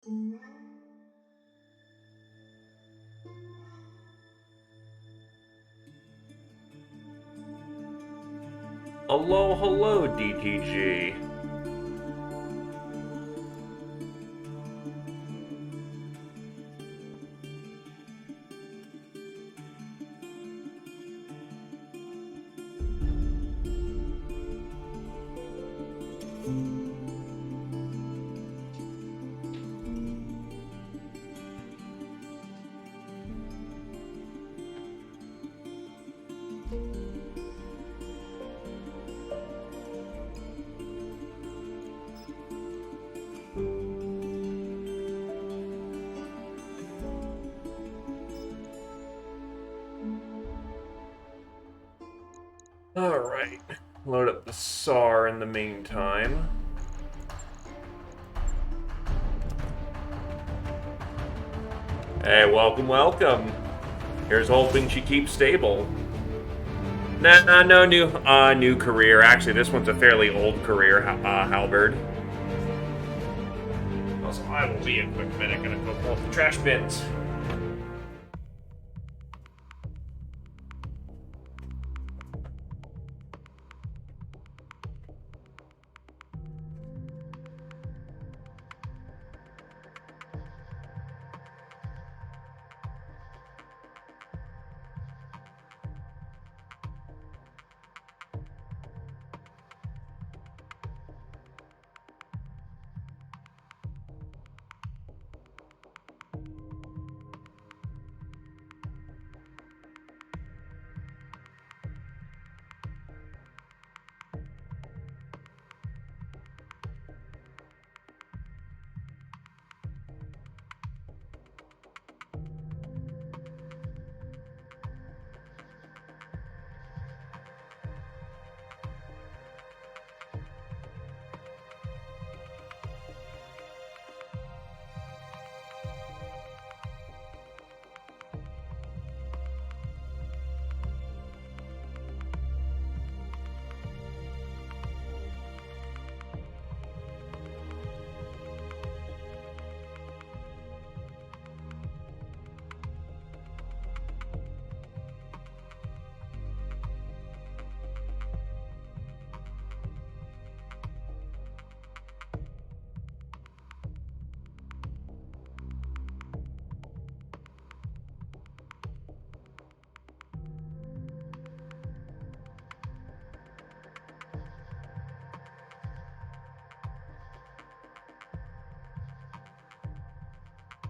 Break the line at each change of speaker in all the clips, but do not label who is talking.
Hello, hello, DTG. Alright, load up the SAR in the meantime. Hey, welcome, welcome. Here's hoping she keeps stable. Nah, no new career. Actually, this one's a fairly old career, Halberd. Also, I will be a quick minute. Gonna go pull up the trash bins.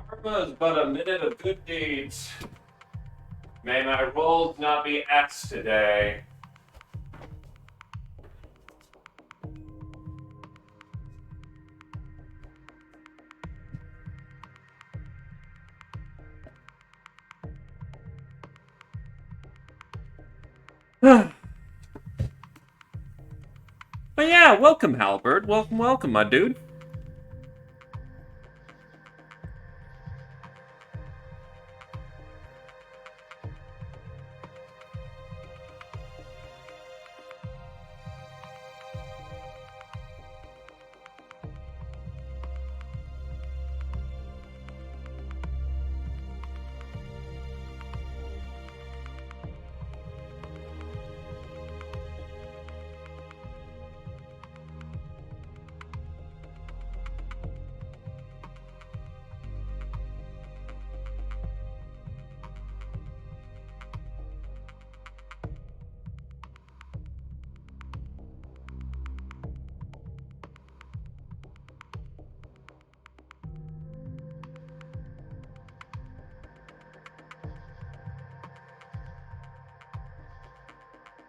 Karma is but a minute of good deeds. May my rolls not be S today. But yeah, welcome, Halberd. Welcome, welcome, my dude.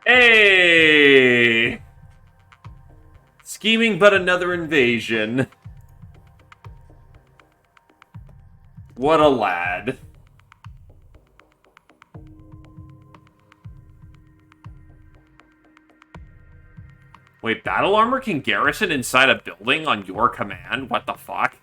Hey! Scheming but another invasion. What a lad. Wait, battle armor can garrison inside a building on your command? What the fuck?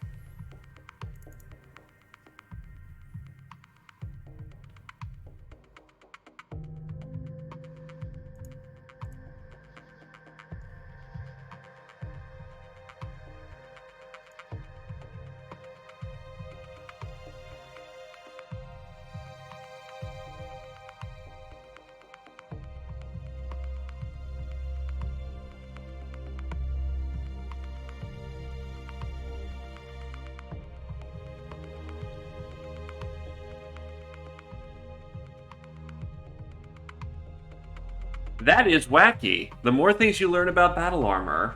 That is wacky. The more things you learn about battle armor.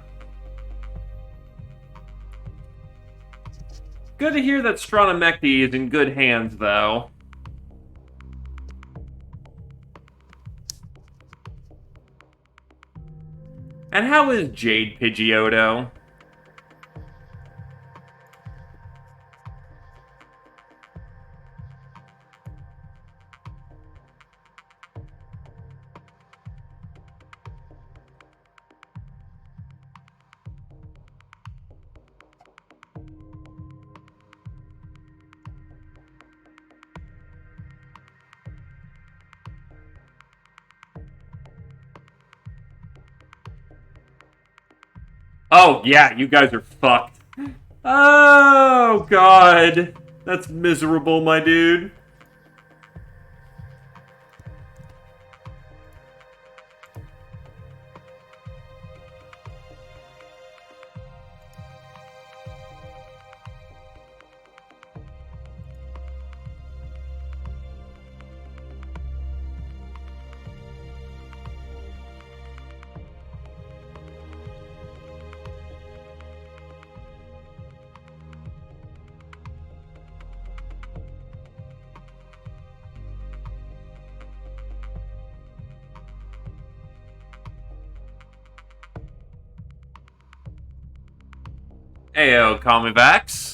Good to hear that Stronomecti is in good hands, though. And how is Jade Pidgeotto? Oh, yeah, you guys are fucked. Oh, God. That's miserable, my dude. Ayo, Comivax.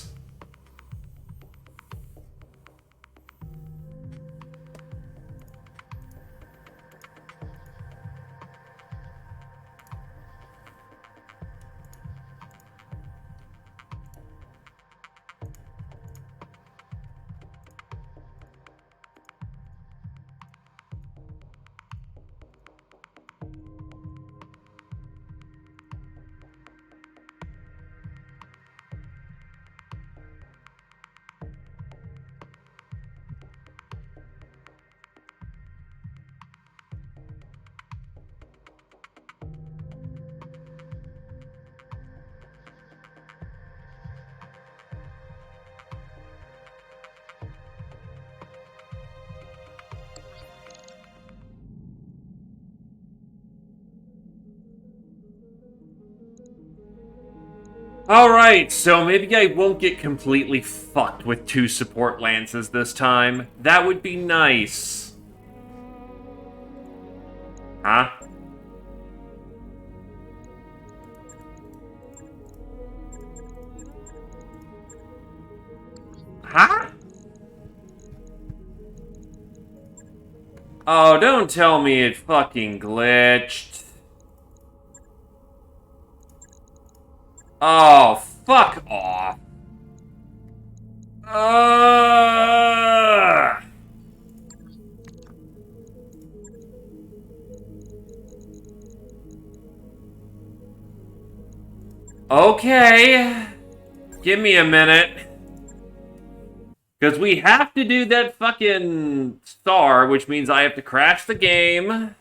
Alright, so maybe I won't get completely fucked with 2 support lances this time. That would be nice. Huh? Huh? Oh, don't tell me it fucking glitched. Oh, fuck off. Okay. Give me a minute. Because we have to do that fucking star, which means I have to crash the game.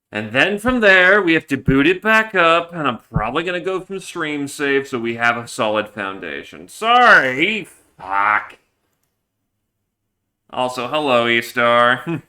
And then from there, we have to boot it back up, and I'm probably going to go from stream save so we have a solid foundation. Sorry! Fuck. Also, hello, E-Star.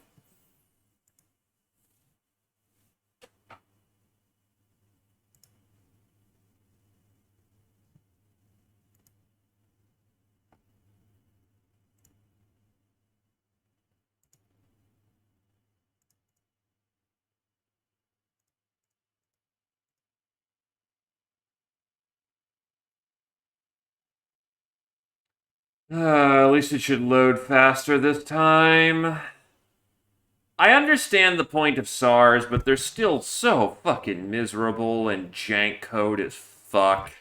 At least it should load faster this time. I understand the point of SARS, but they're still so fucking miserable and jank code as fuck.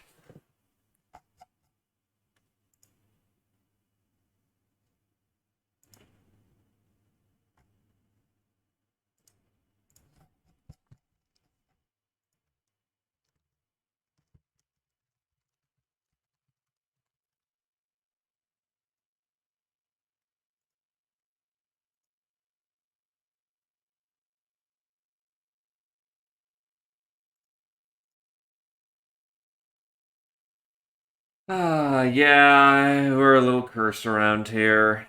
Yeah, we're a little cursed around here.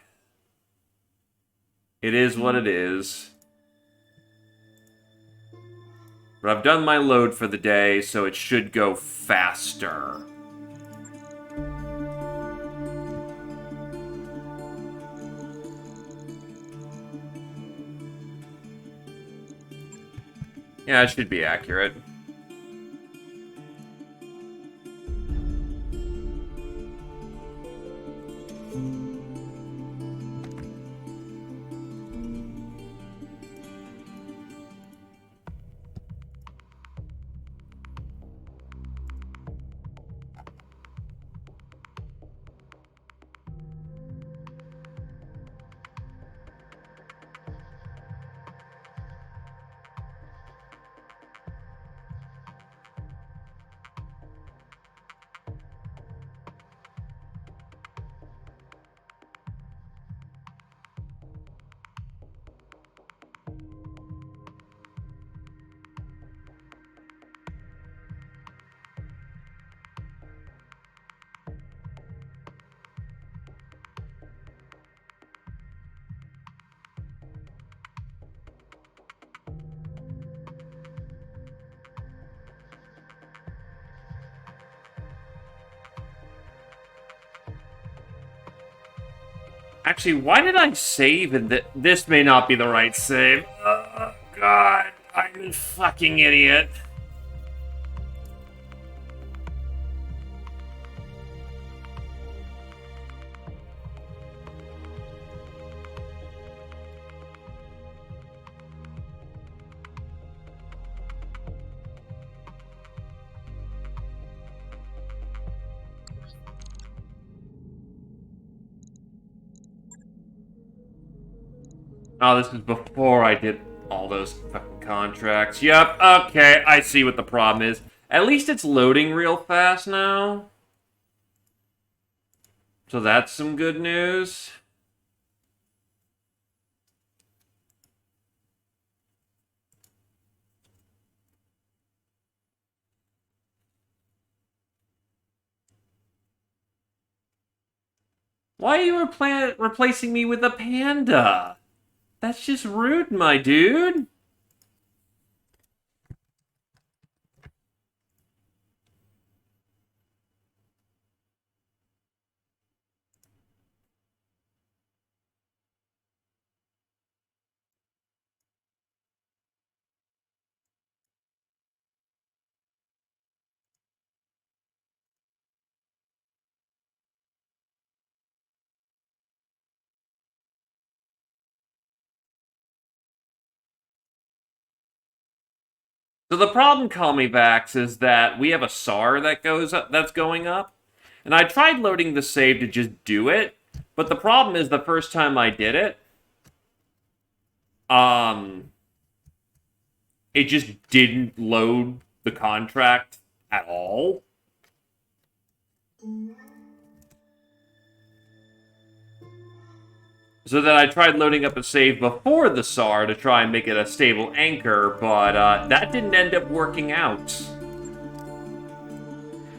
It is what it is. But I've done my load for the day, so it should go faster. Yeah, it should be accurate. Actually, why did I save in that? This may not be the right save. Oh, God. I'm a fucking idiot. Oh, this is before I did all those fucking contracts. Yep, okay, I see what the problem is. At least it's loading real fast now. So that's some good news. Why are you replacing me with a panda? That's just rude, my dude. So the problem, Call Me Backs, is that we have a SAR that's going up. And I tried loading the save to just do it, but the problem is the first time I did it, um, it just didn't load the contract at all. So then I tried loading up a save before the SAR to try and make it a stable anchor, but that didn't end up working out.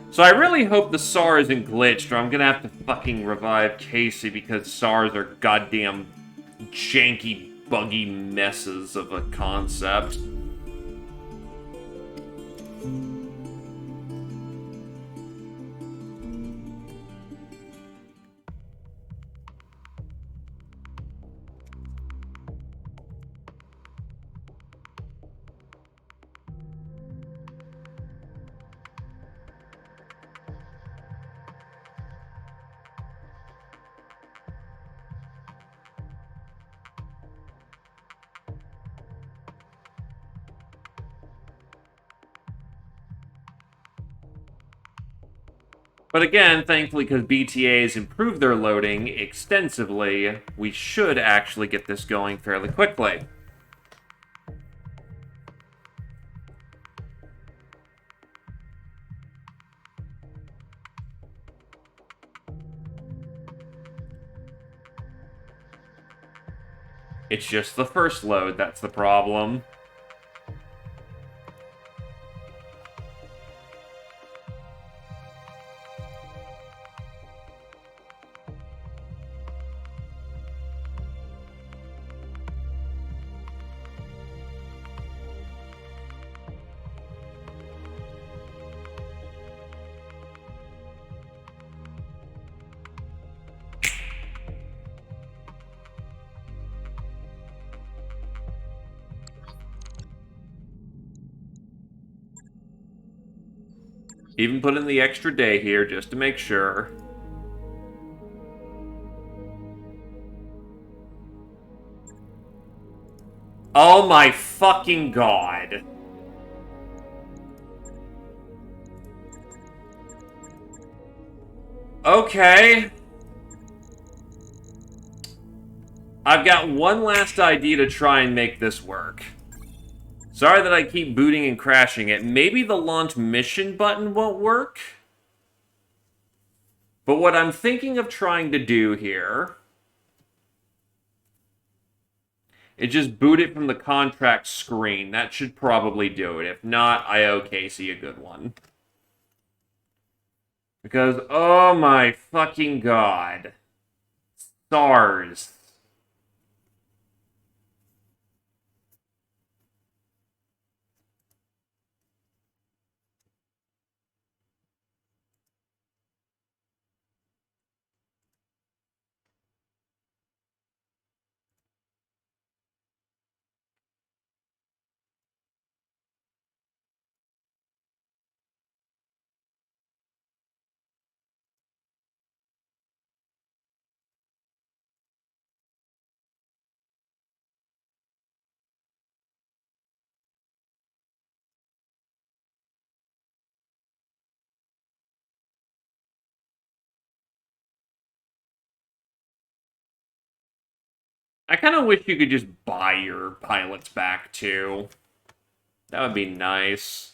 So I really hope the SAR isn't glitched, or I'm gonna have to fucking revive Casey because SARs are goddamn janky, buggy messes of a concept. But again, thankfully, because BTA has improved their loading extensively, we should actually get this going fairly quickly. It's just the first load that's the problem. Even put in the extra day here just to make sure. Oh my fucking god. Okay. I've got one last idea to try and make this work. Sorry that I keep booting and crashing it. Maybe the launch mission button won't work? But what I'm thinking of trying to do here is just boot it from the contract screen. That should probably do it. If not, I owe Casey a good one. Because, oh my fucking god. Stars. I kind of wish you could just buy your pilots back, too. That would be nice.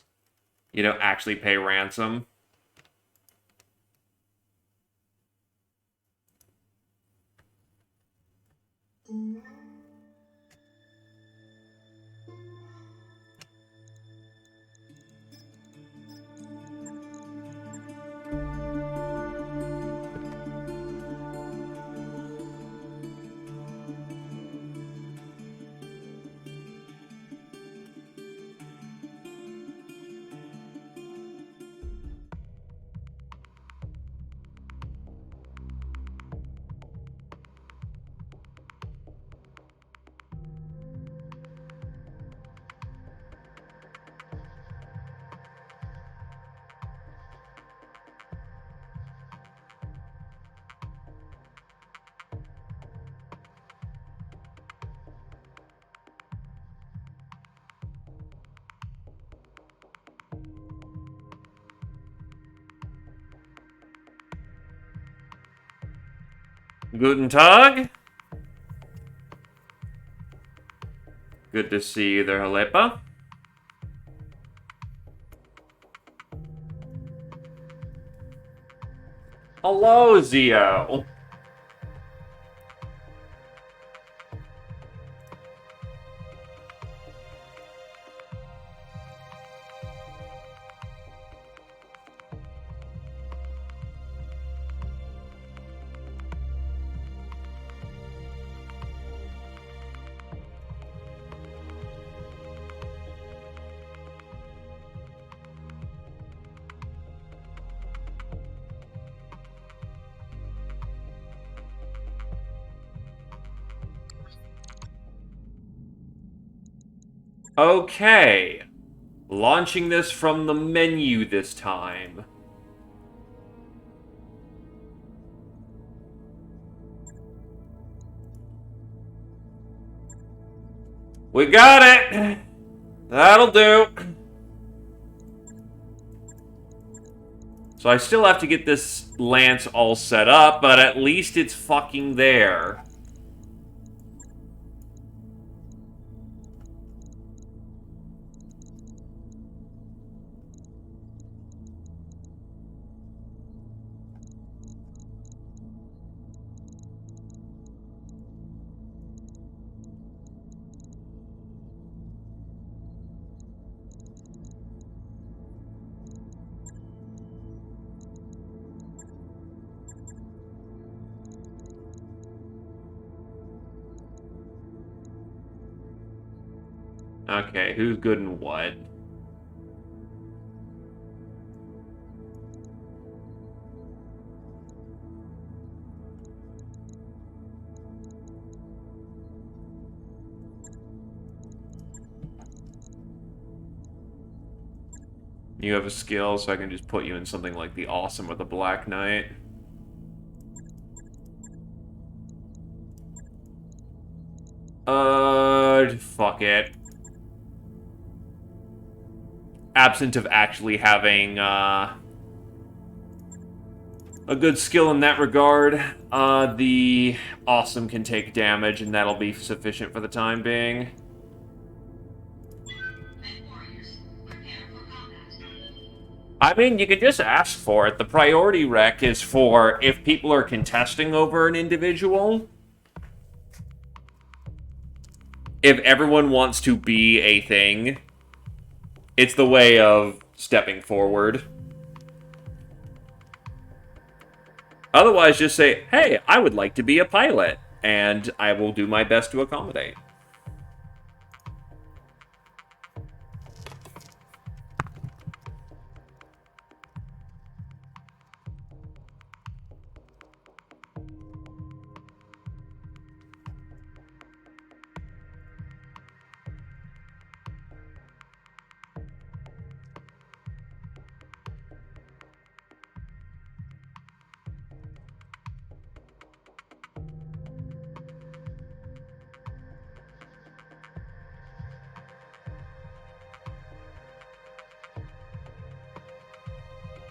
You know, actually pay ransom. Guten Tag. Good to see you there, Halepa. Hello, Zio. Okay. Launching this from the menu this time. We got it! That'll do. So I still have to get this lance all set up, but at least it's fucking there. Okay, who's good and what? You have a skill, so I can just put you in something like the Awesome or the Black Knight. Fuck it. Absent of actually having, a good skill in that regard, the Awesome can take damage, and that'll be sufficient for the time being. I mean, you could just ask for it. The priority rec is for if people are contesting over an individual. If everyone wants to be a thing, it's the way of stepping forward. Otherwise, just say, hey, I would like to be a pilot, and I will do my best to accommodate.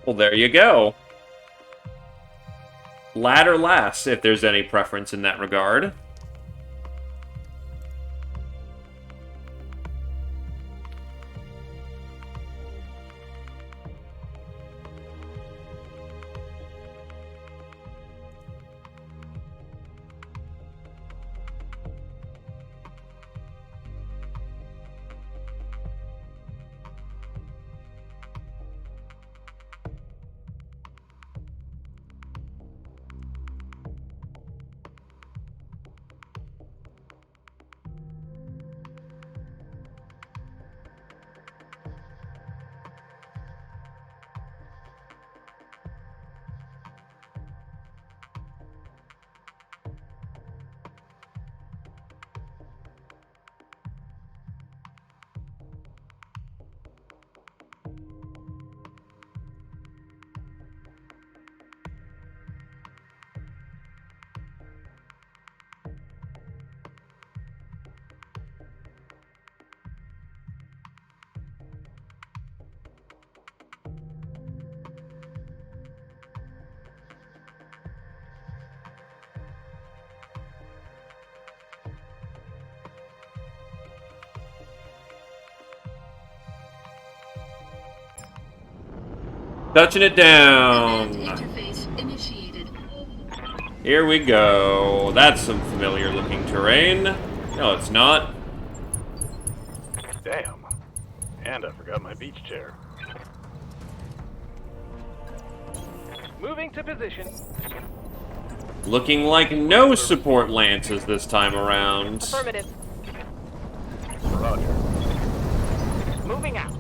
Well, there you go. Lad or lass, if there's any preference in that regard. Touching it down. Here we go. That's some familiar looking terrain. No, it's not.
Damn. And I forgot my beach chair.
Moving to position.
Looking like no support lances this time around.
Affirmative.
Roger.
Moving out.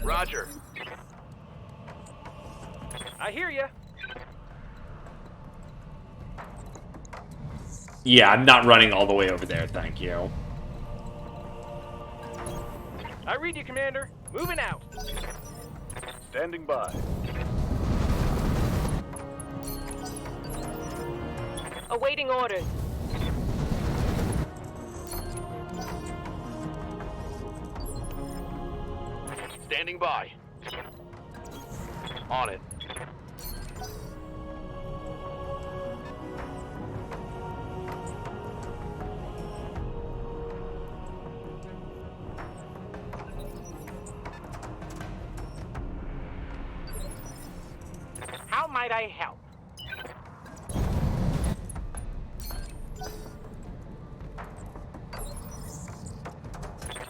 Roger.
I hear ya.
Yeah, I'm not running all the way over there, thank you.
I read you, Commander. Moving out.
Standing by.
Awaiting orders.
Standing by. On it.
How might I help?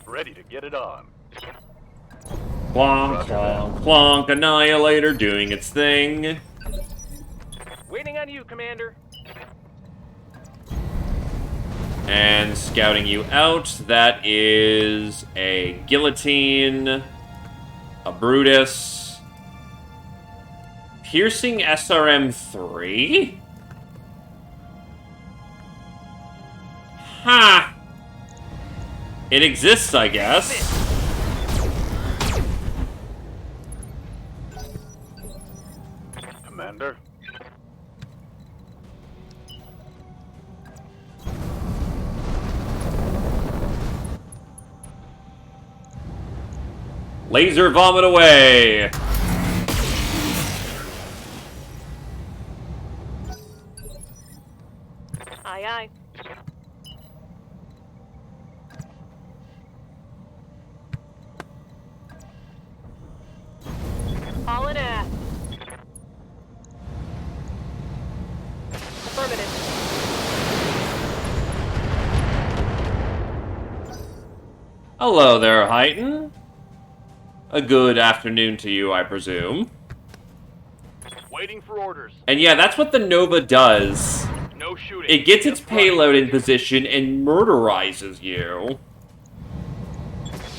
Ready to get it on.
Clonk, clonk, clonk, Annihilator doing its thing.
Waiting on you, Commander.
And scouting you out, that is a Guillotine, a Brutus, Piercing SRM-3? Ha! It exists, I guess. Laser vomit away!
Aye, aye. All in ass. Affirmative.
Hello there, Heighton. A good afternoon to you, I presume.
Waiting for orders.
And yeah, that's what the Nova does.
No shooting.
It gets its
Just running.
payload in position and murderizes you.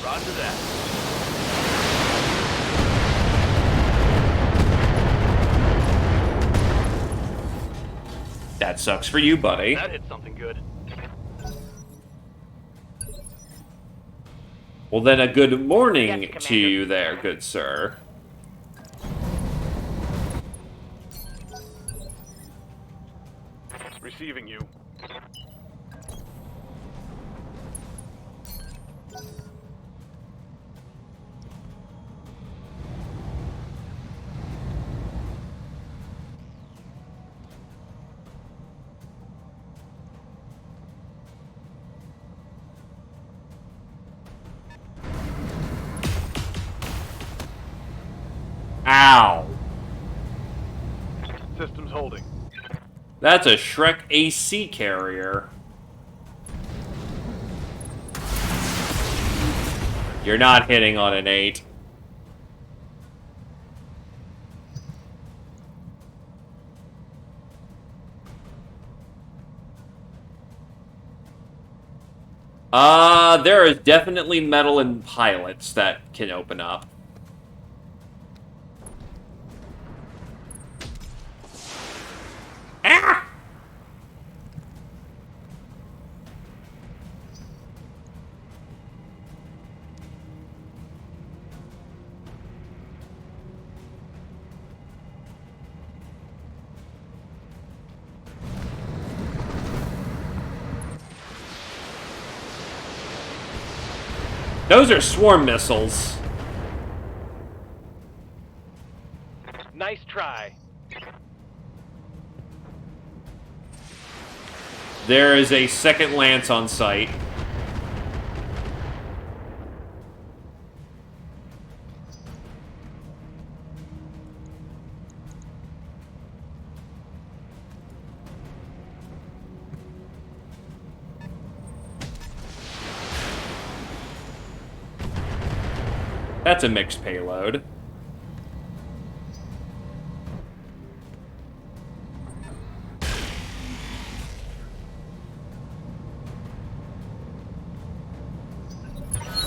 Roger that.
That sucks for you, buddy.
That hit something good.
Well then, a good morning
Yes,
to you there, good sir.
Receiving you.
Ow.
Systems holding.
That's a Shrek AC carrier. You're not hitting on an 8. There is definitely metal and pilots that can open up. Ah! Those are swarm missiles.
Nice try.
There is a second Lance on site. That's a mixed payload.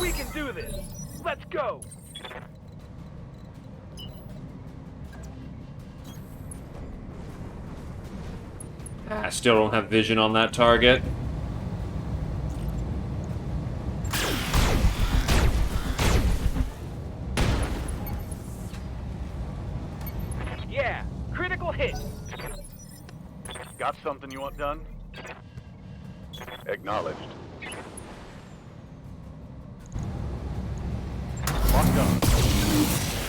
We can do this. Let's go.
I still don't have vision on that target.
Yeah, critical hit.
Got something you want done? Acknowledged. Locked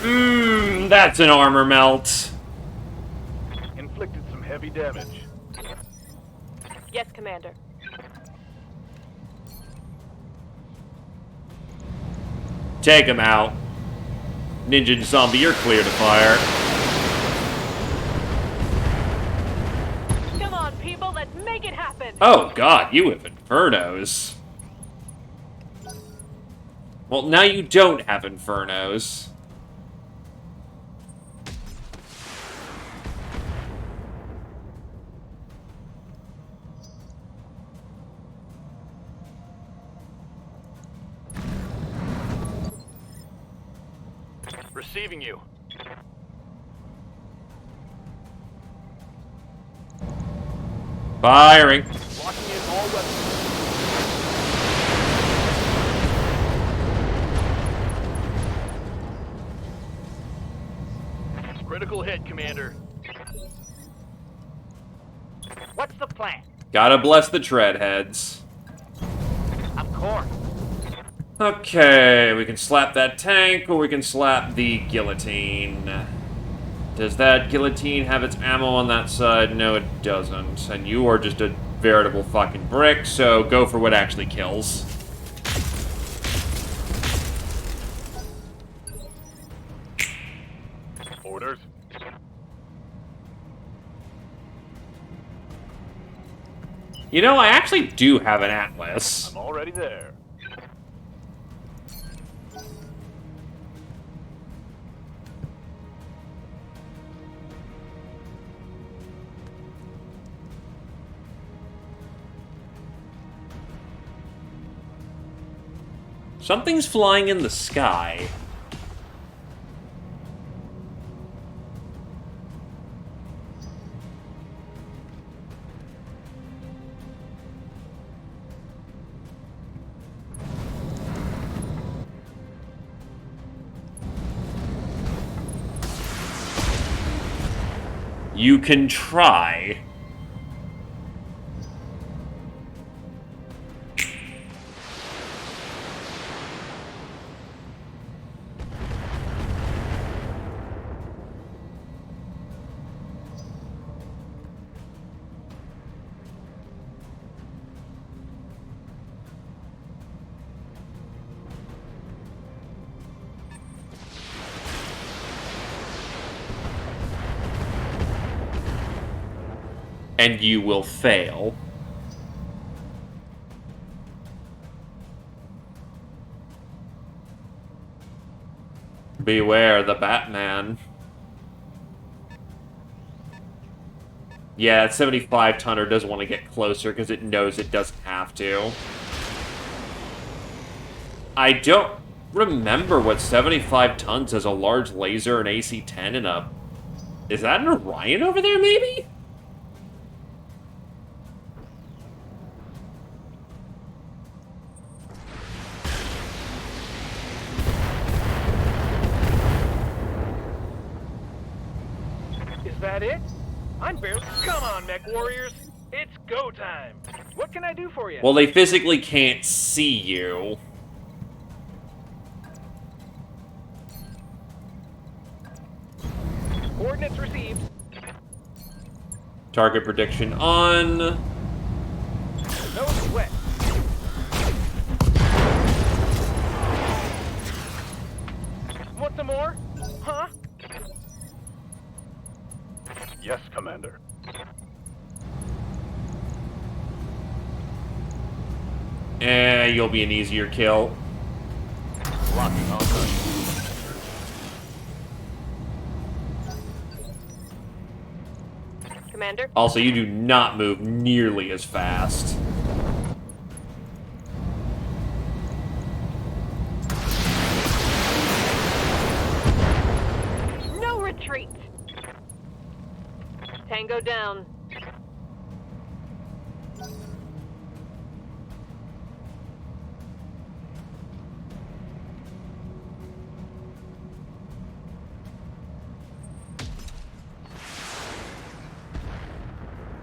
on.
That's an armor melt.
Inflicted some heavy damage.
Yes, Commander.
Take him out. Ninja and Zombie, you're clear to fire.
Come on, people, let's make it happen.
Oh god, you have Infernos. Well, now you don't have Infernos.
Receiving you.
Firing.
Locking in all weapons. Critical hit, Commander.
What's the plan?
Gotta bless the treadheads.
Of course.
Okay, we can slap that tank, or we can slap the guillotine. Does that guillotine have its ammo on that side? No, it doesn't. And you are just a veritable fucking brick, so go for what actually kills.
Orders.
You know, I actually do have an atlas.
I'm already there.
Something's flying in the sky. You can try. And you will fail. Beware the Batman. Yeah, that 75-tonner doesn't want to get closer because it knows it doesn't have to. I don't remember what 75 tons has a large laser, an AC-10, and a... Is that an Orion over there, maybe?
Is that it? I'm barely... Come on, mech warriors. It's go time. What can I do for you?
Well, they physically can't see you.
Coordinates received.
Target prediction on.
Nose wet. Want some more? Huh?
Yes, Commander.
You'll be an easier kill.
Locking on target.
Commander?
Also, you do not move nearly as fast.
No retreat! Tango down.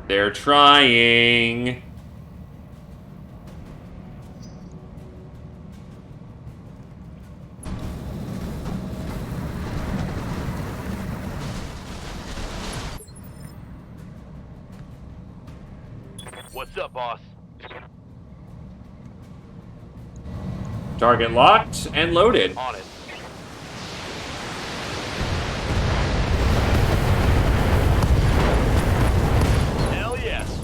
They're trying.
What's up, boss?
Target locked and loaded.
On it. Hell yes.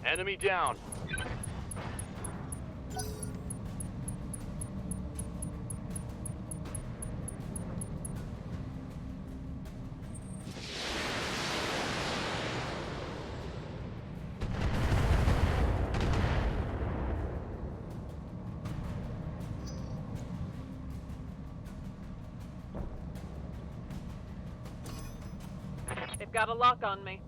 Enemy down.
They've got a lock on me.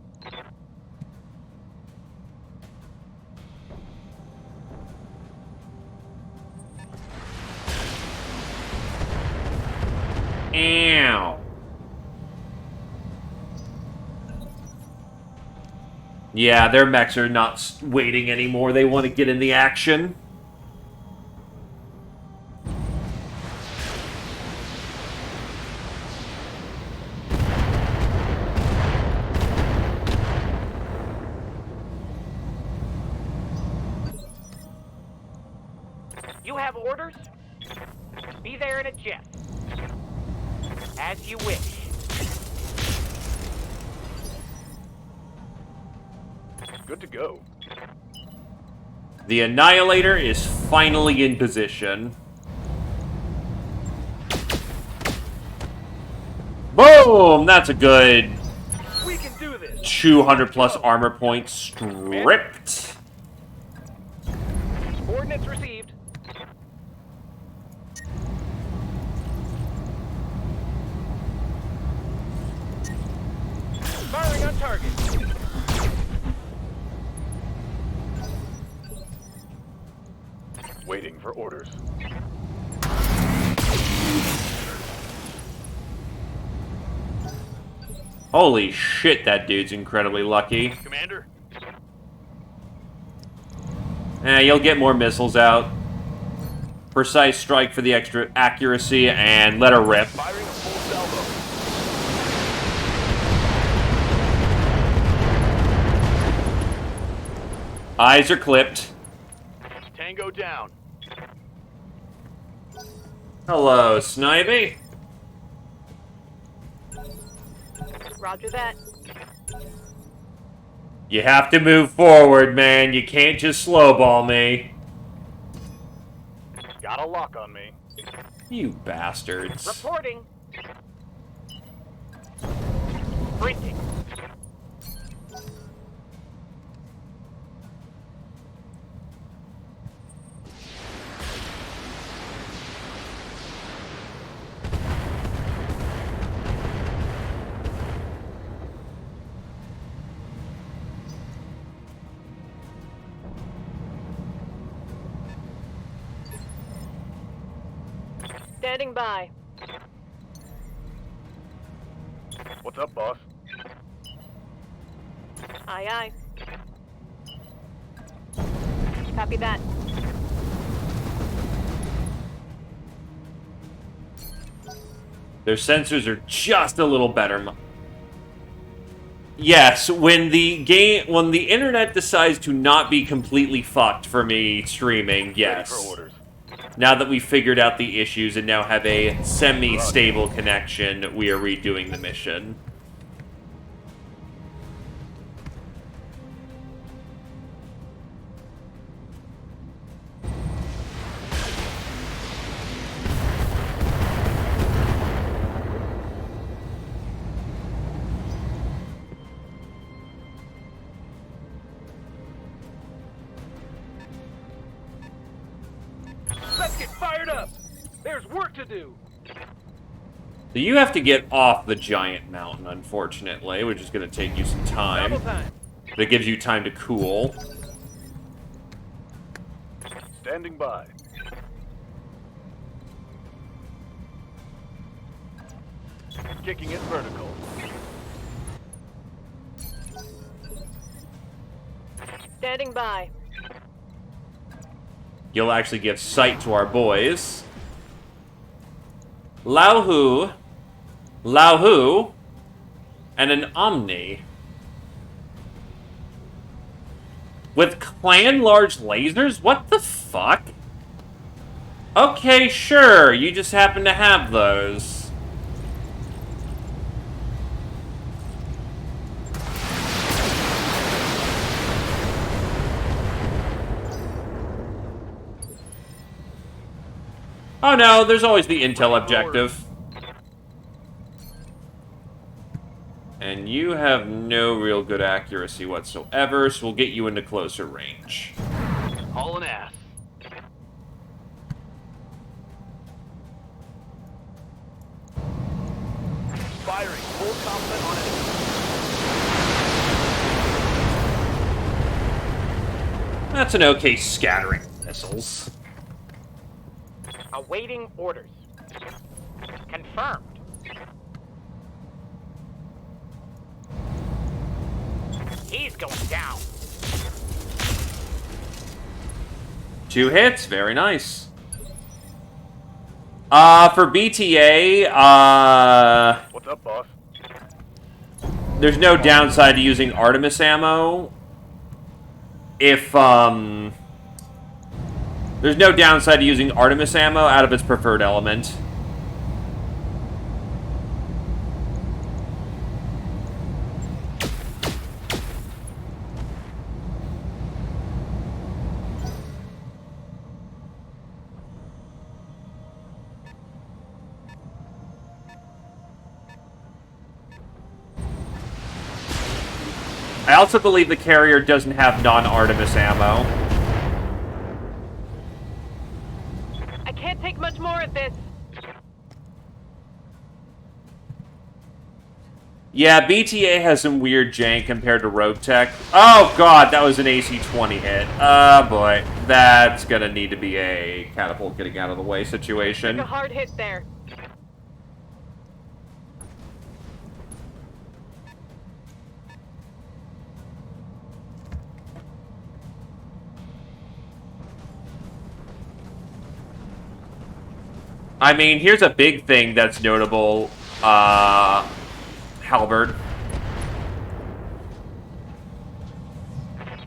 Ow. Yeah, their mechs are not waiting anymore. They want to get in the action.
have orders? Be there in a jiff. As you wish. Good to go.
The Annihilator is finally in position. Boom! That's a good
We can do this.
200 plus armor points stripped.
Coordinates received. Firing on target. Waiting for orders.
Holy shit, that dude's incredibly lucky.
Commander?
You'll get more missiles out. Precise strike for the extra accuracy, and let her rip.
Firing a full salvo.
Eyes are clipped.
Tango down.
Hello, Snivy.
Roger that.
You have to move forward, man. You can't just slowball me.
Got a lock on me.
You bastards.
Reporting. Printing.
Standing by.
What's up, boss?
Aye, aye. Copy that.
Their sensors are just a little better. Yes, when the internet decides to not be completely fucked for me streaming,
Ready
yes.
for orders.
Now that we've figured out the issues and now have a semi-stable connection, we are redoing the mission.
Let's get fired up. There's work to do.
So you have to get off the giant mountain, unfortunately, which is going to take you some time.
Double time.
But it gives you time to cool.
Standing by. Kicking it vertical.
Standing by.
You'll actually give sight to our boys. Lao Hu, and an Omni. With clan large lasers? What the fuck? Okay, sure, you just happen to have those. Oh no, there's always the intel objective. And you have no real good accuracy whatsoever, so we'll get you into closer range.
Hauling ass. Firing full complement on it.
That's an okay scattering of missiles.
Awaiting orders. Confirmed. He's going down.
2 hits, very nice. For BTA,
What's up, boss?
there's no downside to using Artemis ammo. If, There's no downside to using Artemis ammo out of its preferred element. I also believe the carrier doesn't have non-Artemis ammo.
I can't take much more of this.
Yeah, BTA has some weird jank compared to Rogue Tech. Oh god, that was an AC-20 hit. Oh boy, that's gonna need to be a catapult getting out of the way situation.
Took a hard hit there.
I mean, here's a big thing that's notable, Halberd.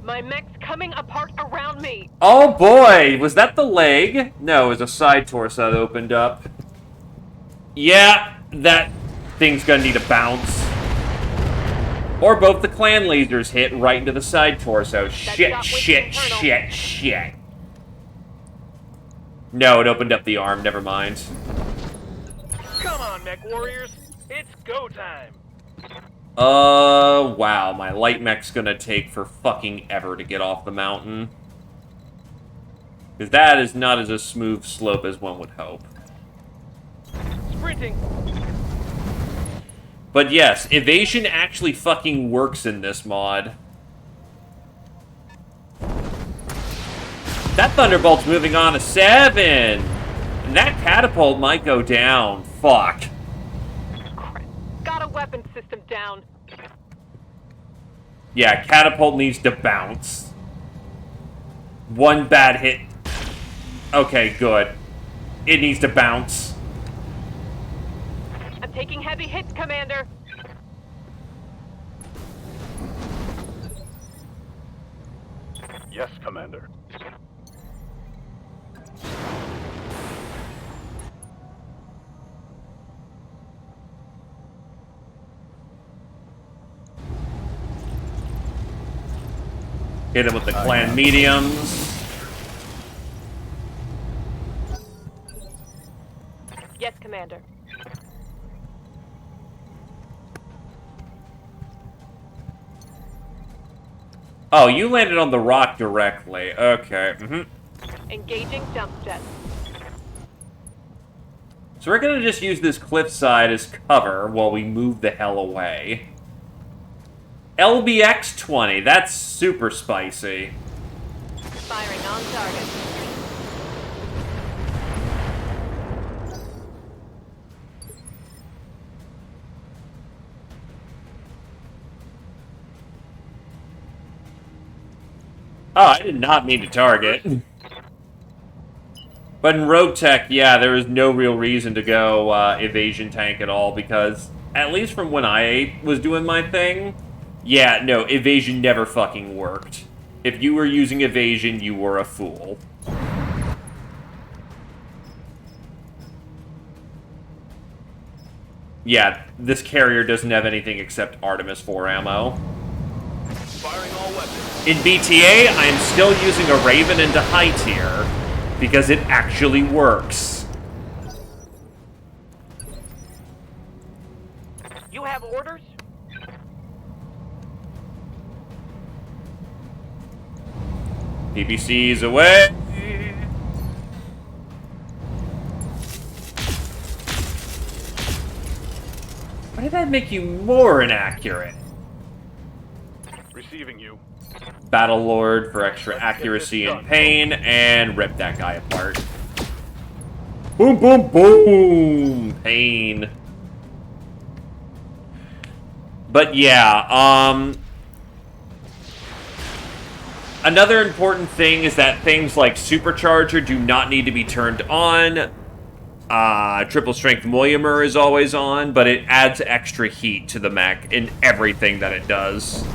My mech's coming apart around me.
Oh boy, was that the leg? No, it was a side torso that opened up. Yeah, that thing's gonna need a bounce. Or both the clan lasers hit right into the side torso. Shit, shit, shit, shit. No, it opened up the arm, never mind.
Come on, mech warriors. It's go time.
Wow, my light mech's gonna take for fucking ever to get off the mountain. Because that is not as a smooth slope as one would hope.
Sprinting.
But yes, evasion actually fucking works in this mod. That Thunderbolt's moving on to 7! And that catapult might go down. Fuck.
Crap. Got a weapon system down.
Yeah, catapult needs to bounce. One bad hit. Okay, good. It needs to bounce.
I'm taking heavy hits, Commander.
Yes, Commander.
Hit him with the clan mediums.
Yes, Commander.
Oh, you landed on the rock directly. Okay.
Engaging jump jets.
So we're gonna just use this cliffside as cover while we move the hell away. LBX-20, that's super spicy.
Firing on target.
Oh, I did not mean to target. But in Rogue Tech, yeah, there was no real reason to go evasion tank at all, because, at least from when I was doing my thing, yeah, no, evasion never fucking worked. If you were using evasion, you were a fool. Yeah, this carrier doesn't have anything except Artemis 4 ammo.
Firing all weapons.
In BTA, I am still using a Raven into high tier, because it actually works.
You have orders?
PPC's away. Why did that make you more inaccurate?
Receiving you.
Battle Lord for extra accuracy and pain, and rip that guy apart. Boom, boom, boom! Pain. But yeah, another important thing is that things like Supercharger do not need to be turned on. Triple Strength Moyamer is always on, but it adds extra heat to the mech in everything that it does.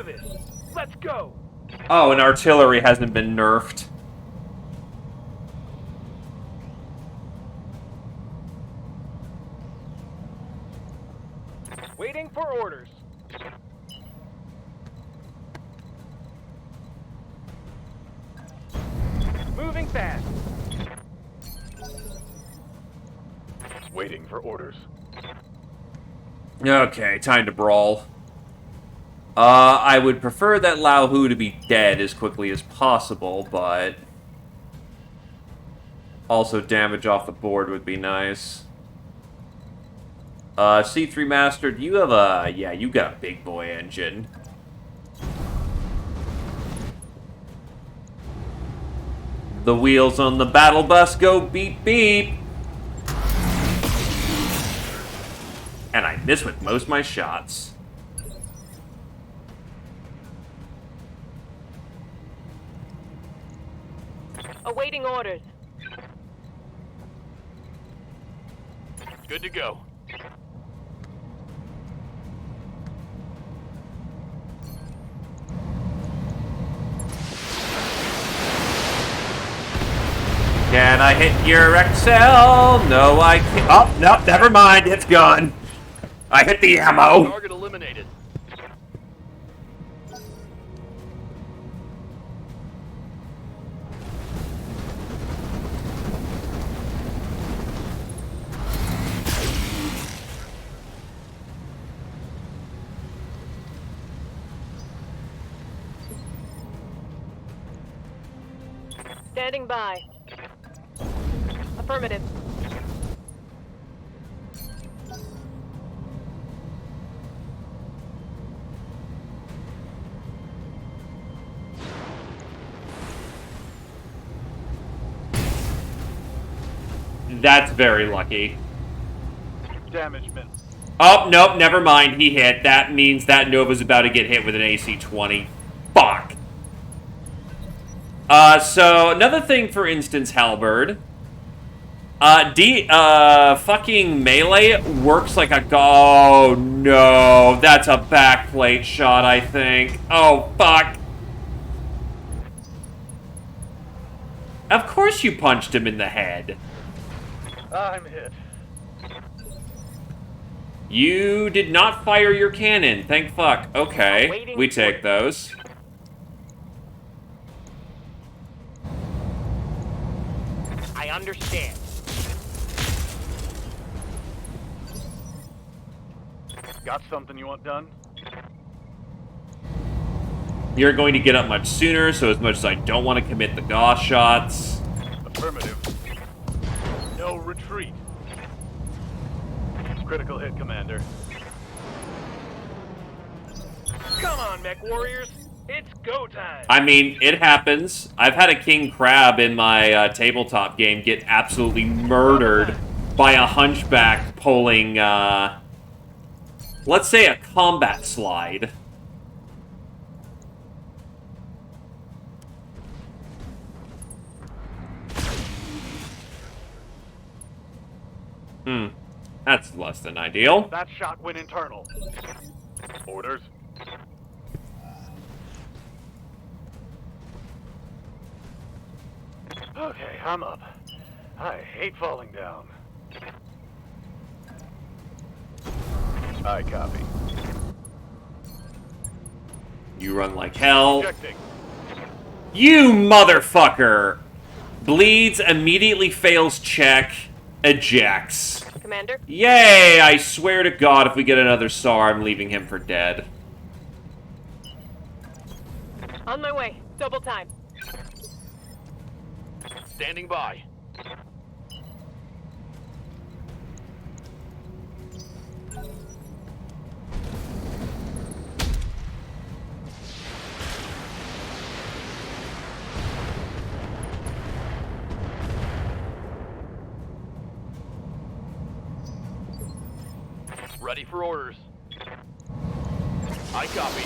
this. Let's go.
Oh, and artillery hasn't been nerfed.
Waiting for orders. Moving fast.
Waiting for orders.
Okay, time to brawl. I would prefer that Lao Hu to be dead as quickly as possible, but... also damage off the board would be nice. C3 Master, do you have a... yeah, you got a big boy engine. The wheels on the battle bus go beep beep. And I miss with most of my shots.
Awaiting orders.
Good to go.
Can I hit your XL? No, I can't. Oh, no, never mind. It's gone. I hit the ammo.
Target eliminated.
Standing by. Affirmative.
That's very lucky.
Damage min.
Oh, nope, never mind. He hit. That means that Nova's about to get hit with an AC-20. Fuck. So, another thing, for instance, Halberd. Fucking melee works like a... oh, no. That's a backplate shot, I think. Oh, fuck. Of course you punched him in the head.
I'm hit.
You did not fire your cannon. Thank fuck. Okay, we take those.
I understand.
Got something you want done?
You're going to get up much sooner, so as much as I don't want to commit the Gauss shots.
Affirmative. No retreat. Critical hit, Commander. Come on, mech warriors. It's go time.
I mean, it happens. I've had a king crab in my tabletop game get absolutely murdered by a hunchback pulling, let's say a combat slide. That's less than ideal.
That shot went internal.
Orders.
Okay, I'm up. I hate falling down.
I copy.
You run like hell.
Ejecting.
You motherfucker! Bleeds, immediately fails check, ejects.
Commander?
Yay! I swear to God, if we get another SAR, I'm leaving him for dead.
On my way. Double time.
Standing by. Ready for orders. I copy.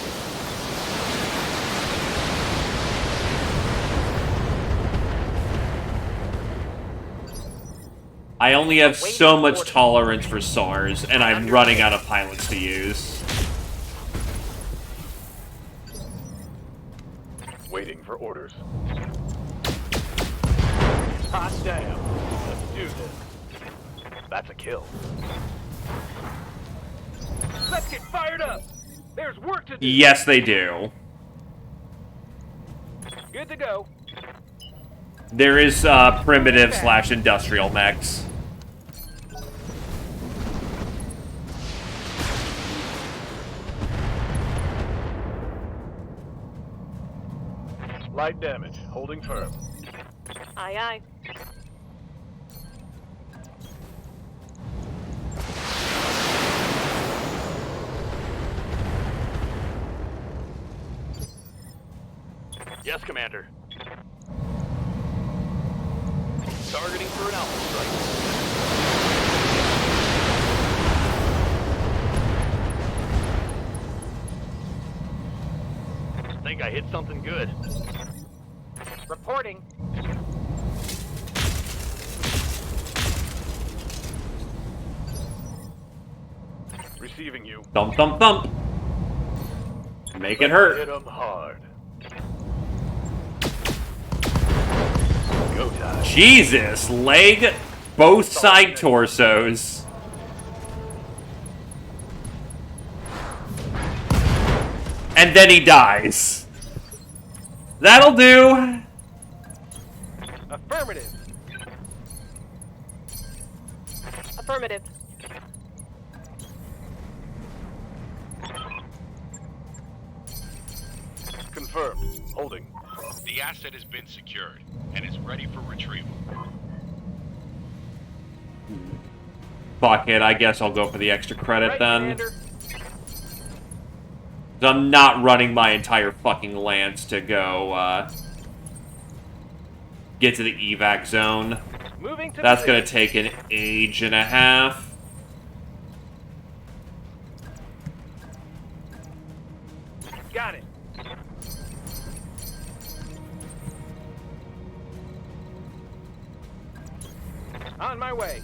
I only have so much tolerance for SARs, and I'm running out of pilots to use.
Waiting for orders. Hot damn. Let's do this. That's a kill.
Let's get fired up. There's work to do.
Yes, they do.
Good to go.
There is primitive / industrial mechs.
Light damage. Holding firm.
Aye, aye.
Yes, Commander. Targeting for an alpha strike. Think I hit something good.
Reporting.
Receiving you.
Thump, thump, thump. Make it hurt.
Hit them hard. Go time.
Jesus, leg, both side torsos. And then he dies. That'll do.
Affirmative.
Affirmative.
Confirmed. Holding.
The asset has been secured and is ready for retrieval.
Fuck it, I guess I'll go for the extra credit
Right,
then.
Commander.
I'm not running my entire fucking lance to go, get to the evac zone.
Moving to
That's
the
gonna take an age and a half.
Got it. On my way.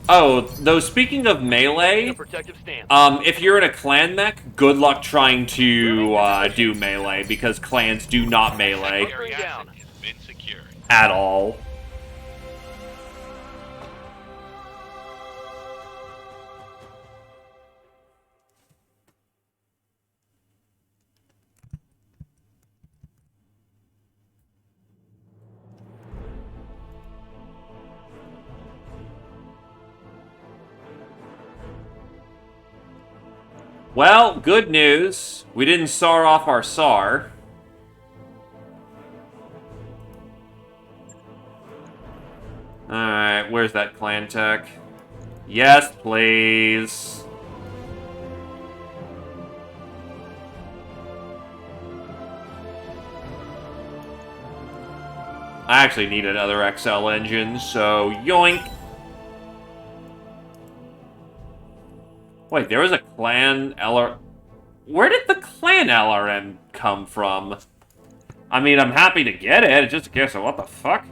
Oh, though, speaking of
Taking
melee,
a protective stance.
if you're in a clan mech, good luck trying to, do melee, because clans do not melee
Secondary
down.
asset has been secured.
at all. Well, good news. We didn't SAR off our SAR. Alright, where's that clan tech? Yes, please. I actually need another XL engine, so yoink. Wait, there was a clan LR... Where did the clan LRM come from? I mean, I'm happy to get it, it's just a case of what the fuck?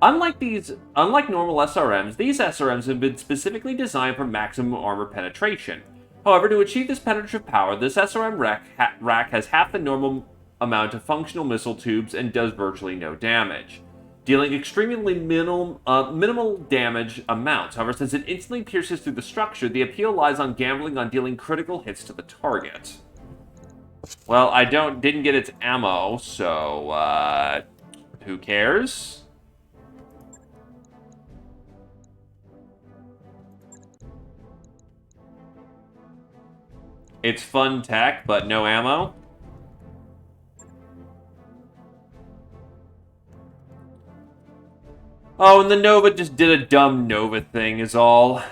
Unlike normal SRMs, these SRMs have been specifically designed for maximum armor penetration. However, to achieve this penetrative power, this SRM rack has half the normal amount of functional missile tubes and does virtually no damage, dealing extremely minimal damage amounts. However, since it instantly pierces through the structure, the appeal lies on gambling on dealing critical hits to the target. Well, I didn't get its ammo, so, who cares? It's fun tech, but no ammo. Oh, and the Nova just did a dumb Nova thing is all.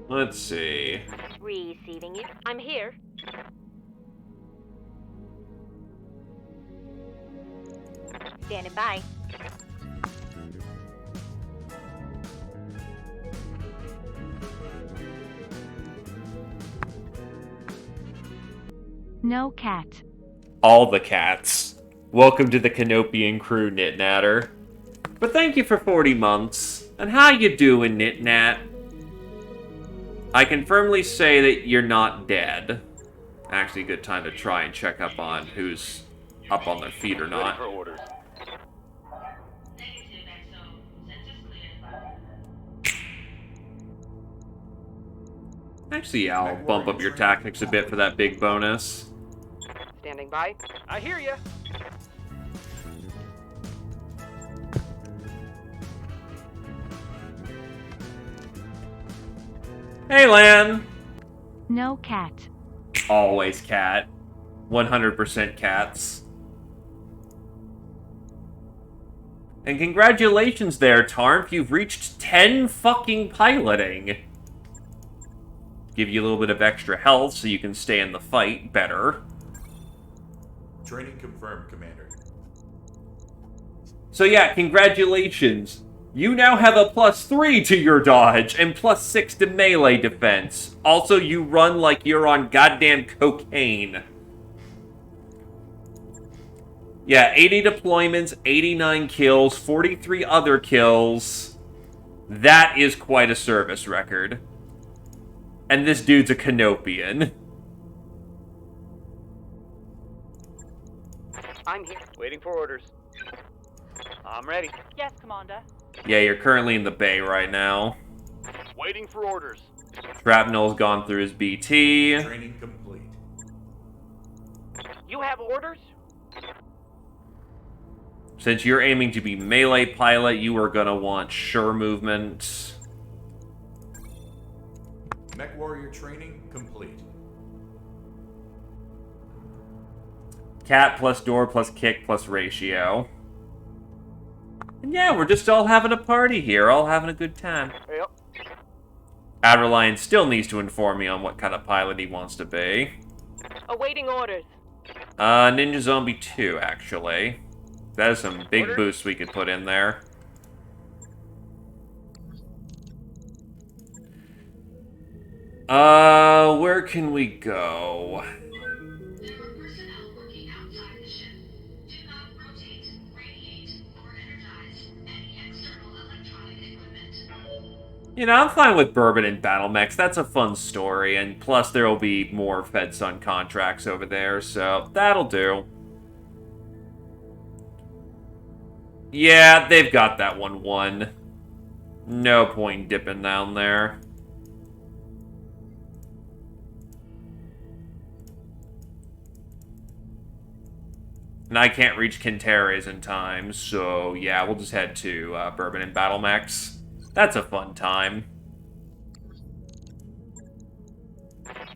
Let's see.
Receiving you. I'm here. Standing by.
No cat.
All the cats. Welcome to the Canopian crew, Knitnatter. But thank you for 40 months. And how you doing, Knitnat? I can firmly say that you're not dead. Actually, a good time to try and check up on who's up on their feet or
Ready
not.
for orders.
Actually, yeah, I'll bump up your tactics a bit for that big bonus.
Standing by.
I hear ya.
Hey, Lan!
No cat.
Always cat. 100% cats. And congratulations there, Tarmp. You've reached 10 fucking piloting. Give you a little bit of extra health so you can stay in the fight better.
Training confirmed, Commander.
So yeah, congratulations. You now have a +3 to your dodge and +6 to melee defense. Also, you run like you're on goddamn cocaine. Yeah, 80 deployments, 89 kills, 43 other kills. That is quite a service record. And this dude's a Canopian.
I'm here.
Waiting for orders. I'm ready.
Yes, Commander.
Yeah, you're currently in the bay right now.
Waiting for orders.
Shrapnel's gone through his BT.
Training complete.
You have orders?
Since you're aiming to be melee pilot, you are gonna want sure movement.
Mech Warrior training complete.
Cat plus door plus kick plus ratio. And yeah, we're just all having a party here, all having a good time.
Yep.
Adderline still needs to inform me on what kind of pilot he wants to be.
Awaiting orders.
Ninja Zombie 2, actually. That is some big boosts we could put in there. Where can we go?
There are personnel working outside the ship. Do not rotate, radiate, or energize any external electronic equipment.
You know, I'm fine with Bourbon and Battle Mechs. That's a fun story, and plus there will be more FedSun contracts over there, so that'll do. Yeah, they've got that one won. No point dipping down there. And I can't reach Quinteres in time, so yeah, we'll just head to Bourbon and Battle Mechs. That's a fun time.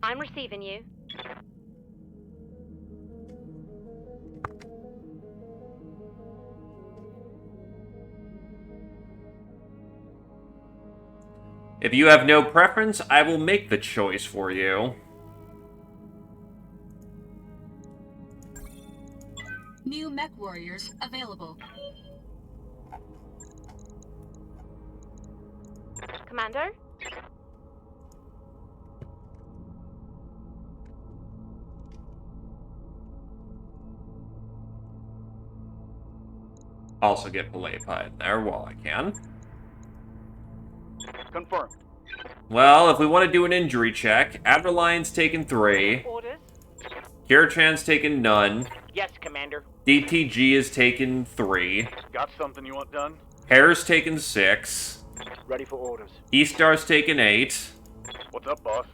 I'm receiving you.
If you have no preference, I will make the choice for you.
New mech warriors available.
Commander?
Also get Palepa in there while I can.
Confirmed.
Well, if we want to do an injury check, Adderline's taken 3.
Orders?
Kirachan's taken none.
Yes, Commander.
DTG has taken 3.
Got something you want done?
Hare's taken 6.
Ready for orders.
Eastar's taken 8.
What's up, boss?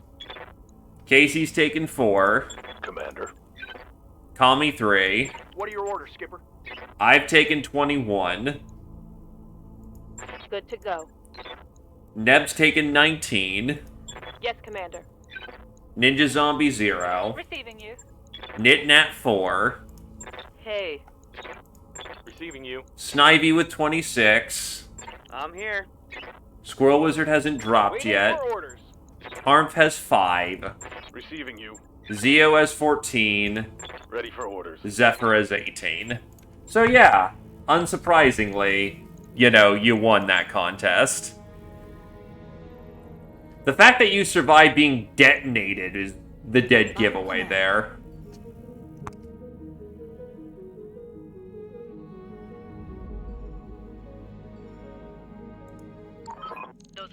Casey's taken 4.
Commander.
Kami 3.
What are your orders, Skipper?
I've taken 21.
Good to go.
Neb's taken 19.
Yes, Commander.
Ninja Zombie 0.
Receiving you.
Knitnat 4.
Hey.
Receiving you.
Snivy with 26.
I'm here.
Squirrel Wizard hasn't dropped
Waiting
yet.
for orders.
Harmf has 5.
Receiving you.
Zeo has 14.
Ready for orders.
Zephyr has 18. So yeah, unsurprisingly, you know, you won that contest. The fact that you survived being detonated is the dead giveaway there.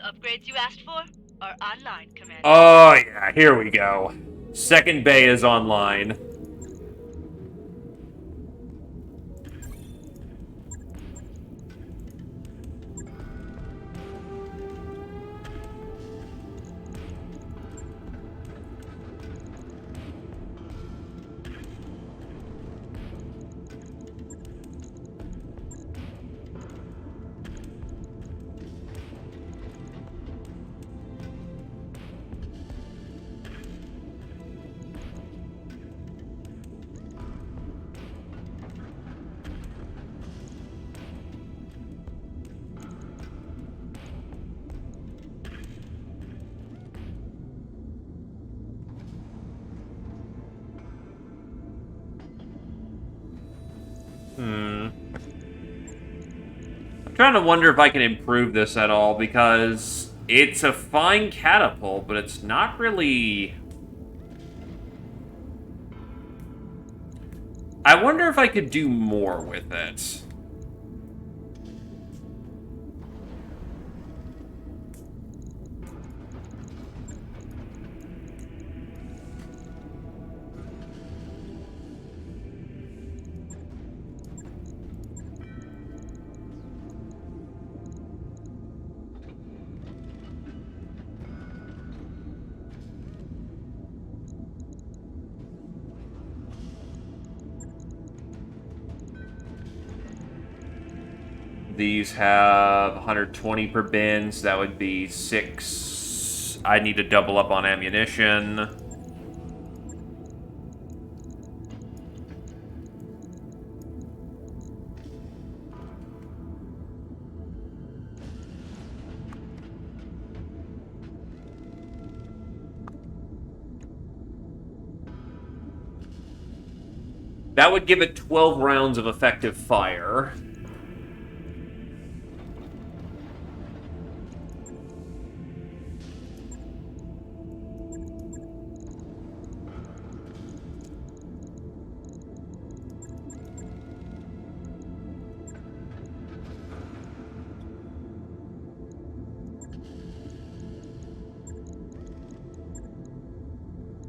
upgrades you asked for are online, Commander.
Oh, yeah, here we go. Second bay is online. I'm trying to wonder if I can improve this at all, because it's a fine catapult, but it's not really... I wonder if I could do more with it. These have 120 per bin, so that would be 6. I need to double up on ammunition. That would give it 12 rounds of effective fire.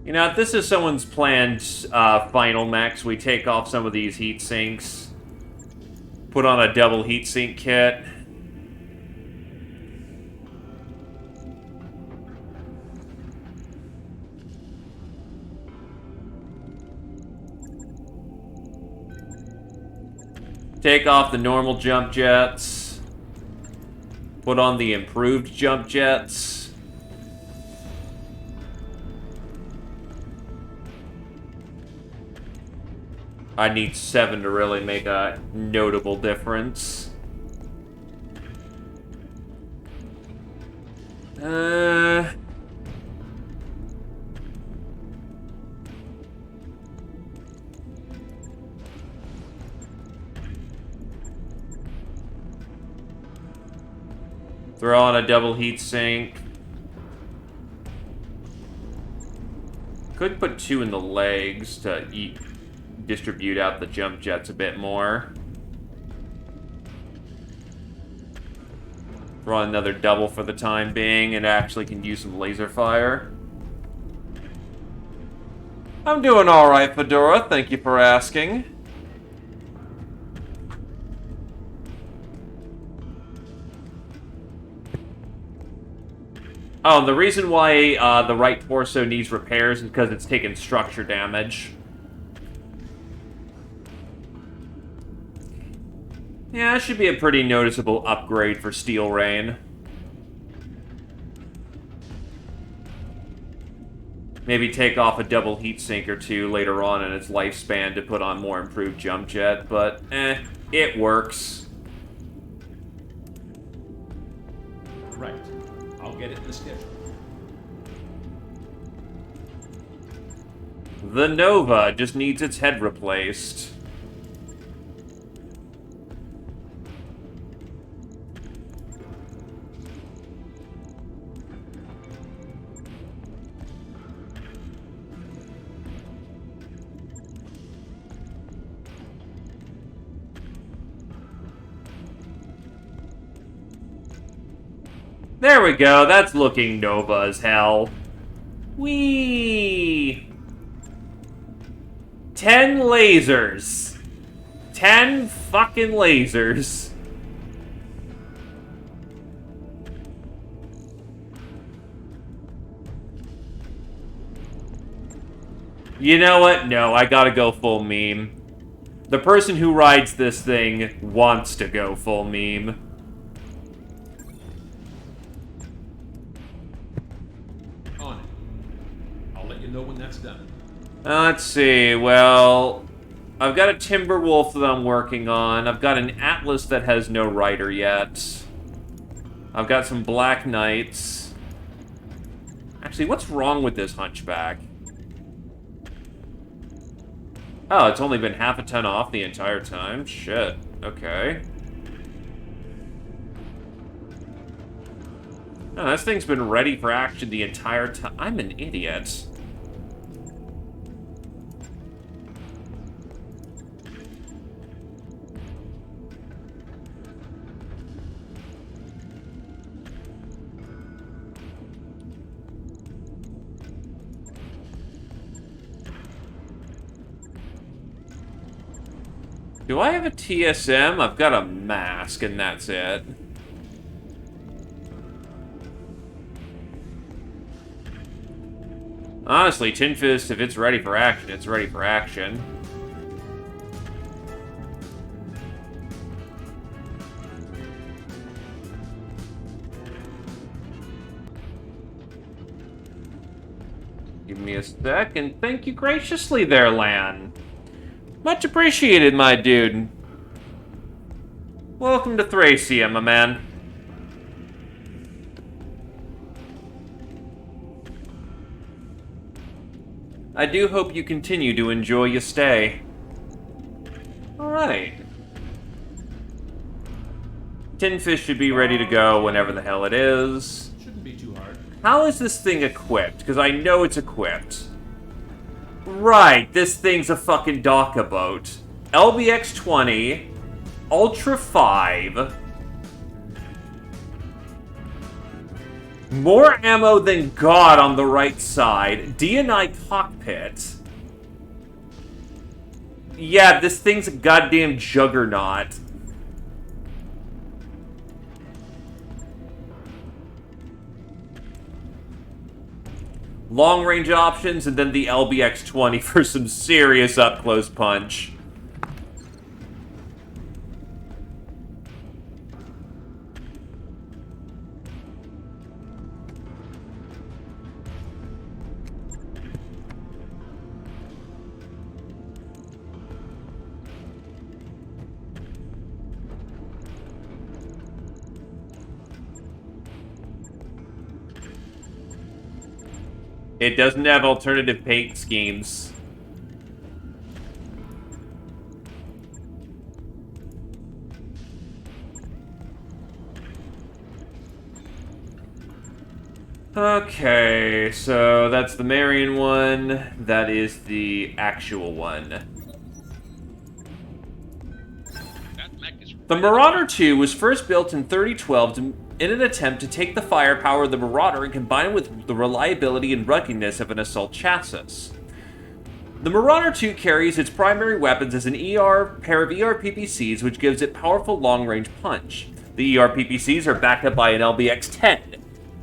You know, if this is someone's planned final max, we take off some of these heat sinks, put on a double heat sink kit. Take off the normal jump jets, put on the improved jump jets. I need 7 to really make a notable difference. Throw on a double heat sink. Could put 2 in the legs to distribute out the jump jets a bit more. Throw on another double for the time being, and actually can use some laser fire. I'm doing alright, Fedora. Thank you for asking. Oh, and the reason why the right torso needs repairs is because it's taken structure damage. Yeah, it should be a pretty noticeable upgrade for Steel Rain. Maybe take off a double heatsink or 2 later on in its lifespan to put on more improved jump jet, but it works.
Right. I'll get it in the schedule.
The Nova just needs its head replaced. There we go, that's looking Nova as hell. Whee! 10 lasers. 10 fucking lasers. You know what? No, I gotta go full meme. The person who rides this thing wants to go full meme.
On it. I'll let you know when that's done.
Let's see, well... I've got a Timberwolf that I'm working on. I've got an Atlas that has no rider yet. I've got some Black Knights. Actually, what's wrong with this Hunchback? Oh, it's only been half a ton off the entire time? Shit. Okay. No, this thing's been ready for action the entire time. I'm an idiot. Do I have a TSM? I've got a mask, and that's it. Honestly, Tin Fist, if it's ready for action, it's ready for action. Give me a sec, and thank you graciously there, Lan. Much appreciated, my dude. Welcome to Thracia, my man. I do hope you continue to enjoy your stay. Alright. Tin Fish should be ready to go whenever the hell it is.
Shouldn't be too hard.
How is this thing equipped? Because I know it's equipped. Right, this thing's a fucking Daka boat. LBX-20, Ultra 5. More ammo than God on the right side. D&I cockpit. Yeah, this thing's a goddamn juggernaut. Long-range options, and then the LBX-20 for some serious up-close punch. It doesn't have alternative paint schemes. Okay, so that's the Marion one. That is the actual one. The Marauder 2 was first built in 3012 in an attempt to take the firepower of the Marauder and combine it with the reliability and ruggedness of an assault chassis. The Marauder 2 carries its primary weapons as an pair of ER PPCs, which gives it powerful long-range punch. The ER PPCs are backed up by an LBX-10.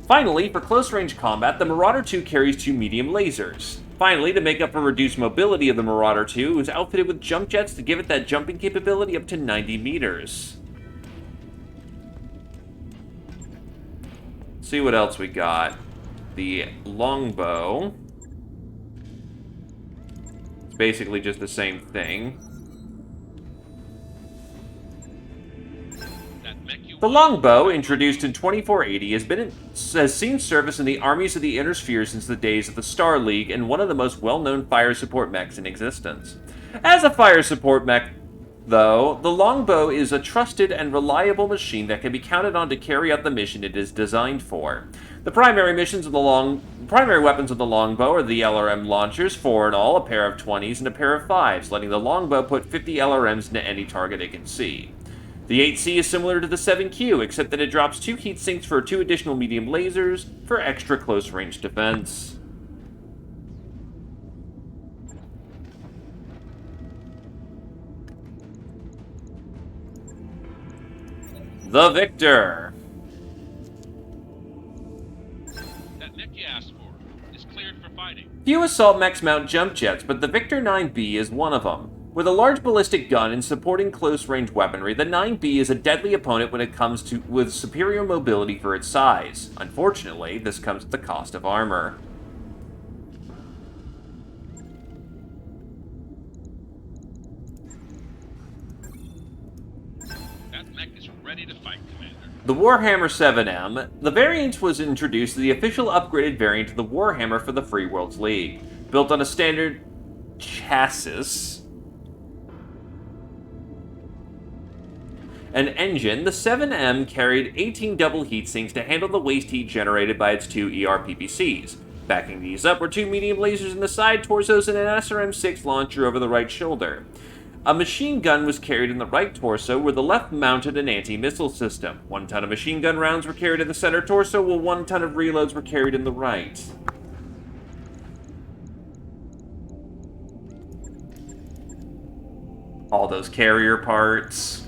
Finally, for close-range combat, the Marauder 2 carries 2 medium lasers. Finally, to make up for reduced mobility of the Marauder 2, it was outfitted with jump jets to give it that jumping capability up to 90 meters. See what else we got. The longbow. It's basically just the same thing. The longbow, introduced in 2480, has seen service in the armies of the Inner Sphere since the days of the Star League, and one of the most well-known fire support mechs in existence. As a fire support mech, though, the longbow is a trusted and reliable machine that can be counted on to carry out the mission it is designed for. The primary weapons of the longbow are the LRM launchers, 4 in all, a pair of 20s and a pair of 5s, letting the longbow put 50 LRMs into any target it can see. The 8C is similar to the 7Q, except that it drops 2 heat sinks for 2 additional medium lasers for extra close-range defense. The Victor.
That mech you asked for is cleared for fighting.
Few assault mechs mount jump jets, but the Victor 9B is one of them. With a large ballistic gun and supporting close-range weaponry, the 9B is a deadly opponent when it comes to with superior mobility for its size. Unfortunately, this comes at the cost of armor.
That mech is ready to fight, Commander.
The Warhammer 7M. The variant was introduced to the official upgraded variant of the Warhammer for the Free Worlds League. Built on a standard chassis and engine, the 7M carried 18 double heat sinks to handle the waste heat generated by its 2 ER-PPCs. Backing these up were 2 medium lasers in the side torsos and an SRM-6 launcher over the right shoulder. A machine gun was carried in the right torso, where the left mounted an anti-missile system. 1 ton of machine gun rounds were carried in the center torso, while 1 ton of reloads were carried in the right. All those carrier parts.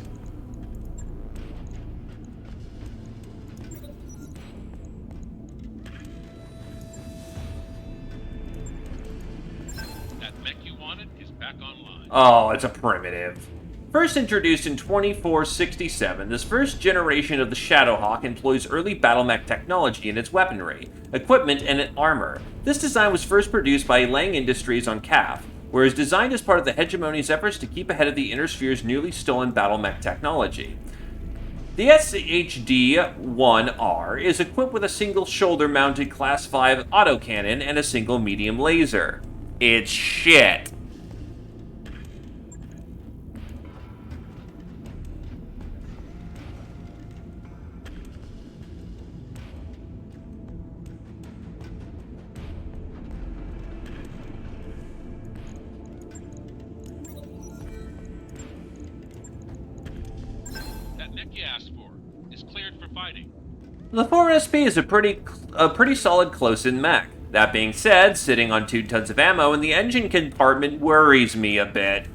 That mech you wanted is back online.
Oh, it's a primitive. First introduced in 2467, this first generation of the Shadowhawk employs early battle mech technology in its weaponry, equipment, and armor. This design was first produced by Lang Industries on CAF, where it was designed as part of the hegemony's efforts to keep ahead of the Inner Sphere's newly stolen battle mech technology. The SHD-1R is equipped with a single shoulder-mounted Class 5 autocannon and a single medium laser. It's shit.
That mech you asked for is cleared for fighting.
The 4SP is a pretty solid close-in mech. That being said, sitting on 2 tons of ammo in the engine compartment worries me a bit.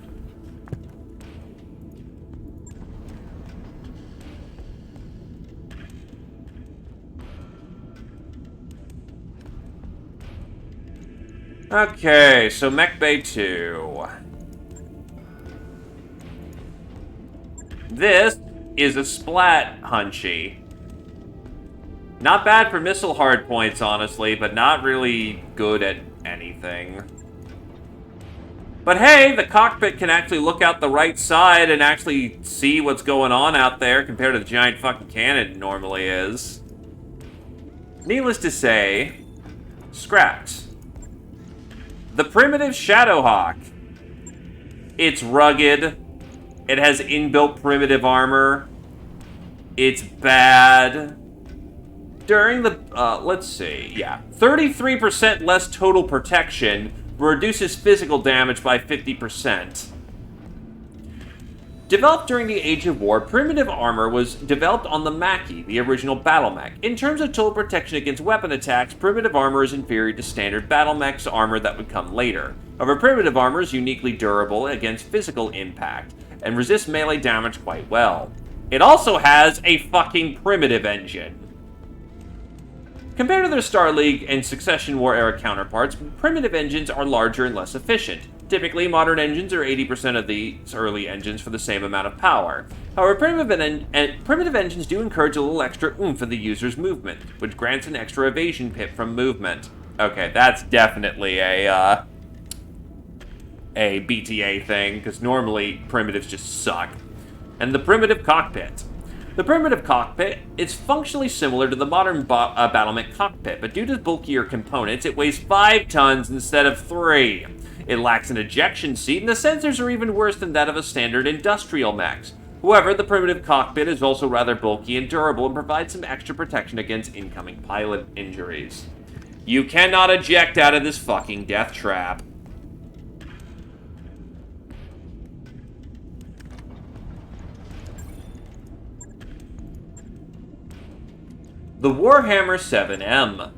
Okay, so Mech Bay 2. This is a splat hunchy. Not bad for missile hardpoints, honestly, but not really good at anything. But hey, the cockpit can actually look out the right side and actually see what's going on out there compared to the giant fucking cannon it normally is. Needless to say, scrapped. The primitive Shadowhawk. It's rugged. It has inbuilt primitive armor. It's bad. During the, let's see, yeah. 33% less total protection, reduces physical damage by 50%. Developed during the Age of War, primitive armor was developed on the Mackie, the original battle mech. In terms of total protection against weapon attacks, primitive armor is inferior to standard battle mech's armor that would come later. However, primitive armor is uniquely durable against physical impact, and resists melee damage quite well. It also has a fucking primitive engine. Compared to their Star League and Succession War era counterparts, primitive engines are larger and less efficient. Typically, modern engines are 80% of these early engines for the same amount of power. However, primitive engines do encourage a little extra oomph in the user's movement, which grants an extra evasion pip from movement. Okay, that's definitely a BTA thing, because normally primitives just suck. And the primitive cockpit. The primitive cockpit is functionally similar to the modern battlement cockpit, but due to bulkier components, it weighs 5 tons instead of 3. It lacks an ejection seat, and the sensors are even worse than that of a standard industrial mech. However, the primitive cockpit is also rather bulky and durable and provides some extra protection against incoming pilot injuries. You cannot eject out of this fucking death trap. the Warhammer 7M.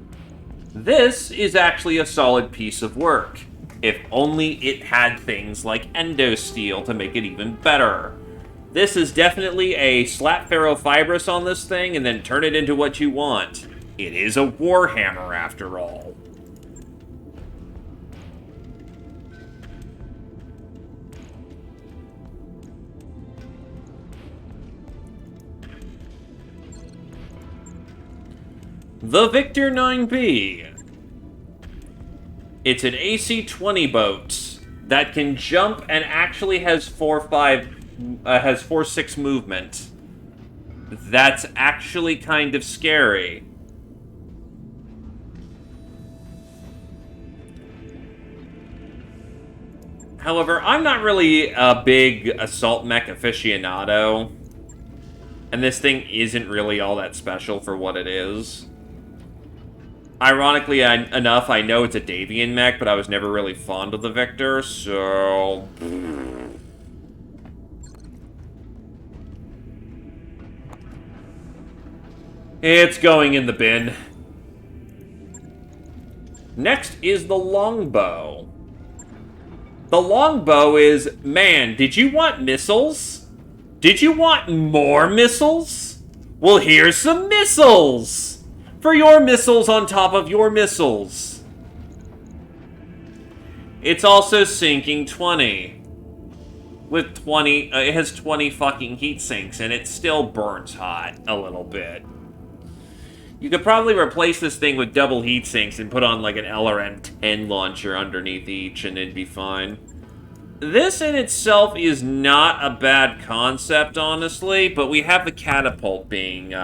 This is actually a solid piece of work, if only it had things like endosteel to make it even better. This is definitely a slap ferrofibrous on this thing and then turn it into what you want. It is a Warhammer after all. The Victor 9B. It's an AC-20 boat that can jump and actually has 4/6 movement. That's actually kind of scary. However, I'm not really a big assault mech aficionado, and this thing isn't really all that special for what it is. Ironically enough, I know it's a Davian mech, but I was never really fond of the Victor, so... It's going in the bin. Next is the longbow. The longbow is, man, did you want missiles? Did you want more missiles? Well, here's some missiles! For your missiles on top of your missiles. It's also sinking 20. With 20, it has 20 fucking heat sinks, and it still burns hot a little bit. You could probably replace this thing with double heat sinks and put on like an LRM-10 launcher underneath each, and it'd be fine. This in itself is not a bad concept, honestly, but we have the catapult being,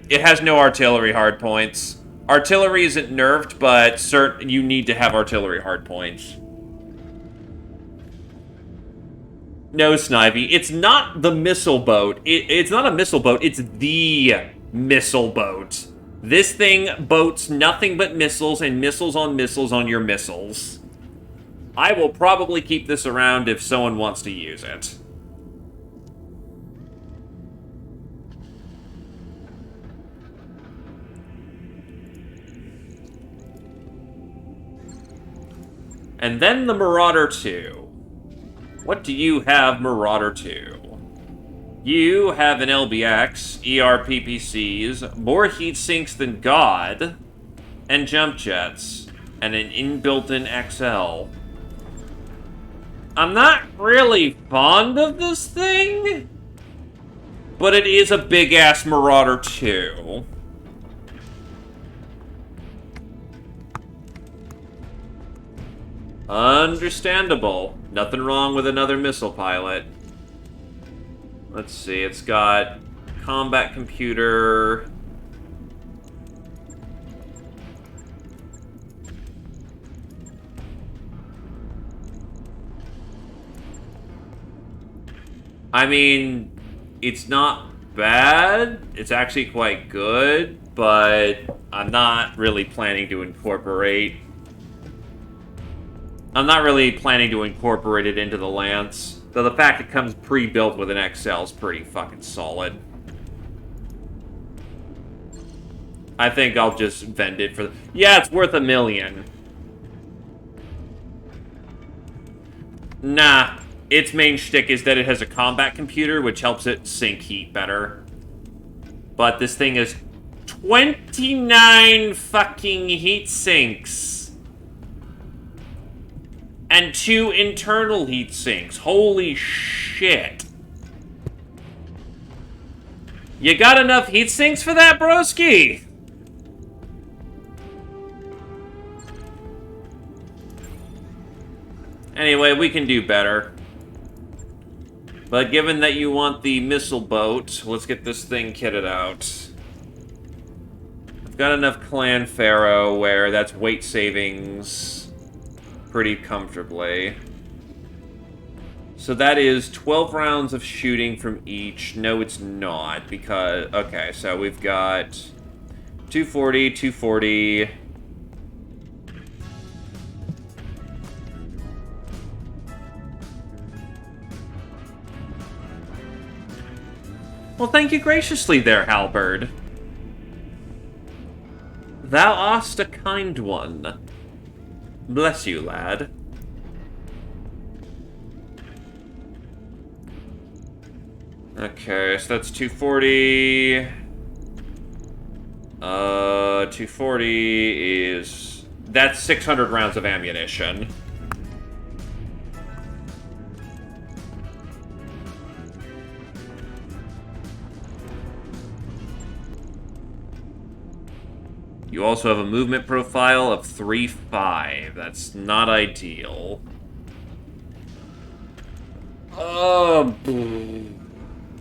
it has no artillery hardpoints. Artillery isn't nerfed, but you need to have artillery hardpoints. No, Snivy, it's not the missile boat. It's not a missile boat, it's the missile boat. This thing boats nothing but missiles and missiles on your missiles. I will probably keep this around if someone wants to use it. And then the Marauder 2. What do you have, Marauder 2? You have an LBX, ERPPCs, more heat sinks than God, and jump jets, and an inbuilt-in XL. I'm not really fond of this thing, but it is a big-ass Marauder 2. Understandable. Nothing wrong with another missile pilot. Let's see, it's got combat computer. I mean, it's not bad. It's actually quite good, but I'm not really planning to incorporate it into the Lance. Though the fact it comes pre-built with an XL is pretty fucking solid. I think I'll just vend it for... Yeah, it's worth $1 million. Nah. Its main shtick is that it has a combat computer, which helps it sink heat better. But this thing is 29 fucking heat sinks. And 2 internal heat sinks. Holy shit. You got enough heat sinks for that, broski? Anyway, we can do better. But given that you want the missile boat, let's get this thing kitted out. I've got enough Clan Pharaoh where that's weight savings pretty comfortably. So that is 12 rounds of shooting from each. No, it's not, because... Okay, so we've got 240, 240... Well, thank you graciously there, Halberd. Thou art a kind one. Bless you, lad. Okay, so that's 240. 240 is... That's 600 rounds of ammunition. You also have a movement profile of 3.5. That's not ideal.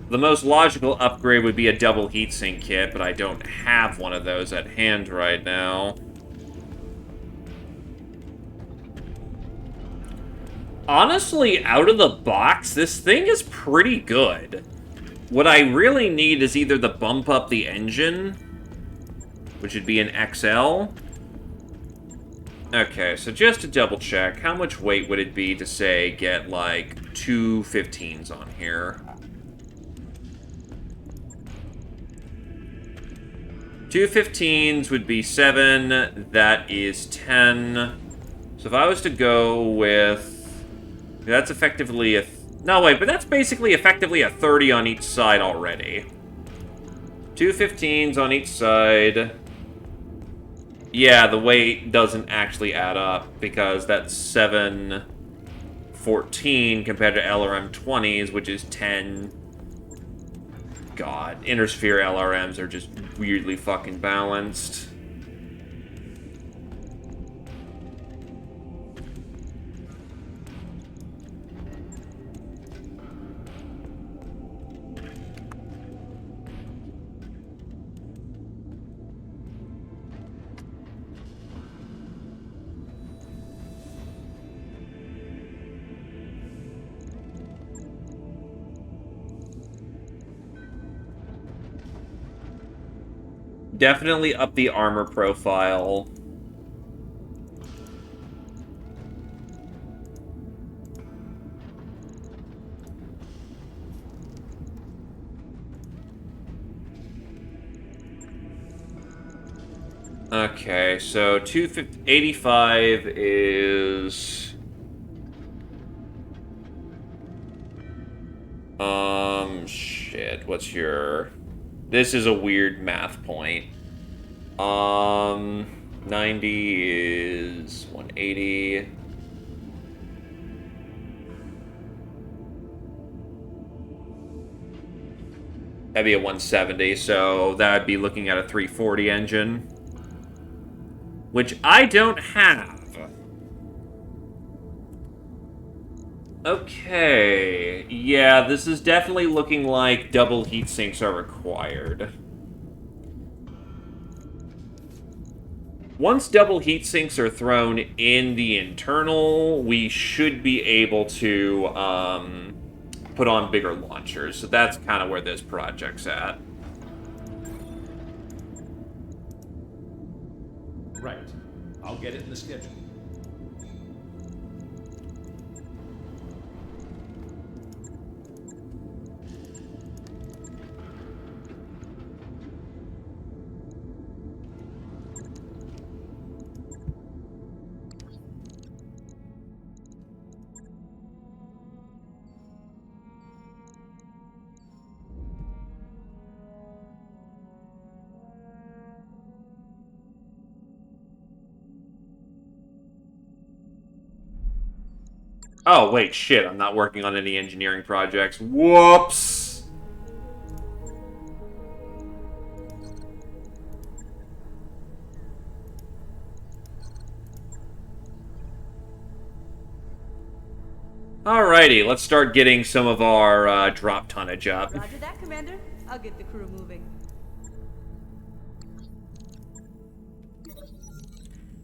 The most logical upgrade would be a double heatsink kit, but I don't have one of those at hand right now. Honestly, out of the box, this thing is pretty good. What I really need is either the bump up the engine, which would be an XL. Okay, so just to double check, how much weight would it be to, say, get, like, 2 15s on here? 2 15s would be 7, that is 10. So if I was to go with... That's effectively a... No, wait, but that's basically effectively a 30 on each side already. 2 15s on each side. Yeah, the weight doesn't actually add up, because that's 714 compared to LRM 20s, which is 10... God, Intersphere LRMs are just weirdly fucking balanced. Definitely up the armor profile. Okay, so 285 is... Shit, what's your... This is a weird math point. 90 is 180. That'd be a 170, so that'd be looking at a 340 engine. Which I don't have. Okay, yeah, this is definitely looking like double heat sinks are required. Once double heat sinks are thrown in the internal, we should be able to put on bigger launchers. So that's kind of where this project's at.
Right. I'll get it in the schedule.
Oh, wait, shit, I'm not working on any engineering projects. Whoops! Alrighty, let's start getting some of our drop tonnage up.
Roger that, Commander. I'll get the crew moving.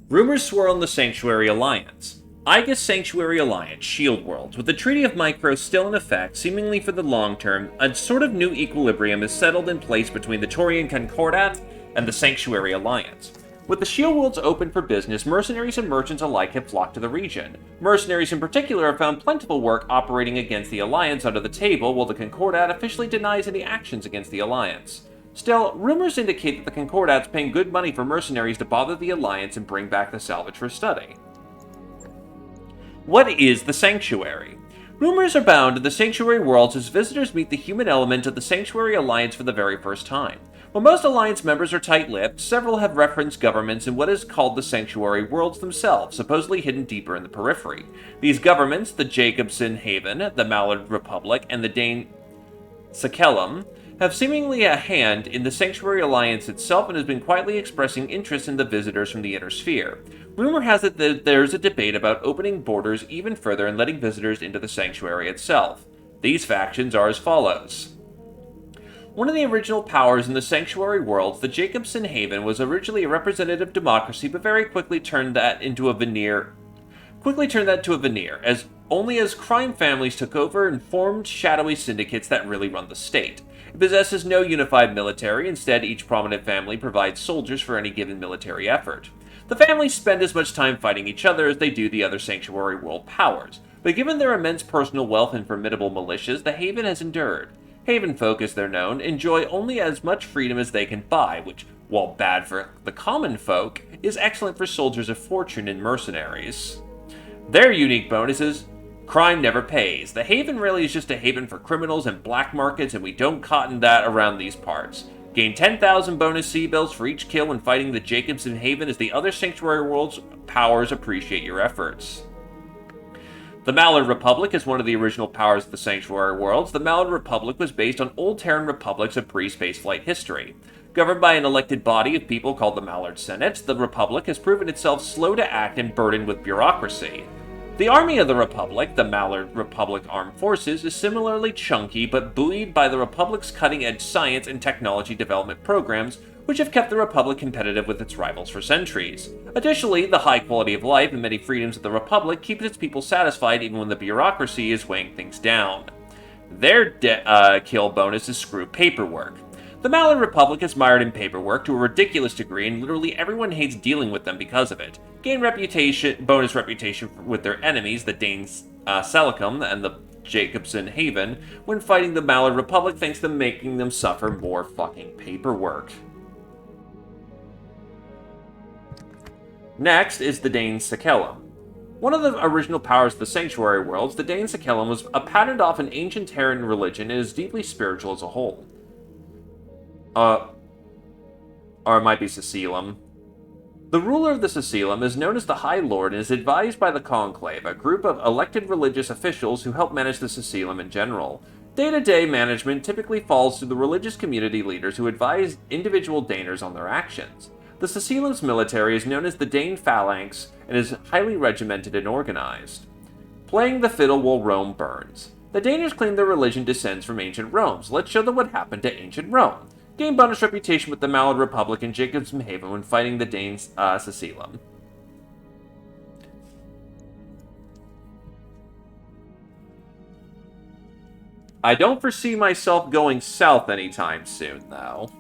Rumors swirl in the Sanctuary Alliance. Igus Sanctuary Alliance, Shield Worlds. With the Treaty of Micros still in effect, seemingly for the long term, a sort of new equilibrium is settled in place between the Taurian Concordat and the Sanctuary Alliance. With the shield worlds open for business, mercenaries and merchants alike have flocked to the region. Mercenaries in particular have found plentiful work operating against the Alliance under the table, while the Concordat officially denies any actions against the Alliance. Still, rumors indicate that the Concordat's paying good money for mercenaries to bother the Alliance and bring back the salvage for study. What is the Sanctuary? Rumors abound in the Sanctuary worlds as visitors meet the human element of the Sanctuary Alliance for the very first time. While most Alliance members are tight-lipped, several have referenced governments in what is called the Sanctuary worlds themselves, supposedly hidden deeper in the periphery. These governments, the Jacobson Haven, the Mallard Republic, and the Dane Sakellum, have seemingly a hand in the Sanctuary Alliance itself and has been quietly expressing interest in the visitors from the Inner Sphere. Rumor has it that there's a debate about opening borders even further and letting visitors into the Sanctuary itself. These factions are as follows. One of the original powers in the Sanctuary worlds, the Jacobson Haven, was originally a representative democracy, but very quickly turned that to a veneer, as crime families took over and formed shadowy syndicates that really run the state. It possesses no unified military, instead each prominent family provides soldiers for any given military effort. The families spend as much time fighting each other as they do the other Sanctuary world powers, but given their immense personal wealth and formidable militias, the Haven has endured. Haven folk, as they're known, enjoy only as much freedom as they can buy, which, while bad for the common folk, is excellent for soldiers of fortune and mercenaries. Their unique bonus is crime never pays. The Haven really is just a haven for criminals and black markets, and we don't cotton that around these parts. Gain 10,000 bonus C-bills for each kill when fighting the Jacobson Haven as the other Sanctuary Worlds powers appreciate your efforts. The Mallard Republic is one of the original powers of the Sanctuary Worlds. The Mallard Republic was based on old Terran republics of pre-spaceflight history. Governed by an elected body of people called the Mallard Senate, the Republic has proven itself slow to act and burdened with bureaucracy. The Army of the Republic, the Mallard Republic Armed Forces, is similarly chunky but buoyed by the Republic's cutting-edge science and technology development programs, which have kept the Republic competitive with its rivals for centuries. Additionally, the high quality of life and many freedoms of the Republic keeps its people satisfied even when the bureaucracy is weighing things down. Their kill bonus is screw paperwork. The Mallard Republic is mired in paperwork to a ridiculous degree, and literally everyone hates dealing with them because of it. Gain bonus reputation with their enemies, the Danes Salicum and the Jacobson Haven, when fighting the Mallard Republic, thanks to making them suffer more fucking paperwork. Next is the Dane Sakellum. One of the original powers of the Sanctuary Worlds, the Dane Sakellum was patterned off an ancient Terran religion and is deeply spiritual as a whole. Or it might be Cecilum. The ruler of the Cecilum is known as the High Lord and is advised by the Conclave, a group of elected religious officials who help manage the Cecilum in general. Day-to-day management typically falls to the religious community leaders who advise individual Daners on their actions. The Cecilum's military is known as the Dane Phalanx and is highly regimented and organized. Playing the fiddle while Rome burns. The Daners claim their religion descends from ancient Rome, so let's show them what happened to ancient Rome. Gain bonus reputation with the Mallard Republic and Jacobson Haven when fighting the Danes Cecilum. I don't foresee myself going south anytime soon, though.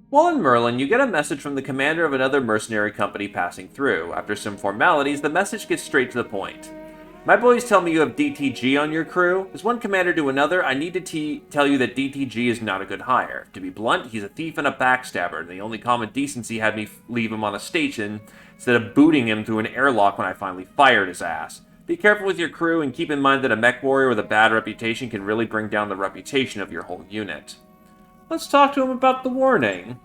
While in Merlin, you get a message from the commander of another mercenary company passing through. After some formalities, the message gets straight to the point. My boys tell me you have DTG on your crew. As one commander to another, I need to tell you that DTG is not a good hire. To be blunt, he's a thief and a backstabber, and the only common decency had me leave him on a station instead of booting him through an airlock when I finally fired his ass. Be careful with your crew, and keep in mind that a mech warrior with a bad reputation can really bring down the reputation of your whole unit. Let's talk to him about the warning.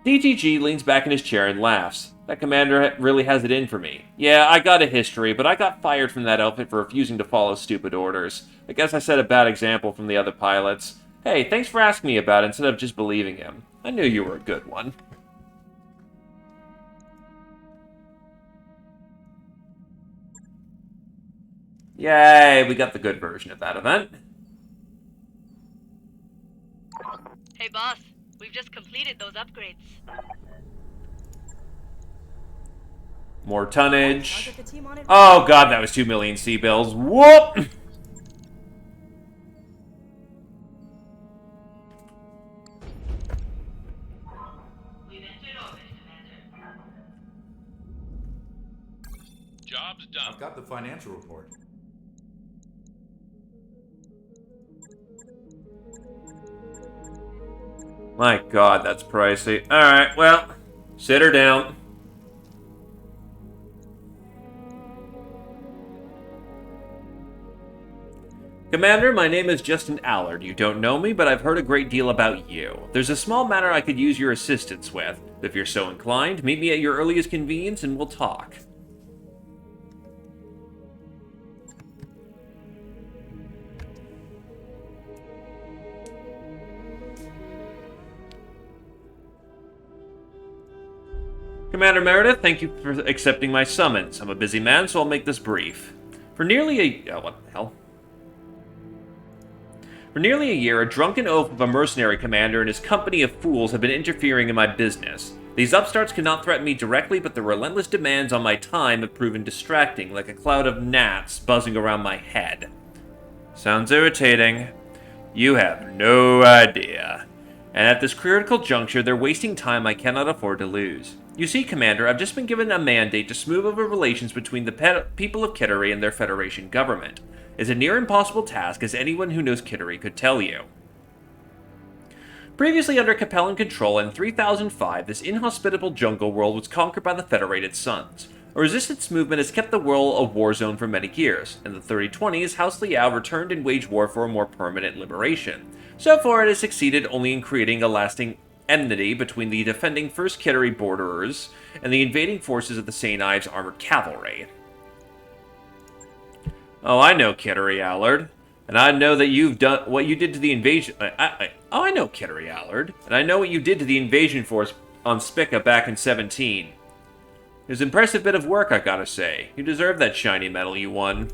DTG leans back in his chair and laughs. That commander really has it in for me. Yeah, I got a history, but I got fired from that outfit for refusing to follow stupid orders. I guess I set a bad example from the other pilots. Hey, thanks for asking me about it instead of just believing him. I knew you were a good one. Yay, we got the good version of that event.
Hey boss, we've just completed those upgrades.
More
I'll
tonnage.
get the team on it.
Oh god, that was 2 million C-bills. Whoop!
We've entered orbit, Commander.
Job's done.
I've got the financial report.
My god, that's pricey. Alright, well, sit her down. Commander, my name is Justin Allard. You don't know me, but I've heard a great deal about you. There's a small matter I could use your assistance with. If you're so inclined, meet me at your earliest convenience and we'll talk. Commander Meredith, thank you for accepting my summons. I'm a busy man, so I'll make this brief. For nearly a... Oh, what the hell? For nearly a year, a drunken oaf of a mercenary commander and his company of fools have been interfering in my business. These upstarts cannot threaten me directly, but the relentless demands on my time have proven distracting, like a cloud of gnats buzzing around my head. Sounds irritating. You have no idea. And at this critical juncture, they're wasting time I cannot afford to lose. You see, Commander, I've just been given a mandate to smooth over relations between the people of Kittery and their Federation government. It's a near impossible task, as anyone who knows Kittery could tell you. Previously under Capellan control in 3005, this inhospitable jungle world was conquered by the Federated Suns. A resistance movement has kept the world a war zone for many years. In the 3020s, House Liao returned and waged war for a more permanent liberation. So far, it has succeeded only in creating a lasting enmity between the defending First Kittery borderers and the invading forces of the St. Ives Armored Cavalry. Oh, I know Kittery, Allard. And I know that you've done what you did to the invasion... I know Kittery, Allard. And I know what you did to the invasion force on Spica back in 17. It was an impressive bit of work, I gotta say. You deserve that shiny medal you won.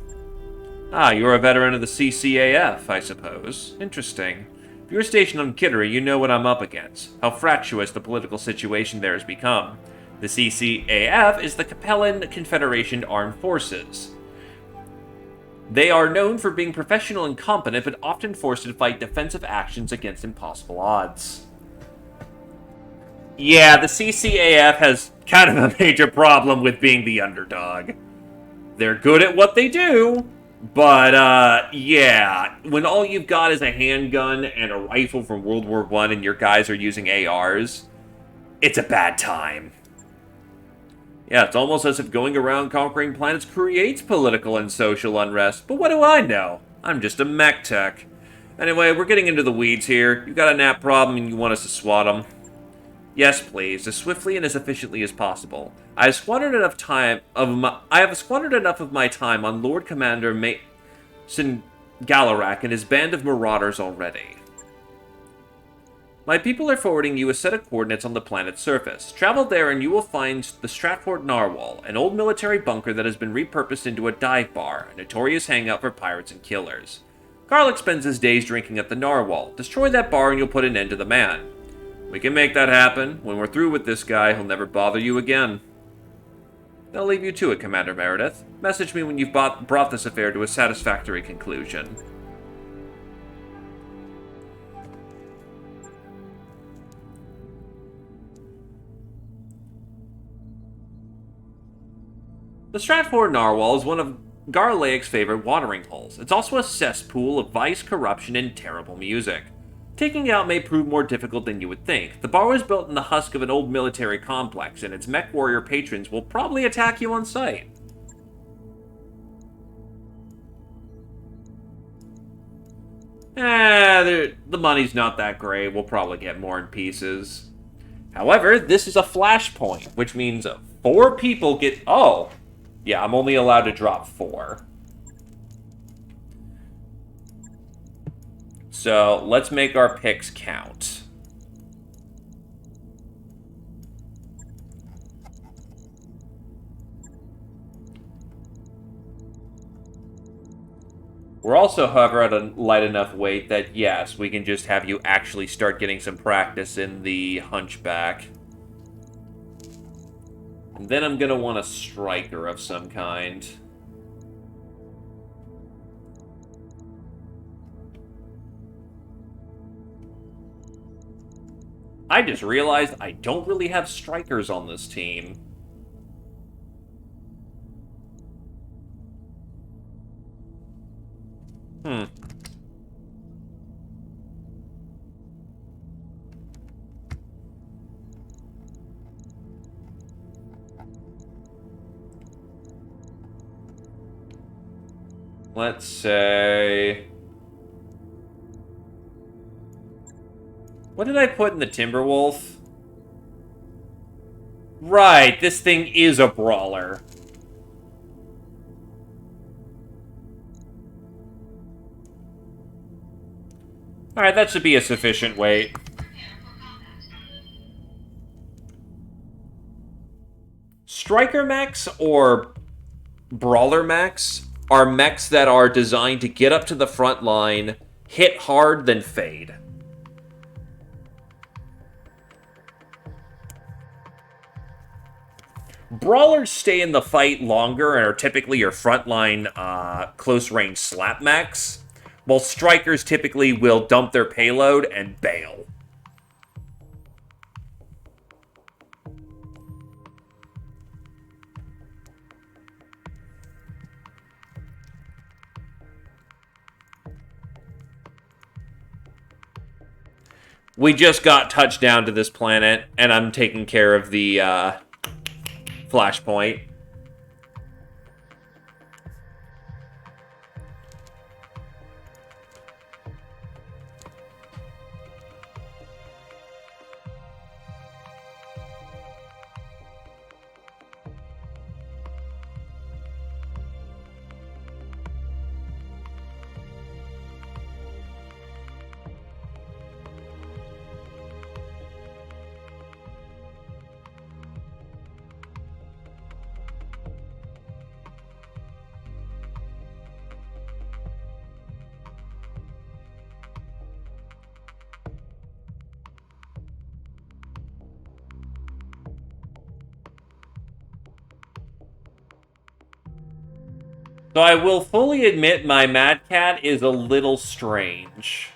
Ah, you're a veteran of the CCAF, I suppose. Interesting. If you're stationed on Kittery, you know what I'm up against. How fractious the political situation there has become. The CCAF is the Capellan Confederation Armed Forces. They are known for being professional and competent, but often forced to fight defensive actions against impossible odds. Yeah, the CCAF has kind of a major problem with being the underdog. They're good at what they do, but, yeah, when all you've got is a handgun and a rifle from World War I and your guys are using ARs, it's a bad time. Yeah, it's almost as if going around conquering planets creates political and social unrest, but what do I know? I'm just a mech tech. Anyway, we're getting into the weeds here. You got a nap problem and you want us to swat them. Yes, please, as swiftly and as efficiently as possible. I have squandered enough of my time on Lord Commander Mason Galarak and his band of marauders already. My people are forwarding you a set of coordinates on the planet's surface. Travel there and you will find the Stratford Narwhal, an old military bunker that has been repurposed into a dive bar, a notorious hangout for pirates and killers. Garlic spends his days drinking at the Narwhal. Destroy that bar and you'll put an end to the man. We can make that happen. When we're through with this guy, he'll never bother you again. I'll leave you to it, Commander Meredith. Message me when you've brought this affair to a satisfactory conclusion. The Stratford Narwhal is one of Garlaic's favorite watering holes. It's also a cesspool of vice, corruption, and terrible music. Taking it out may prove more difficult than you would think. The bar was built in the husk of an old military complex, and its mech warrior patrons will probably attack you on sight. The money's not that great. We'll probably get more in pieces. However, this is a flashpoint, which means 4 people get... Oh! Yeah, I'm only allowed to drop 4. So, let's make our picks count. We're also, however, at a light enough weight that, yes, we can just have you actually start getting some practice in the Hunchback. And then I'm gonna want a striker of some kind. I just realized I don't really have strikers on this team. Let's say... What did I put in the Timberwolf? Right, this thing is a brawler. Alright, that should be a sufficient weight. Striker mechs or brawler mechs are mechs that are designed to get up to the front line, hit hard, then fade. Brawlers stay in the fight longer and are typically your frontline close-range slap mechs, while strikers typically will dump their payload and bail. We just got touchdown to this planet, and I'm taking care of the flashpoint. So I will fully admit my Mad Cat is a little strange.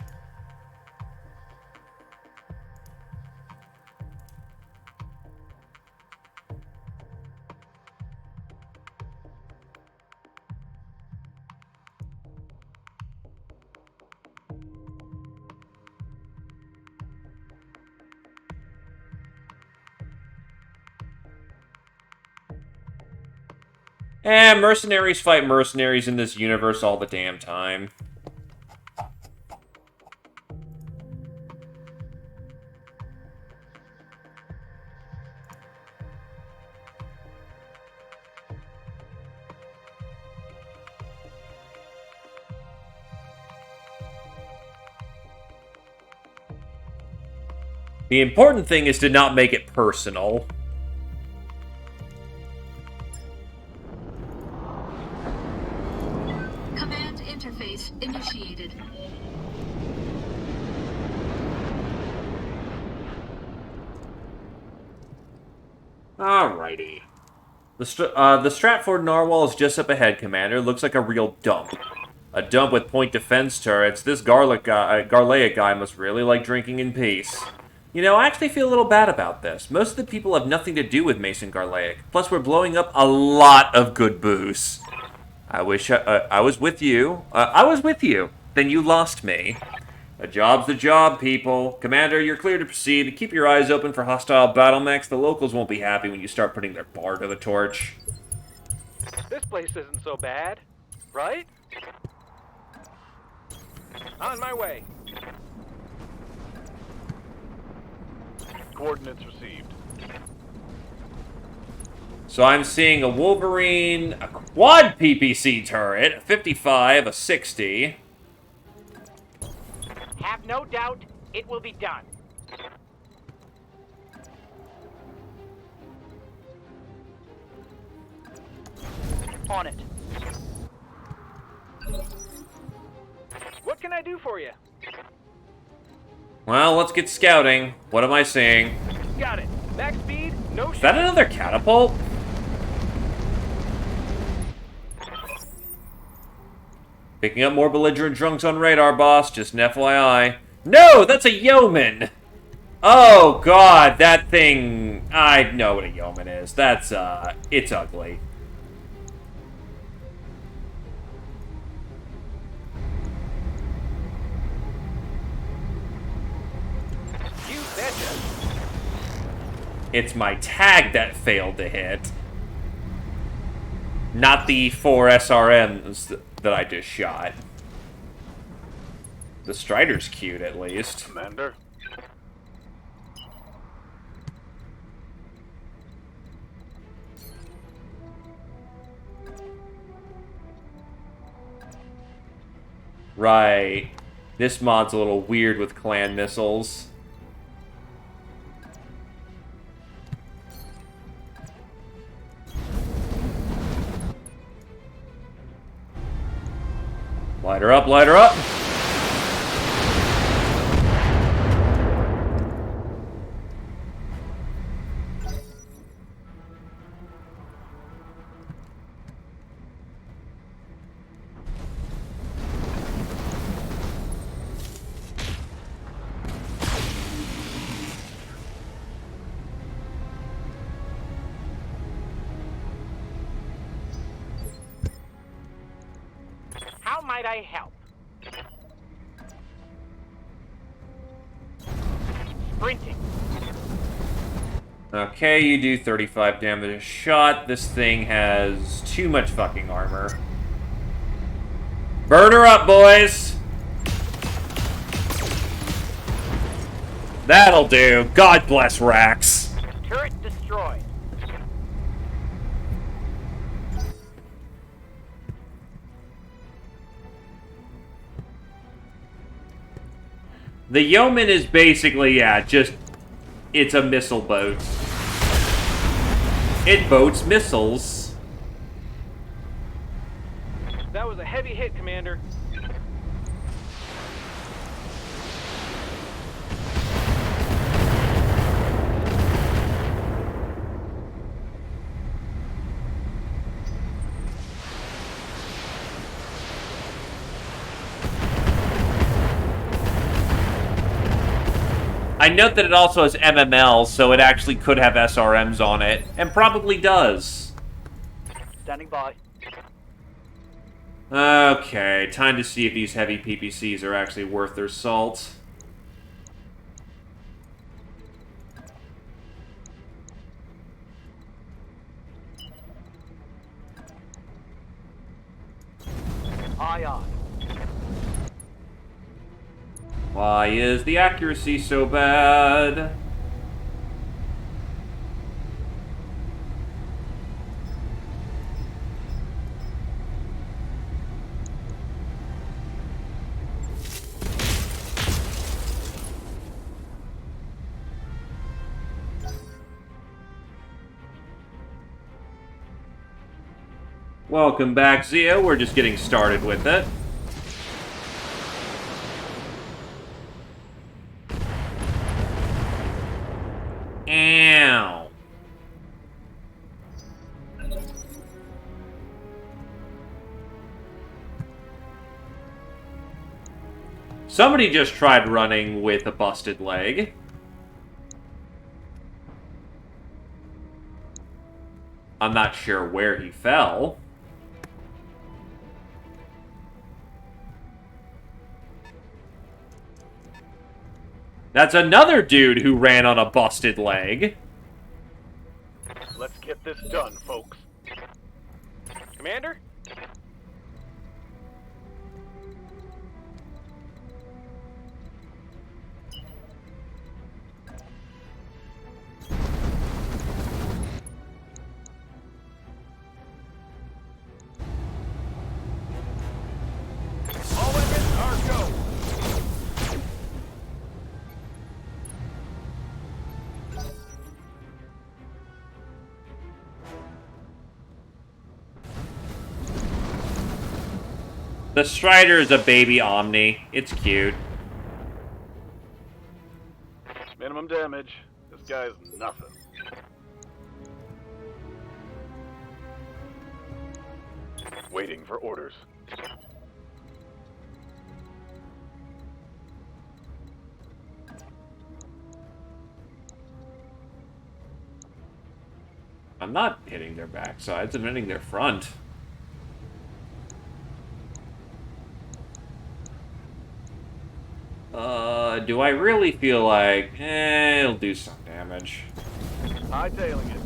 Mercenaries fight mercenaries in this universe all the damn time. The important thing is to not make it personal.
Command interface initiated.
Alrighty. The Stratford Narwhal is just up ahead, Commander. Looks like a real dump. A dump with point defense turrets. This Garlaic guy must really like drinking in peace. You know, I actually feel a little bad about this. Most of the people have nothing to do with Mason Garlaic. Plus, we're blowing up a lot of good booze. I wish I was with you. I was with you. Then you lost me. A job's the job, people. Commander, you're clear to proceed. Keep your eyes open for hostile battle mechs. The locals won't be happy when you start putting their bar to the torch.
This place isn't so bad, right? On my way.
Coordinates received.
So I'm seeing a Wolverine, a quad PPC turret, a 55, a 60.
Have no doubt it will be done. On it. do for you?
Well, let's get scouting. What am I seeing?
Got it. Max speed, no
Is that
shit.
another catapult? Picking up more belligerent drunks on radar, boss. Just an FYI. No, that's a yeoman! Oh, God, that thing... I know what a yeoman is. That's, it's ugly.
You betcha.
It's my tag that failed to hit. Not the 4 SRMs that I just shot. The Strider's cute, at least.
Commander?
Right. This mod's a little weird with clan missiles. Light her up, light her up!
How might I help? Sprinting.
Okay, you do 35 damage a shot. This thing has too much fucking armor. Burn her up, boys! That'll do. God bless Rax.
Turret destroyed.
The Yeoman is basically, yeah, just... It's a missile boat. It boats missiles.
That was a heavy hit, Commander.
I note that it also has MML, so it actually could have SRMs on it, and probably does.
Standing by.
Okay, time to see if these heavy PPCs are actually worth their salt.
Aye, aye.
Why is the accuracy so bad? Welcome back, Zia. We're just getting started with it. Ow. Somebody just tried running with a busted leg. I'm not sure where he fell. That's another dude who ran on a busted leg.
Let's get this done, folks.
Commander? All weapons are go.
The Strider is a baby Omni. It's cute.
Minimum damage. This guy's nothing. Waiting for orders.
I'm not hitting their backsides, I'm hitting their front. Do I really feel like, it'll do some damage.
Hightailing it.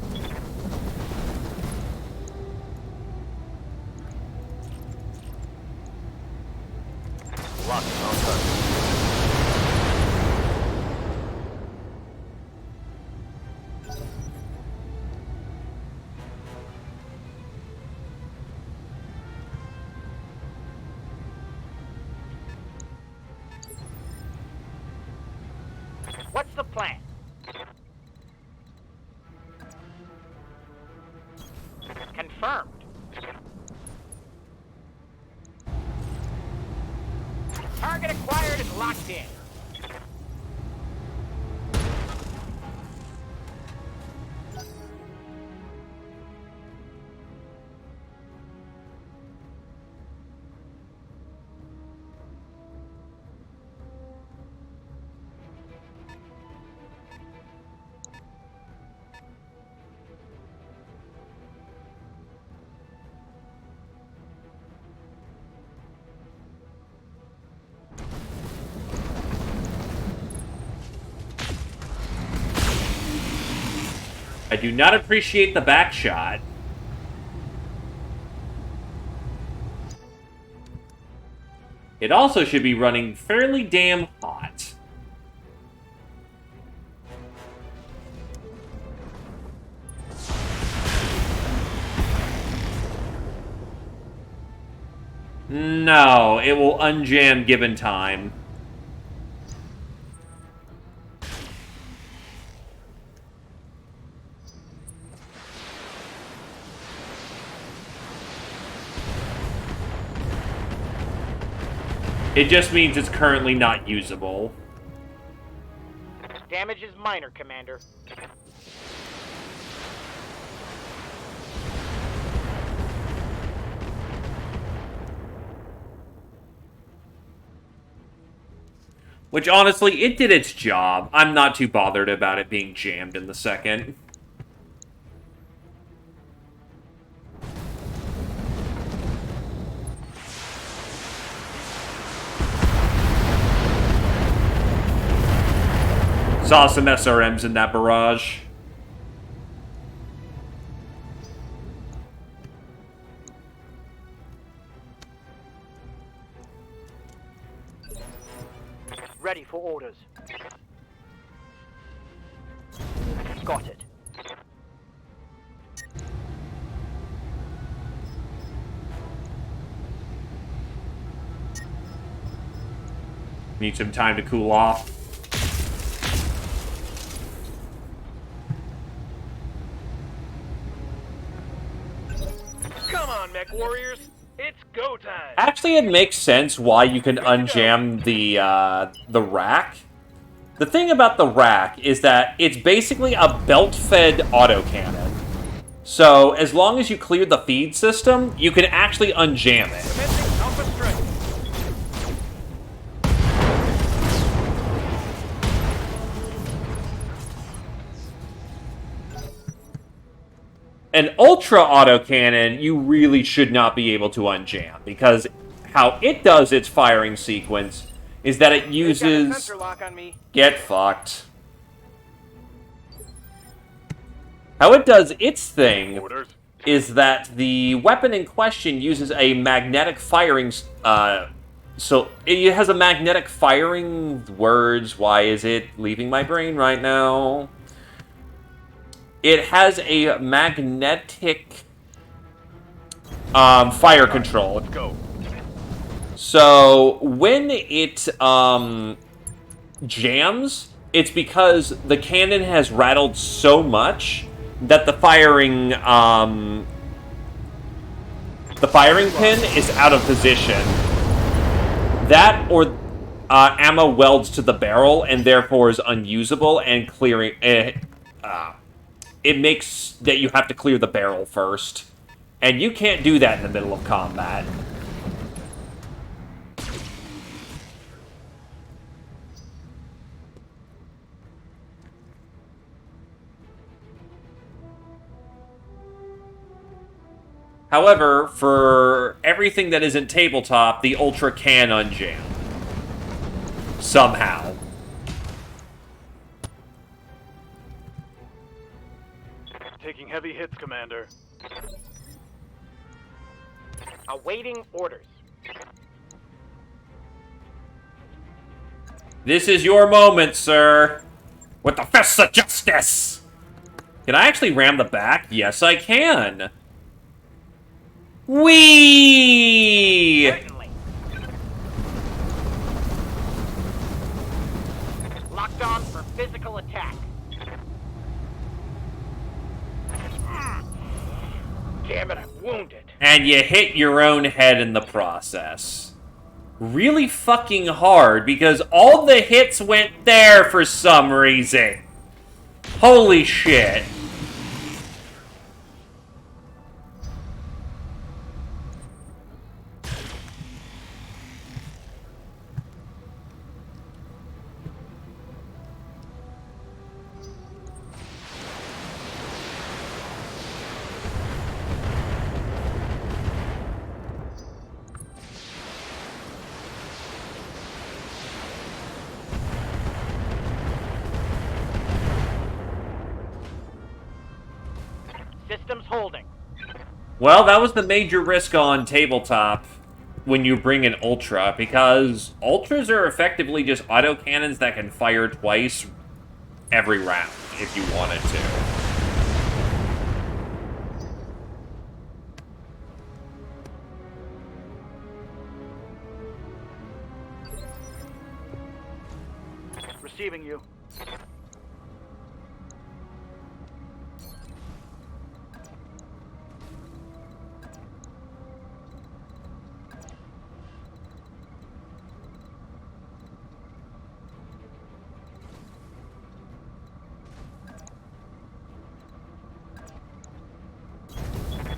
Locked on target.
What's the plan? Confirmed. Target acquired and locked in.
I do not appreciate the back shot. It also should be running fairly damn hot. No, it will unjam given time. It just means it's currently not usable.
Damage is minor, Commander.
Which, honestly, it did its job. I'm not too bothered about it being jammed in the second. Saw some SRMs in that barrage.
Ready for orders. Got it.
Need some time to cool off.
Come on, mech warriors. It's go time.
Actually, it makes sense why you can unjam the rack. The thing about the rack is that it's basically a belt-fed autocannon. So, as long as you clear the feed system, you can actually unjam it.
Commencing Alpha strike.
An ultra autocannon, you really should not be able to unjam, because how it does its firing sequence is that it uses...
Sensor lock on me.
Get fucked. How it does its thing
Orders.
is that the weapon in question uses a magnetic firing... so, it has a magnetic firing... Words, why is it leaving my brain right now? It has a magnetic fire control.
Let's go.
So when it jams, it's because the cannon has rattled so much that the firing pin is out of position. That or ammo welds to the barrel and therefore is unusable and clearing... it makes that you have to clear the barrel first. And you can't do that in the middle of combat. However, for everything that isn't tabletop, the Ultra can unjam. Somehow.
Taking heavy hits, Commander.
Awaiting orders.
This is your moment, sir. With the fists of justice. Can I actually ram the back? Yes, I can. Whee!
Certainly. Locked on for physical attack. Damn it, I'm wounded.
And you hit your own head in the process. Really fucking hard, because all the hits went there for some reason. Holy shit.
Systems holding.
Well, that was the major risk on tabletop when you bring an Ultra, because Ultras are effectively just autocannons that can fire twice every round, if you wanted to.
Receiving you.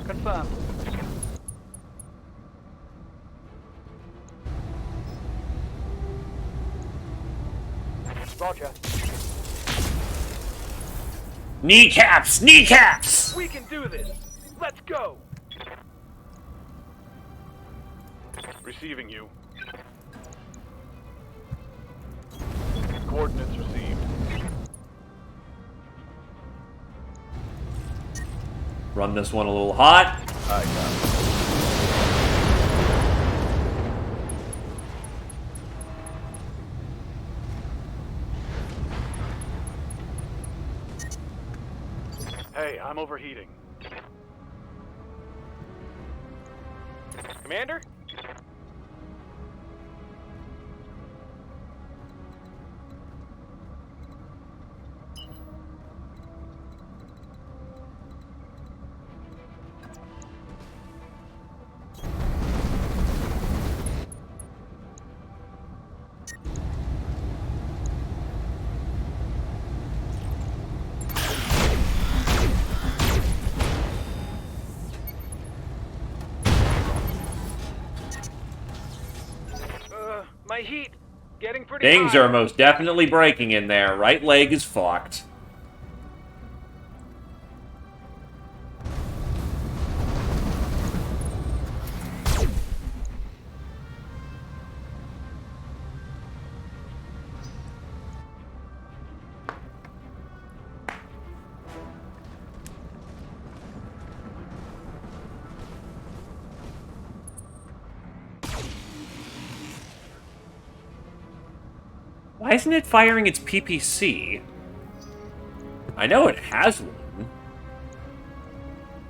Confirmed. Roger.
Kneecaps! Kneecaps!
We can do this. Let's go.
Receiving you. Coordinates received.
Run this one a little hot.
I got it. Hey, I'm overheating.
Commander? My heat getting pretty
Things
high.
are most definitely breaking in there. Right leg is fucked. Why isn't it firing its PPC? I know it has one.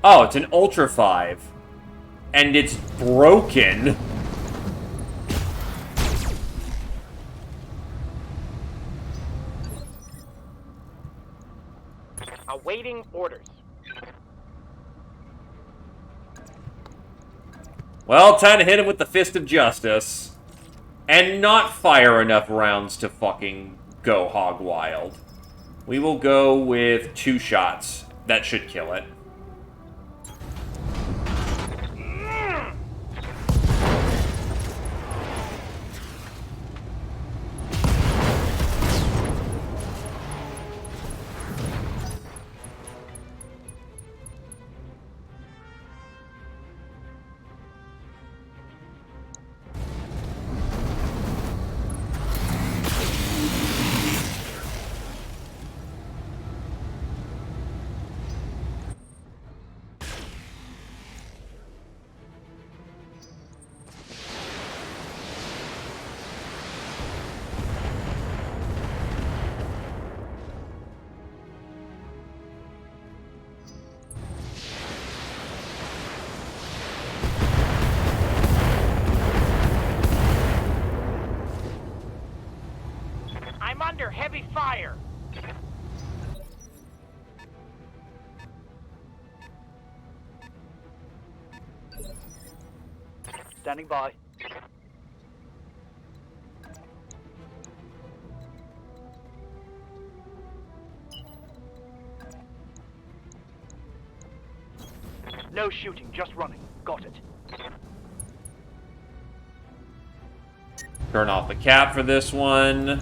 Oh, it's an Ultra 5. And it's broken.
Awaiting orders.
Well, time to hit him with the Fist of Justice. and not fire enough rounds to fucking go hog wild. We will go with 2 shots. That should kill it.
I'm under heavy fire.
Standing by. No shooting, just running. Got it.
Turn off the cap for this one.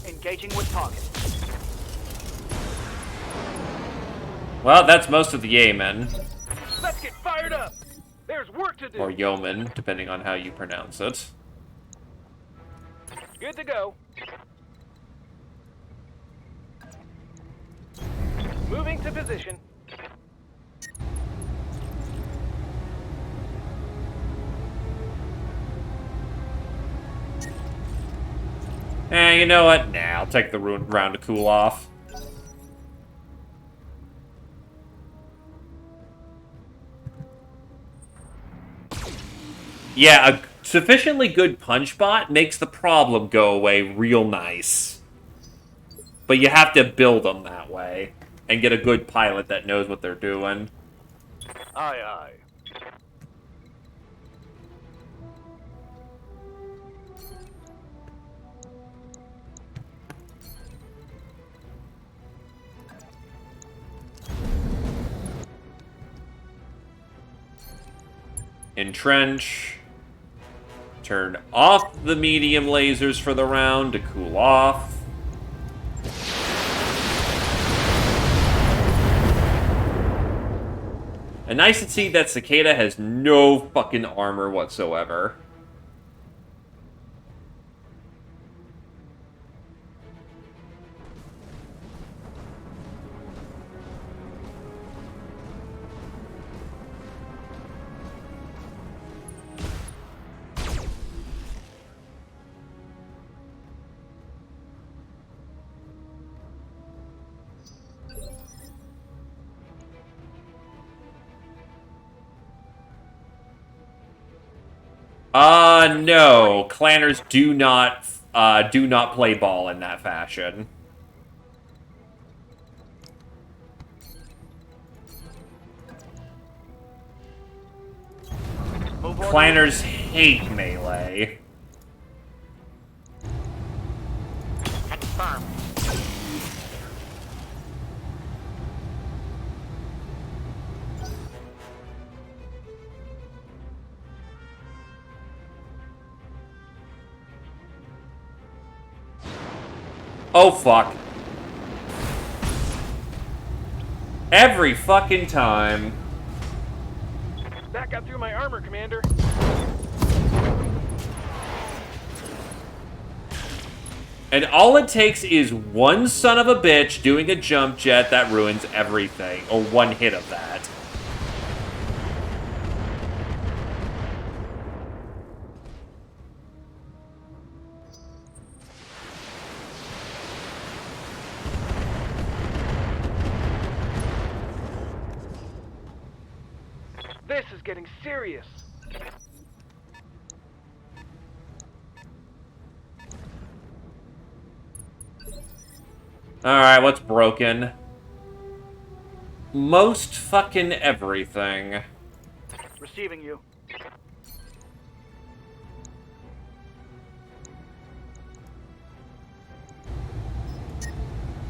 Engaging with target.
Well, that's most of the yeomen.
Let's get fired up. There's work to do.
Or yeoman, depending on how you pronounce it.
Good to go. Moving to position.
You know what? Nah, I'll take the round to cool off. Yeah, a sufficiently good punch bot makes the problem go away real nice. But you have to build them that way, and get a good pilot that knows what they're doing.
Aye, aye.
Entrench. Turn off the medium lasers for the round to cool off. And nice to see that Cicada has no fucking armor whatsoever. No. Clanners do not play ball in that fashion. Clanners hate melee.
Confirm.
Oh, fuck. Every fucking time.
That got through my armor, Commander.
And all it takes is one son of a bitch doing a jump jet that ruins everything. Or one hit of that.
This is getting serious.
Alright, what's broken? Most fucking everything.
Receiving you.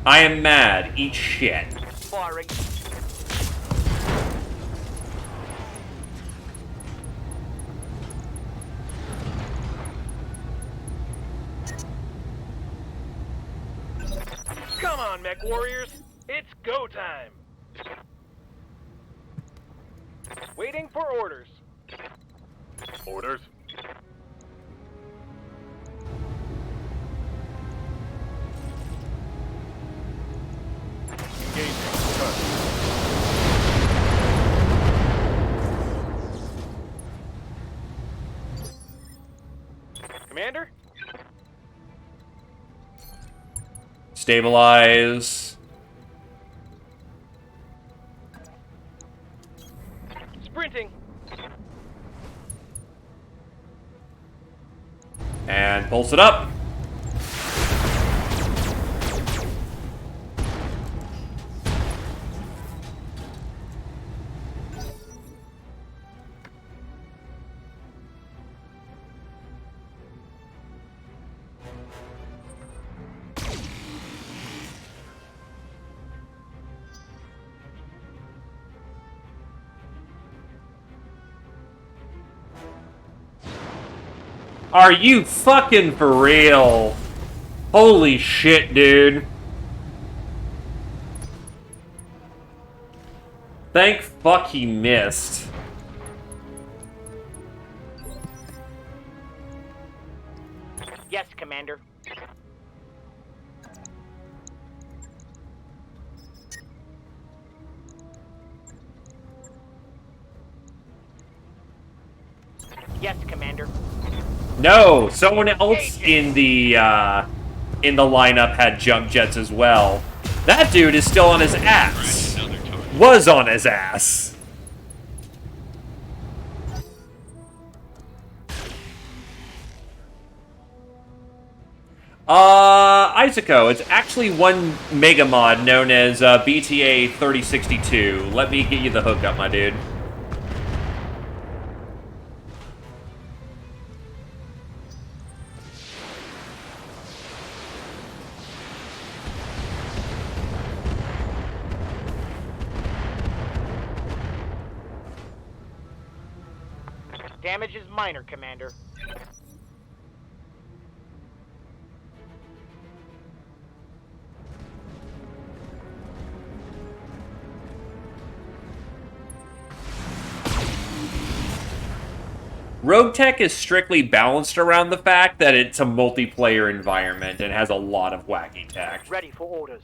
I am mad. Eat shit.
Firing.
Come on, mech warriors. It's go time. Waiting for orders.
Orders. Engaging.
Commander?
Stabilize.
Sprinting.
And pulse it up. Are you fucking for real? Holy shit, dude. Thank fuck he missed.
Yes, Commander. Yes, Commander.
No, someone else in the lineup had jump jets as well. That dude is still on his ass. Was on his ass. Isako, it's actually one mega mod known as BTA 3062. Let me get you the hookup, my dude.
Damage is minor, Commander.
Rogue Tech is strictly balanced around the fact that it's a multiplayer environment and has a lot of wacky tech.
Ready for orders.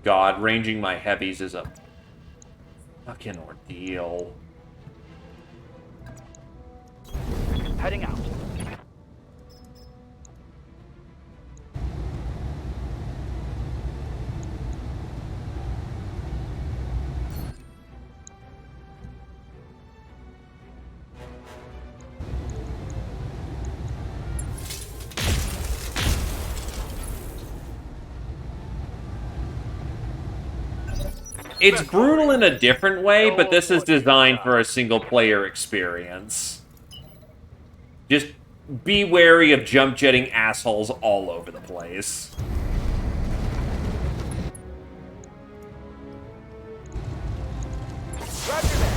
God, ranging my heavies is a fucking ordeal.
Heading out.
It's brutal in a different way, but this is designed for a single-player experience. Just be wary of jump-jetting assholes all over the place.
Roger that.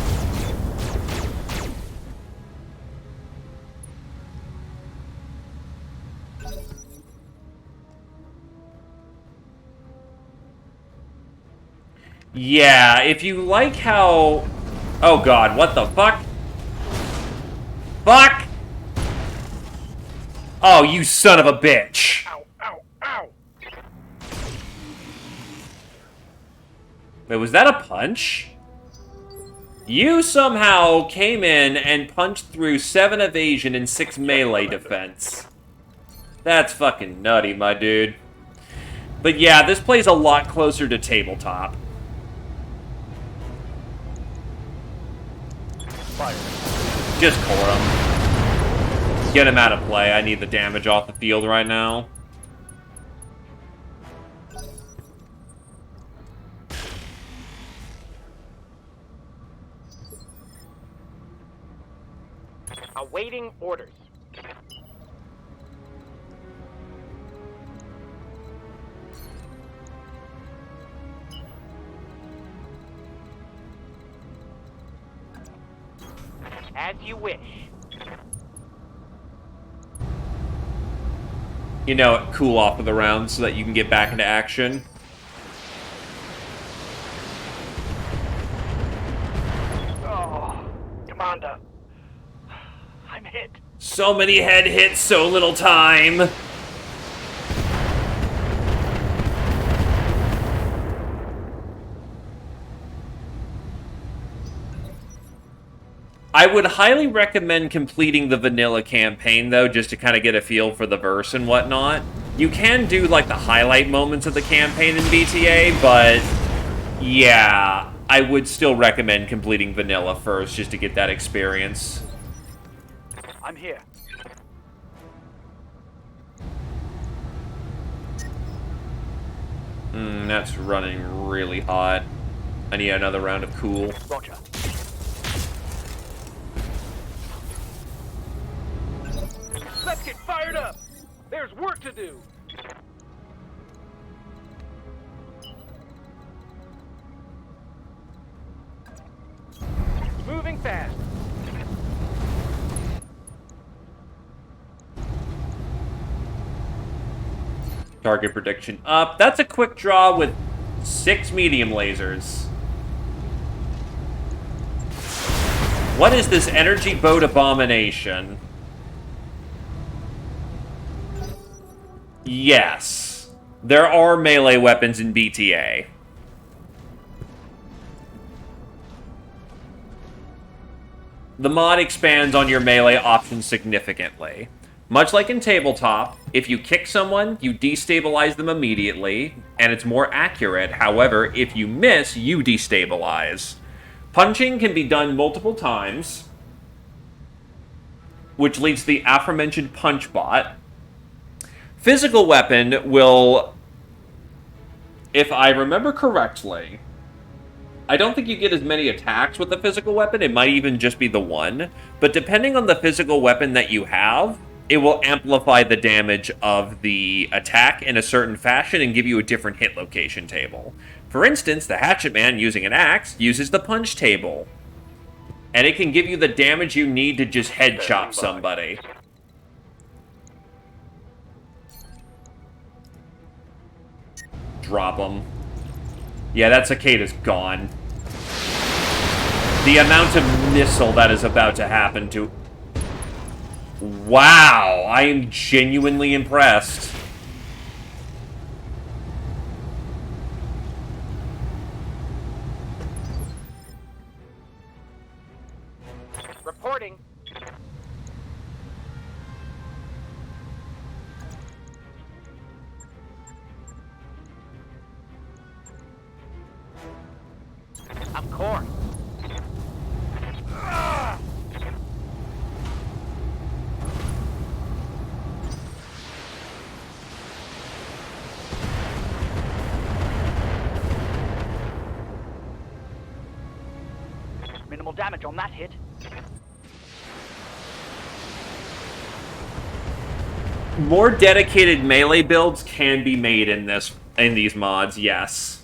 Yeah, if you like how... Oh god, what the fuck? Fuck! Oh, you son of a bitch!
Ow, ow, ow.
Wait, was that a punch? You somehow came in and punched through 7 evasion and 6 melee defense. That's fucking nutty, my dude. But yeah, this plays a lot closer to tabletop.
Fire.
Just core him. Get him out of play. I need the damage off the field right now.
Awaiting orders. As you wish.
You know, cool off of the round so that you can get back into action.
Oh, Commander. I'm hit.
So many head hits, so little time. I would highly recommend completing the vanilla campaign, though, just to kind of get a feel for the verse and whatnot. You can do, like, the highlight moments of the campaign in BTA, but yeah, I would still recommend completing vanilla first, just to get that experience.
I'm here.
That's running really hot. I need another round of cool.
Roger. Let's get fired up! There's work to do! Moving fast.
Target prediction up. That's a quick draw with 6 medium lasers. What is this energy boat abomination? Yes. There are melee weapons in BTA. The mod expands on your melee options significantly. Much like in tabletop, if you kick someone, you destabilize them immediately, and it's more accurate. However, if you miss, you destabilize. Punching can be done multiple times, which leads to the aforementioned punch bot. Physical weapon will, if I remember correctly, I don't think you get as many attacks with the physical weapon. It might even just be the one. But depending on the physical weapon that you have, it will amplify the damage of the attack in a certain fashion and give you a different hit location table. For instance, the Hatchet Man using an axe uses the punch table. And it can give you the damage you need to just head chop somebody. Drop them. Yeah, that cicada's gone. The amount of missile that is about to happen to... Wow! I am genuinely impressed.
Reporting. I'm core. Minimal damage on that hit.
More dedicated melee builds can be made in these mods, yes.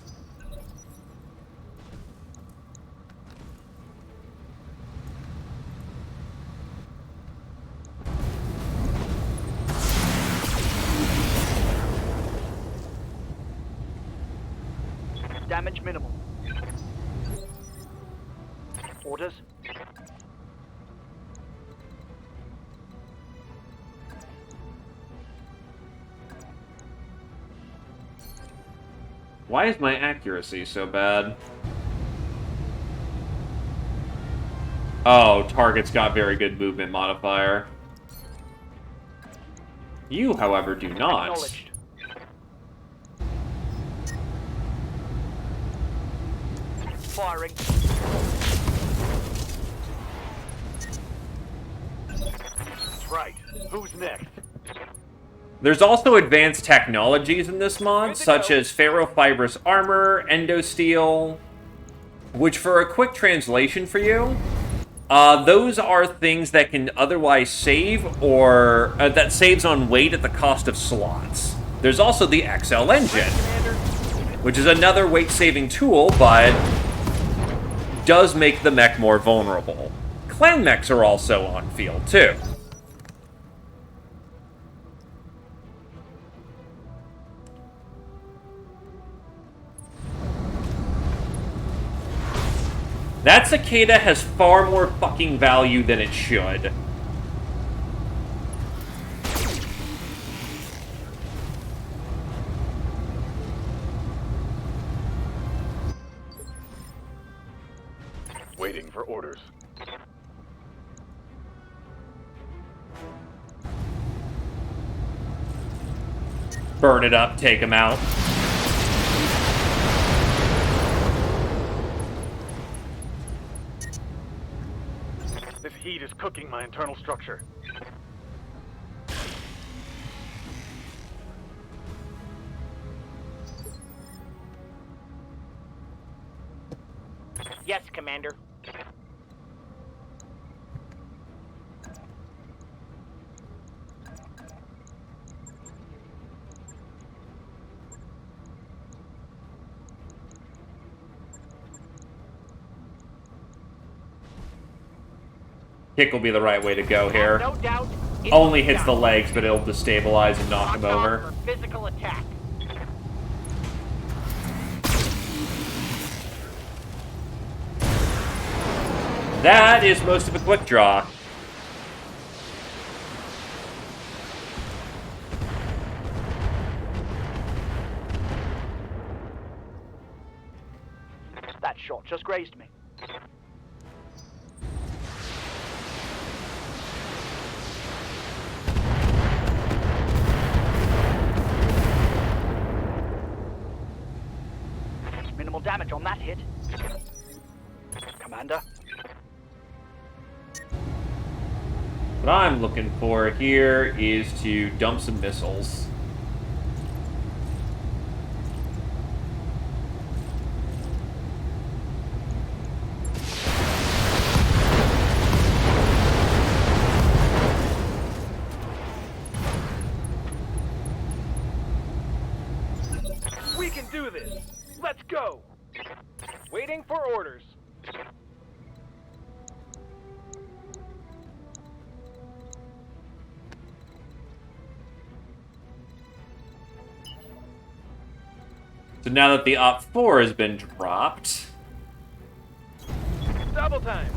Damage minimal. Orders.
Why is my accuracy so bad? Oh, target's got very good movement modifier. You, however, do not.
Acknowledged. Firing. That's right. Who's next?
There's also advanced technologies in this mod, such as ferrofibrous armor, endosteel, which for a quick translation for you, Those are things that can otherwise save, or that saves on weight at the cost of slots. There's also the XL engine, which is another weight-saving tool, but does make the mech more vulnerable. Clan mechs are also on field, too. That cicada has far more fucking value than it should.
Waiting for orders.
Burn it up, take him out.
This heat is cooking my internal structure.
Yes, Commander.
Kick will be the right way to go here.
No doubt.
Only hits the legs, but it'll destabilize and knock him over.
For physical attack.
That is most of a quick draw.
That shot just grazed me. Minimal damage on that hit. Commander.
What I'm looking for here is to dump some missiles.
We can do this. Let's go. Waiting for orders.
So now that the Op-4 has been dropped...
Double time.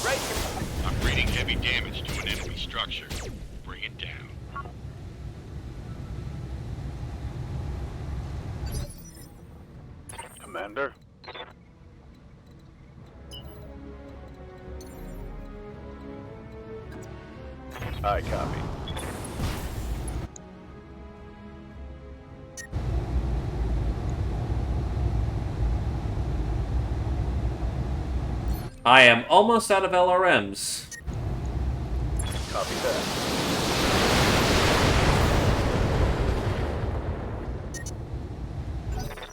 Right.
I'm reading heavy damage to an enemy structure. Bring it down.
Commander. I copy.
I am almost out of LRMs.
Copy that.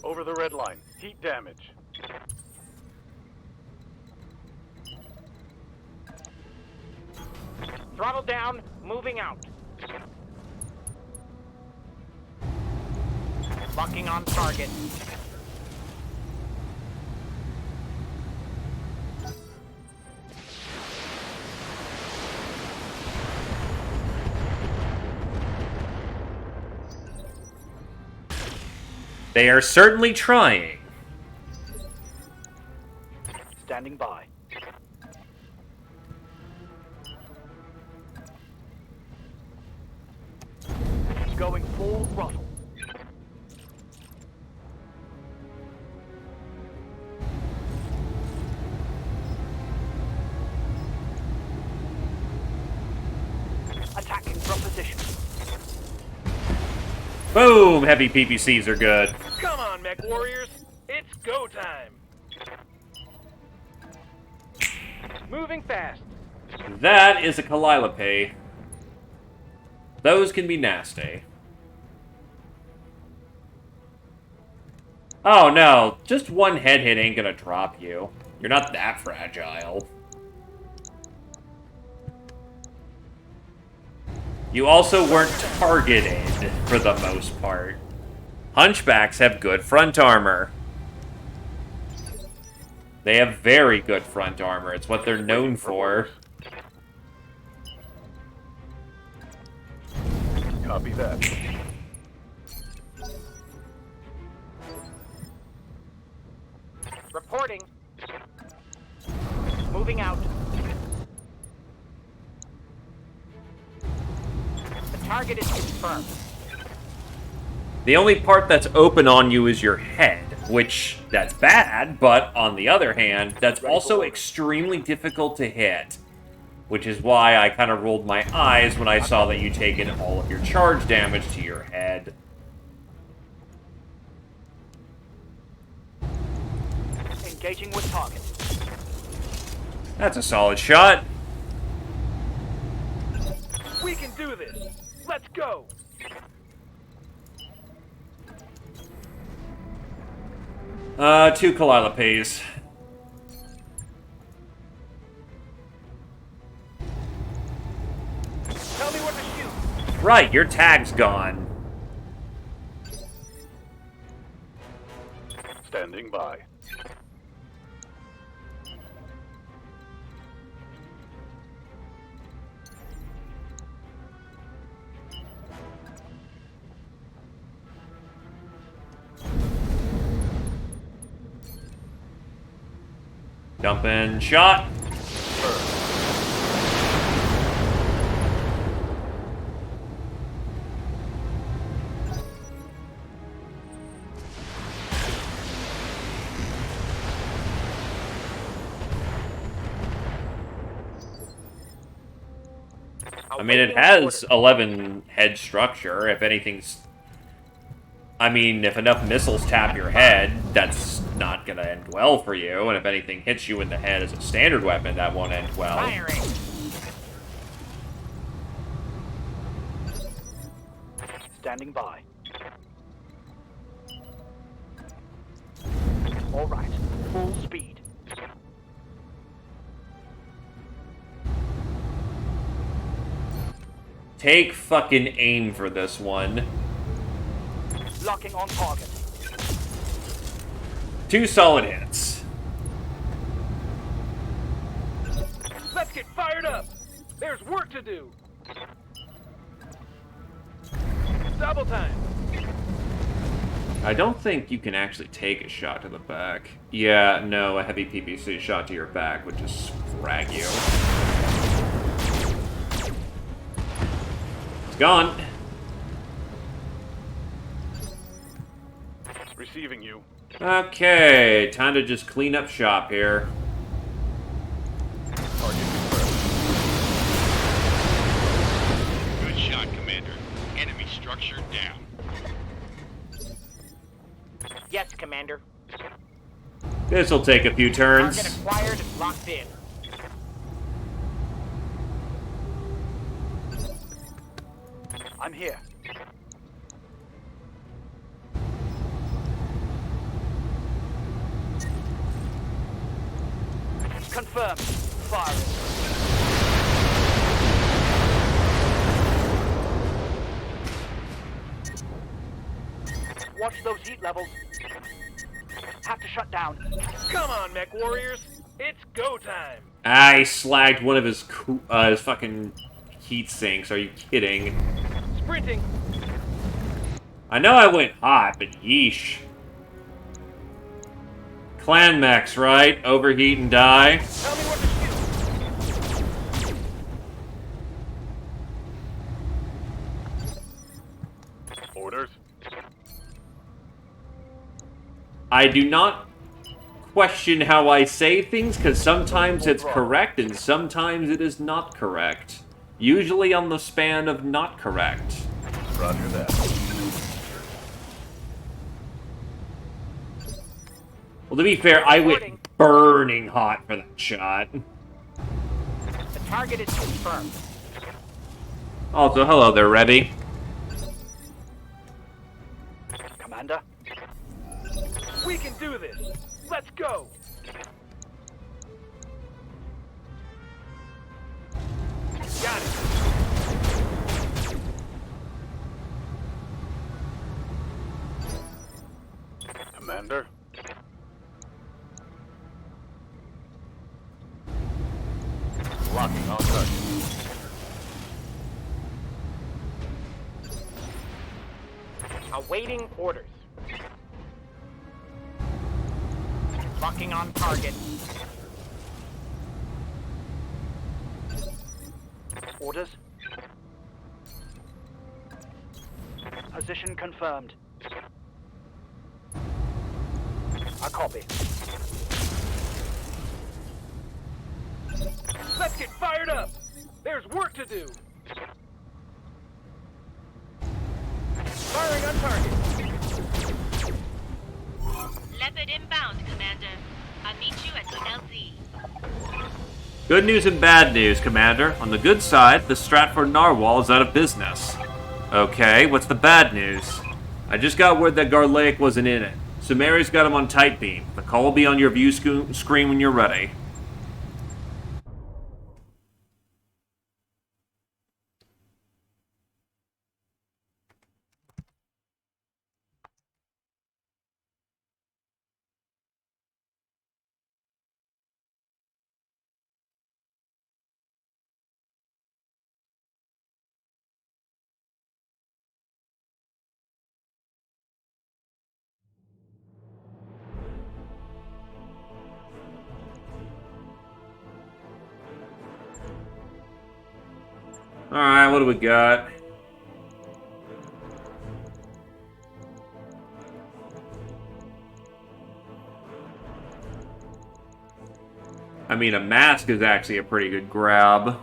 Over the red line. Heat damage.
Throttle down, moving out. Locking on target.
They are certainly trying.
Standing by. Going full throttle. Attacking from position.
Boom! Heavy PPCs are good.
Come on, mech warriors. It's go time. Moving fast.
That is a Calliope. Those can be nasty. Oh no, just one head hit ain't gonna drop you. You're not that fragile. You also weren't targeted, for the most part. Hunchbacks have good front armor. They have very good front armor. It's what they're known for.
Copy that.
Reporting. Moving out. The target is confirmed.
The only part that's open on you is your head, which, that's bad, but on the other hand, that's also extremely difficult to hit. Which is why I kind of rolled my eyes when I saw that you taken all of your charge damage to your head.
Engaging with target.
That's a solid shot.
We can do this. Let's go.
Two Kalila pays.
Tell me what to shoot.
Right, your tag's gone.
Standing by.
Dumping shot. I mean, it has 11 head structure. If anything's... I mean, if enough missiles tap your head, that's not gonna end well for you. And if anything hits you in the head as a standard weapon, that won't end well.
Firing. Standing by. All right. Full speed.
Take fucking aim for this one.
Locking on target.
2 solid hits.
Let's get fired up. There's work to do. Double time.
I don't think you can actually take a shot to the back. Yeah, no, a heavy PPC shot to your back would just frag you. It's gone.
Receiving you.
Okay, time to just clean up shop here.
Target confirmed.
Good shot, Commander. Enemy structure down.
Yes, Commander.
This'll take a few turns.
Target acquired, locked in. I'm here. Confirmed. Firing. Watch those heat levels. Have to shut down. Come on, mech warriors. It's go time.
I slagged one of his fucking heat sinks. Are you kidding?
Sprinting.
I know I went hot, but yeesh. Clan mechs, right? Overheat and die.
Tell me what to shoot.
Orders.
I do not question how I say things, because sometimes it's correct and sometimes it is not correct. Usually on the span of not correct.
Roger that.
Well, to be fair, I went burning hot for that shot.
The target is confirmed.
Also, hello there, Rebby.
Commander. can do this. Let's go. Got it.
Commander? Locking on target.
Awaiting orders. Locking on target. Orders. Position confirmed. I copy. Let's get fired up! There's work to do! Firing on target.
Leopard inbound, Commander. I'll meet you at LZ.
Good news and bad news, Commander. On the good side, the Stratford Narwhal is out of business. Okay, what's the bad news? I just got word that Garlaic wasn't in it. Sumeri's got him on tight beam. The call will be on your view screen when you're ready. Alright, what do we got? I mean, a mask is actually a pretty good grab.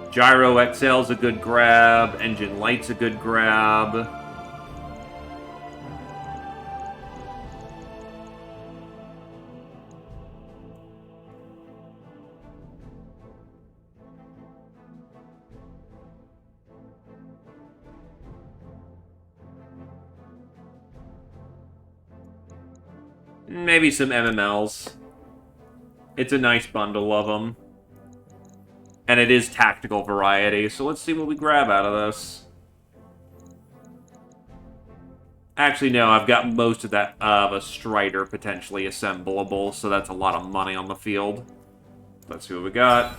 Gyro XL's a good grab. Engine Light's a good grab. Maybe some MMLs. It's a nice bundle of them. And it is tactical variety, so let's see what we grab out of this. Actually, no, I've got most of that of a Strider potentially assemblable, so that's a lot of money on the field. Let's see what we got.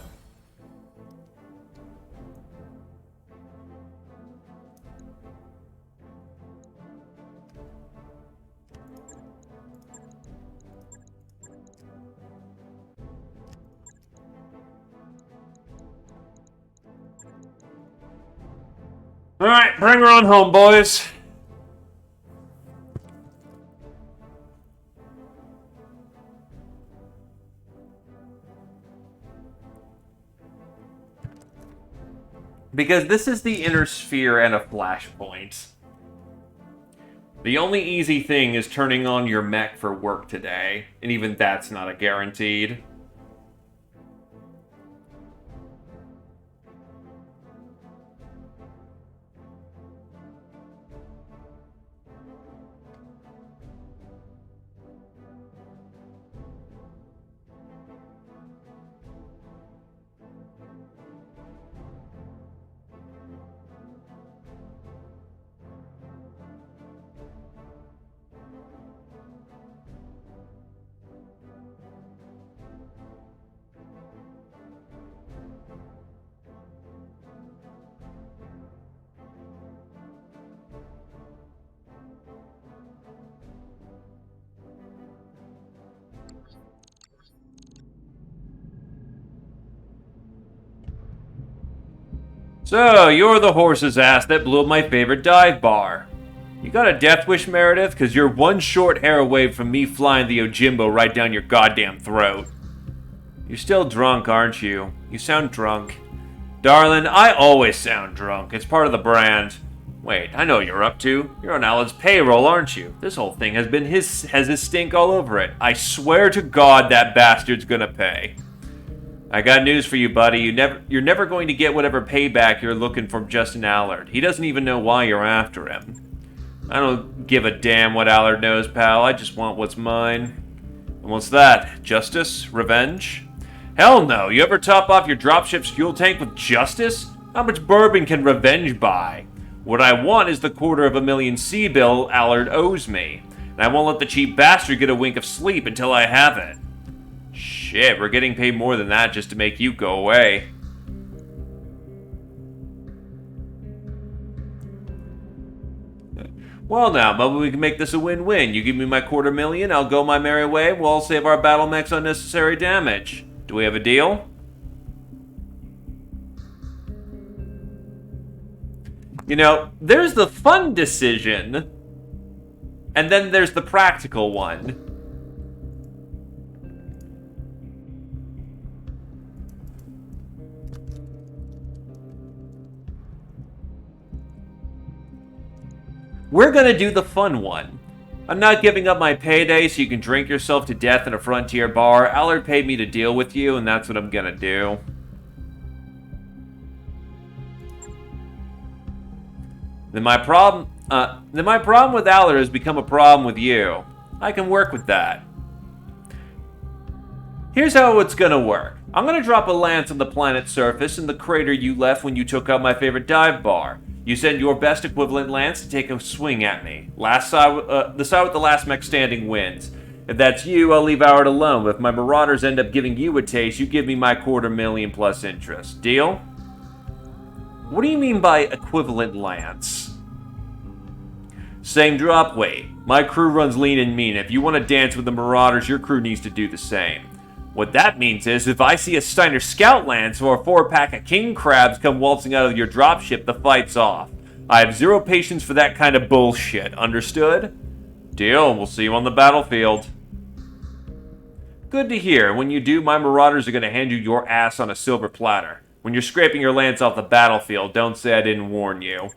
Alright, bring her on home, boys. Because this is the inner sphere and a flashpoint. The only easy thing is turning on your mech for work today, and even that's not a guaranteed. So, you're the horse's ass that blew up my favorite dive bar. You got a death wish, Meredith? Because you're one short hair away from me flying the Ojimbo right down your goddamn throat. You're still drunk, aren't you? You sound drunk. Darling, I always sound drunk. It's part of the brand. Wait, I know what you're up to. You're on Alan's payroll, aren't you? This whole thing has his stink all over it. I swear to God that bastard's gonna pay. I got news for you, buddy. You're never going to get whatever payback you're looking from Justin Allard. He doesn't even know why you're after him. I don't give a damn what Allard knows, pal. I just want what's mine. And what's that? Justice? Revenge? Hell no. You ever top off your dropship's fuel tank with justice? How much bourbon can revenge buy? What I want is the $250,000 C-bill Allard owes me. And I won't let the cheap bastard get a wink of sleep until I have it. Shit, we're getting paid more than that just to make you go away. Well now, maybe we can make this a win-win. You give me my $250,000, I'll go my merry way, we'll all save our battle mechs unnecessary damage. Do we have a deal? You know, there's the fun decision, and then there's the practical one. We're gonna do the fun one. I'm not giving up my payday so you can drink yourself to death in a frontier bar. Allard paid me to deal with you, and that's what I'm gonna do. Then my problem with Allard has become a problem with you. I can work with that. Here's how it's gonna work. I'm gonna drop a lance on the planet's surface in the crater you left when you took out my favorite dive bar. You send your best equivalent lance to take a swing at me. The side with the last mech standing wins. If that's you, I'll leave Allard alone. But if my marauders end up giving you a taste, you give me my $250,000 plus interest. Deal? What do you mean by equivalent lance? Same drop weight. My crew runs lean and mean. If you want to dance with the marauders, your crew needs to do the same. What that means is, if I see a Steiner Scout Lance or a 4-pack of King Crabs come waltzing out of your dropship, the fight's off. I have zero patience for that kind of bullshit. Understood? Deal. We'll see you on the battlefield. Good to hear. When you do, my marauders are going to hand you your ass on a silver platter. When you're scraping your lance off the battlefield, don't say I didn't warn you.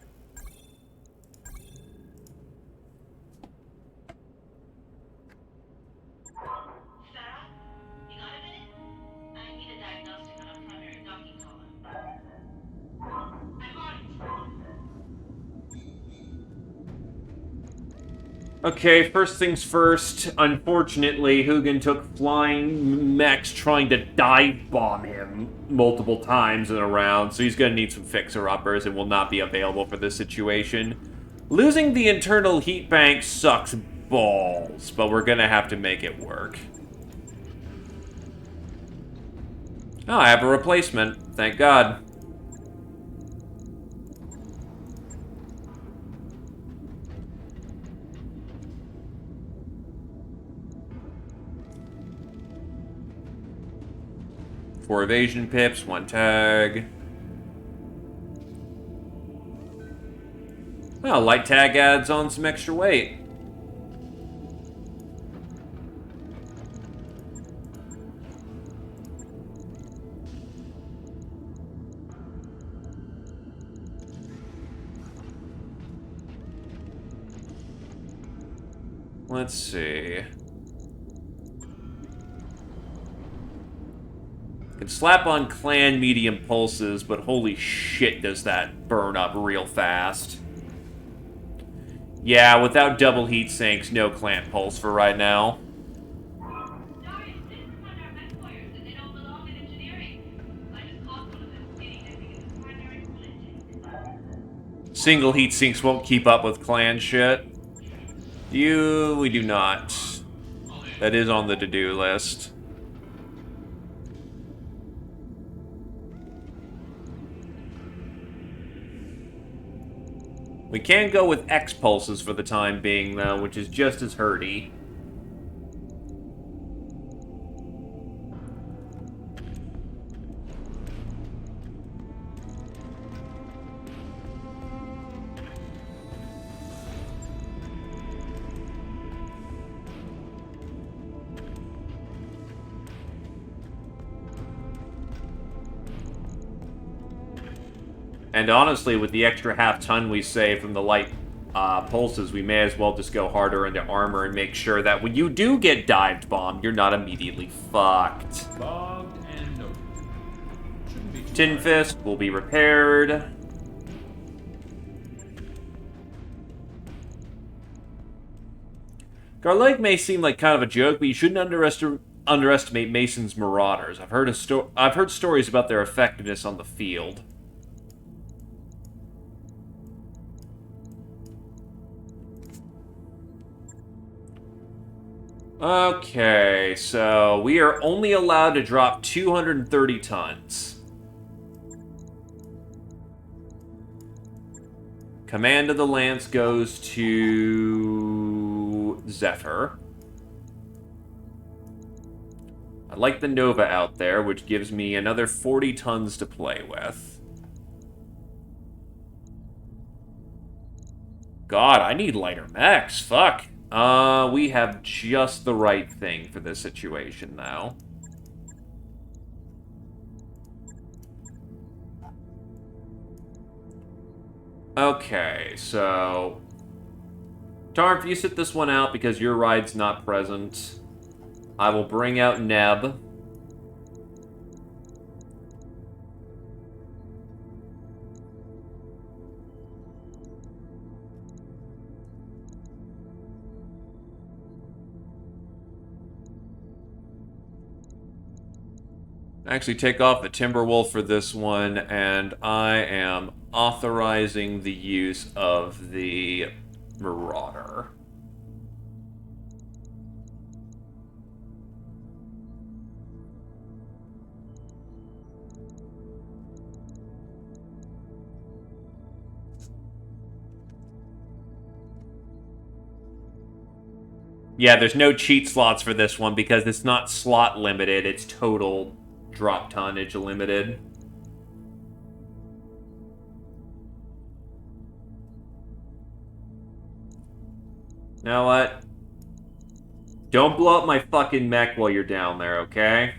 Okay, first things first. Unfortunately, Hugin took flying mechs trying to dive bomb him multiple times in a round, so he's going to need some fixer-uppers and will not be available for this situation. Losing the internal heat bank sucks balls, but we're going to have to make it work. Oh, I have a replacement. Thank God. Four evasion pips, 1 tag. Well, light tag adds on some extra weight. Let's see. Can slap on clan medium pulses, but holy shit does that burn up real fast. Yeah, without double heat sinks, no clan pulse for right now. Single heat sinks won't keep up with clan shit. We do not. That is on the to-do list. We can go with X pulses for the time being, though, which is just as hurty. And honestly, with the extra half-ton we save from the light pulses, we may as well just go harder into armor and make sure that when you do get dived bombed, you're not immediately fucked.
Bogged and noted. Shouldn't be too
Tin
hard.
Fist will be repaired. Garleg may seem like kind of a joke, but you shouldn't underestimate Mason's marauders. I've heard stories about their effectiveness on the field. Okay, so we are only allowed to drop 230 tons. Command of the Lance goes to Zephyr. I like the Nova out there, which gives me another 40 tons to play with. God, I need lighter mechs. Fuck. We have just the right thing for this situation now. Okay, so... Tarf, you sit this one out because your ride's not present. I will bring out Neb. Actually take off the Timberwolf for this one, and I am authorizing the use of the Marauder. Yeah, there's no cheat slots for this one because it's not slot limited, it's total drop tonnage limited. Now what? Don't blow up my fucking mech while you're down there, okay?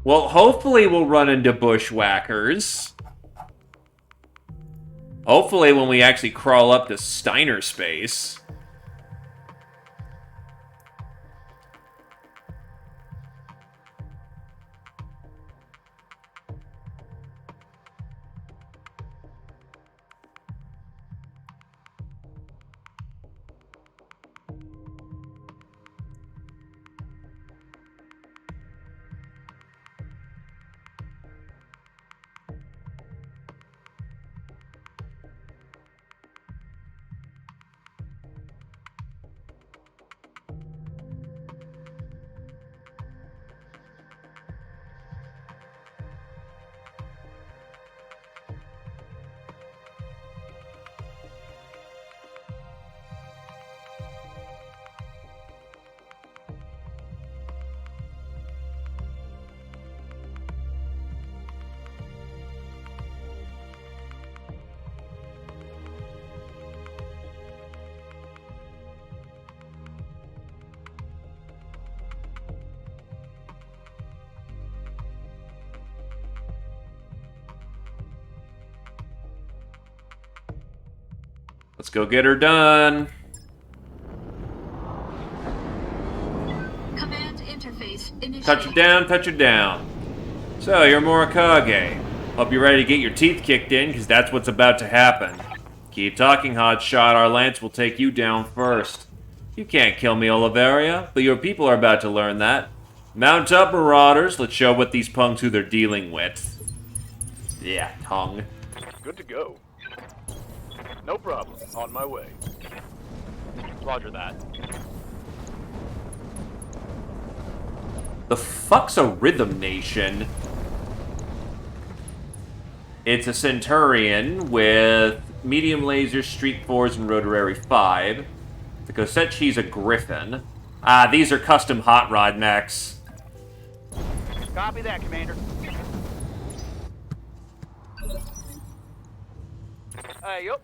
Well, hopefully we'll run into bushwhackers. Hopefully when we actually crawl up to Steiner space. Let's go get her done.
Command interface initiated.
Touch it down, touch it down. So, you're Morikage. Hope you're ready to get your teeth kicked in, because that's what's about to happen. Keep talking, hotshot. Our lance will take you down first. You can't kill me, Oliveria, but your people are about to learn that. Mount up, marauders. Let's show what these punks who they're dealing with. Yeah, tongue.
Good to go. No problem. On my way. Roger that.
The fuck's a Rhythm Nation? It's a Centurion with medium laser, streak 4s, and rotary 5. The Kosechi's a Griffin. Ah, these are custom hot rod mechs.
Copy that, Commander. Yup.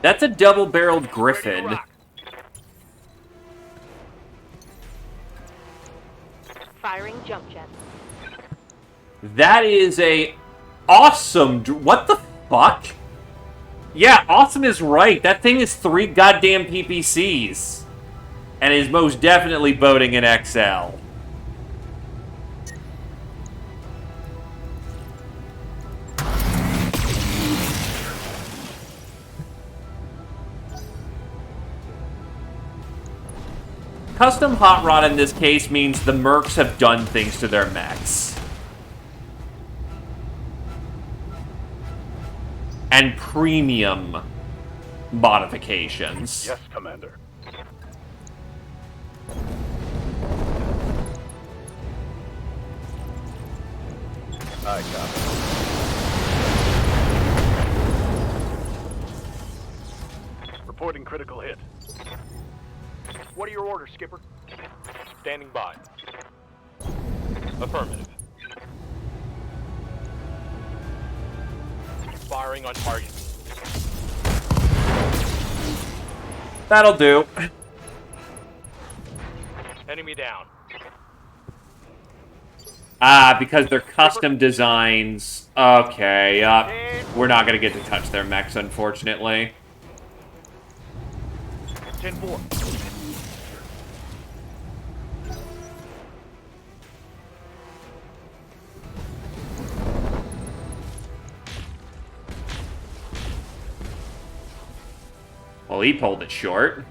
That's a double-barreled Griffin.
Firing jump jet.
That is a awesome... What the fuck? Yeah, awesome is right. That thing is 3 goddamn PPCs. And is most definitely boating in XL. Custom hot rod in this case means the mercs have done things to their mechs. And premium modifications.
Yes, Commander. I got it. Reporting critical hit. What are your orders, Skipper? Standing by. Affirmative. Firing on target.
That'll do.
Enemy down.
Ah, because they're custom designs. Okay, we're not gonna get to touch their mechs, unfortunately.
10-4.
Well, he pulled it short.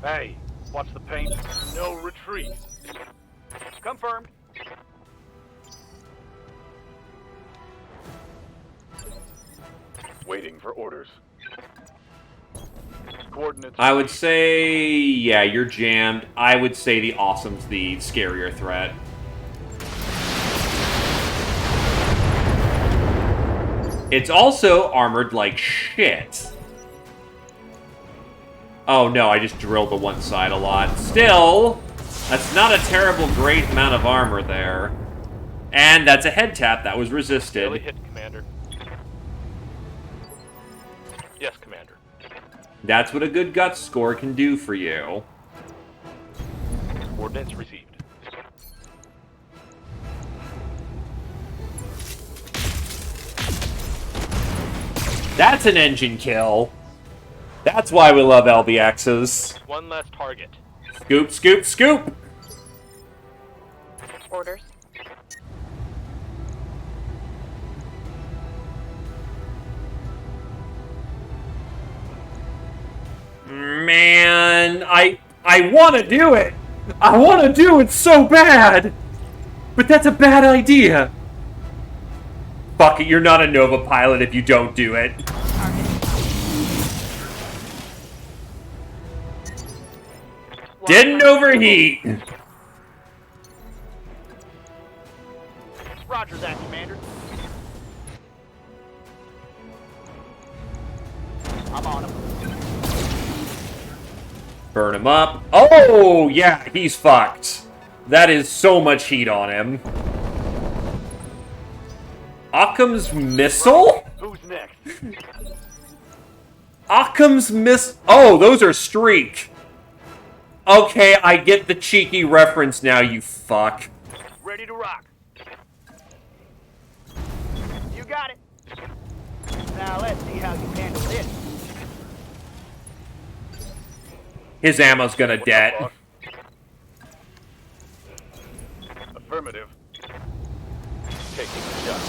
Hey, watch the paint. No retreat. Confirmed. Waiting for orders. Coordinates.
I would say, yeah, you're jammed. I would say the Awesome's the scarier threat. It's also armored like shit. Oh no, I just drilled the one side a lot. Still, that's not a terrible great amount of armor there. And that's a head tap that was resisted.
Really hit, Commander. Yes, Commander.
That's what a good guts score can do for you.
Coordinates received.
That's an engine kill. That's why we love LBXs.
One less target.
Scoop, scoop, scoop!
Orders.
Man, I want to do it! I want to do it so bad! But that's a bad idea! Fuck it, you're not a Nova pilot if you don't do it. Didn't overheat!
Roger that, Commander. I'm on him.
Burn him up. Oh, yeah, he's fucked. That is so much heat on him. Occam's missile?
Who's next?
Occam's miss... Oh, those are streak. Okay, I get the cheeky reference now, you fuck.
Ready to rock. You got it. Now let's see how you handle this.
His ammo's gonna det.
Affirmative. Taking the shot.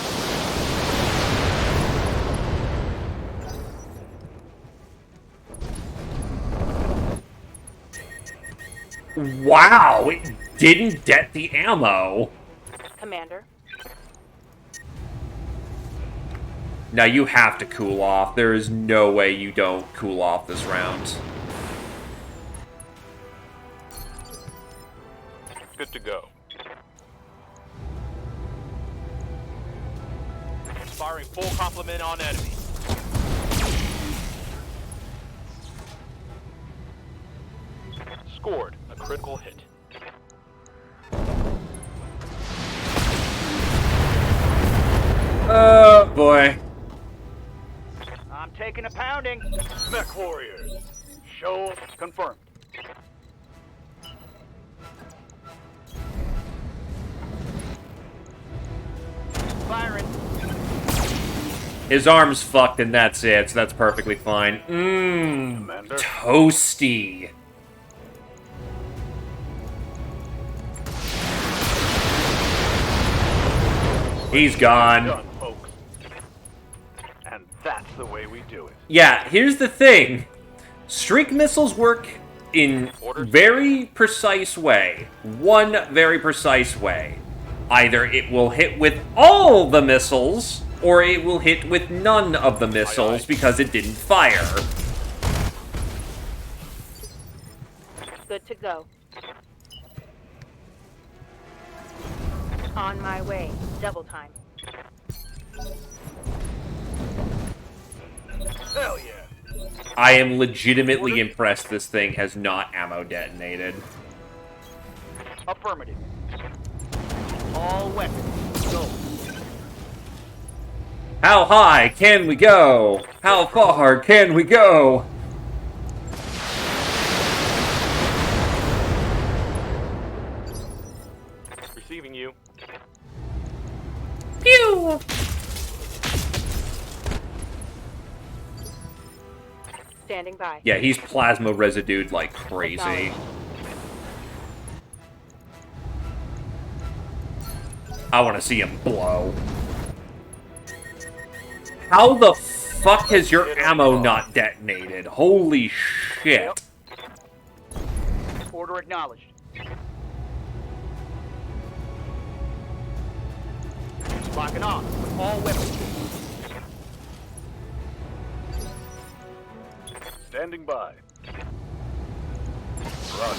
Wow, it didn't det the ammo.
Commander.
Now you have to cool off. There is no way you don't cool off this round.
Good to go. Firing full complement on enemy. scored a critical hit.
Oh, boy.
I'm taking a pounding. Mech warriors. Show confirmed. Firing.
His arm's fucked and that's it, so that's perfectly fine.
Commander.
Toasty. He's gone.
Done, folks. And that's the way we do it.
Yeah, here's the thing. Streak missiles work in very precise way. One very precise way. Either it will hit with all the missiles, or it will hit with none of the missiles because it didn't fire.
Good to go. On my way. Double time.
Hell yeah.
I am legitimately impressed this thing has not ammo detonated.
Affirmative. All weapons, go.
How high can we go? How far can we go?
Receiving you.
Pew!
Standing by.
Yeah, he's plasma residued like crazy. I want to see him blow. How the fuck has your ammo not detonated? Holy shit.
Order acknowledged. Locking on with all weapons. Standing by. Run.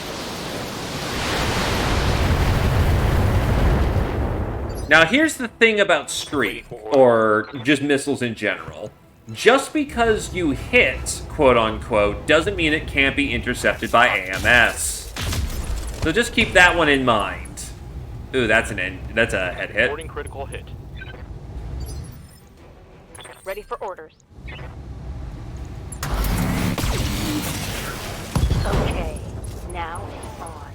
Now here's the thing about Streak, or just missiles in general. Just because you hit, quote-unquote, doesn't mean it can't be intercepted by AMS. So just keep that one in mind. Ooh, that's a head hit.
Reporting critical hit.
Ready for orders. Okay, now it's on.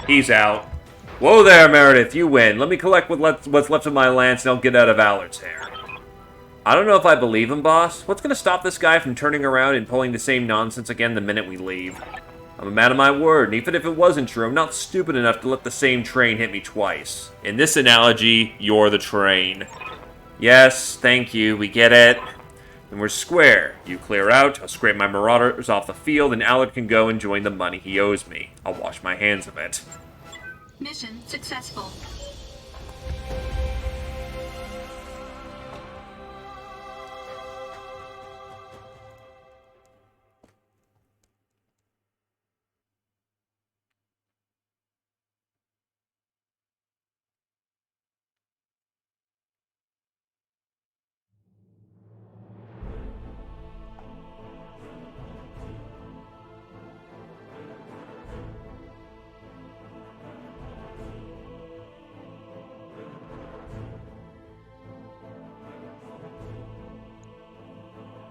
He's out. Whoa there, Meredith, you win. Let me collect what's left of my lance and I'll get out of Allard's hair. I don't know if I believe him, boss. What's gonna stop this guy from turning around and pulling the same nonsense again the minute we leave? I'm a man of my word, and even if it wasn't true, I'm not stupid enough to let the same train hit me twice. In this analogy, you're the train. Yes, thank you, we get it. And we're square. You clear out, I'll scrape my marauders off the field, and Allard can go and join the money he owes me. I'll wash my hands of it.
Mission successful.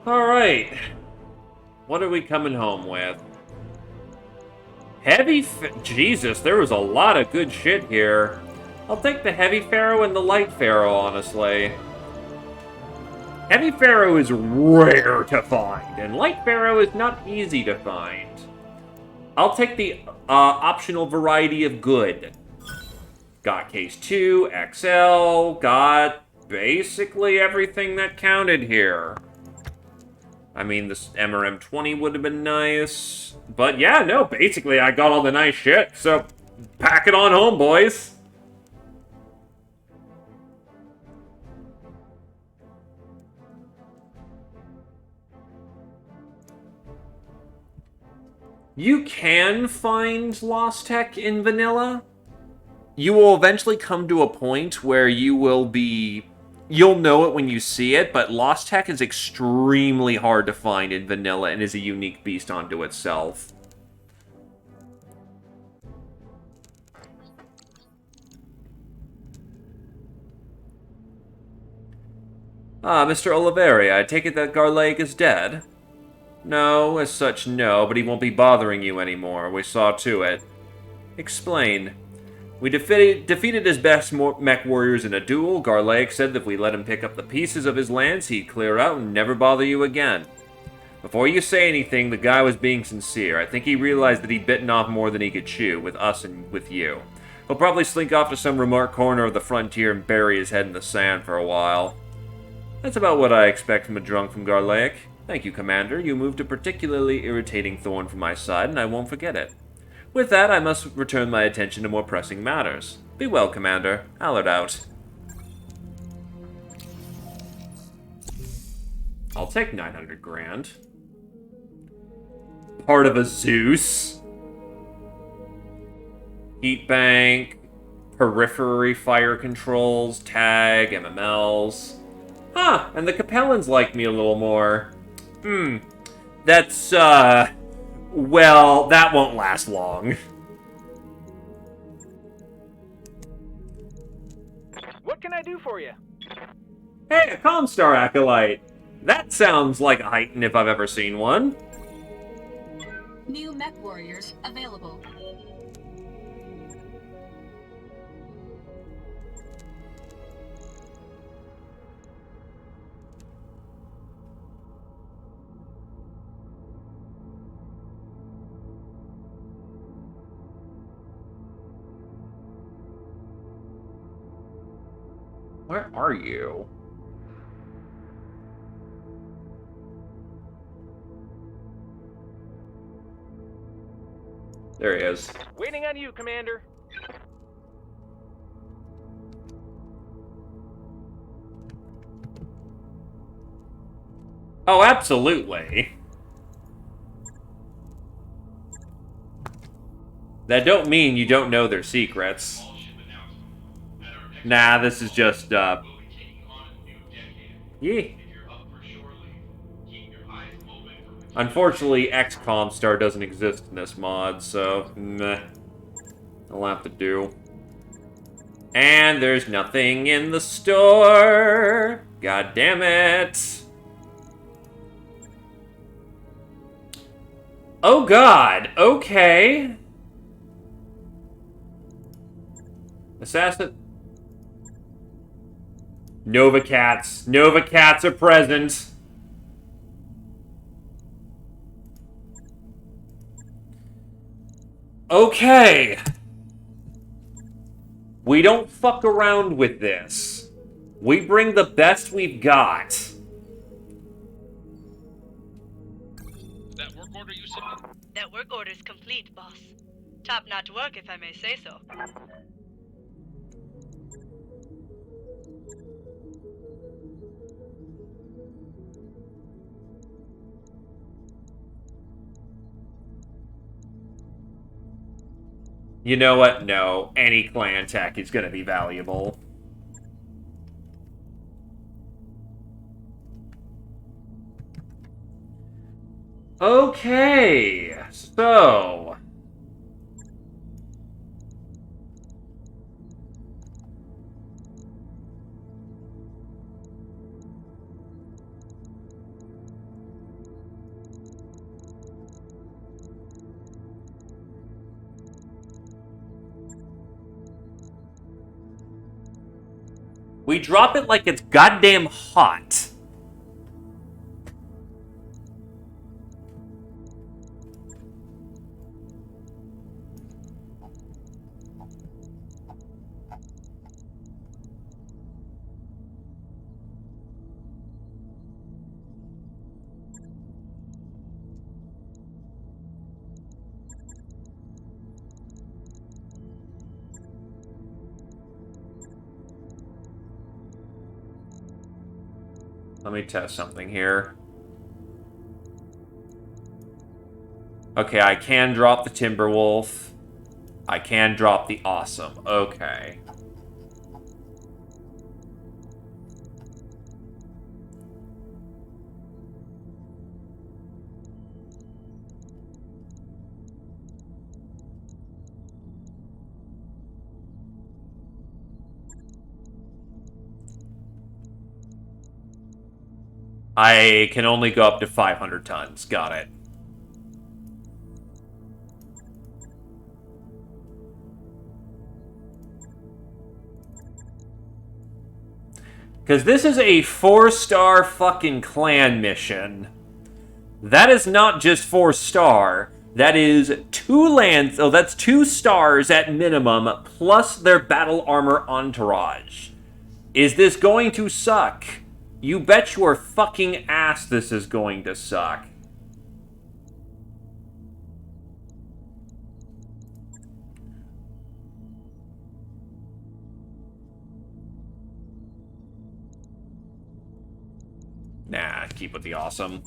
Alright. What are we coming home with? Jesus, there was a lot of good shit here. I'll take the Heavy Pharaoh and the Light Pharaoh, honestly. Heavy Pharaoh is rare to find, and Light Pharaoh is not easy to find. I'll take the optional variety of good. Got Case 2, XL, got basically everything that counted here. I mean, this MRM-20 would have been nice. But yeah, no, basically I got all the nice shit, so pack it on home, boys. You can find Lost Tech in vanilla. You will eventually come to a point where you will be you'll know it when you see it, but Lost Tech is extremely hard to find in vanilla and is a unique beast unto itself. Ah, Mr. Oliveri, I take it that Garlake is dead? No, as such, no, but he won't be bothering you anymore. We saw to it. Explain. We defeated his best mech warriors in a duel. Garlake said that if we let him pick up the pieces of his lance, he'd clear out and never bother you again. Before you say anything, the guy was being sincere. I think he realized that he'd bitten off more than he could chew, with us and with you. He'll probably slink off to some remote corner of the frontier and bury his head in the sand for a while. That's about what I expect from a drunk from Garlake. Thank you, Commander. You moved a particularly irritating thorn from my side, and I won't forget it. With that, I must return my attention to more pressing matters. Be well, Commander. Allard out. I'll take 900 grand. Part of a Zeus. Heat bank. Periphery fire controls. Tag. MMLs. Huh, and the Capellans like me a little more. That's, well, that won't last long.
What can I do for you?
Hey, a Comstar Acolyte! That sounds like a Heighton if I've ever seen one.
New mech warriors available.
Where are you? There he is.
Waiting on you, Commander.
Oh, absolutely. That don't mean you don't know their secrets. Nah, this is just, yeah. Unfortunately, XCOM doesn't exist in this mod, so, meh. I'll have to do. And there's nothing in the store! God damn it! Oh god, okay. Assassin... Nova Cats. Nova Cats are present. Okay. We don't fuck around with this. We bring the best we've got.
That work order you submitted?
That work order's complete, boss. Top-notch work, if I may say so.
You know what? No. Any clan tech is gonna be valuable. Okay, so... we drop it like it's goddamn hot. Let me test something here. Okay, I can drop the Timberwolf. I can drop the Awesome. Okay. I can only go up to 500 tons. Got it. Because this is a 4-star fucking clan mission. That is not just 4-star. That is 2 lands. Oh, that's 2 stars at minimum, plus their battle armor entourage. Is this going to suck? You bet your fucking ass this is going to suck. Nah, keep with the awesome.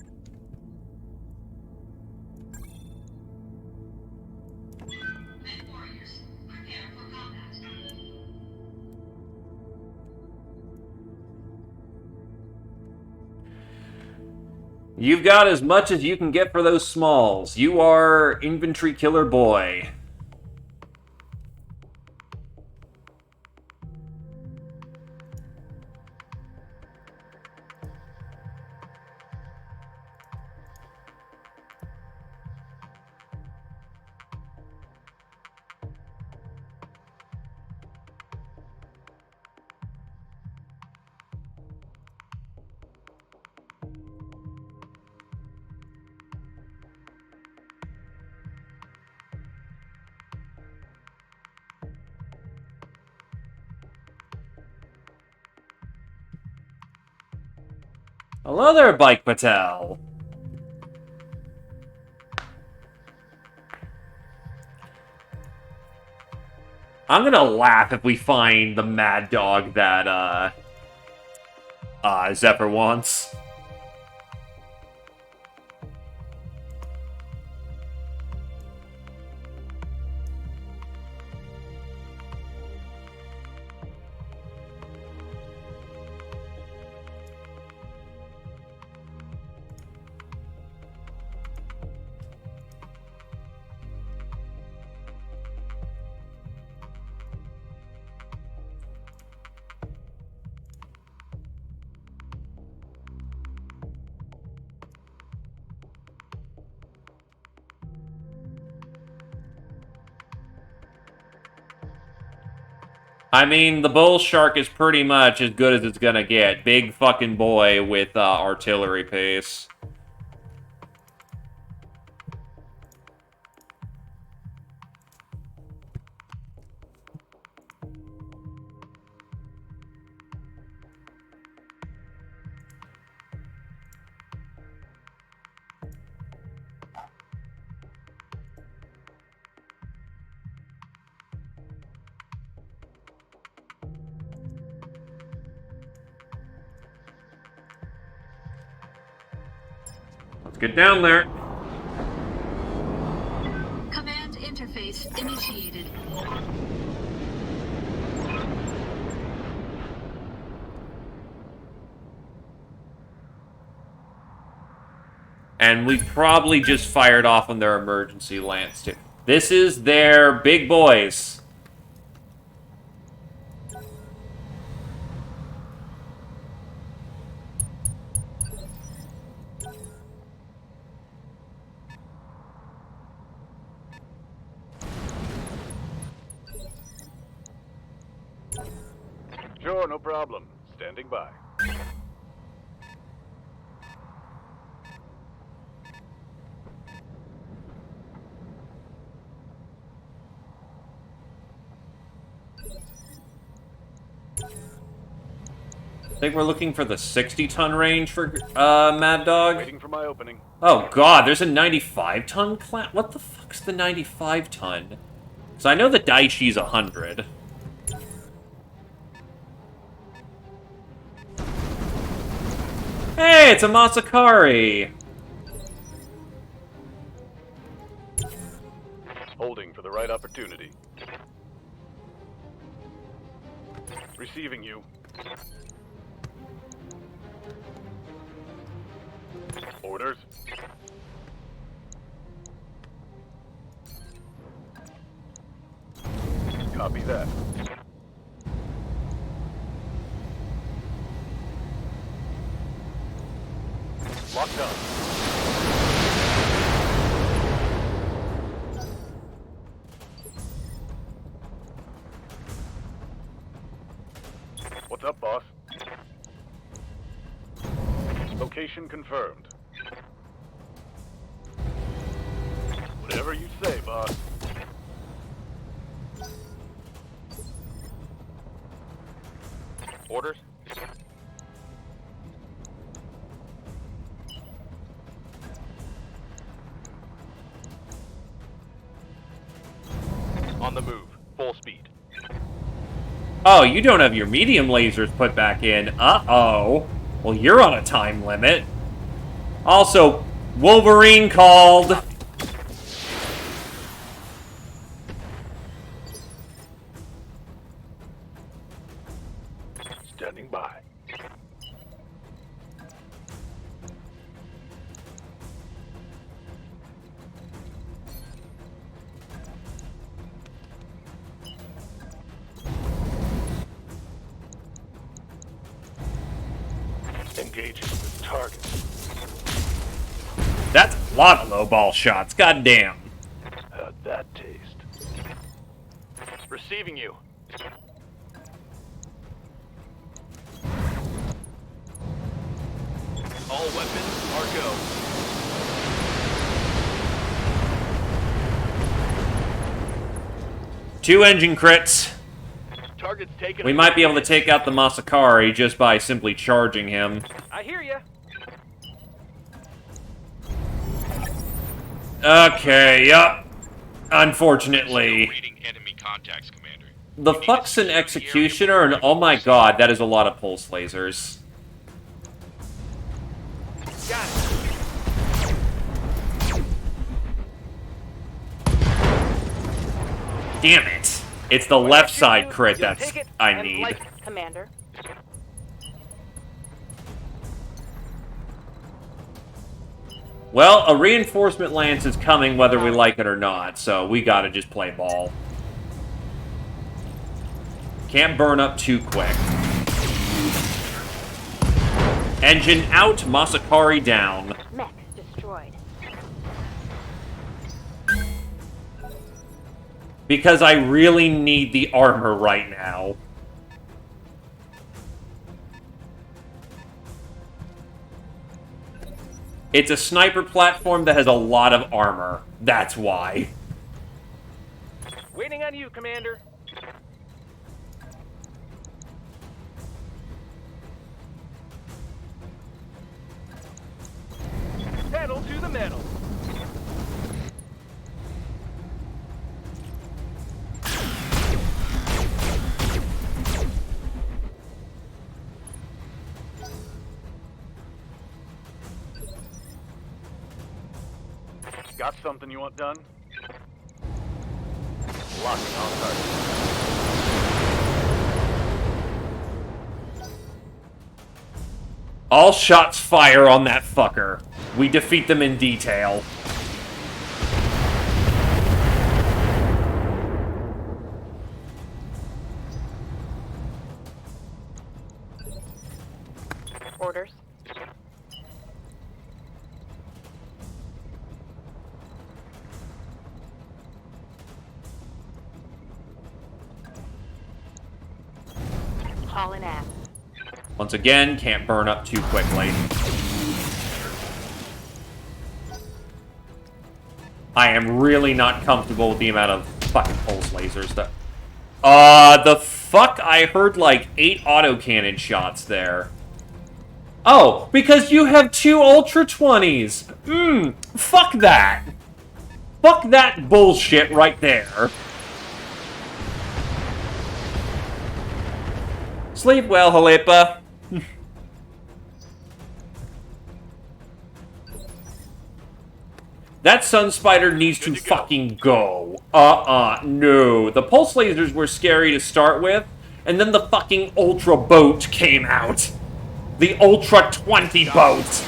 Warriors, prepare for combat.
You've got as much as you can get for those smalls. You are infantry killer boy. Hello there, Bike Patel. I'm gonna laugh if we find the mad dog that, Zephyr wants. I mean, the bull shark is pretty much as good as it's gonna get. Big fucking boy with artillery pace. Let's get down there.
Command interface initiated.
And we probably just fired off on their emergency lance, too. This is their big boys.
Sure, no problem. Standing by.
I think we're looking for the 60-ton range for Mad Dog.
Waiting for my opening.
Oh god, there's a 95-ton class? What the fuck's the 95-ton? Because I know the Daishi's 100. Hey, it's a Masakari!
Holding for the right opportunity. Receiving you. Orders. Copy that. Locked on. What's up, boss? Location confirmed. Whatever you say, boss. Orders? On the move. Full speed.
Oh, you don't have your medium lasers put back in. Uh-oh. Well, you're on a time limit. Also, Wolverine called.
Standing by. Engaging with target.
That's a lot of low ball shots. Goddamn.
How'd that taste? Receiving you. All weapons are go.
Two engine crits.
Target's taken.
We might be able to take out the Masakari just by simply charging him.
I hear ya.
Okay, yep. Unfortunately.
Reading enemy contacts, Commander.
The Fuxen Executioner, and oh my god, that is a lot of pulse lasers.
Got it.
Damn it. It's the left side crit that's I
and
need.
like, Commander.
Well, a reinforcement lance is coming whether we like it or not, so we gotta just play ball. Can't burn up too quick. Engine out, Masakari down.
Mech destroyed.
Because I really need the armor right now. It's a sniper platform that has a lot of armor. That's why.
Waiting on you, Commander. Pedal to the metal.
Got something you want done? Locking on target.
All shots fire on that fucker. We defeat them in detail.
Orders. Hauling ass.
Once again, can't burn up too quickly. I am really not comfortable with the amount of fucking pulse lasers that... the fuck? I heard like 8 autocannon shots there. Oh, because you have 2 Ultra 20s. Fuck that. Fuck that bullshit right there. Sleep well, Halipa. That Sun Spider needs to fucking go. No. The pulse lasers were scary to start with, and then the fucking Ultra Boat came out. The Ultra 20 boat.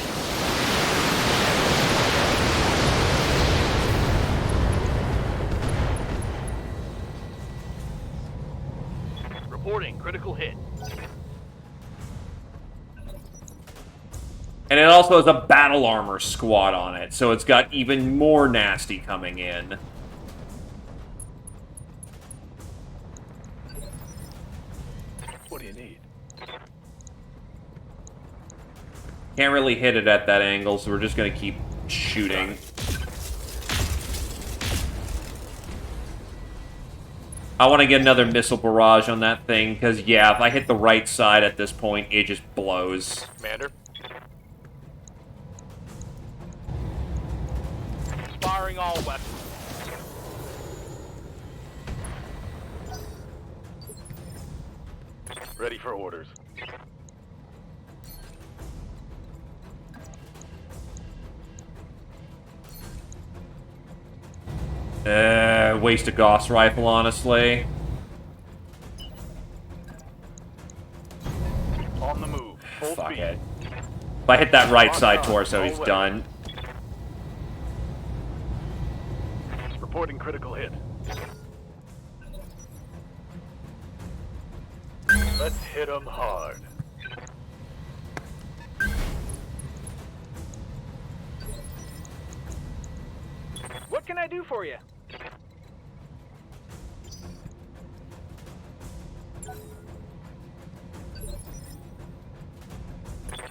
Reporting critical hit.
And it also has a battle armor squad on it, so it's got even more nasty coming in.
What do you need?
Can't really hit it at that angle, so we're just gonna keep shooting. I want to get another missile barrage on that thing, because, yeah, if I hit the right side at this point, it just blows.
Commander? Firing all weapons. Ready for orders.
Waste a Gauss rifle, honestly.
On the move. Full
Fuck
speed.
it. If I hit that right side torso, he's done.
Reporting critical hit. Let's hit him hard.
What can I do for you?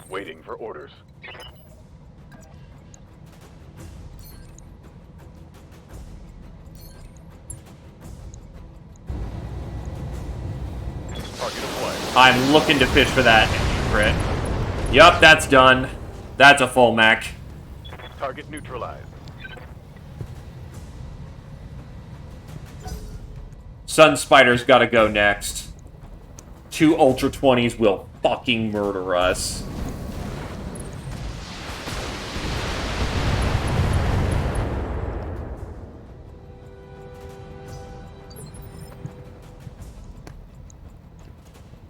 Waiting for orders. Target acquired.
I'm looking to fish for that crit. Yup, that's done. That's a full mech.
Target neutralized.
Sun Spider's gotta go next. 2 Ultra 20s will fucking murder us.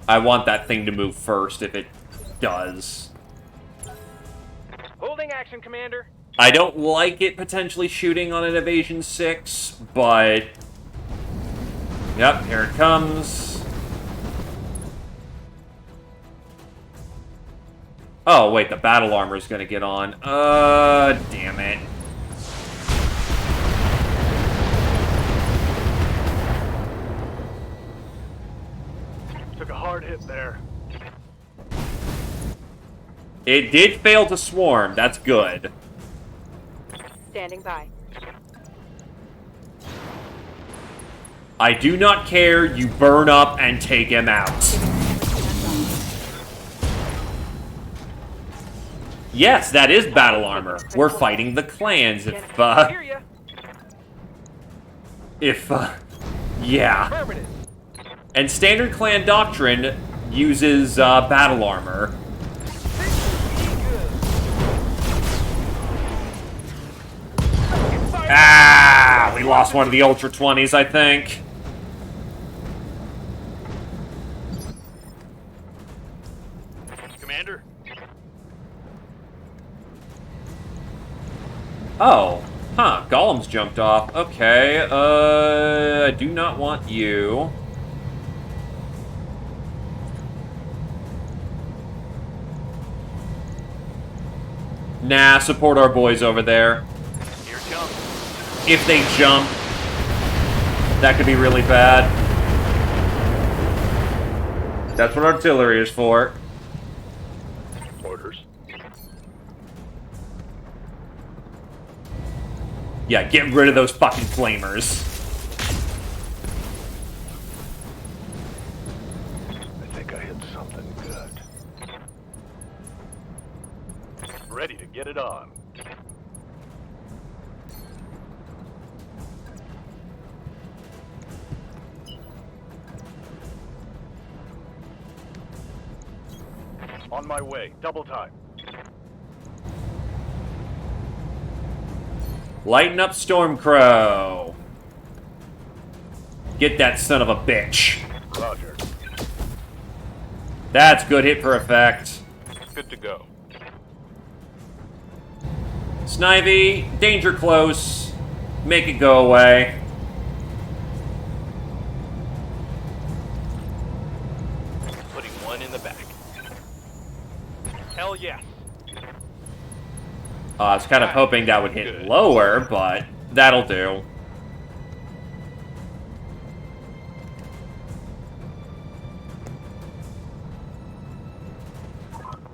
I want that thing to move first if it does.
Holding action, Commander.
I don't like it potentially shooting on an Evasion 6, but... Yep, here it comes. Oh, wait, the battle armor is gonna get on. Damn it.
Took a hard hit there.
It did fail to swarm. That's good.
Standing by.
I do not care. You burn up and take him out. Yes, that is battle armor. We're fighting the clans. Yeah.
Affirmative.
And standard clan doctrine uses battle armor. Ah, we lost one of the Ultra 20s, I think.
Commander?
Oh. Huh, Golem's jumped off. Okay, I do not want you. Nah, support our boys over there.
Here it comes.
If they jump, that could be really bad. That's what artillery is for.
Orders.
Yeah, get rid of those fucking flamers.
I think I hit something good. Ready to get it on. On my way. Double time.
Lighten up Stormcrow. Get that son of a bitch.
Roger.
That's good hit for effect.
Good to go.
Snivy, danger close. Make it go away.
Putting one in the back. Hell yes.
I was kind of hoping that would hit lower, but that'll do.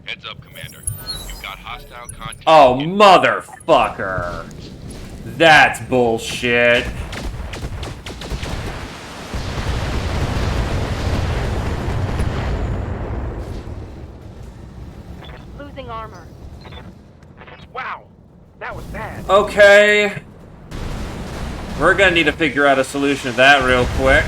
Heads up, Commander. You've got hostile contact.
Oh, motherfucker. That's bullshit.
Losing armor.
Wow, that was bad.
Okay. We're gonna need to figure out a solution to that real quick.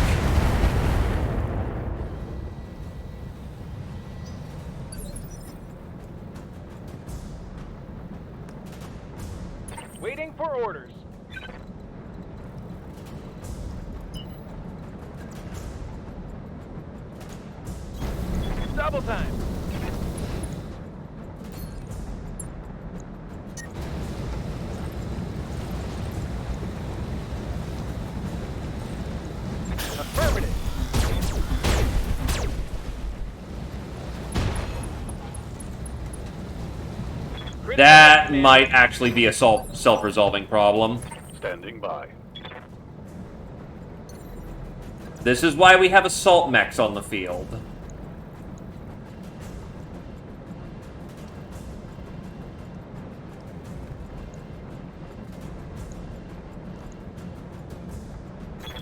Waiting for orders. Double time. Affirmative.
That might actually be a self-resolving problem.
Standing by.
This is why we have assault mechs on the field.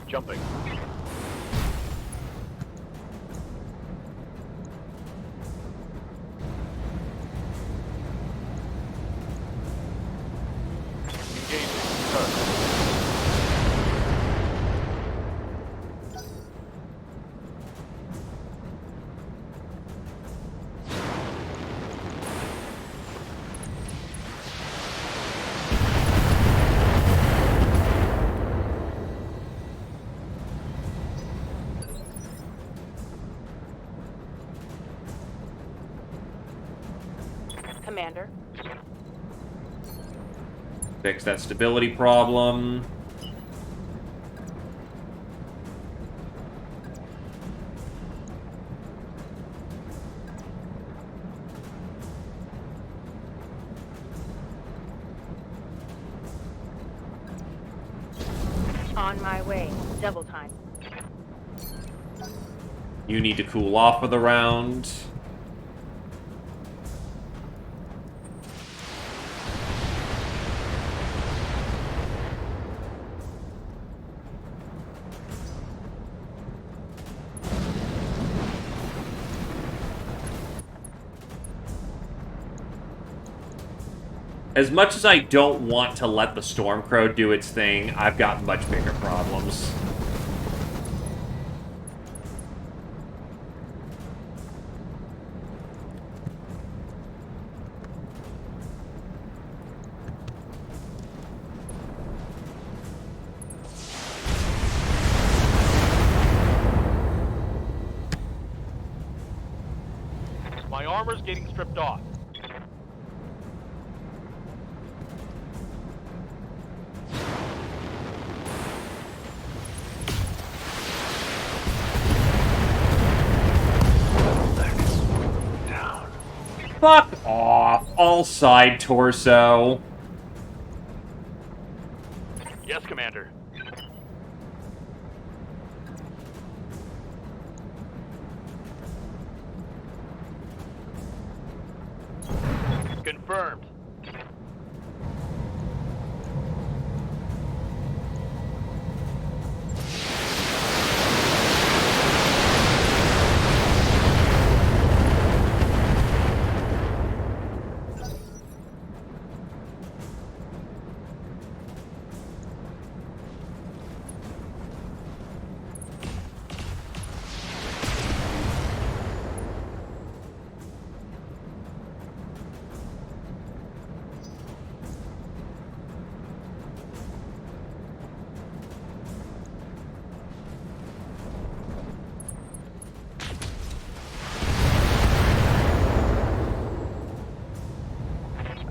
Jumping. Engaging. Turn.
Commander.
Fix that stability problem.
On my way. Double time.
You need to cool off for the round. As much as I don't want to let the Stormcrow do its thing, I've got much bigger problems.
My armor's getting stripped off.
Fuck off, all side torso.
Yes, Commander. Confirmed.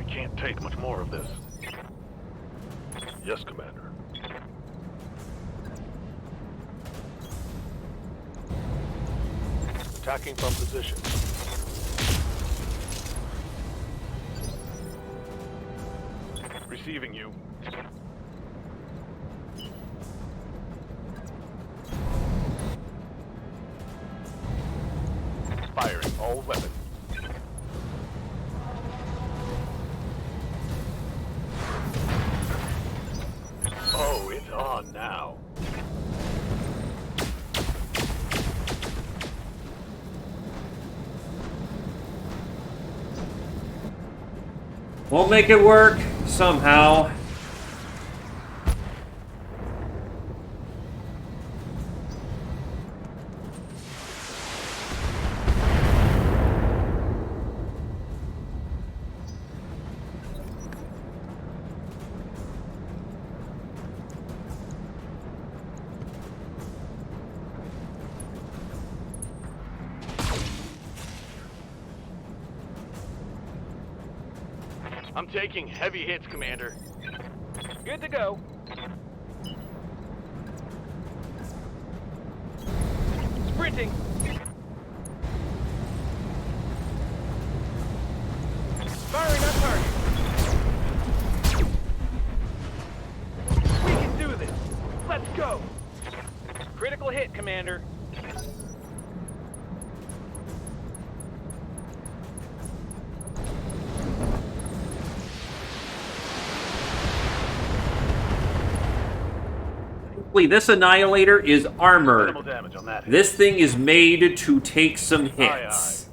Can't take much more of this. Yes, Commander. Attacking from position. receiving you. Firing all weapons. Oh, it's on now.
We'll make it work somehow.
I'm taking heavy hits, Commander.
Good to go. Sprinting. Firing on target. We can do this. Let's go. Critical hit, Commander.
This Annihilator is armored.
Minimal damage on that hit.
This thing is made to take some hits,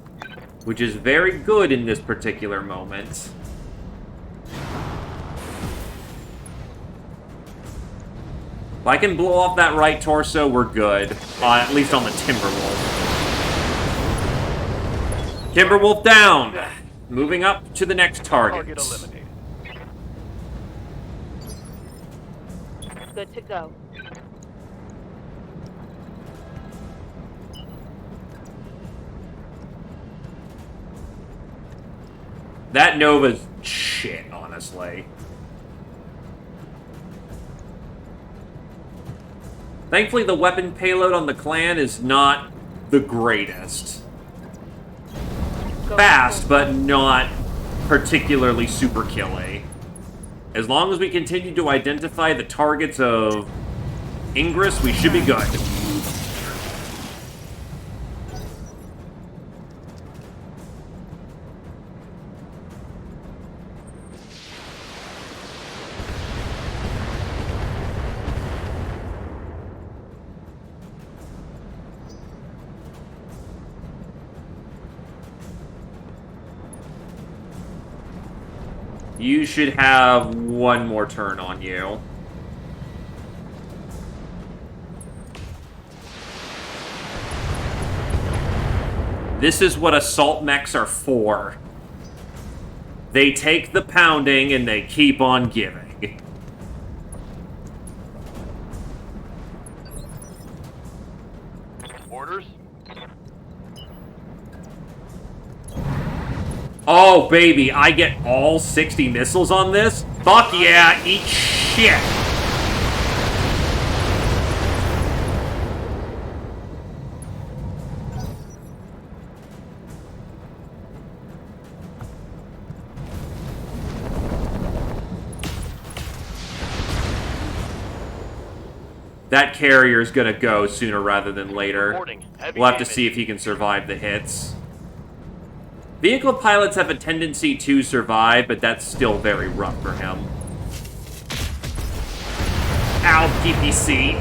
which is very good in this particular moment. If I can blow off that right torso, we're good. At least on the Timberwolf. Timberwolf down! Moving up to the next target.
Target eliminated.
Good to go.
That Nova's shit, honestly. Thankfully, the weapon payload on the clan is not the greatest. Fast, but not particularly super killy. As long as we continue to identify the targets of Ingress, we should be good. You should have one more turn on you. This is what assault mechs are for. They take the pounding and they keep on giving.
Orders?
Oh, baby, I get all 60 missiles on this? Fuck yeah, eat shit! That carrier's gonna go sooner rather than later. We'll have to see if he can survive the hits. Vehicle pilots have a tendency to survive, but that's still very rough for him. Ow, PPC.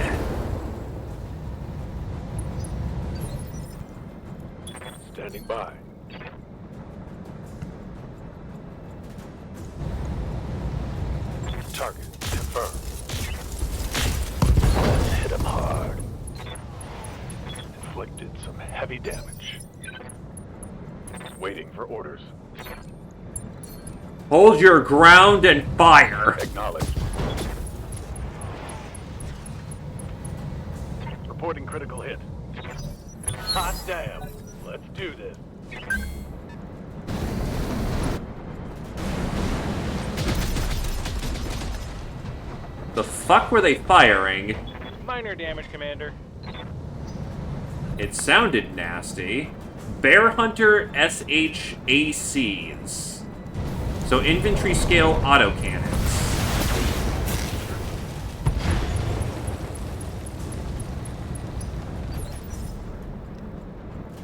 Standing by. Target confirmed. Hit him hard. Inflicted some heavy damage. Waiting for orders.
Hold your ground and fire.
Acknowledged. Reporting critical hit. Hot damn. Let's do this.
The fuck were they firing?
Minor damage, Commander.
It sounded nasty. Bear Hunter SHACs. So infantry scale autocannons.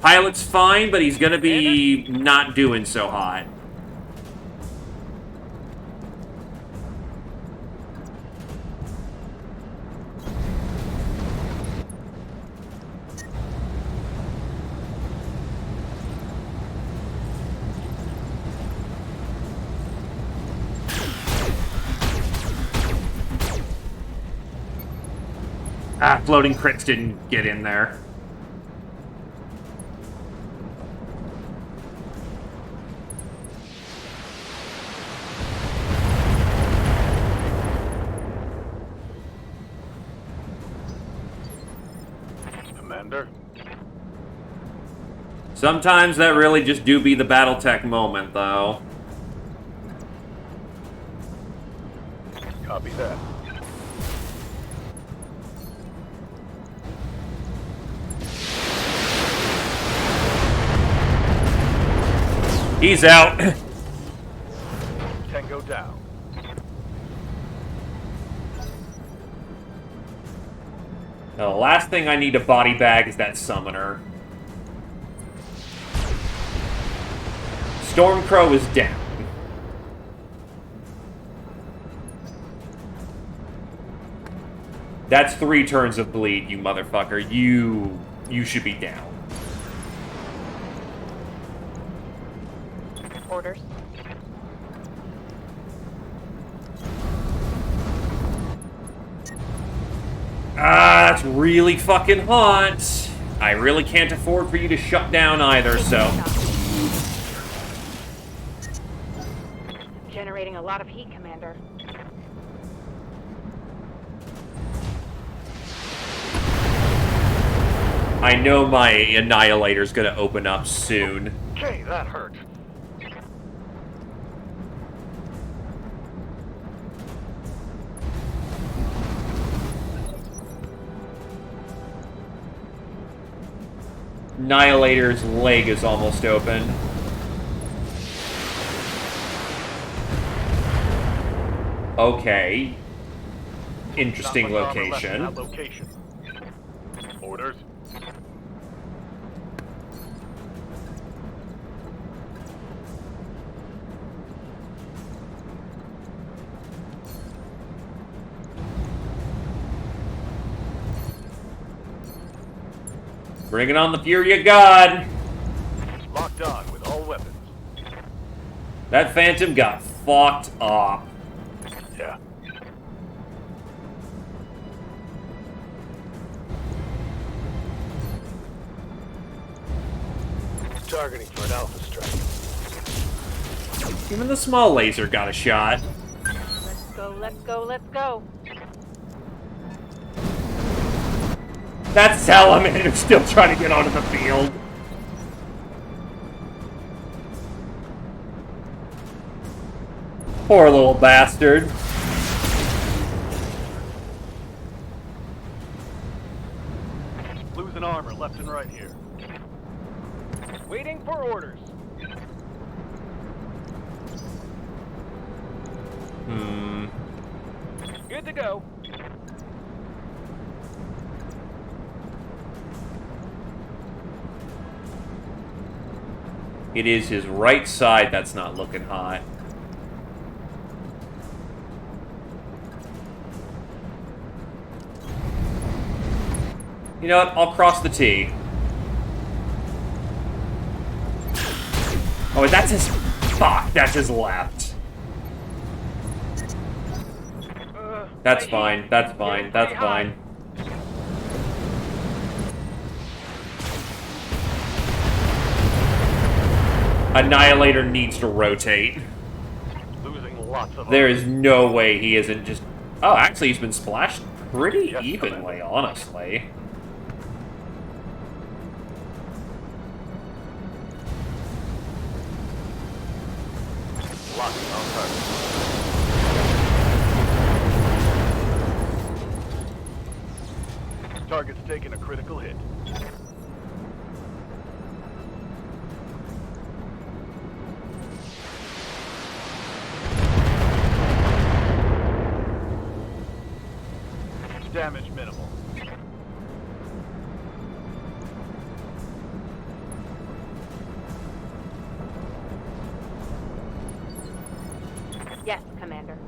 Pilot's fine, but he's gonna be not doing so hot. Ah, floating crits didn't get in there.
Commander?
Sometimes that really just do be the Battletech moment, though.
Copy that.
He's out.
Tango down.
Now, the last thing I need to body bag is that summoner. Stormcrow is down. That's 3 turns of bleed, you motherfucker. You should be down.
Orders.
Ah, that's really fucking hot. I really can't afford for you to shut down either, so...
Generating a lot of heat, Commander.
I know my Annihilator's gonna open up soon.
Okay, that hurt.
Annihilator's leg is almost open. Okay. Interesting location.
Orders.
Bring it on the Fury of God!
Locked on with all weapons.
That Phantom got fucked up.
Yeah. Targeting for an alpha strike.
Even the small laser got a shot.
Let's go, let's go, let's go.
That's Salamand who's still trying to get onto the field. Poor little bastard.
Losing armor left and right here.
Waiting for orders. Good to go.
It is his right side that's not looking hot. You know what? I'll cross the T. Oh, that's his... Fuck, that's his left. That's fine, that's fine, that's fine. Annihilator needs to rotate.
Losing lots of
There is no way he isn't just... Oh, actually, he's been splashed pretty evenly, honestly.
Locking on target. Target's taking a critical hit. Damage minimal.
Commander.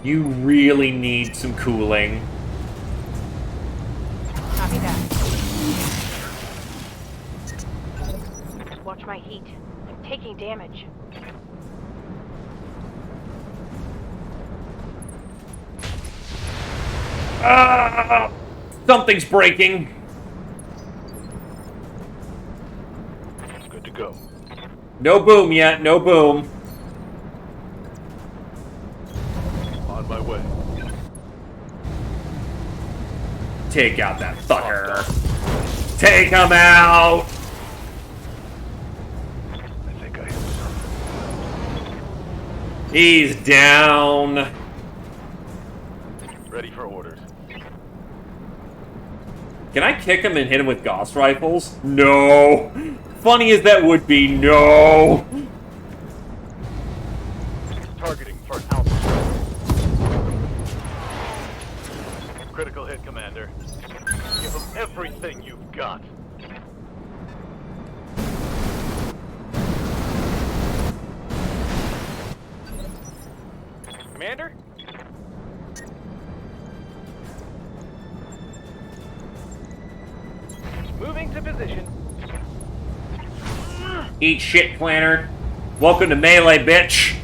You really need some cooling.
Copy that. Watch my heat. I'm taking damage.
Something's breaking.
Good to go.
No boom yet, no boom.
On my way.
Take out that fucker. Take him out!
I think I hit something.
He's down.
Ready for orders.
Can I kick him and hit him with Gauss rifles? No. Funny as that would be, no.
Targeting for an alpha. Critical hit, Commander. Give them everything you've got.
Commander? Moving to position.
Eat shit, Planner. Welcome to Melee, bitch.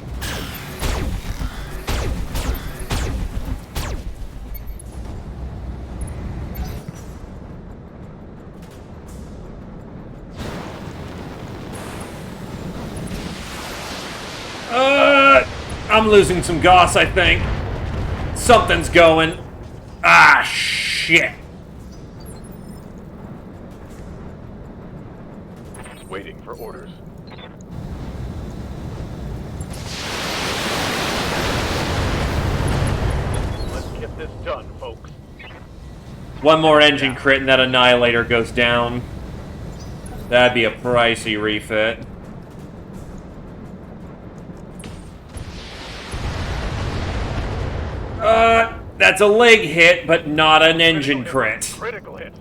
I'm losing some Gauss, I think. Something's going. Ah, shit.
Waiting for orders. Let's get this done, folks.
One more engine crit and that Annihilator goes down. That'd be a pricey refit. That's a leg hit, but not an engine crit.
Critical hit.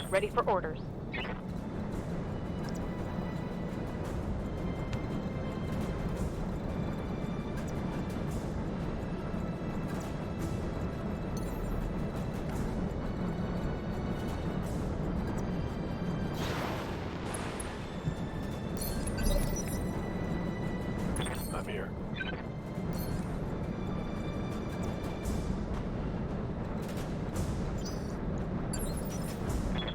Ready for orders.
I'm here.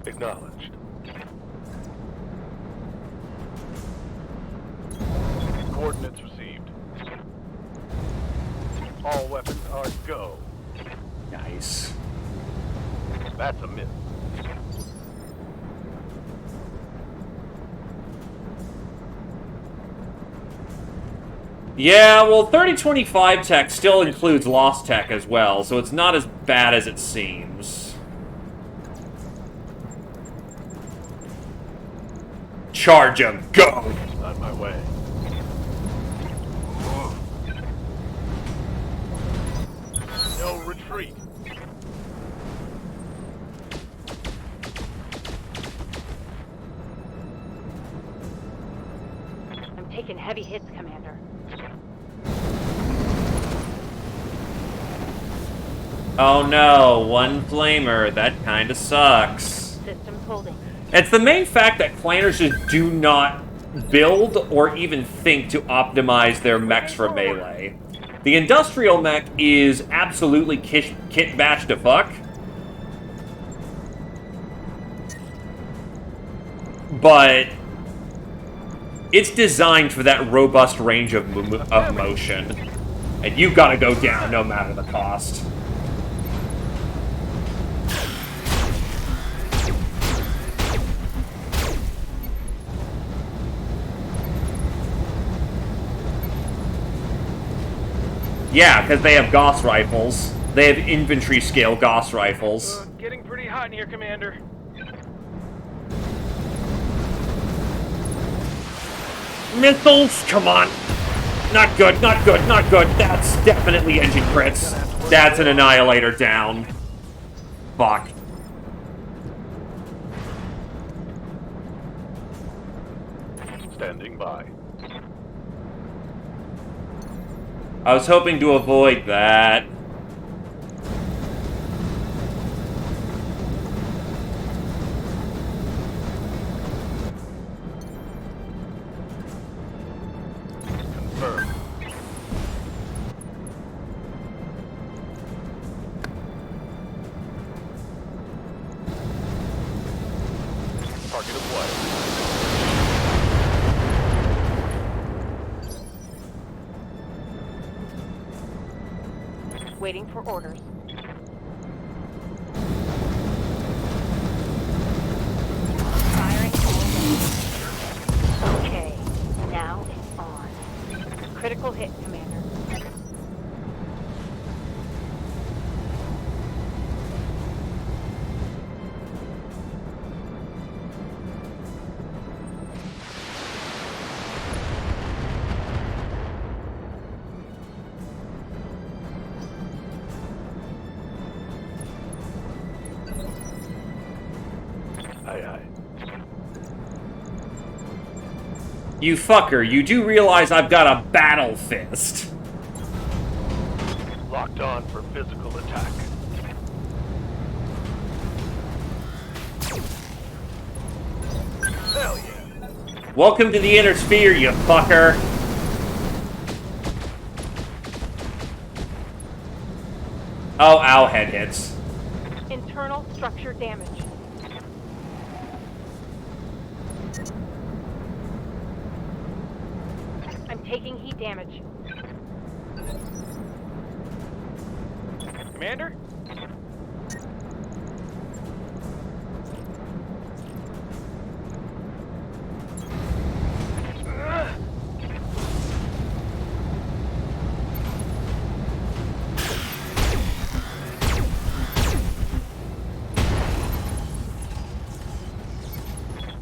Acknowledged. Coordinates received. All weapons are go.
Nice.
That's a miss.
Yeah, well, 3025 tech still includes lost tech as well, so it's not as bad as it seems. Charge him, go!
On my way. No retreat.
I'm taking heavy hits, Commander.
Oh no, one flamer. That kinda sucks.
Systems holding.
It's the main fact that planners just do not build or even think to optimize their mechs for melee. The industrial mech is absolutely kit bash to fuck. But it's designed for that robust range of motion. And you gotta go down no matter the cost. Yeah, because they have Gauss rifles. They have infantry scale Gauss rifles.
Getting pretty hot in here, Commander.
Missiles? Come on. Not good, not good, not good. That's definitely engine crits. That's an Annihilator down. Fuck.
Standing by.
I was hoping to avoid that.
Confirmed. Target acquired.
Waiting for orders. Firing all. Okay, now it's on. Critical hit, Commander.
Aye, aye.
You fucker, you do realize I've got a battle fist.
Locked on for physical attack. Hell yeah.
Welcome to the inner sphere, you fucker. Oh, ow, head hits.
Internal structure damage. I'm taking heat damage.
Commander?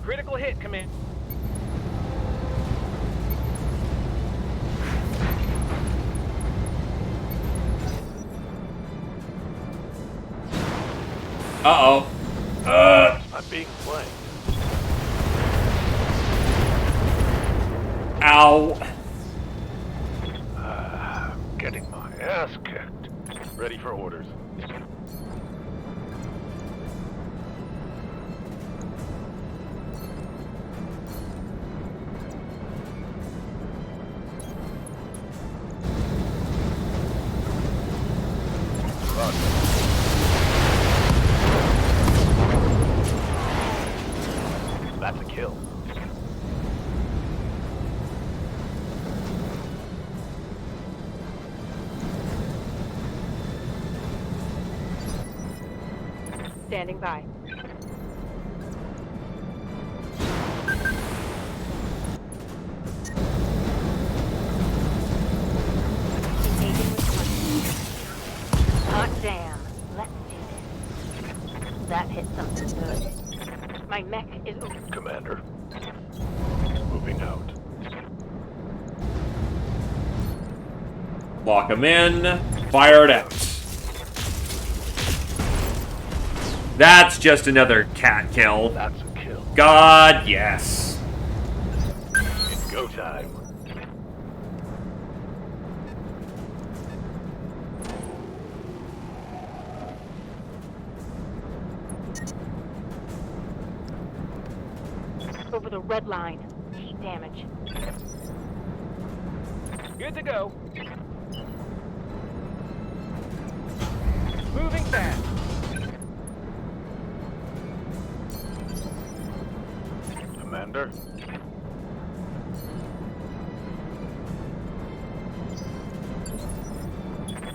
Critical hit, Commander.
Uh-oh.
I'm being flanked.
Ow.
Getting my ass kicked. Ready for orders. That's a kill.
Standing by. Engaging with target. Hot damn. Let's do this. That hit something good. My mech is open.
Commander. Moving out.
Lock him in. Fire it out. That's just another cat kill.
That's a kill.
God, yes.
It's go time.
Over the red line. Heat damage.
Good to go. Moving fast.
Commander.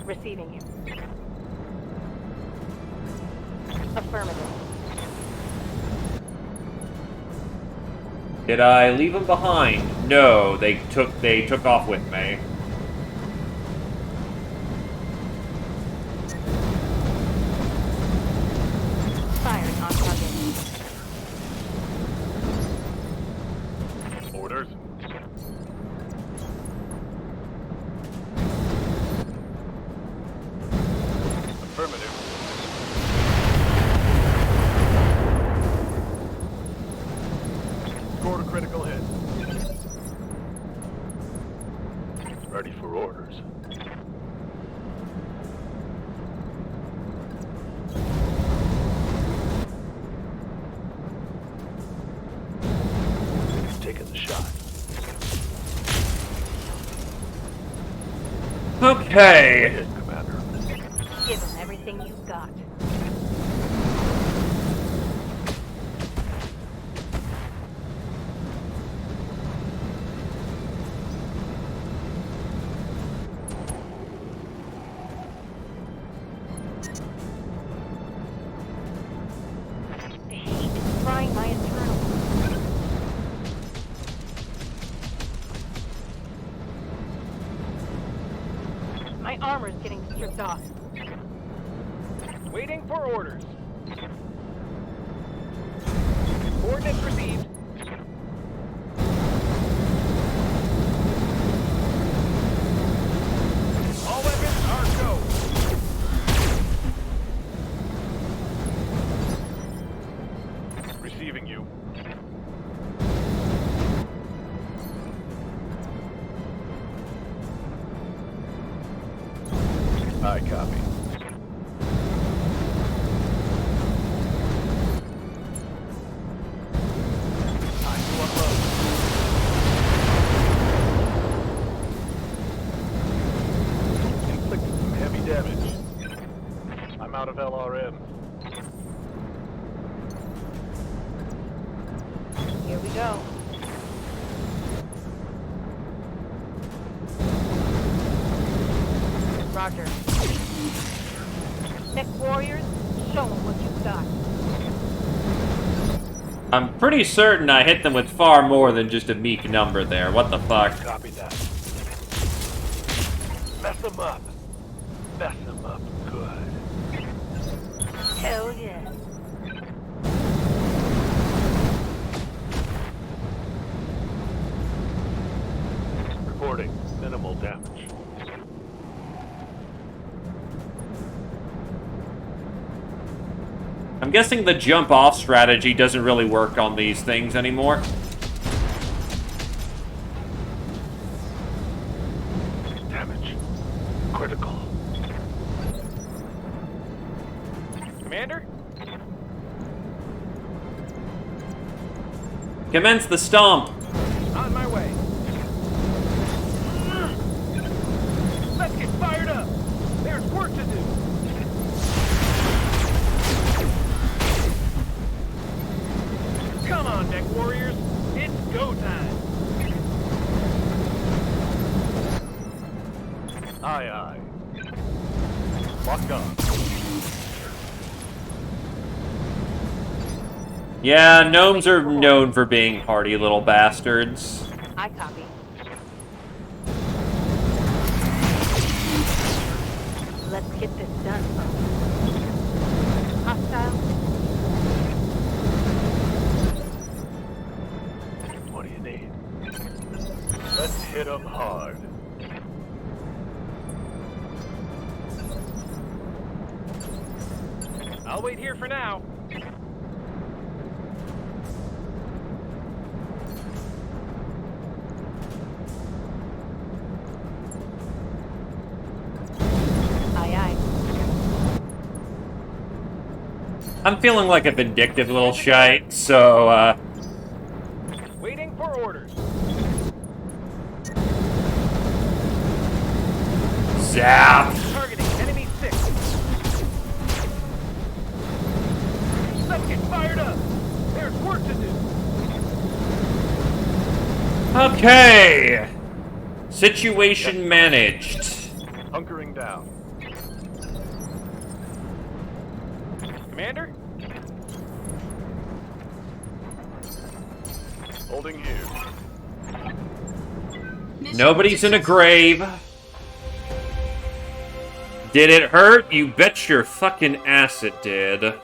Receiving you. Affirmative.
Did I leave him behind? No, they took off with me.
Firing on target.
Orders.
Okay.
Hit, Commander.
Give them everything you've got. The heat is frying my internals. My armor's getting stripped off.
Waiting for orders. Coordinates received. All weapons are go.
Receiving you. I copy. Time to unload. Inflicted some heavy damage. I'm out of LRM.
Here we go. Roger. Next warriors, show them what you've got.
I'm pretty certain I hit them with far more than just a meek number there. What the fuck?
Copy that. Mess them up. Mess them up good.
Hell yeah.
Reporting minimal damage.
I'm guessing the jump-off strategy doesn't really work on these things anymore.
Damage. Critical.
Commander?
Commence the stomp.
On my way. Let's get fired up. There's work to do. Come on, Neck Warriors. It's go time.
Aye, aye. Lock on.
Yeah, gnomes are known for being hardy little bastards.
I copy. Let's get this done, folks. Hostile.
What do you need? Let's hit them hard.
I'll wait here for now.
Aye, aye.
I'm feeling like a vindictive little shite, so,
Waiting for orders.
zap!
Targeting enemy 6. Let's get fired up. There's work to do.
Okay! Situation managed.
Hunkering down.
Commander?
Holding here.
Nobody's in a grave. Did it hurt? You bet your fucking ass it did.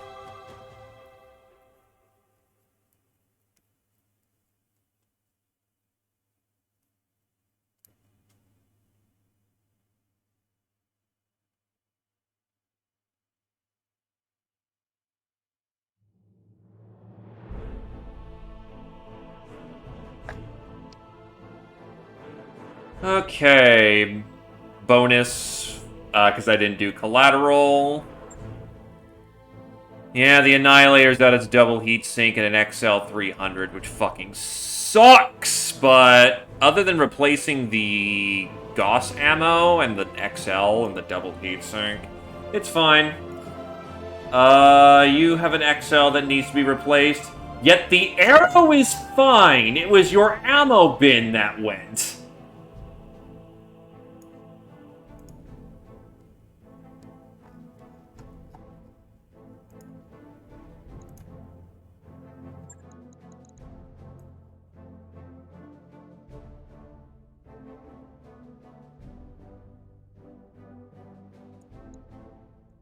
Okay. Bonus, because I didn't do collateral. Yeah, the Annihilator's got its double heat sink and an XL 300, which fucking sucks! But other than replacing the Gauss ammo and the XL and the double heatsink. It's fine. You have an XL that needs to be replaced. Yet the arrow is fine. It was your ammo bin that went.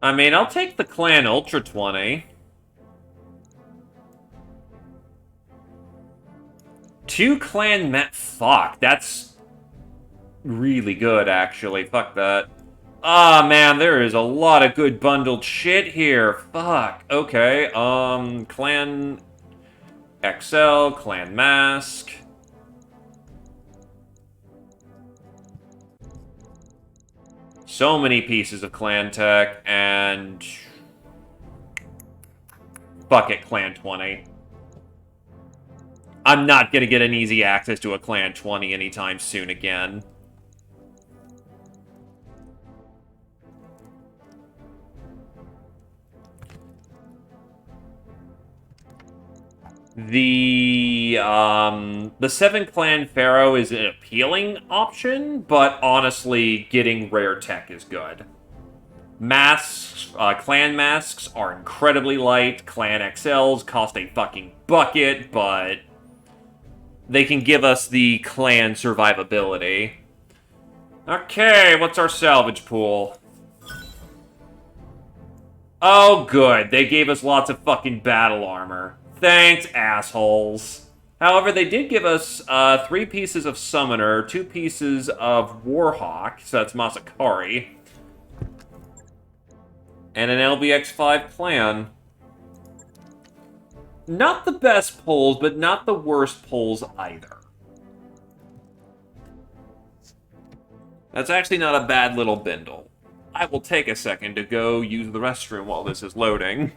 I mean, I'll take the Clan Ultra 20. 2 Clan Met. Fuck, that's really good, actually. Fuck that. Ah, man, there is a lot of good bundled shit here. Fuck. Okay, Clan XL, Clan Mask. So many pieces of Clan Tech, and... Fuck it, Clan 20. I'm not gonna get an easy access to a Clan 20 anytime soon again. The 7 Clan Pharaoh is an appealing option, but honestly, getting rare tech is good. Masks, Clan masks are incredibly light. Clan XLs cost a fucking bucket, but they can give us the Clan survivability. Okay, what's our salvage pool? Oh, good. They gave us lots of fucking battle armor. Thanks, assholes. However, they did give us 3 pieces of Summoner, 2 pieces of Warhawk, so that's Masakari, and an LBX-5 Clan. Not the best pulls, but not the worst pulls either. That's actually not a bad little bindle. I will take a second to go use the restroom while this is loading.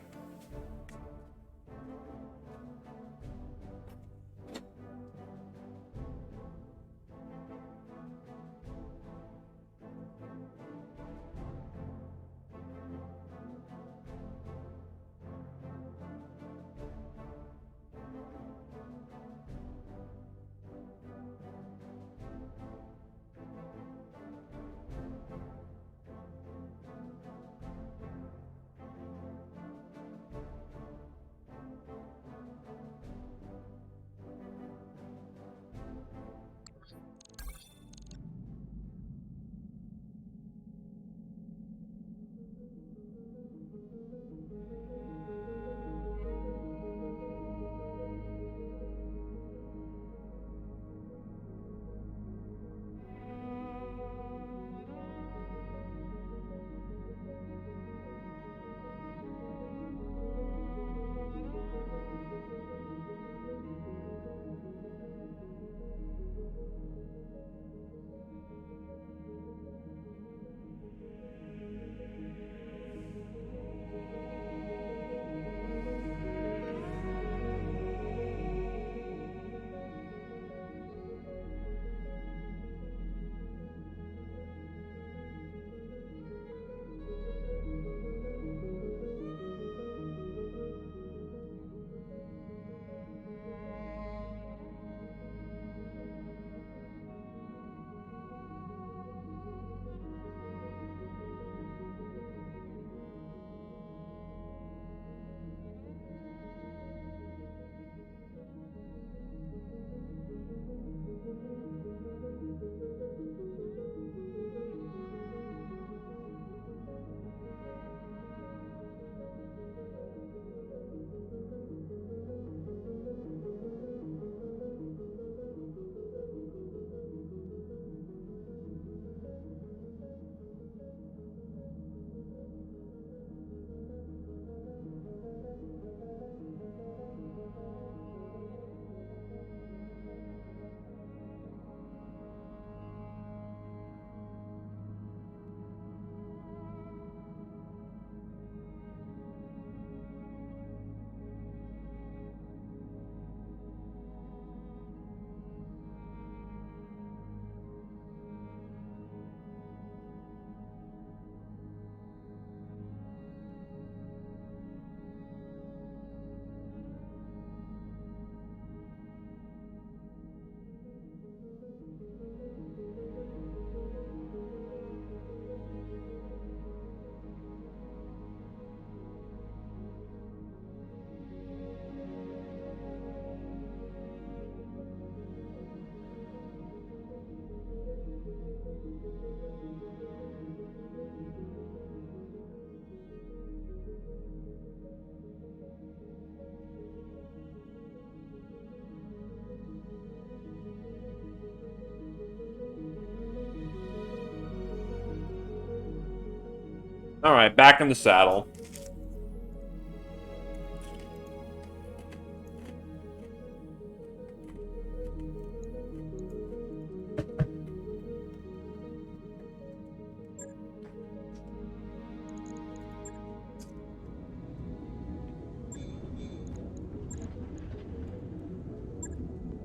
Alright, back in the saddle.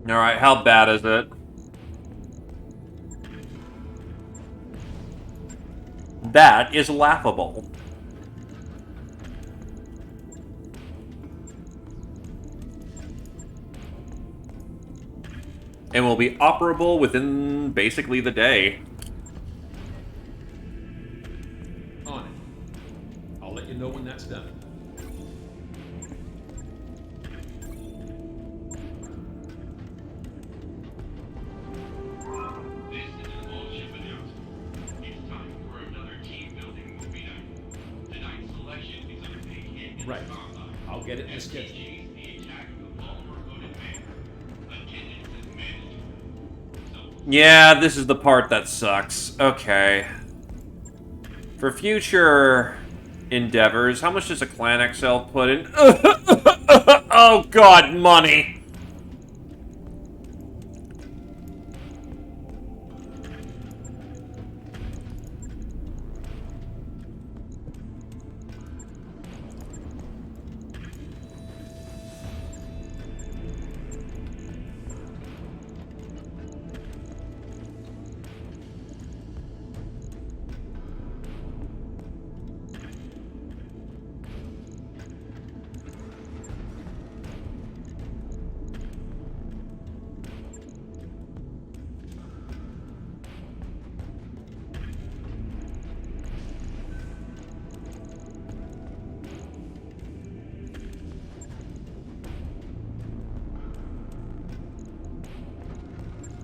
Alright, how bad is it? That is laughable. And will be operable within basically the day.
On it. I'll let you know when that's done.
This is an all-ship announcement. It's time for another team-building movie night. Tonight's selection is a big hit in
Right.
the combat.
I'll get it in the schedule.
SPG's The Attack of the Baltimore-Coded Man. Attendance is mandatory. So,
Yeah, this is the part that sucks. Okay. For future endeavors, how much does a Clan XL put in? Oh god, money!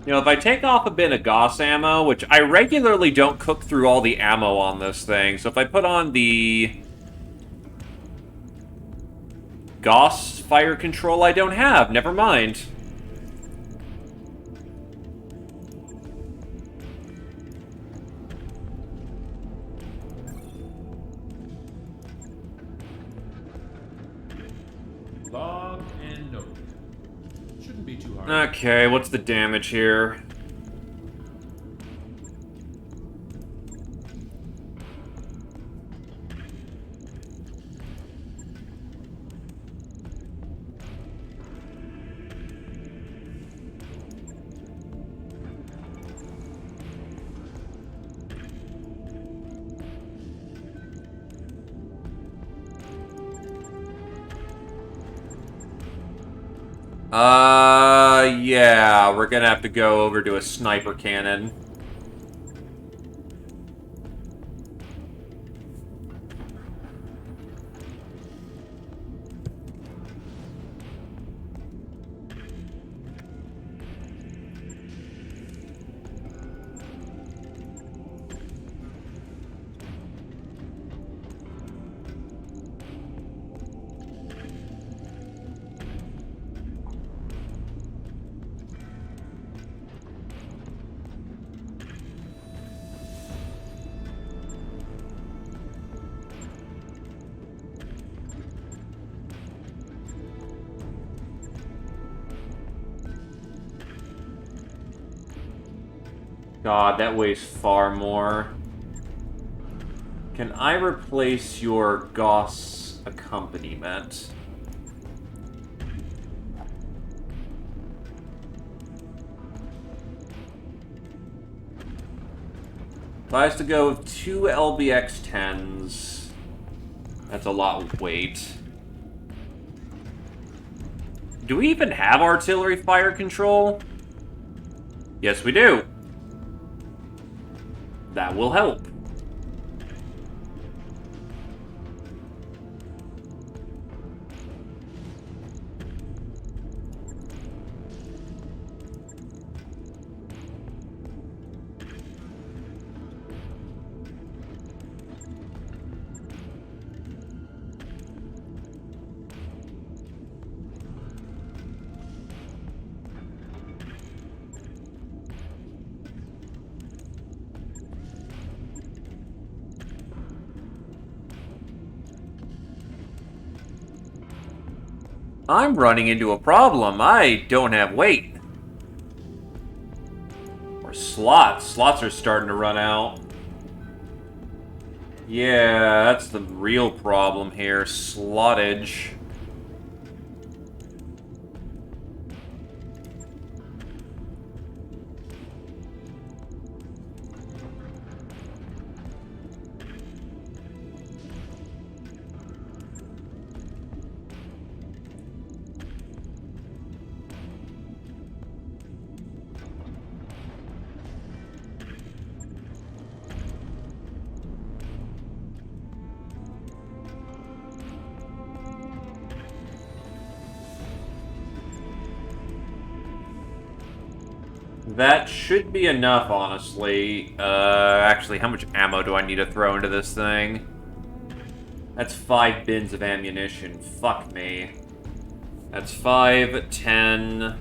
You know, if I take off a bit of Gauss ammo, which I regularly don't cook through all the ammo on this thing, so if I put on the Gauss fire control I don't have, never mind.
Log and note. Shouldn't be too hard.
Okay, what's the damage here? Yeah, we're gonna have to go over to a sniper cannon. God, that weighs far more. Can I replace your Gauss accompaniment? If I was to go with 2 LBX-10s, that's a lot of weight. Do we even have artillery fire control? Yes, we do. That will help. I'm running into a problem. I don't have weight. Or slots. Slots are starting to run out. Yeah, that's the real problem here. Slottage. That should be enough, honestly. Actually, how much ammo do I need to throw into this thing? That's 5 bins of ammunition. Fuck me. That's 5, 10...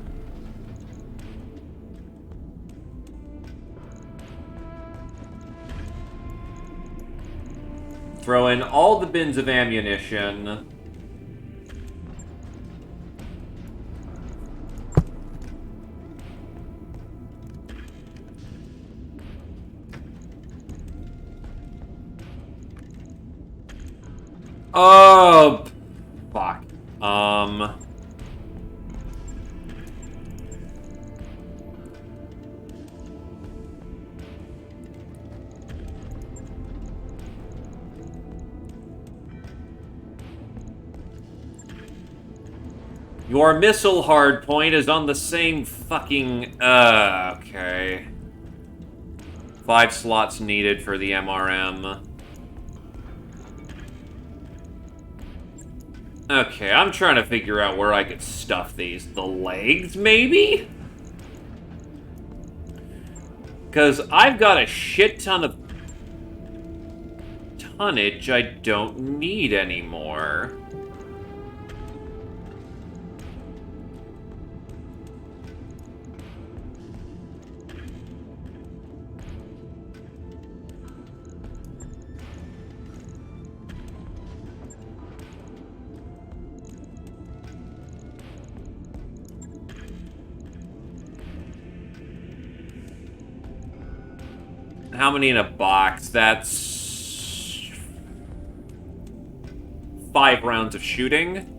Throw in all the bins of ammunition. Oh, fuck. Your missile hardpoint is on the same fucking... okay. 5 slots needed for the MRM. Okay, I'm trying to figure out where I could stuff these. The legs, maybe? Because I've got a shit ton of tonnage I don't need anymore. How many in a box? That's 5 rounds of shooting.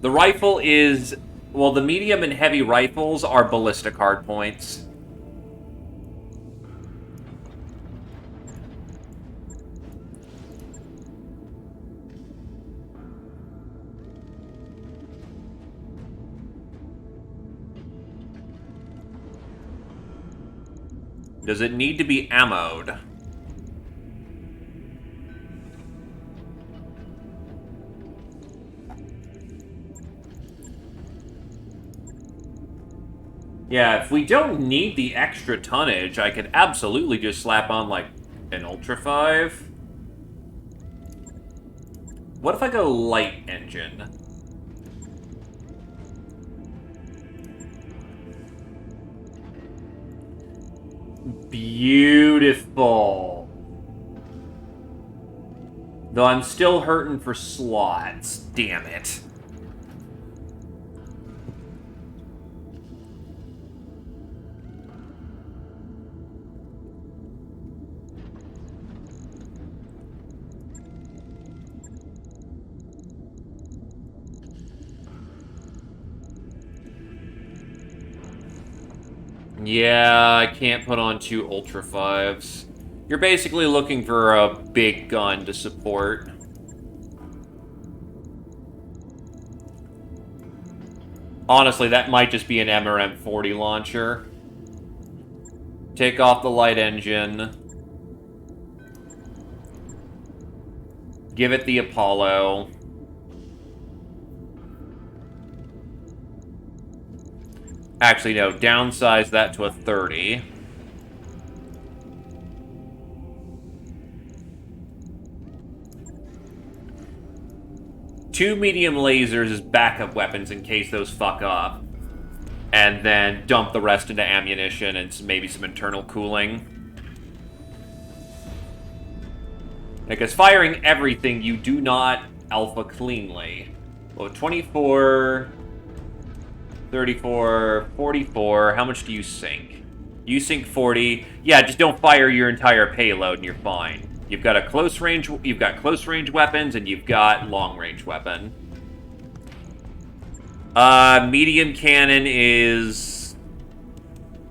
The rifle is... well, the medium and heavy rifles are ballistic hardpoints. Does it need to be ammoed? Yeah, if we don't need the extra tonnage, I could absolutely just slap on, like, an Ultra 5. What if I go light engine? Beautiful. Though I'm still hurting for slots. Damn it. Yeah, I can't put on 2 Ultra 5s. You're basically looking for a big gun to support. Honestly, that might just be an MRM-40 launcher. Take off the light engine. Give it the Apollo. Actually, no, downsize that to a 30. Two medium lasers as backup weapons in case those fuck up. And then dump the rest into ammunition and maybe some internal cooling. Because firing everything, you do not alpha cleanly. Well, 24, 34, 44. How much do you sink? You sink 40. Yeah, just don't fire your entire payload and you're fine. You've got close range weapons and you've got long range weapon. Medium cannon is...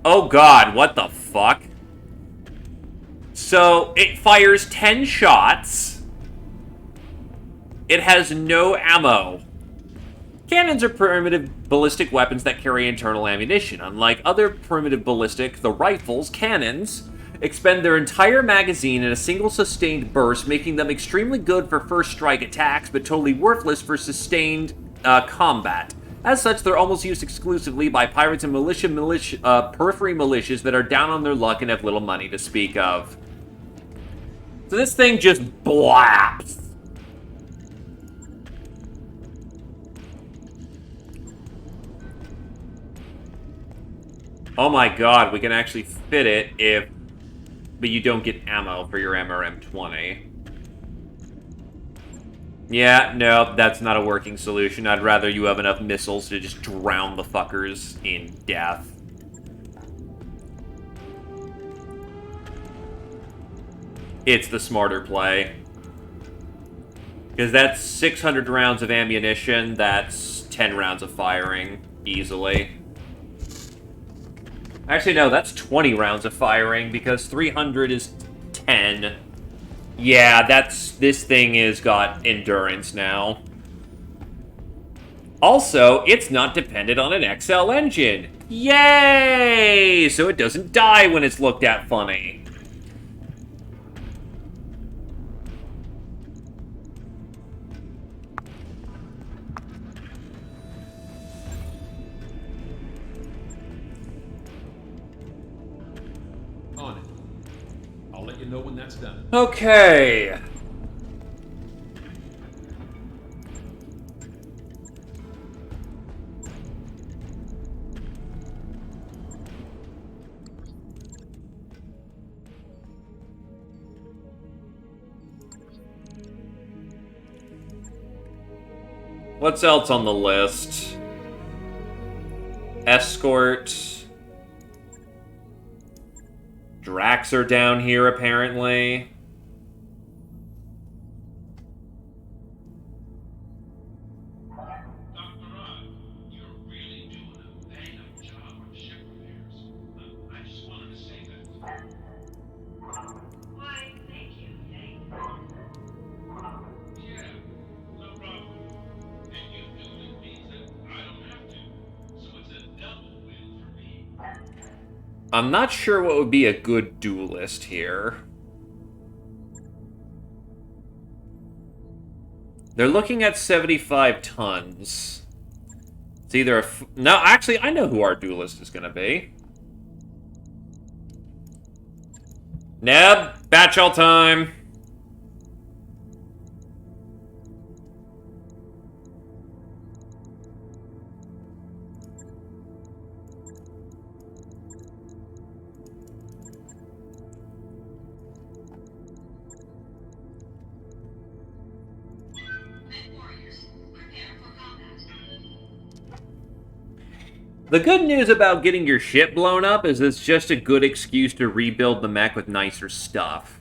Oh god, what the fuck? So, it fires 10 shots. It has no ammo. Cannons are primitive ballistic weapons that carry internal ammunition. Unlike other primitive ballistic, the rifles, cannons, expend their entire magazine in a single sustained burst, making them extremely good for first strike attacks, but totally worthless for sustained combat. As such, they're almost used exclusively by pirates and periphery militias that are down on their luck and have little money to speak of. So this thing just blaps. Oh my god, we can actually fit it but you don't get ammo for your MRM-20. Yeah, no, that's not a working solution. I'd rather you have enough missiles to just drown the fuckers in death. It's the smarter play. Because that's 600 rounds of ammunition, that's 10 rounds of firing, easily. Actually, no, that's 20 rounds of firing, because 300 is 10. Yeah, this thing has got endurance now. Also, it's not dependent on an XL engine. Yay! So it doesn't die when it's looked at funny.
On it. I'll let you know when that's done.
Okay. What's else on the list? Escort. Drax are down here, apparently. I'm not sure what would be a good duelist here. They're looking at 75 tons. It's either a... No, actually, I know who our duelist is going to be. Neb, batch all time. The good news about getting your ship blown up is it's just a good excuse to rebuild the mech with nicer stuff.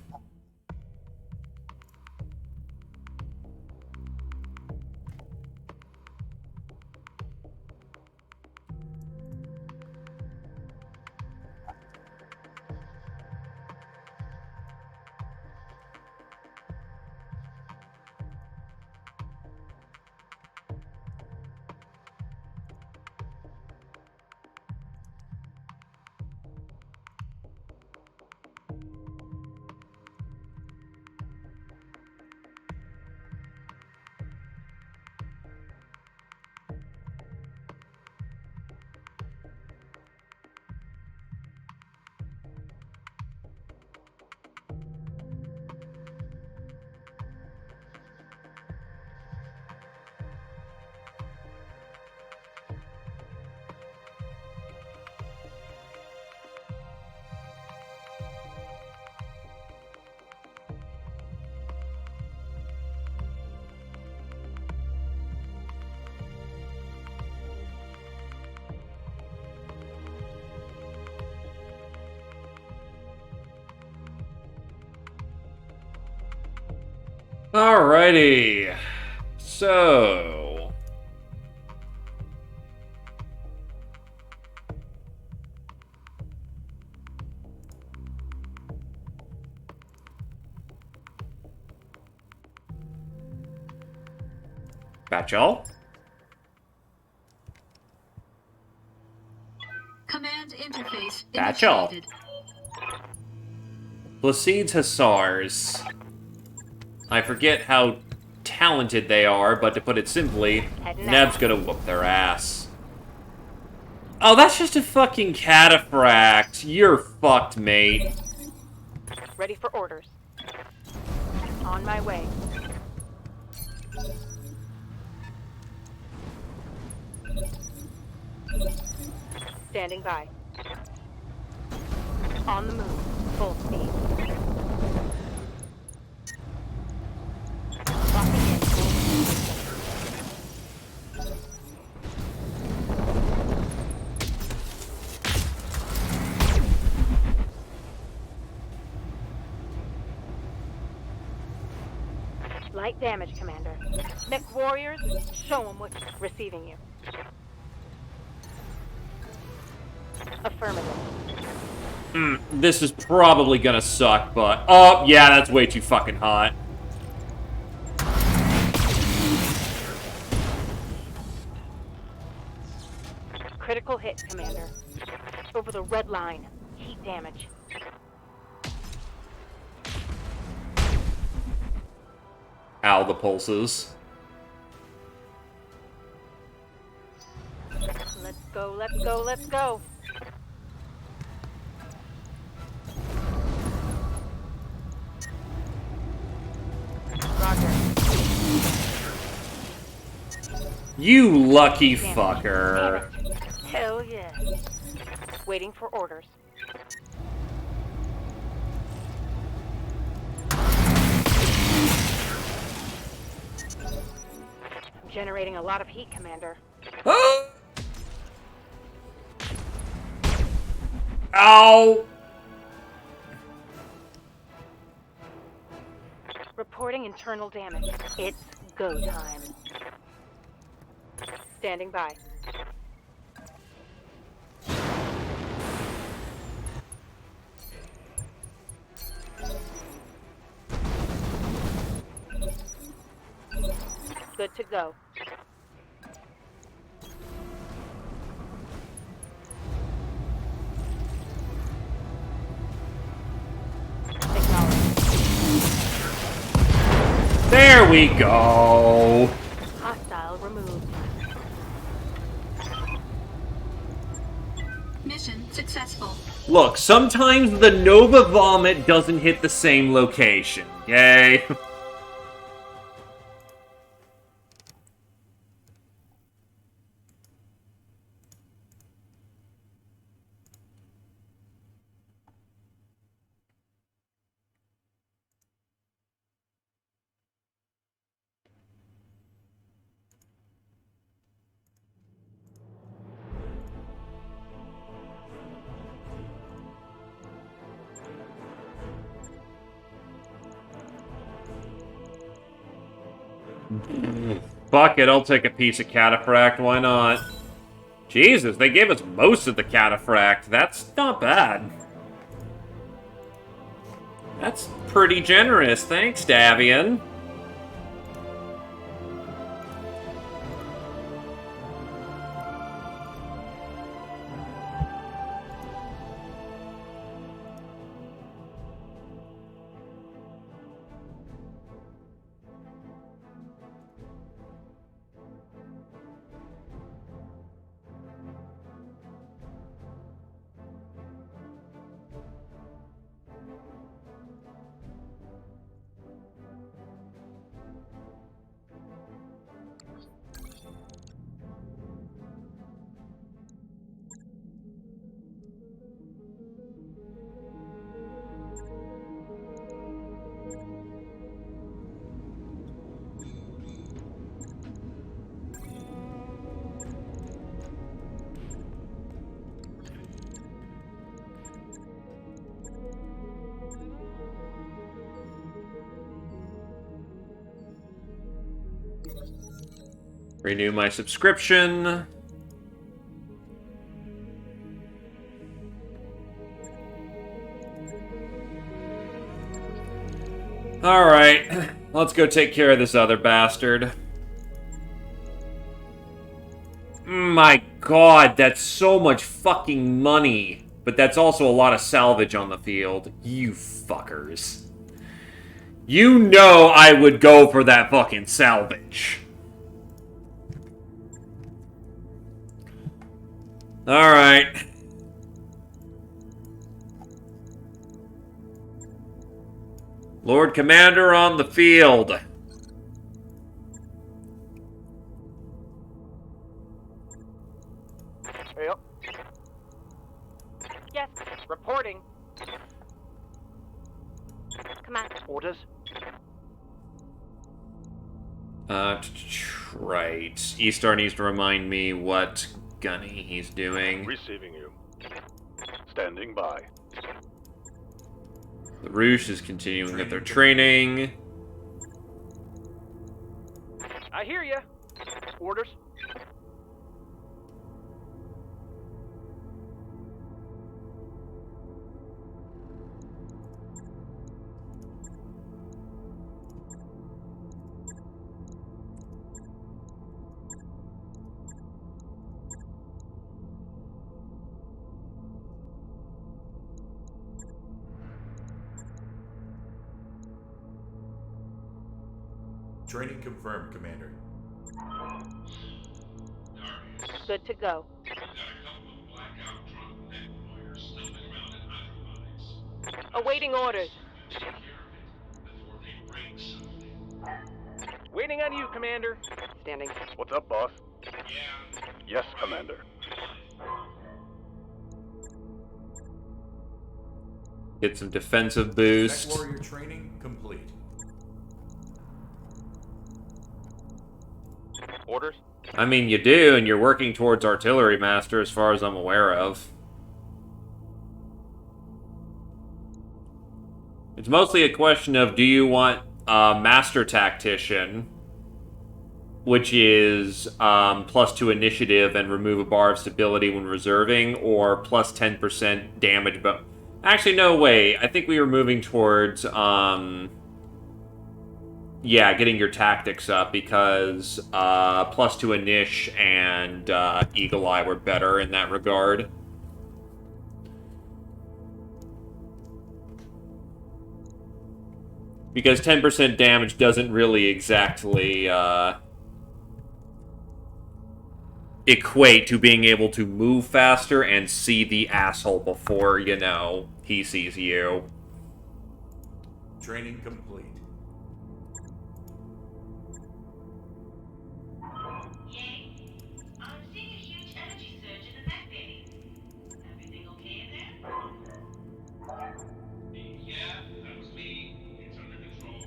Alrighty. So... Batchel?
Command interface
Batchel.
initiated.
Placide's Hussars. I forget how talented they are, but to put it simply, Neb's gonna whoop their ass. Oh, that's just a fucking cataphract. You're fucked, mate.
Ready for orders. On my way. Standing by. On the move. Full speed. Locking in. Light damage, Commander. Mech warriors, show them what's receiving you. Affirmative.
This is probably gonna suck, but... Oh, yeah, that's way too fucking hot.
Critical hit, Commander. Over the red line. Heat damage.
Ow, the pulses.
Let's go, let's go, let's go. Roger.
You lucky fucker.
Hell yeah. Waiting for orders. Generating a lot of heat, Commander.
Ow!
Reporting internal damage. It's go time. Standing by. Good to go.
There we go.
Hostile removed.
Mission successful.
Look, sometimes the Nova Vomit doesn't hit the same location, okay? Fuck it, I'll take a piece of cataphract, why not? Jesus, they gave us most of the cataphract. That's not bad. That's pretty generous, thanks, Davian. Renew my subscription. Alright, let's go take care of this other bastard. My god, that's so much fucking money. But that's also a lot of salvage on the field. You fuckers. You know I would go for that fucking salvage. Alright. Lord Commander on the field.
Yep.
Yes.
Reporting.
Command.
Orders?
Right. E-Star needs to remind me what gunny he's doing.
Receiving you. Standing by.
The Roosh is continuing with their training.
I hear ya.
Orders?
Training confirmed, Commander.
Good to go.
We've got a couple of blackout drunk neck warriors stumbling around in hydroponics.
Awaiting orders.
Take care of it before they break something.
Waiting on you, Commander.
Standing.
What's up, boss?
Yeah.
Yes, Commander.
Get some defensive
Mech
boost.
warrior training complete.
Orders?
I mean, you do, and you're working towards Artillery Master as far as I'm aware of. It's mostly a question of, do you want Master Tactician, which is +2 initiative and remove a bar of stability when reserving, or plus 10% damage, but... Actually, no, wait. I think we were moving towards, yeah, getting your tactics up, because +2 Inish and Eagle Eye were better in that regard. Because 10% damage doesn't really exactly equate to being able to move faster and see the asshole before, you know, he sees you.
Training complete.
Yay. I'm seeing a huge energy surge in the mech bay. Everything okay in there?
Yeah, that was me. It's under control.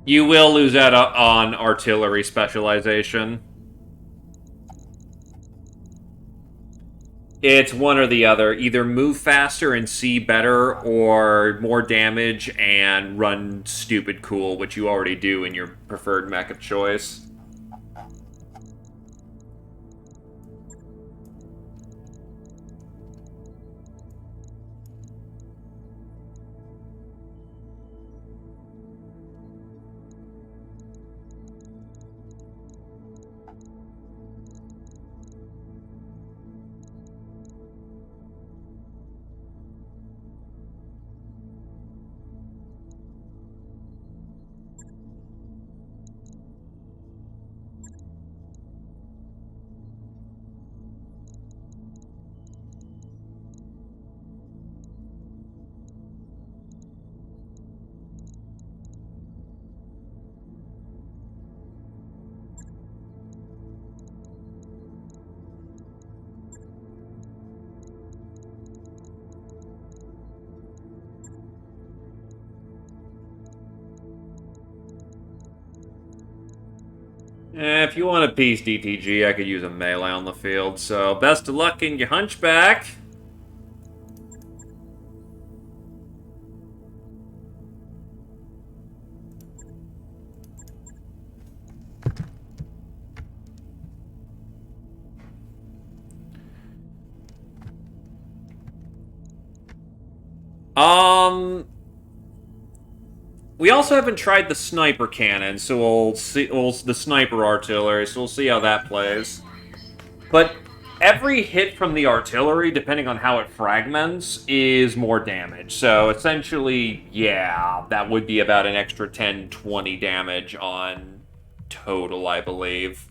You will lose out on artillery specialization. It's one or the other. Either move faster and see better, or more damage and run stupid cool, which you already do in your preferred mech of choice. If you want a piece, DTG, I could use a melee on the field, so best of luck in your hunchback. We also haven't tried the sniper cannon, so we'll see. The sniper artillery, so we'll see how that plays. But every hit from the artillery, depending on how it fragments, is more damage. So essentially, yeah, that would be about an extra 10, 20 damage on total, I believe.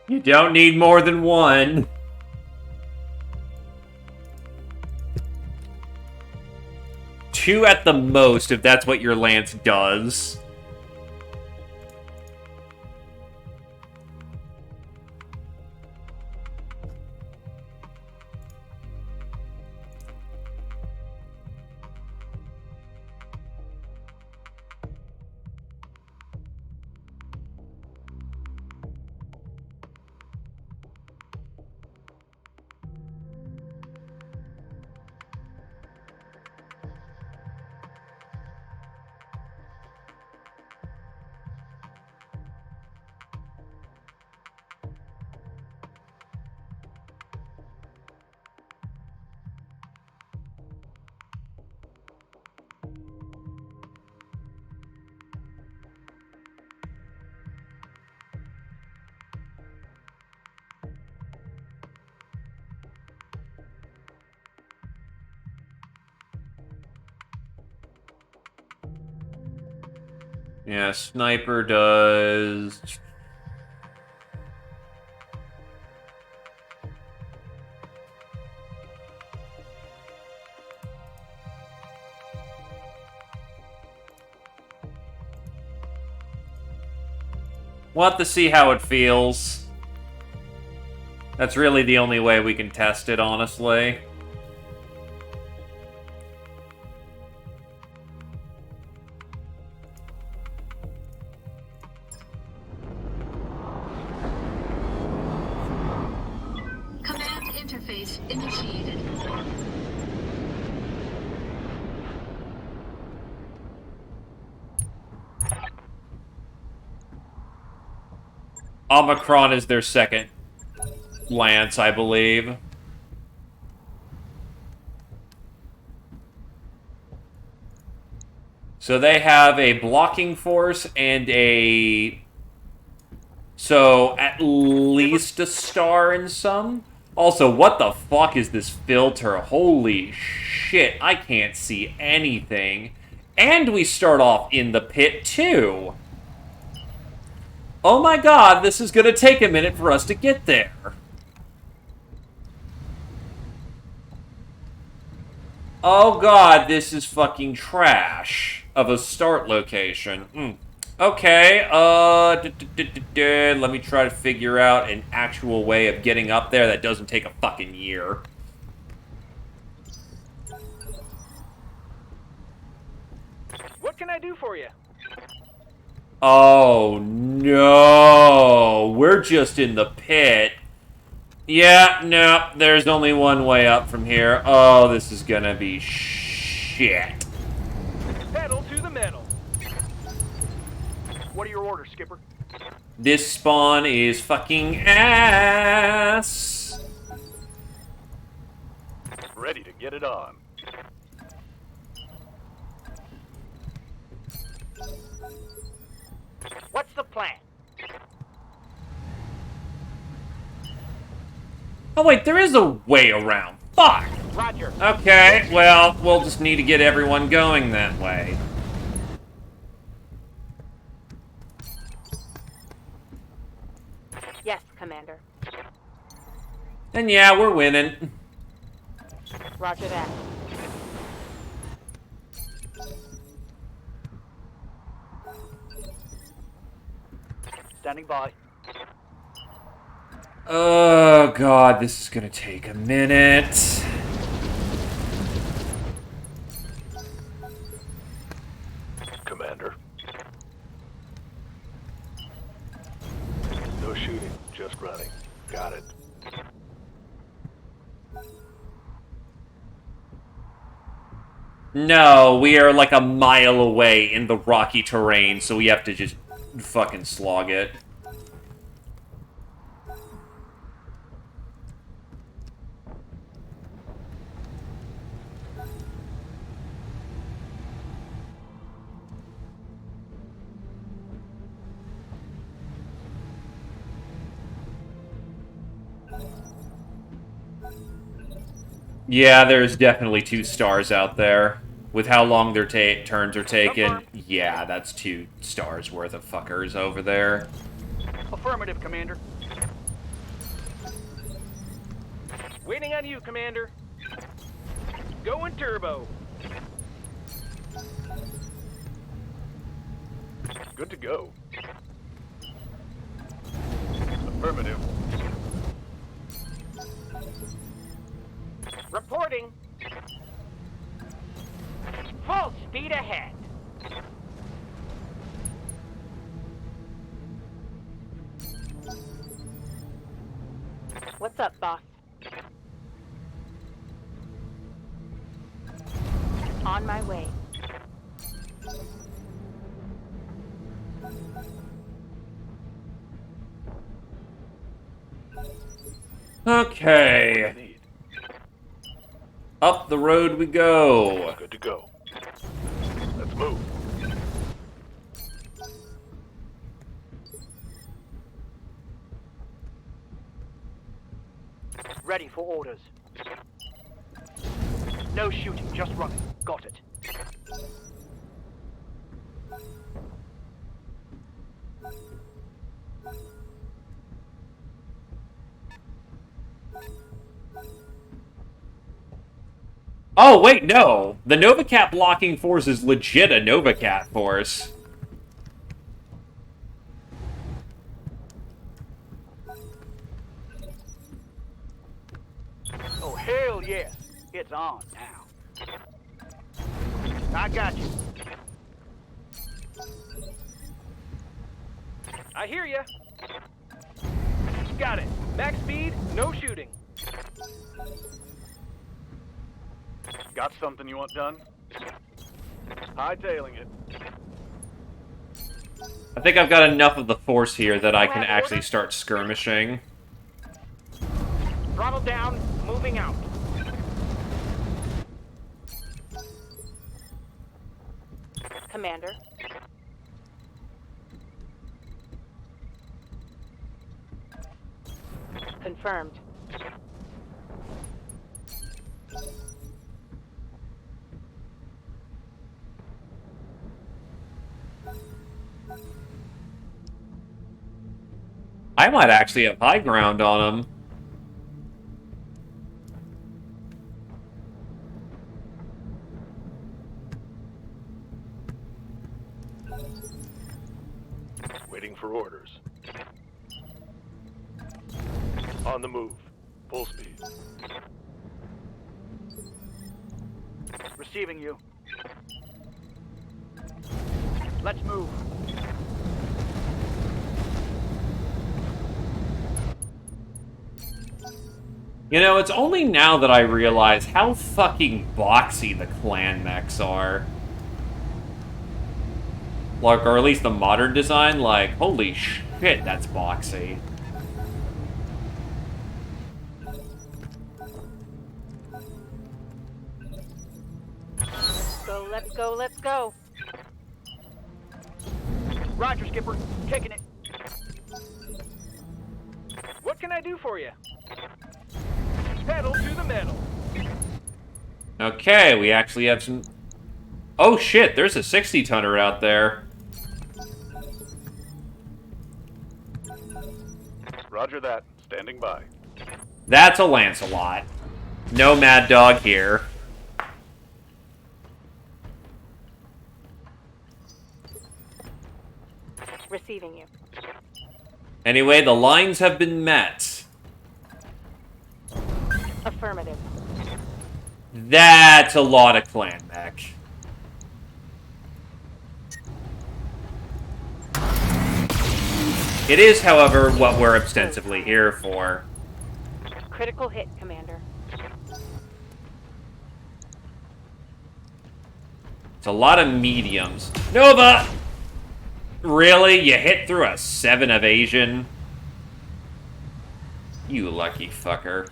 You don't need more than one. Two at the most, if that's what your lance does. Yeah, sniper does... We'll have to see how it feels. That's really the only way we can test it, honestly.
Command interface initiated.
Omicron is their second lance, I believe. So they have a blocking force and a... So, at least a star in some? Also, what the fuck is this filter? Holy shit, I can't see anything. And we start off in the pit, too. Oh my god, this is gonna take a minute for us to get there. Oh god, this is fucking trash of a start location. Okay, let me try to figure out an actual way of getting up there that doesn't take a fucking year.
What can I do for you?
Oh no, we're just in the pit. Yeah, no, there's only one way up from here. Oh, this is gonna be shit.
Pedal to the metal.
What are your orders, Skipper?
This spawn is fucking ass.
Ready to get it on.
What's the plan?
Oh wait, there is a way around. Fuck!
Roger.
Okay, well, we'll just need to get everyone going that way.
Yes, Commander.
And yeah, we're winning.
Roger that.
Standing by.
Oh god, this is gonna take a minute.
Commander. No shooting, just running. Got it.
No, we are like a mile away in the rocky terrain, so we have to just fucking slog it. Yeah, there's definitely 2 stars out there. With how long their turns are taken, yeah, that's 2 stars worth of fuckers over there.
Affirmative, Commander.
Waiting on you, Commander. Going turbo.
Good to go. Affirmative.
Reporting. Full speed ahead.
What's up, boss? On my way.
Okay. Up the road we go.
Good to go. Let's move.
Ready for orders. No shooting, just running. Got it.
Oh, wait, no. The Novacat blocking force is legit a Novacat force.
Oh, hell yes. It's on now. I got you.
I hear ya. Got it. Max speed, no shooting.
Got something you want done? Hightailing it.
I think I've got enough of the force here that I can actually start skirmishing.
Throttle down, moving out.
Commander. Confirmed.
I might actually have high ground on him.
Waiting for orders. On the move. Full speed. Receiving you. Let's move.
You know, it's only now that I realize how fucking boxy the clan mechs are. Like, or at least the modern design, like, holy shit, that's boxy.
Let's go, let's go.
Roger, Skipper. Taking it. What can I do for you? Pedal to the metal.
Okay, we actually have some... Oh shit, there's a 60-tonner out there.
Roger that. Standing by.
That's a Lancelot. No Mad Dog here.
Receiving you.
Anyway, the lines have been met.
Affirmative.
That's a lot of clan mech. It is, however, what we're ostensibly here for.
Critical hit, Commander.
It's a lot of mediums. Nova! Really? You hit through a 7 evasion? You lucky fucker.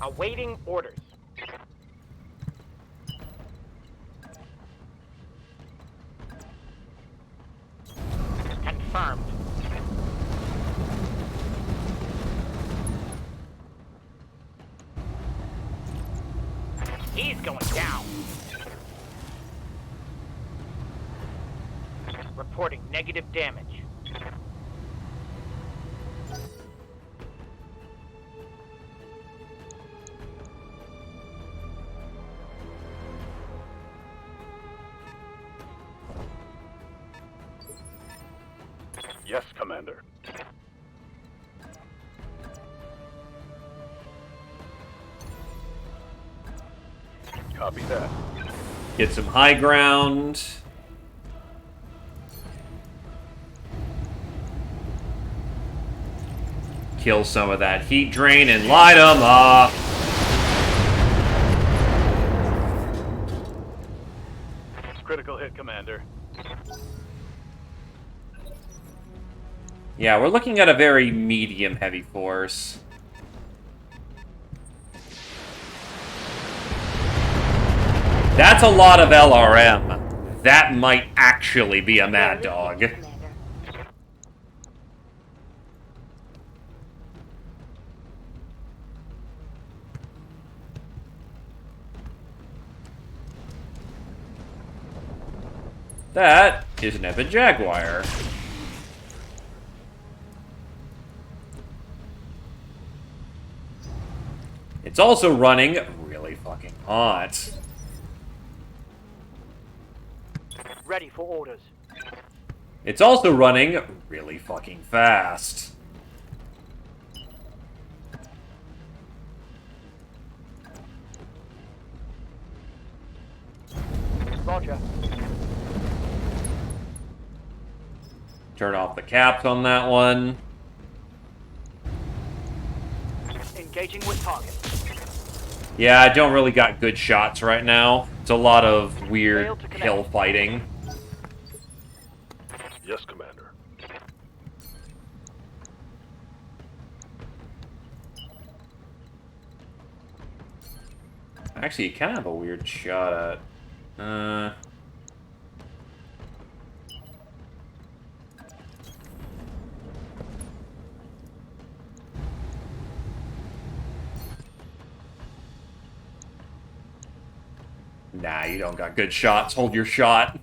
Awaiting orders. Confirmed. He's going down. Reporting negative damage.
Yes, Commander. Copy that.
Get some high ground. Kill some of that heat drain and light them up.
Critical hit, Commander.
Yeah, we're looking at a very medium heavy force. That's a lot of LRM. That might actually be a Mad Dog. That is an Epic Jaguar. It's also running really fucking hot.
Ready for orders.
It's also running really fucking fast.
Roger.
Turn off the caps on that one.
Engaging with target.
Yeah, I don't really got good shots right now. It's a lot of weird hill fighting.
Yes, Commander.
Actually, kind of a weird shot at... Nah, you don't got good shots. Hold your shot.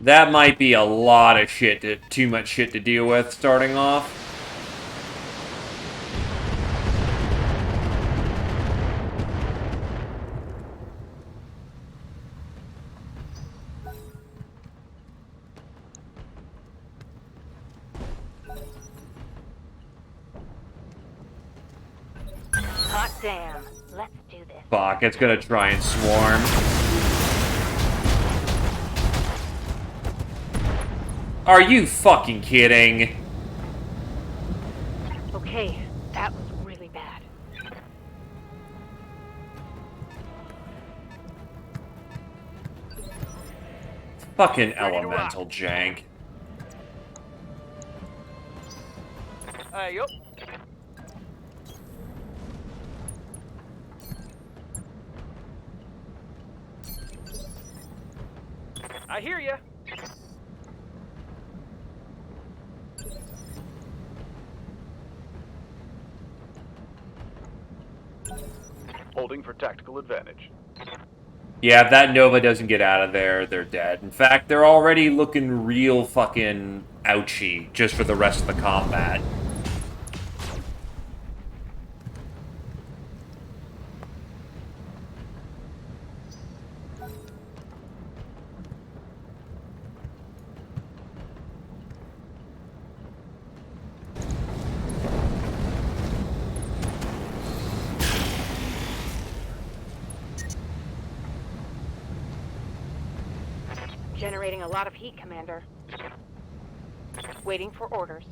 That might be a lot of shit, too much shit to deal with starting off.
Hot damn. Let's do this.
Fuck, it's gonna try and swarm. Are you fucking kidding?
Okay, that was really bad.
Fucking elemental jank.
Yup. I hear ya.
Holding for tactical advantage.
Yeah, if that Nova doesn't get out of there, they're dead. In fact, they're already looking real fucking ouchy just for the rest of the combat.
Generating a lot of heat, Commander. Waiting for orders.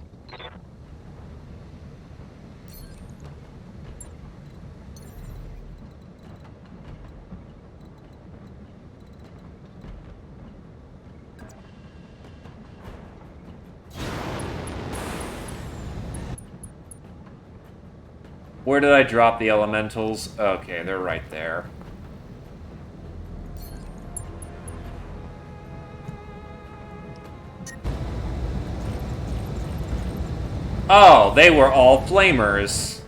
Where did I drop the elementals? Okay, they're right there. Oh, they were all flamers.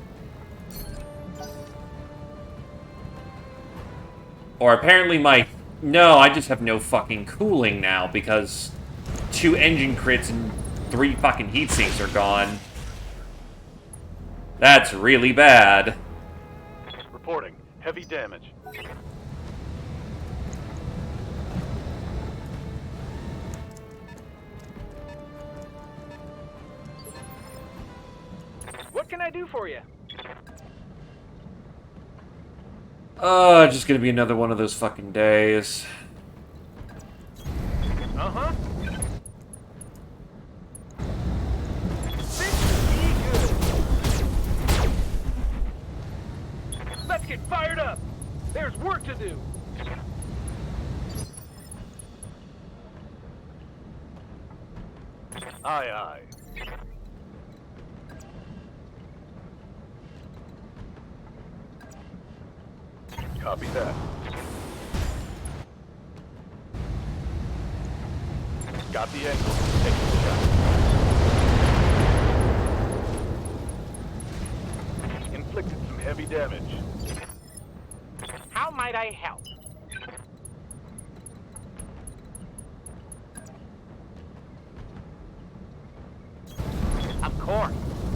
Or apparently my... No, I just have no fucking cooling now because 2 engine crits and 3 fucking heat sinks are gone. That's really bad.
Reporting. Heavy damage.
What can I do for you?
Just gonna be another one of those fucking days.
Uh-huh. This should be good. Let's get fired up. There's work to do.
Aye, aye. Copy that. Got the angle. Taking the shot. Inflicted some heavy damage.
How might I help? Of course.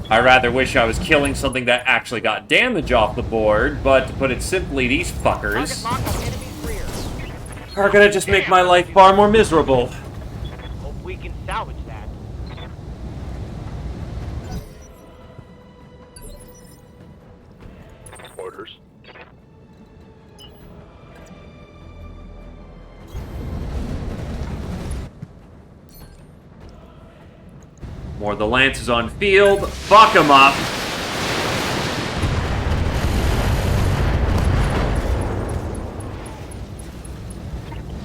I rather wish I was killing something that actually got damage off the board, but to put it simply, these fuckers are gonna just make my life far more miserable.
Hope we can salvage that.
Orders.
More of the Lances on field. Fuck them up.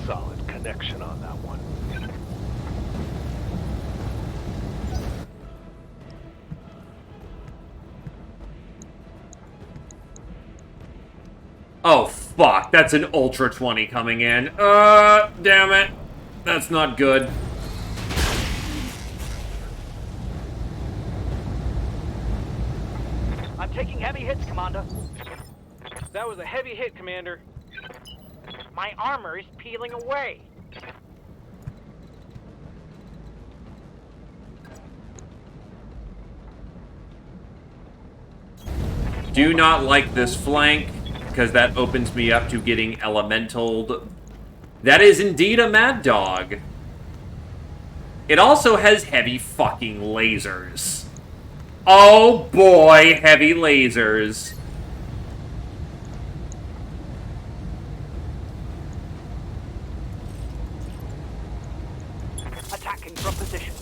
Solid connection on that one.
Oh, fuck. That's an Ultra 20 coming in. Damn it. That's not good.
I'm taking heavy hits, Commander. That was a heavy hit, Commander. My armor is peeling away.
Do not like this flank, because that opens me up to getting elementaled. That is indeed a Mad Dog. It also has heavy fucking lasers. Oh boy, heavy lasers.
Attacking from position.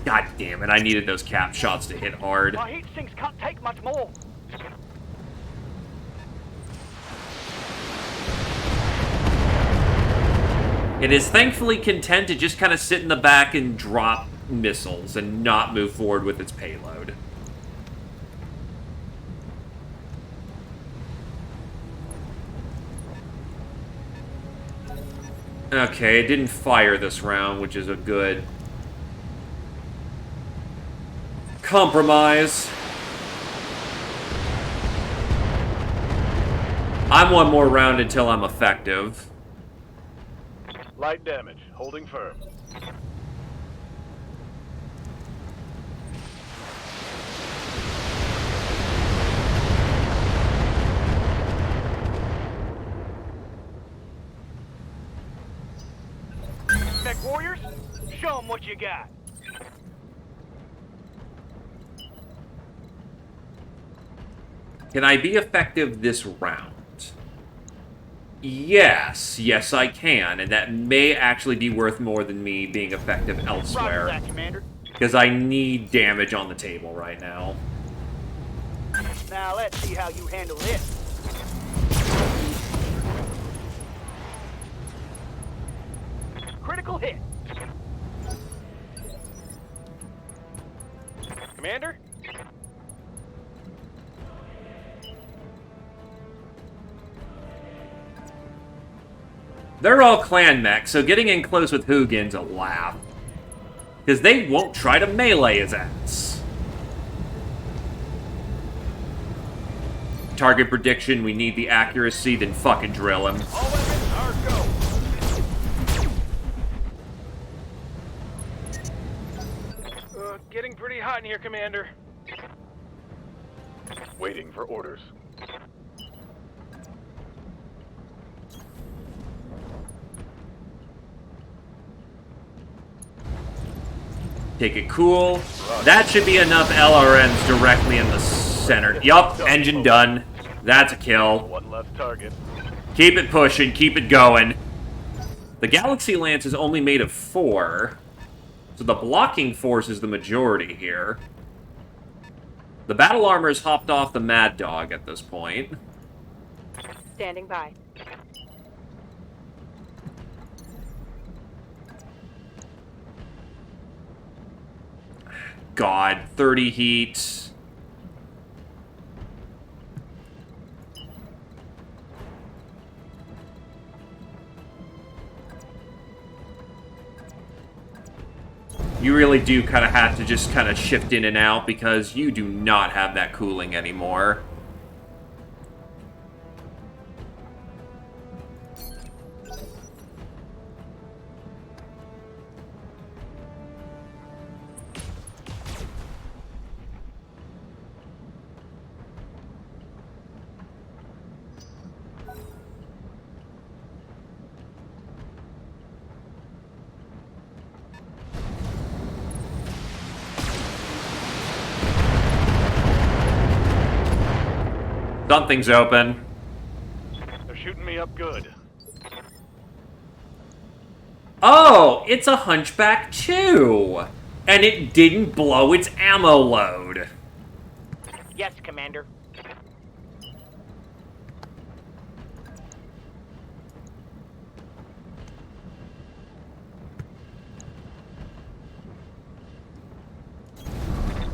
God damn it, I needed those cap shots to hit hard.
My heat sinks can't take much more.
It is thankfully content to just kind of sit in the back and drop missiles and not move forward with its payload. Okay, it didn't fire this round, which is a good compromise. I'm one more round until I'm effective.
Light damage. Holding firm. Mech warriors, show them what you got.
Can I be effective this round? Yes, yes I can, and that may actually be worth more than me being effective
Roger
elsewhere.
that, Commander.
Because I need damage on the table right now.
Now let's see how you handle this. Critical hit.
Commander?
They're all clan mechs, so getting in close with Hugin's a laugh. Because they won't try to melee his ass. Target prediction, we need the accuracy, then fucking drill him.
All weapons are go.
Getting pretty hot in here, Commander.
Waiting for orders.
Take it cool. That should be enough LRMs directly in the center. Yup, engine done. That's a kill.
One less target.
Keep it pushing, keep it going. The Galaxy Lance is only made of 4, so the blocking force is the majority here. The battle armor's hopped off the Mad Dog at this point.
Standing by.
God, 30 heat. You really do kind of have to just kind of shift in and out because you do not have that cooling anymore. Something's open.
They're shooting me up good.
Oh, it's a Hunchback 2! And it didn't blow its ammo load.
Yes, Commander.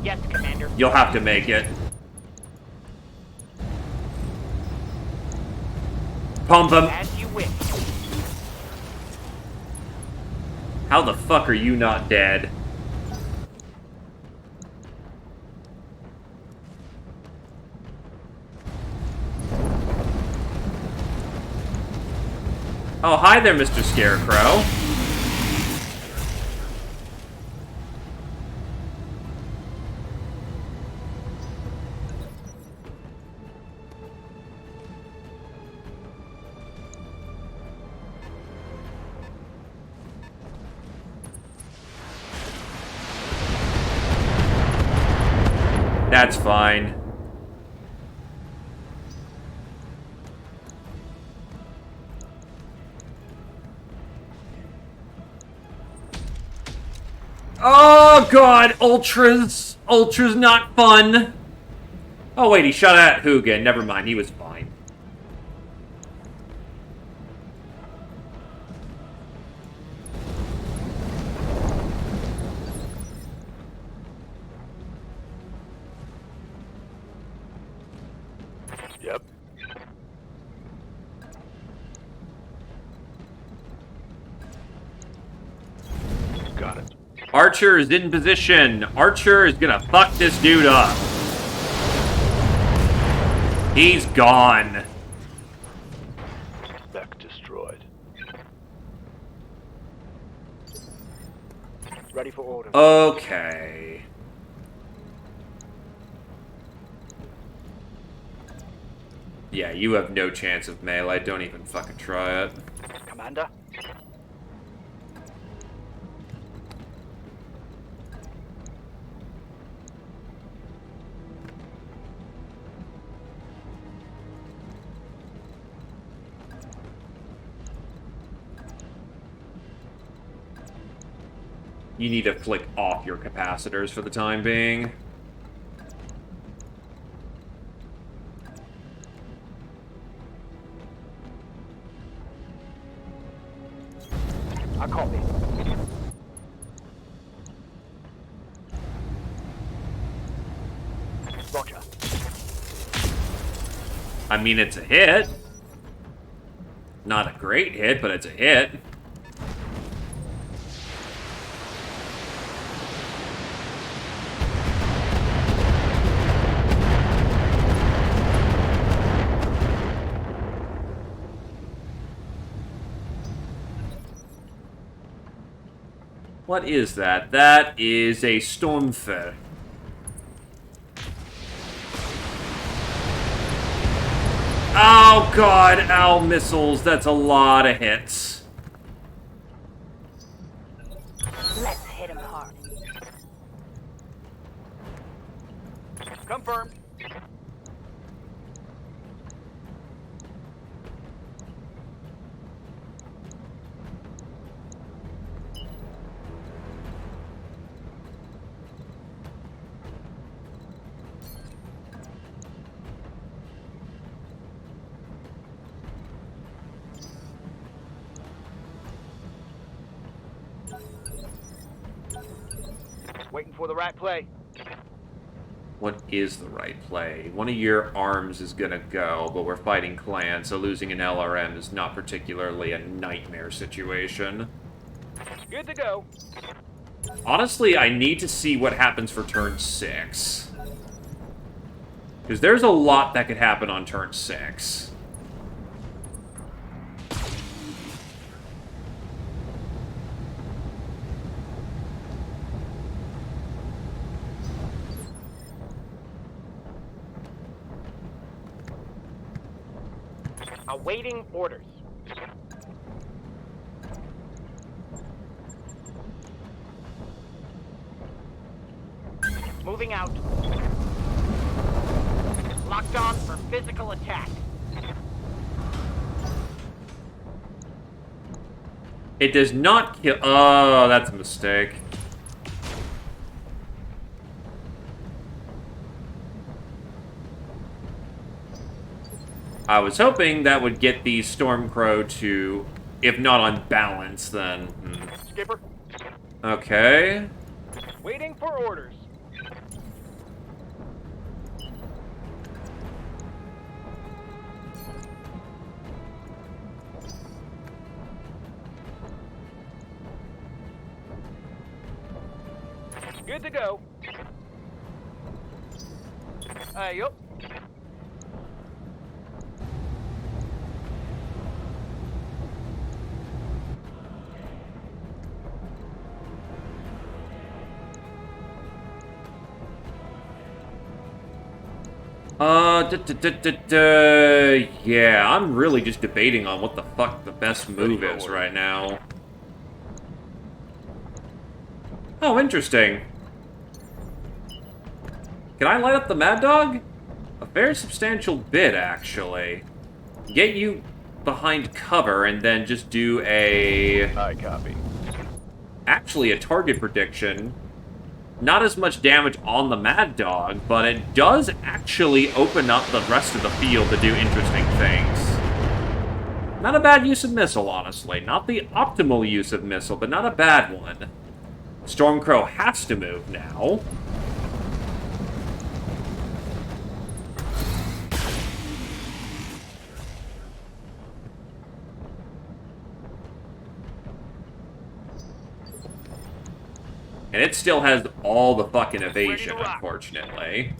Yes, Commander.
You'll have to make it. Pump him.
As you wish.
How the fuck are you not dead? Oh, hi there, Mr. Scarecrow. That's fine. Oh god, Ultra's not fun. Oh wait, he shot at Hugin. Never mind, he was fine.
Yep.
Archer is in position. Archer is gonna fuck this dude up. He's gone.
Mech destroyed. Ready for orders.
Okay. Yeah, you have no chance of melee. Don't even fucking try it.
Commander?
You need to flick off your capacitors for the time being.
I copy. Roger.
I mean, it's a hit. Not a great hit, but it's a hit. What is that? That is a Stormfer. Oh god, owl missiles. That's a lot of hits.
Let's hit him hard.
Confirmed. Waiting for the right play.
What is the right play? One of your arms is gonna go, but we're fighting clan, so losing an LRM is not particularly a nightmare situation.
Good to go.
Honestly, I need to see what happens for turn 6. Because there's a lot that could happen on turn 6.
Awaiting orders. Moving out. Locked on for physical attack.
It does not kill... Oh, that's a mistake. I was hoping that would get the Stormcrow to, if not on balance, then...
Skipper?
Okay.
Waiting for orders. Good to go. Yup.
Yeah, I'm really just debating on what the fuck the best move is right now. Oh, interesting. Can I light up the Mad Dog? A very substantial bit, actually. Get you behind cover and then just do a...
I copy.
Actually, a target prediction. Not as much damage on the Mad Dog, but it does actually open up the rest of the field to do interesting things. Not a bad use of missile, honestly. Not the optimal use of missile, but not a bad one. Stormcrow has to move now. And it still has all the fucking evasion, unfortunately.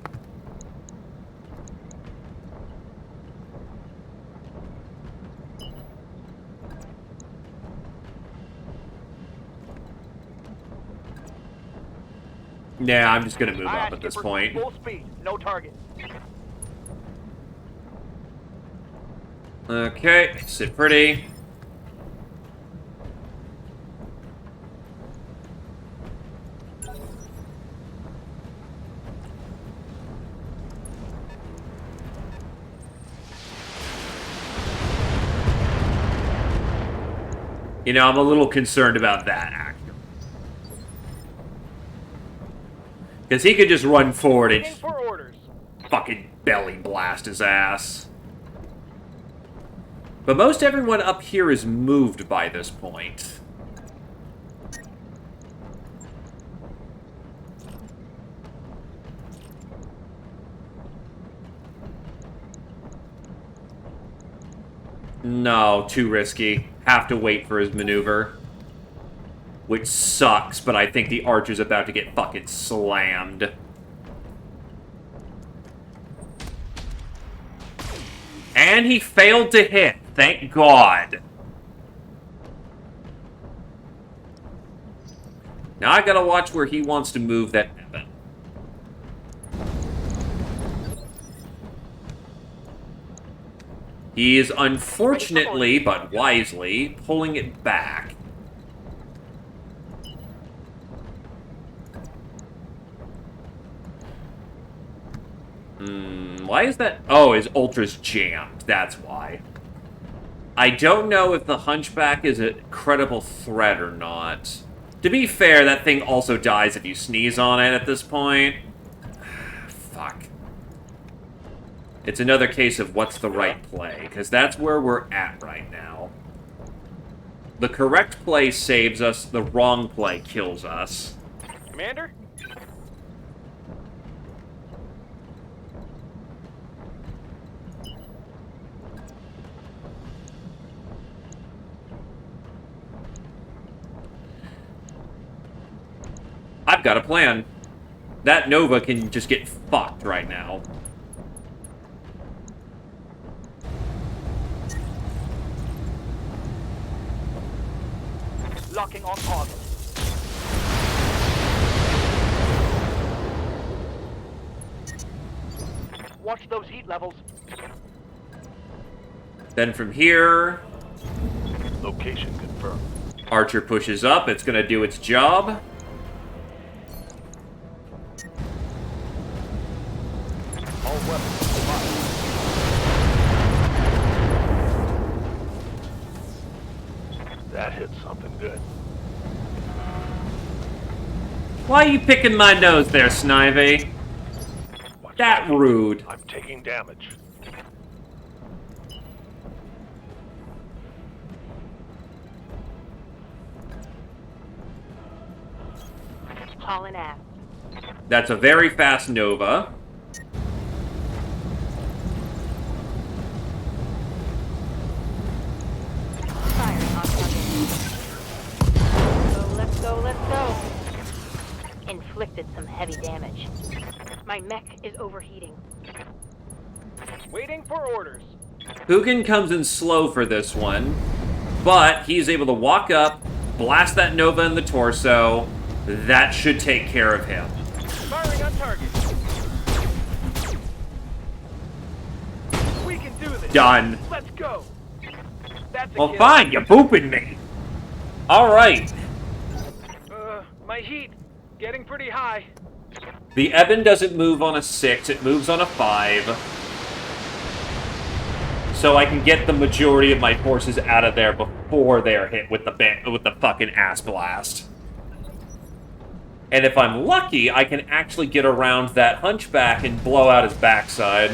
Yeah, I'm just gonna move up at this point.
Full speed, no target.
Okay, sit pretty. You know, I'm a little concerned about that, actually. Because he could just run forward and fucking belly blast his ass. But most everyone up here is moved by this point. No, too risky. Have to wait for his maneuver. Which sucks, but I think the Archer's about to get fucking slammed. And he failed to hit. Thank God. Now I gotta watch where he wants to move that weapon. He is unfortunately, but wisely, pulling it back. Why is that? Oh, his Ultra's jammed. That's why. I don't know if the Hunchback is a credible threat or not. To be fair, that thing also dies if you sneeze on it at this point. Fuck. It's another case of what's the right play, because that's where we're at right now. The correct play saves us, the wrong play kills us.
Commander?
I've got a plan. That Nova can just get fucked right now.
Locking on target. Watch those heat levels.
Then from here...
Location confirmed.
Archer pushes up. It's gonna do its job.
All weapons that hit something good.
Why are you picking my nose there, Snivy? That rude.
I'm taking damage.
Hauling ass.
That's a very fast Nova.
Firing on target. Let's go, let's go. Inflicted some heavy damage. My mech is overheating.
Waiting for orders.
Hugin comes in slow for this one, but he's able to walk up, blast that Nova in the torso. That should take care of him.
Firing on target. We can do this.
Done.
Let's go. That's a
Well,
kill.
fine, you're booping me. Alright.
My heat getting pretty high.
The Eben doesn't move on a 6, it moves on a 5. So I can get the majority of my forces out of there before they're hit with the fucking ass blast. And if I'm lucky, I can actually get around that Hunchback and blow out his backside.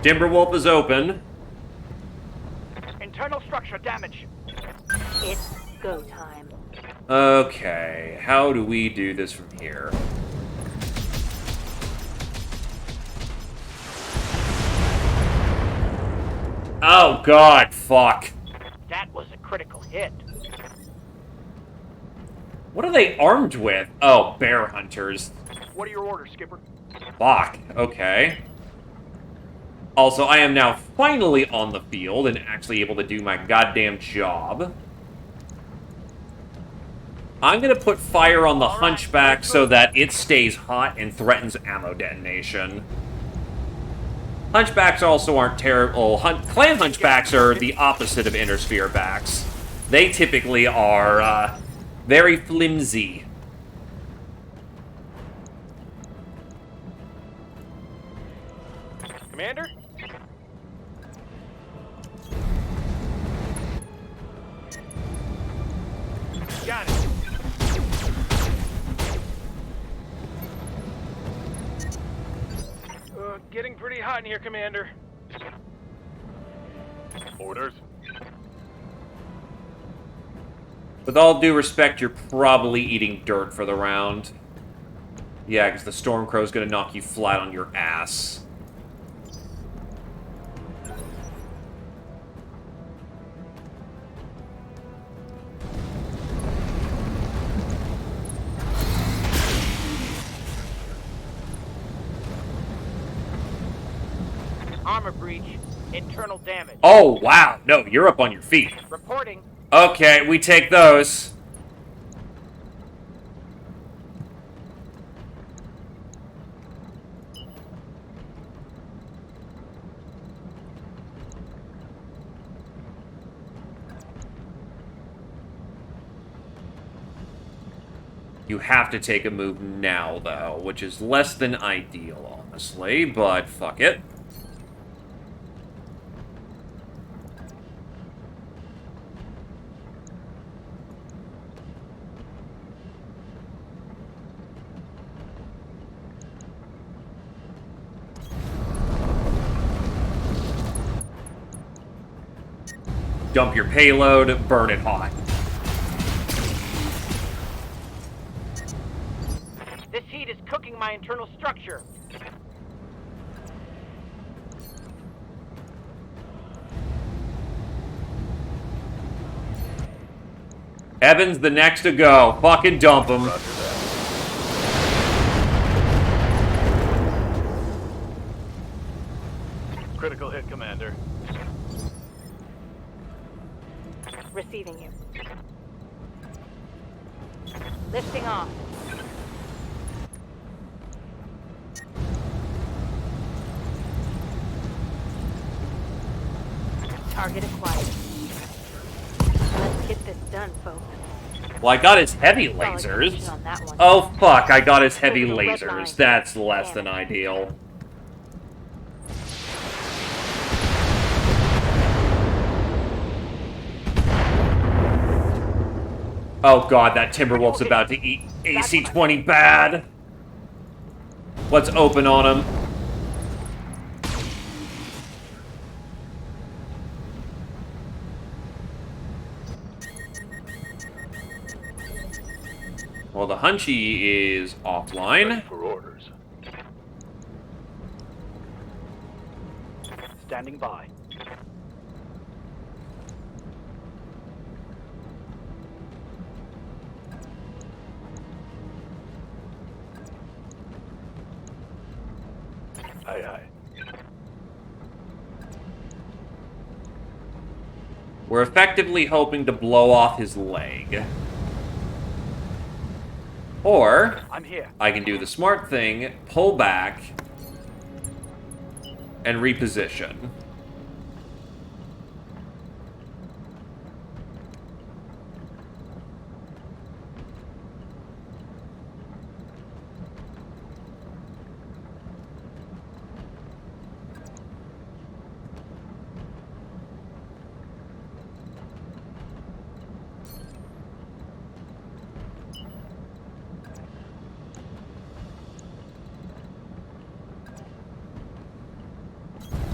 Timberwolf is open.
Internal structure damage.
It's go time.
Okay, how do we do this from here? Oh god, fuck.
That was a
critical hit.
What are they armed with? Oh, bear hunters.
What are your orders, Skipper?
Fuck. Okay. Also, I am now finally on the field and actually able to do my goddamn job. I'm gonna put fire on the Hunchback so that it stays hot and threatens ammo detonation. Hunchbacks also aren't terrible. Clan Hunchbacks are the opposite of Inner Sphere backs. They typically are, very flimsy.
Commander? Got it. Getting pretty hot in here, Commander.
Orders?
With all due respect, you're probably eating dirt for the round. Yeah, because the Stormcrow's gonna knock you flat on your ass.
Armor breach. Internal damage.
Oh, wow. No, you're up on your feet.
Reporting.
Okay, we take those. You have to take a move now, though, which is less than ideal, honestly, but fuck it. Dump your payload, burn it hot.
This heat is cooking my internal structure.
Evan's the next to go. Fucking dump him.
Critical hit, Commander.
Receiving you. Lifting off. Target acquired. Let's get this done, folks.
Well, I got his heavy lasers. Oh, fuck, I got his heavy lasers. That's less than ideal. Oh god, that Timberwolf's about to eat AC-20 bad. Let's open on him. Well, the Hunchy is offline.
Ready for orders. Standing by. Aye, aye.
We're effectively hoping to blow off his leg. Or,
I'm here.
I can do the smart thing, pull back, and reposition.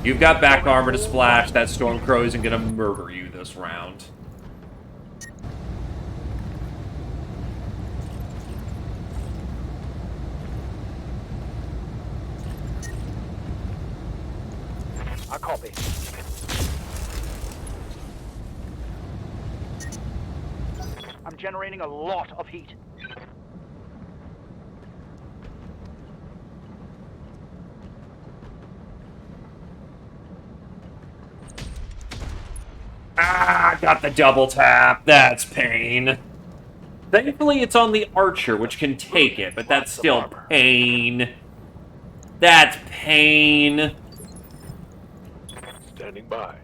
You've got back armor to splash. That Stormcrow isn't gonna murder you this round.
I copy. generating a lot of heat.
Ah, got the double tap. That's pain. Thankfully, it's on the Archer, which can take it, but that's still pain. That's pain.
Standing by.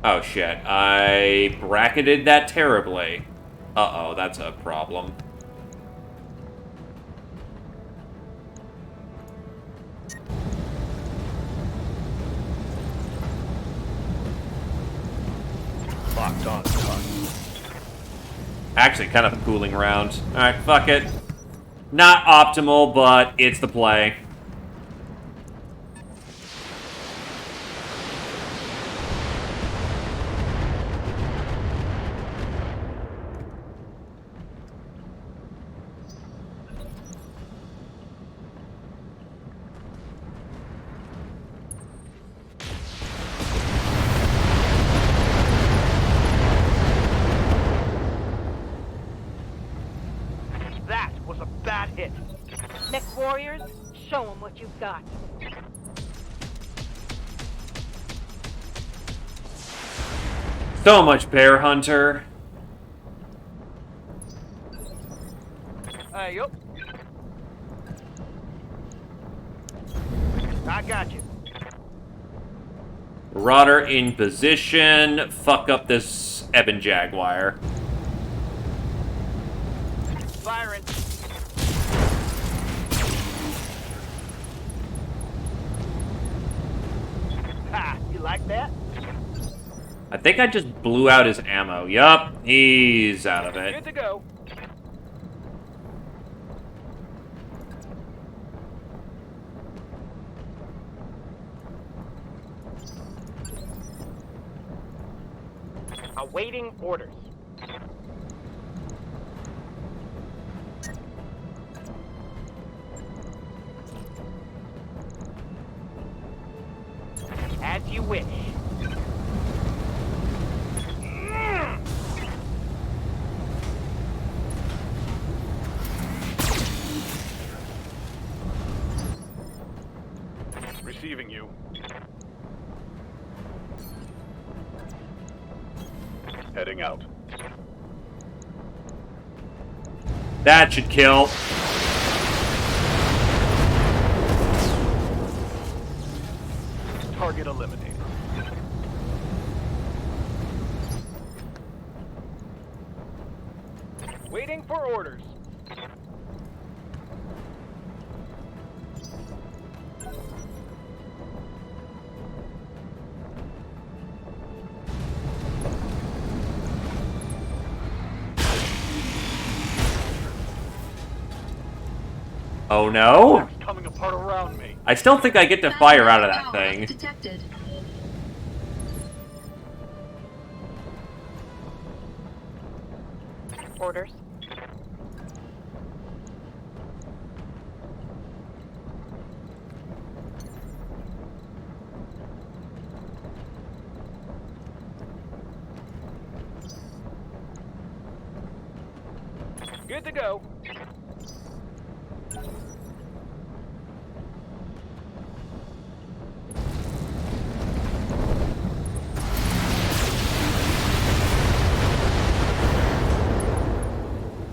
Oh shit, I bracketed that terribly. Uh-oh, that's a problem.
Locked on target.
Actually, kind of a cooling round. Alright, fuck it. Not optimal, but it's the play.
That was a bad hit.
Mech warriors, show them what you've got.
So much Bear Hunter.
Yup. I got you.
Marauder in position. Fuck up this Ebon Jaguar.
Firing. Ha! You like that?
I think I just blew out his ammo. Yup, he's out of it.
Good to go. Awaiting orders. As you wish. Receiving you. Heading out.
That should kill.
Target eliminated. Waiting for orders.
Oh no?
It's coming apart around me.
I still think I get to fire out of that thing.
Detected.
Orders.
Good to go.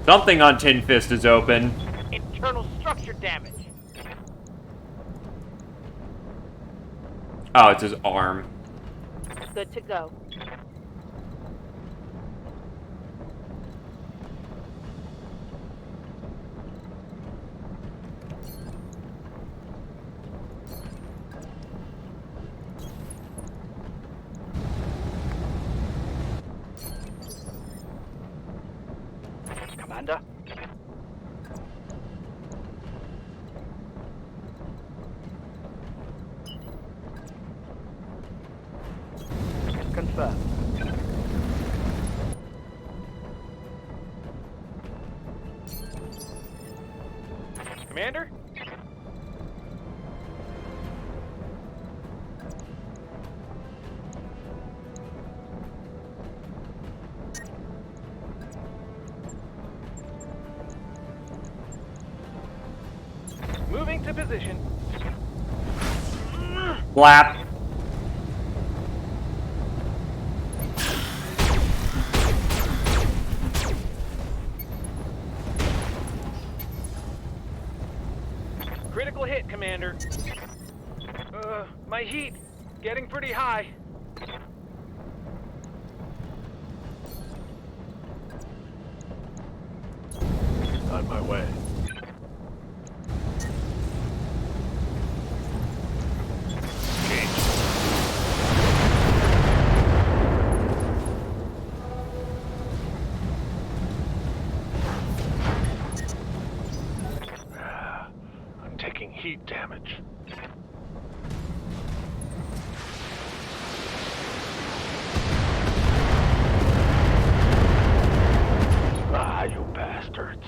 Something on Tin Fist is open.
Internal structure damage.
Oh, it's his arm.
Good to go.
Commander. Confirmed. Commander?
Moving to position.
Blap.
Critical hit, Commander. My heat getting pretty high.
On my way. I'm taking heat damage. Ah, you bastards.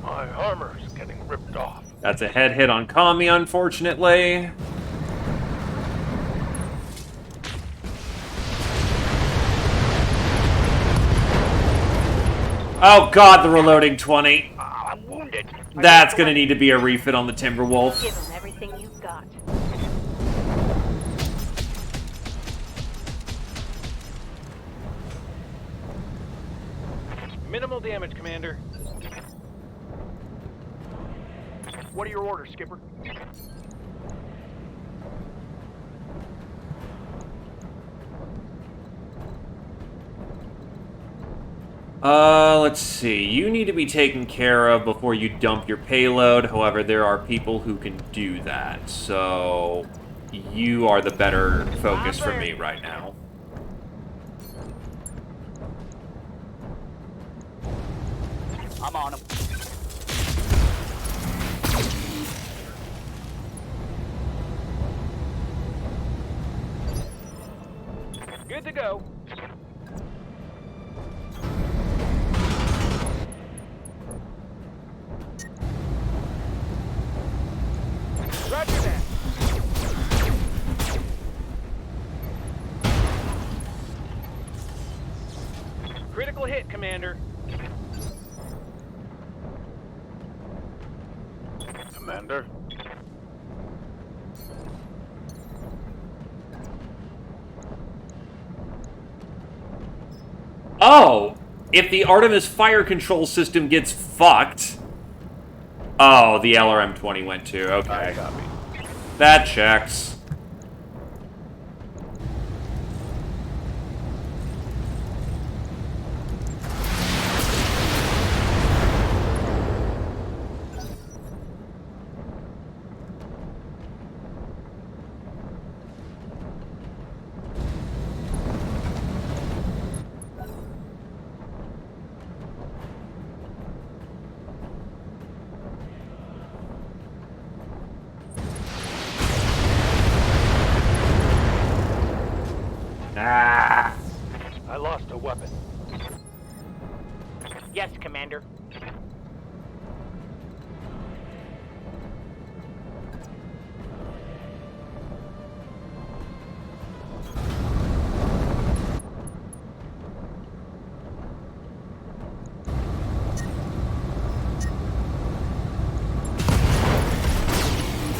My armor's getting ripped off.
That's a head hit on Kami, unfortunately. Oh god, the reloading 20.
I'm wounded.
That's gonna need to be a refit on the Timberwolf.
Give him everything you've got.
Minimal damage, Commander.
What are your orders, Skipper?
Let's see. You need to be taken care of before you dump your payload. However, there are people who can do that. So, you are the better focus for me right now.
I'm on him.
Good to go. Roger that. Critical hit, Commander.
Commander?
Oh! If the Artemis fire control system gets fucked... Oh, the LRM-20 went too. Okay. That checks. Ah.
I lost a weapon.
Yes, Commander.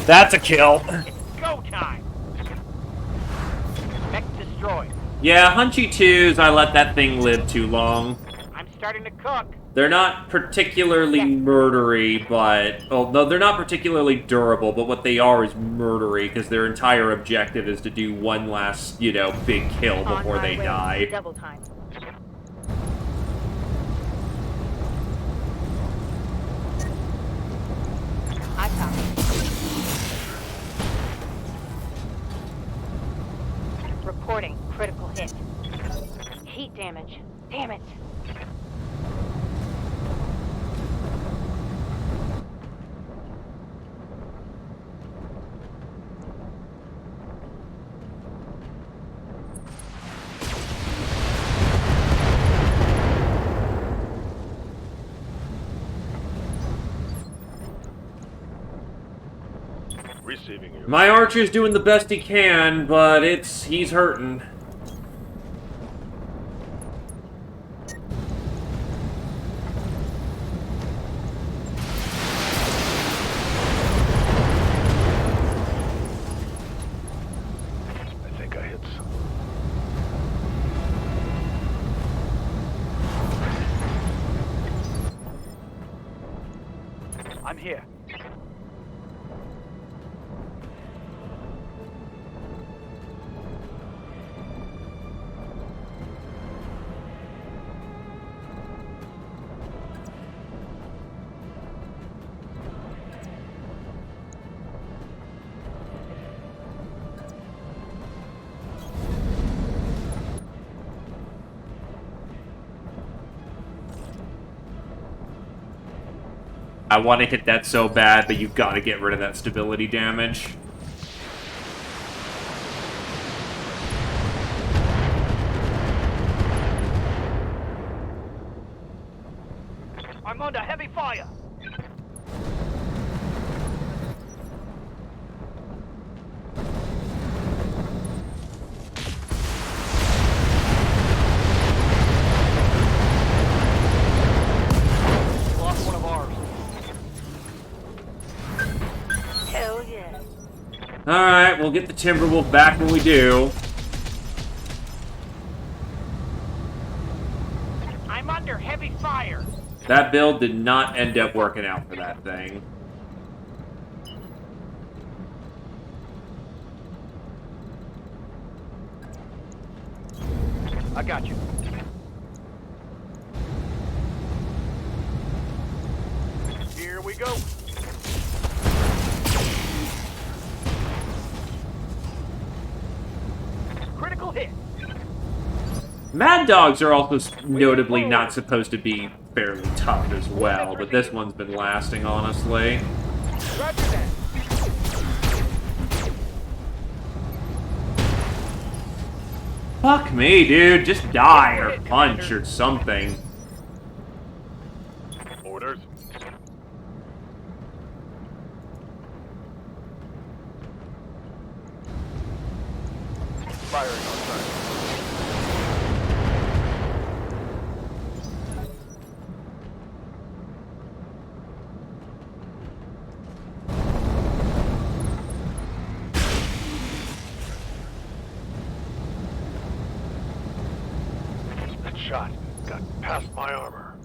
That's a kill.
It's go time. Mech destroyed.
Yeah, Hunchy 2s, I let that thing live too long.
I'm starting to cook.
They're not particularly murdery, but... Oh, no, they're not particularly durable, but what they are is murdery, because their entire objective is to do one last, you know, big kill before they die.
Double time. I copy. Reporting critical hit. Heat damage. Damn it.
Receiving you.
My archer's doing the best he can, but he's hurting.
I'm here.
I want to hit that so bad, but you've got to get rid of that stability damage.
I'm under heavy fire. Lost one of ours.
Hell yeah.
Alright, we'll get the Timberwolf back when we do.
I'm under heavy fire.
That build did not end up working out for that thing.
I got you. Here we go. Critical hit.
Mad Dogs are also notably not supposed to be fairly tough as well, but this one's been lasting, honestly.
Roger that.
Fuck me, dude. Just die or punch or something.
Orders. Firing on sight. That shot got past my armor.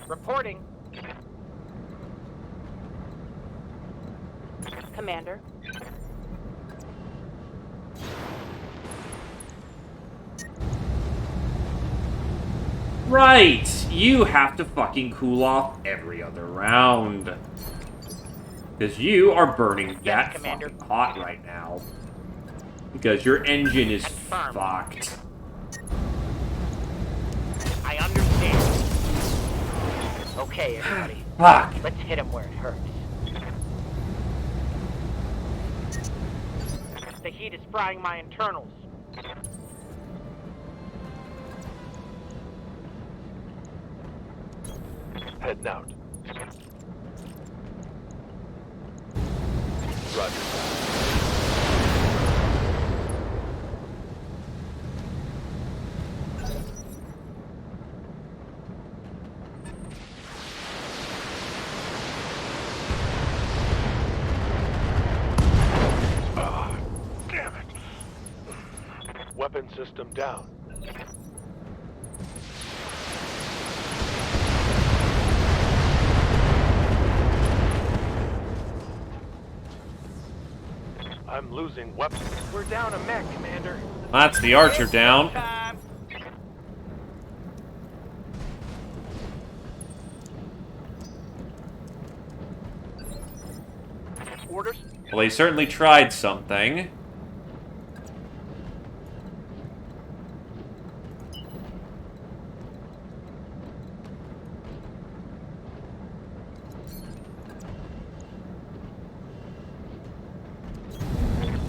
Reporting.
Commander.
Right! You have to fucking cool off every other round. Because you are burning that
Commander.
fucking hot right now. Because your engine is fucked.
I understand. Okay, everybody.
Fuck!
Let's hit him where it hurts. The heat is frying my internals.
Heading out. Roger. Ah, damn it. Weapon system down. I'm losing weapons.
We're down a mech, Commander.
That's the Archer down.
Time.
Orders?
Well, they certainly tried something.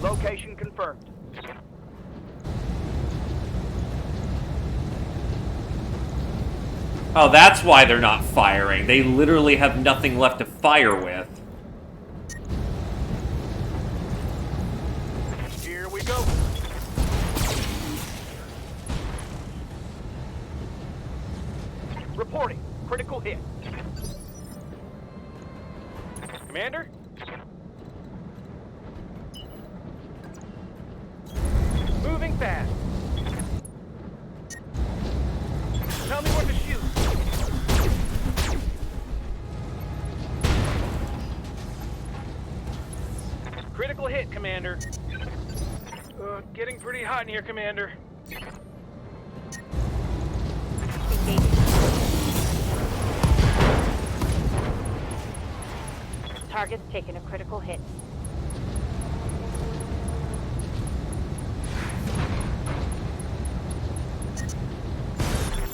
Location confirmed.
Oh, that's why they're not firing. They literally have nothing left to fire with.
Here we go. Reporting. Critical hit.
Commander? Moving fast. Tell me when to shoot. Critical hit, Commander. Getting pretty hot in here, Commander.
Engaging. Target's taken a critical hit.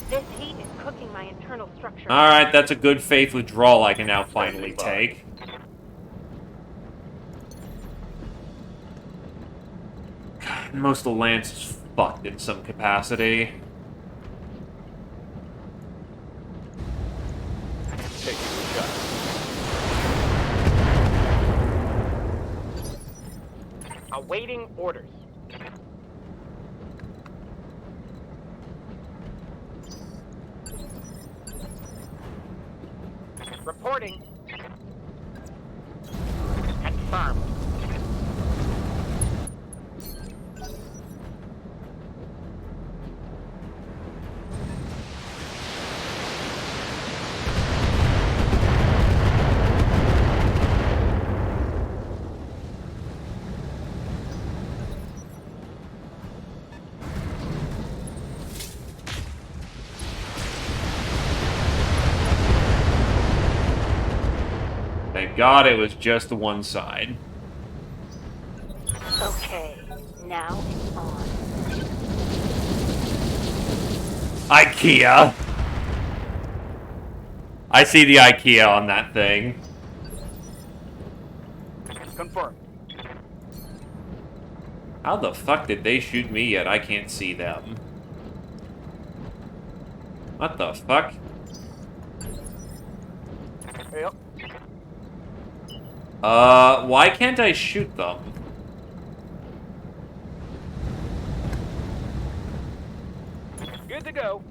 This heat is cooking my internal structure.
Alright, that's a good faith withdrawal I can now finally take. God, most of the Lance is fucked in some capacity.
Taking a shot.
Awaiting orders. Reporting. Confirmed.
Thank God it was just the one side.
Okay, now it's on.
IKEA! I see the IKEA on that thing.
Confirmed.
How the fuck did they shoot me yet? I can't see them. What the fuck?
Yep.
Why can't I shoot them?
Good to go.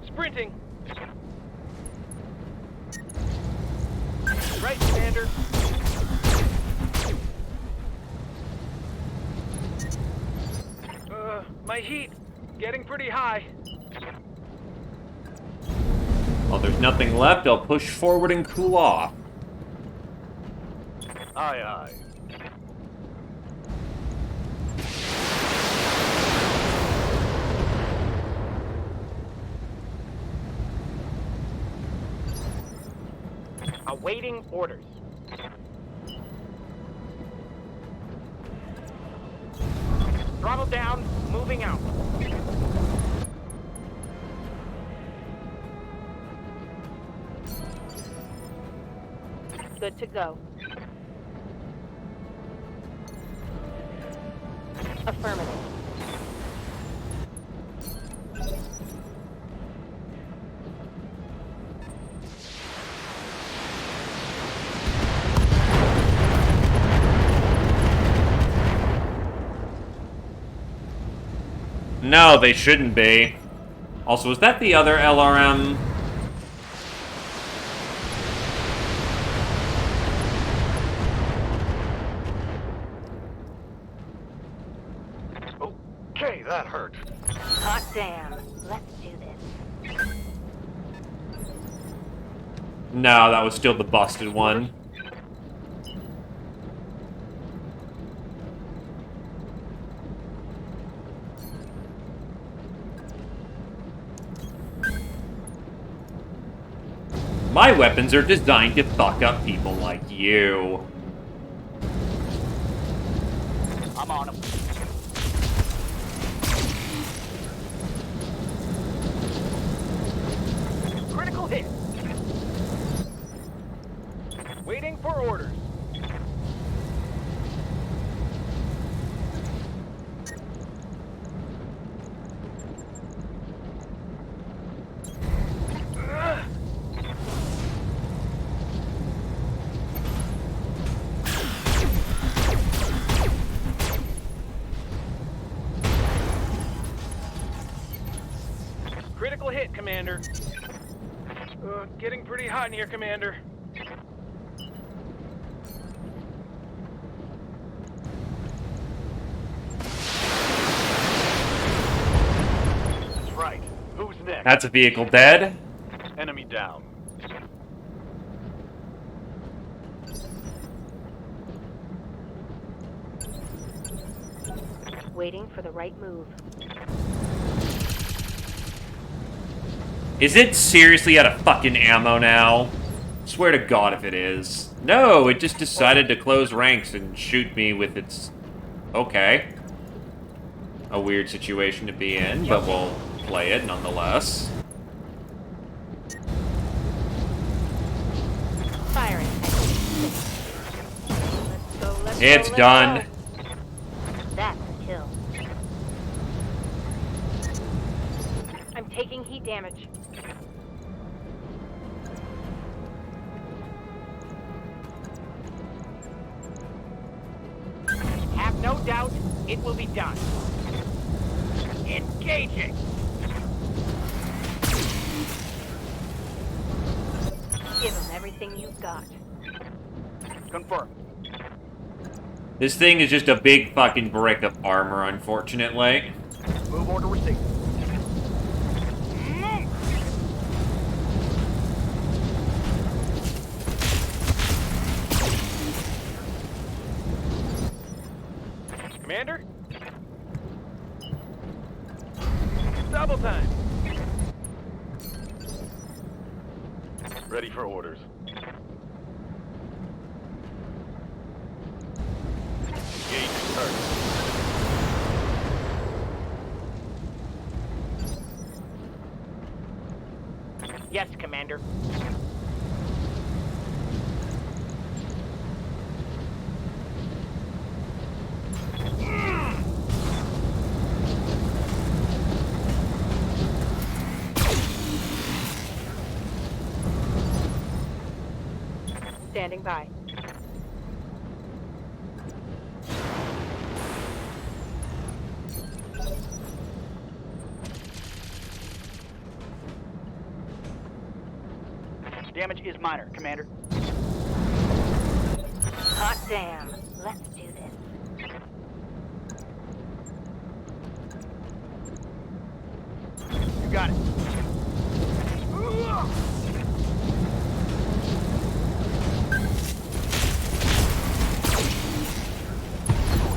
Sprinting. Right, Commander. My heat getting pretty high.
Well, there's nothing left. I'll push forward and cool off.
Aye, aye.
Awaiting orders. Throttle down, moving out.
Good to go. Affirmative.
No, they shouldn't be. Also, is that the other LRM?
Okay, that hurt.
Hot damn. Let's do this.
No, that was still the busted one. My weapons are designed to fuck up people like you.
I'm on him.
Critical hit. Waiting for orders. Critical hit, Commander. Getting pretty hot in here, Commander.
That's a vehicle dead.
Enemy down.
Waiting for the right move.
Is it seriously out of fucking ammo now? Swear to God if it is. No, it just decided to close ranks and shoot me with its... Okay. A weird situation to be in, but we'll play it nonetheless.
Firing.
It's done.
That's a kill. I'm taking heat damage.
Have no doubt, it will be done. Engaging.
Give them everything you've got.
Confirm.
This thing is just a big fucking brick of armor, unfortunately.
Move order received.
Commander? Double time.
Ready for orders. Engage target.
Yes, Commander.
Standing by.
Damage is minor, Commander.
Hot damn. Let's do this.
You got it.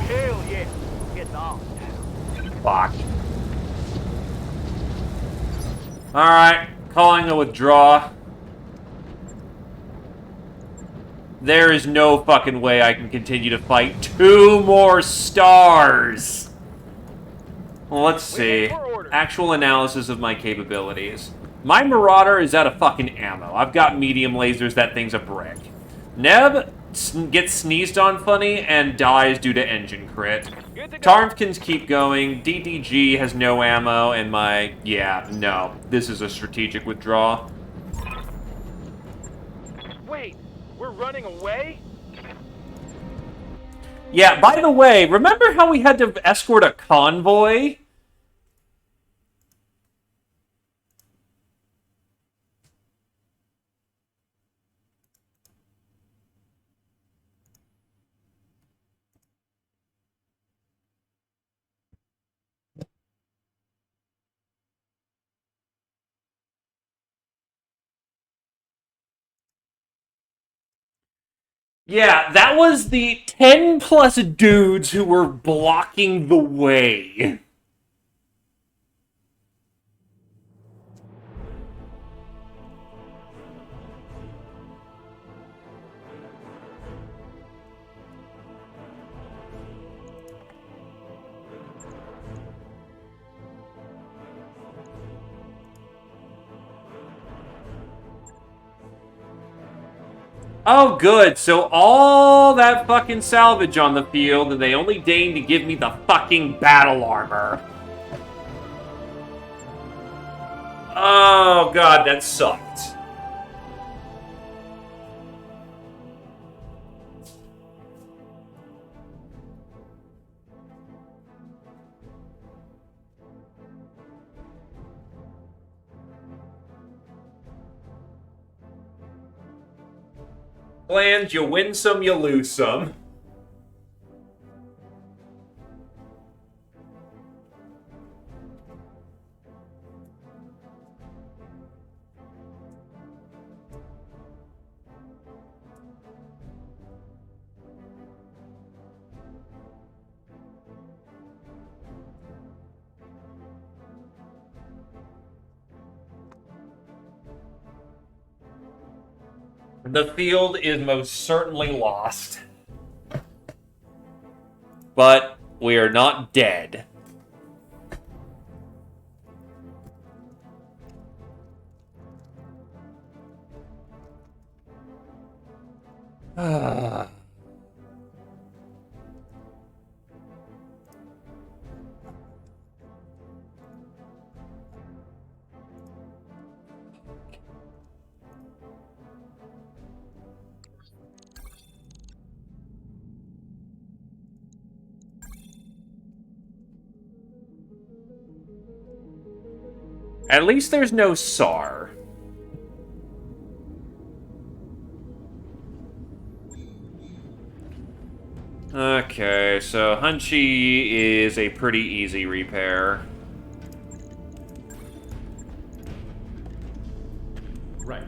Hell yeah. Getting on.
Fuck. Alright, calling a withdraw. There is no fucking way I can continue to fight 2 more stars! Well, let's see. Actual analysis of my capabilities. My Marauder is out of fucking ammo. I've got medium lasers, that thing's a brick. Neb gets sneezed on funny and dies due to engine crit. Tarmkins keep going, DDG has no ammo, and my... yeah, no. This is a strategic withdrawal.
Wait, we're running away?
Yeah, by the way, remember how we had to escort a convoy? Yeah, that was the 10-plus dudes who were blocking the way. Oh, good. So all that fucking salvage on the field, and they only deigned to give me the fucking battle armor. Oh, God, that sucked. Plans, you win some, you lose some. The field is most certainly lost. But we are not dead. At least there's no SAR. Okay, so Hunchy is a pretty easy repair.
Right.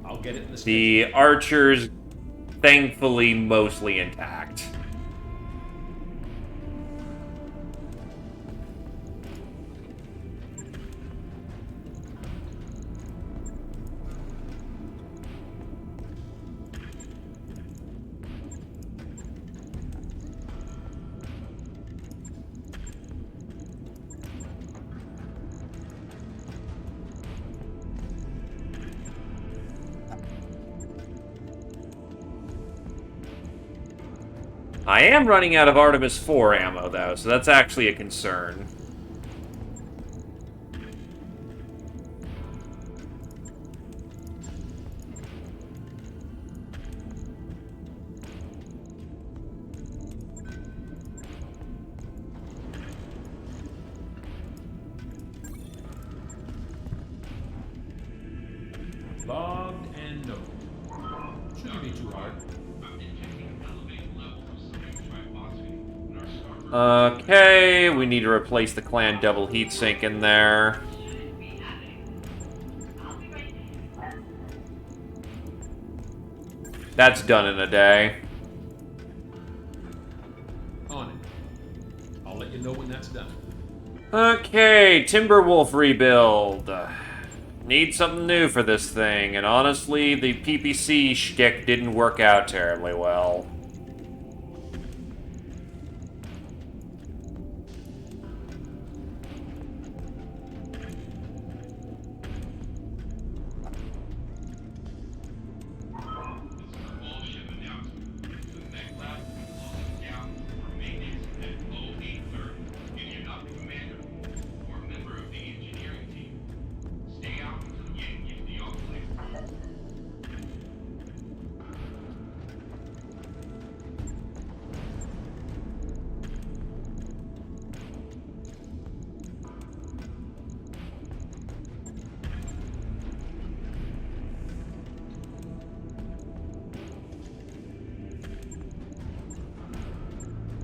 I'll get it in the
The Archer's thankfully mostly intact. I am running out of Artemis 4 ammo, though, so that's actually a concern.
Logged and noted. Shouldn't be too hard.
Okay, we need to replace the clan double heatsink in there. That's done in a day.
On it. I'll let you know when that's done.
Okay, Timberwolf rebuild. Need something new for this thing, and honestly, the PPC shtick didn't work out terribly well.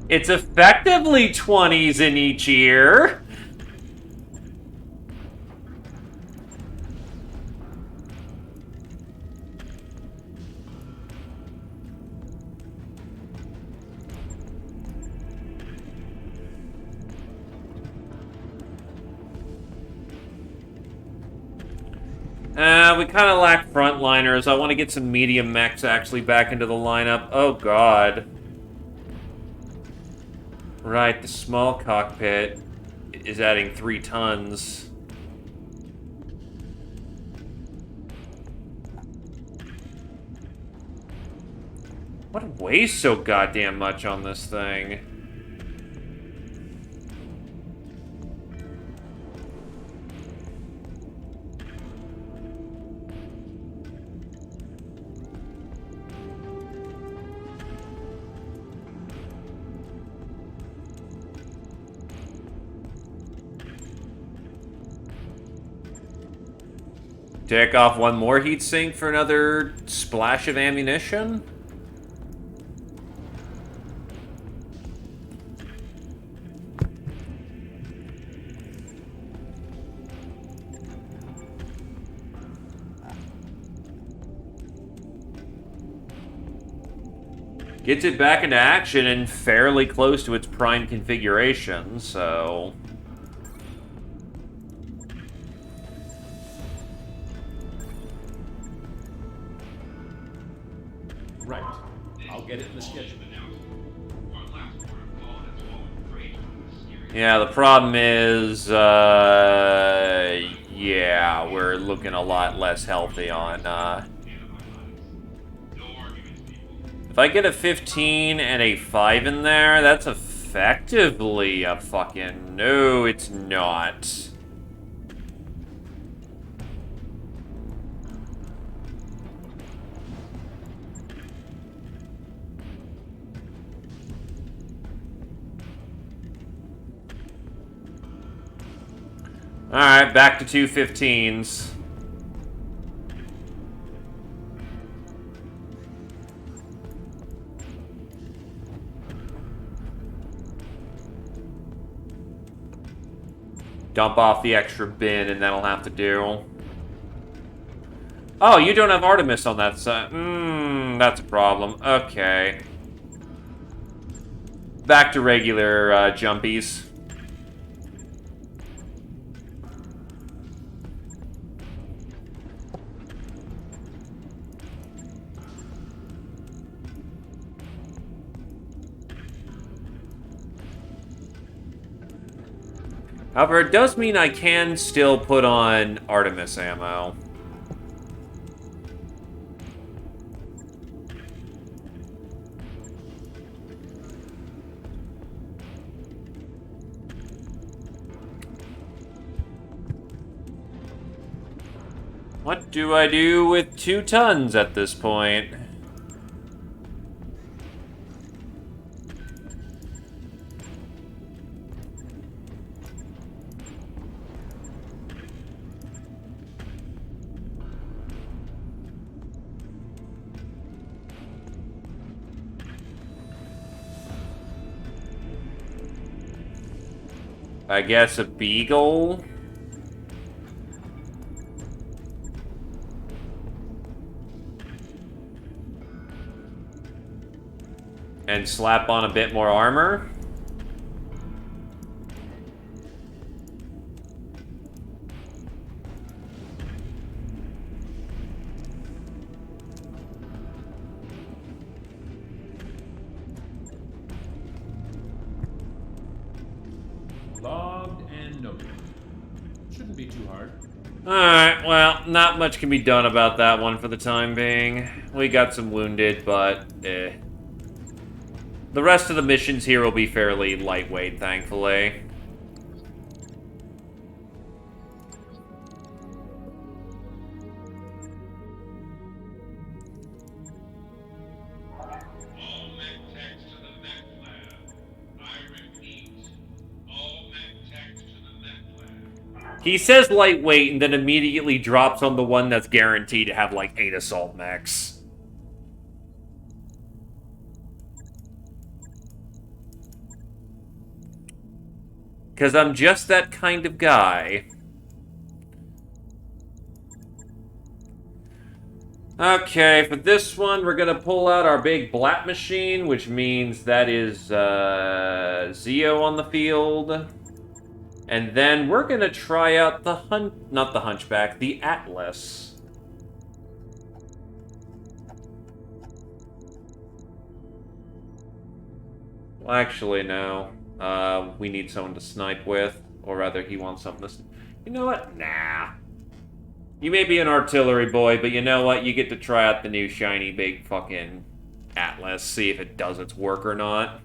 It's effectively 20s in each ear. We kind of lack frontliners. I want to get some medium mechs actually back into the lineup. Oh, God. Right, the small cockpit is adding 3 tons. What weighs so goddamn much on this thing? Take off one more heatsink for another splash of ammunition? Gets it back into action and fairly close to its prime configuration, so...
Right. I'll get it in the schedule.
Yeah, the problem is, yeah, we're looking a lot less healthy on, if I get a 15 and a 5 in there, that's effectively a fucking... No, it's not. Alright, back to 2 15s. Dump off the extra bin, and that'll have to do. Oh, you don't have Artemis on that side. That's a problem. Okay. Back to regular jumpies. However, it does mean I can still put on Artemis ammo. What do I do with 2 tons at this point? I guess a beagle? And slap on a bit more armor?
Logged and noted. Shouldn't be too hard.
Alright, well, not much can be done about that one for the time being. We got some wounded, but eh. The rest of the missions here will be fairly lightweight, thankfully. He says lightweight and then immediately drops on the one that's guaranteed to have like 8 assault mechs. Because I'm just that kind of guy. Okay, for this one, we're gonna pull out our big Blat machine, which means that is Zeo on the field. And then we're gonna try out the not the Hunchback, the Atlas. Well, actually, no. We need someone to snipe with, or rather, he wants something to... You know what? Nah. You may be an artillery boy, but you know what? You get to try out the new shiny big fucking Atlas, see if it does its work or not.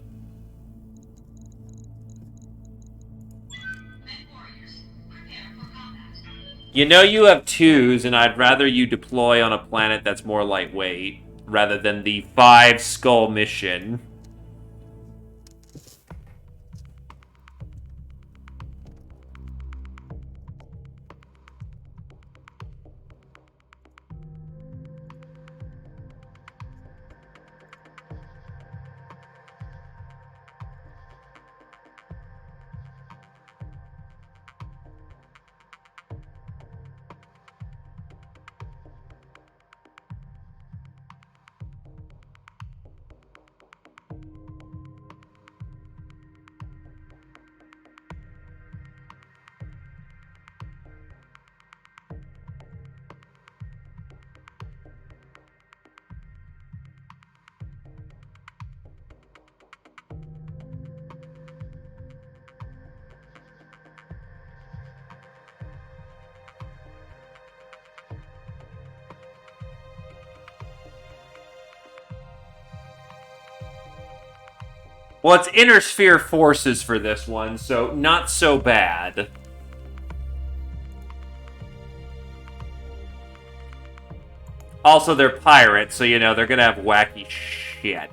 You know you have 2s, and I'd rather you deploy on a planet that's more lightweight, rather than the 5-skull mission. Well, it's inner sphere forces for this one, so not so bad. Also, they're pirates, so, you know, they're gonna have wacky shit.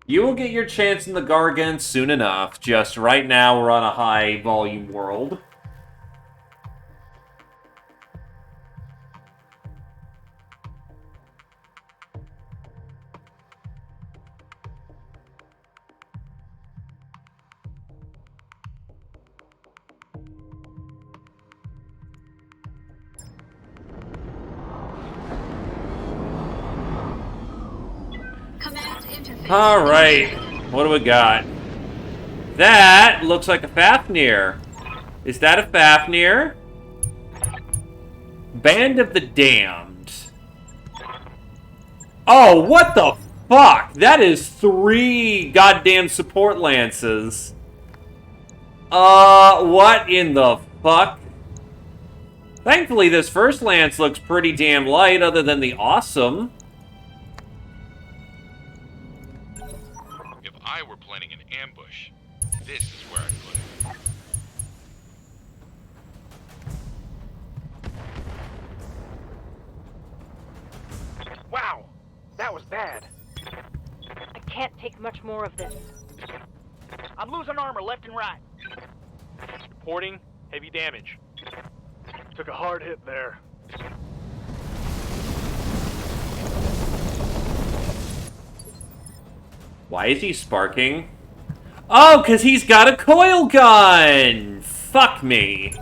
You will get your chance in the Gargant soon enough. Just right now, we're on a high-volume world. Alright, what do we got? That looks like a Fafnir. Is that a Fafnir? Band of the Damned. Oh, what the fuck? That is 3 goddamn support lances. What in the fuck? Thankfully, this first lance looks pretty damn light, other than the awesome.
If I were planning an ambush, this is where I'd put it.
Wow, that was bad.
I can't take much more of this.
I'm losing armor left and right. Reporting heavy damage. Took a hard hit there.
Why is he sparking? Oh, because he's got a coil gun! Fuck me.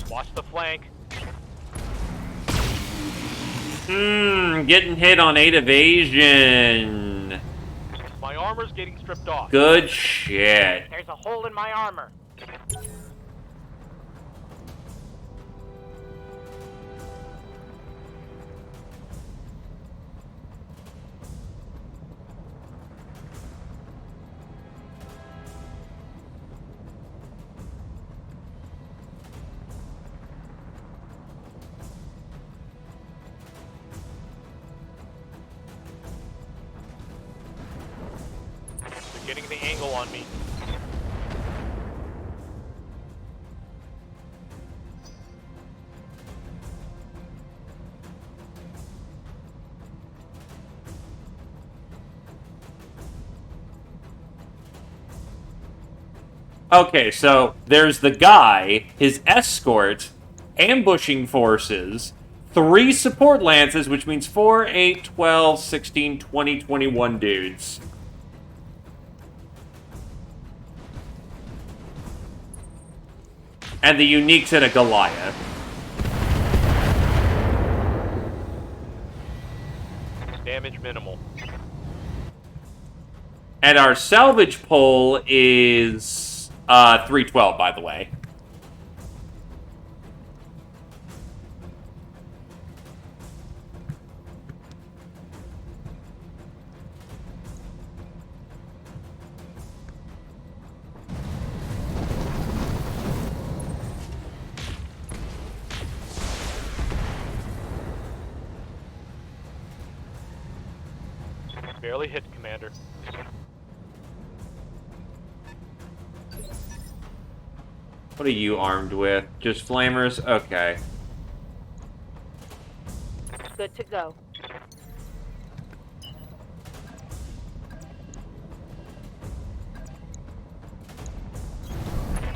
Watch the flank.
Getting hit on 8 evasion.
My armor's getting stripped off.
Good shit.
There's a hole in my armor. Getting the angle on me.
Okay, so there's the guy, his escort, ambushing forces, 3 support lances, which means 4, 8, 12, 16, 20, 21 dudes. And the uniques and a Goliath.
Damage minimal.
And our salvage pole is 312, by the way.
Barely hit, Commander.
What are you armed with? Just flamers? Okay.
Good to go.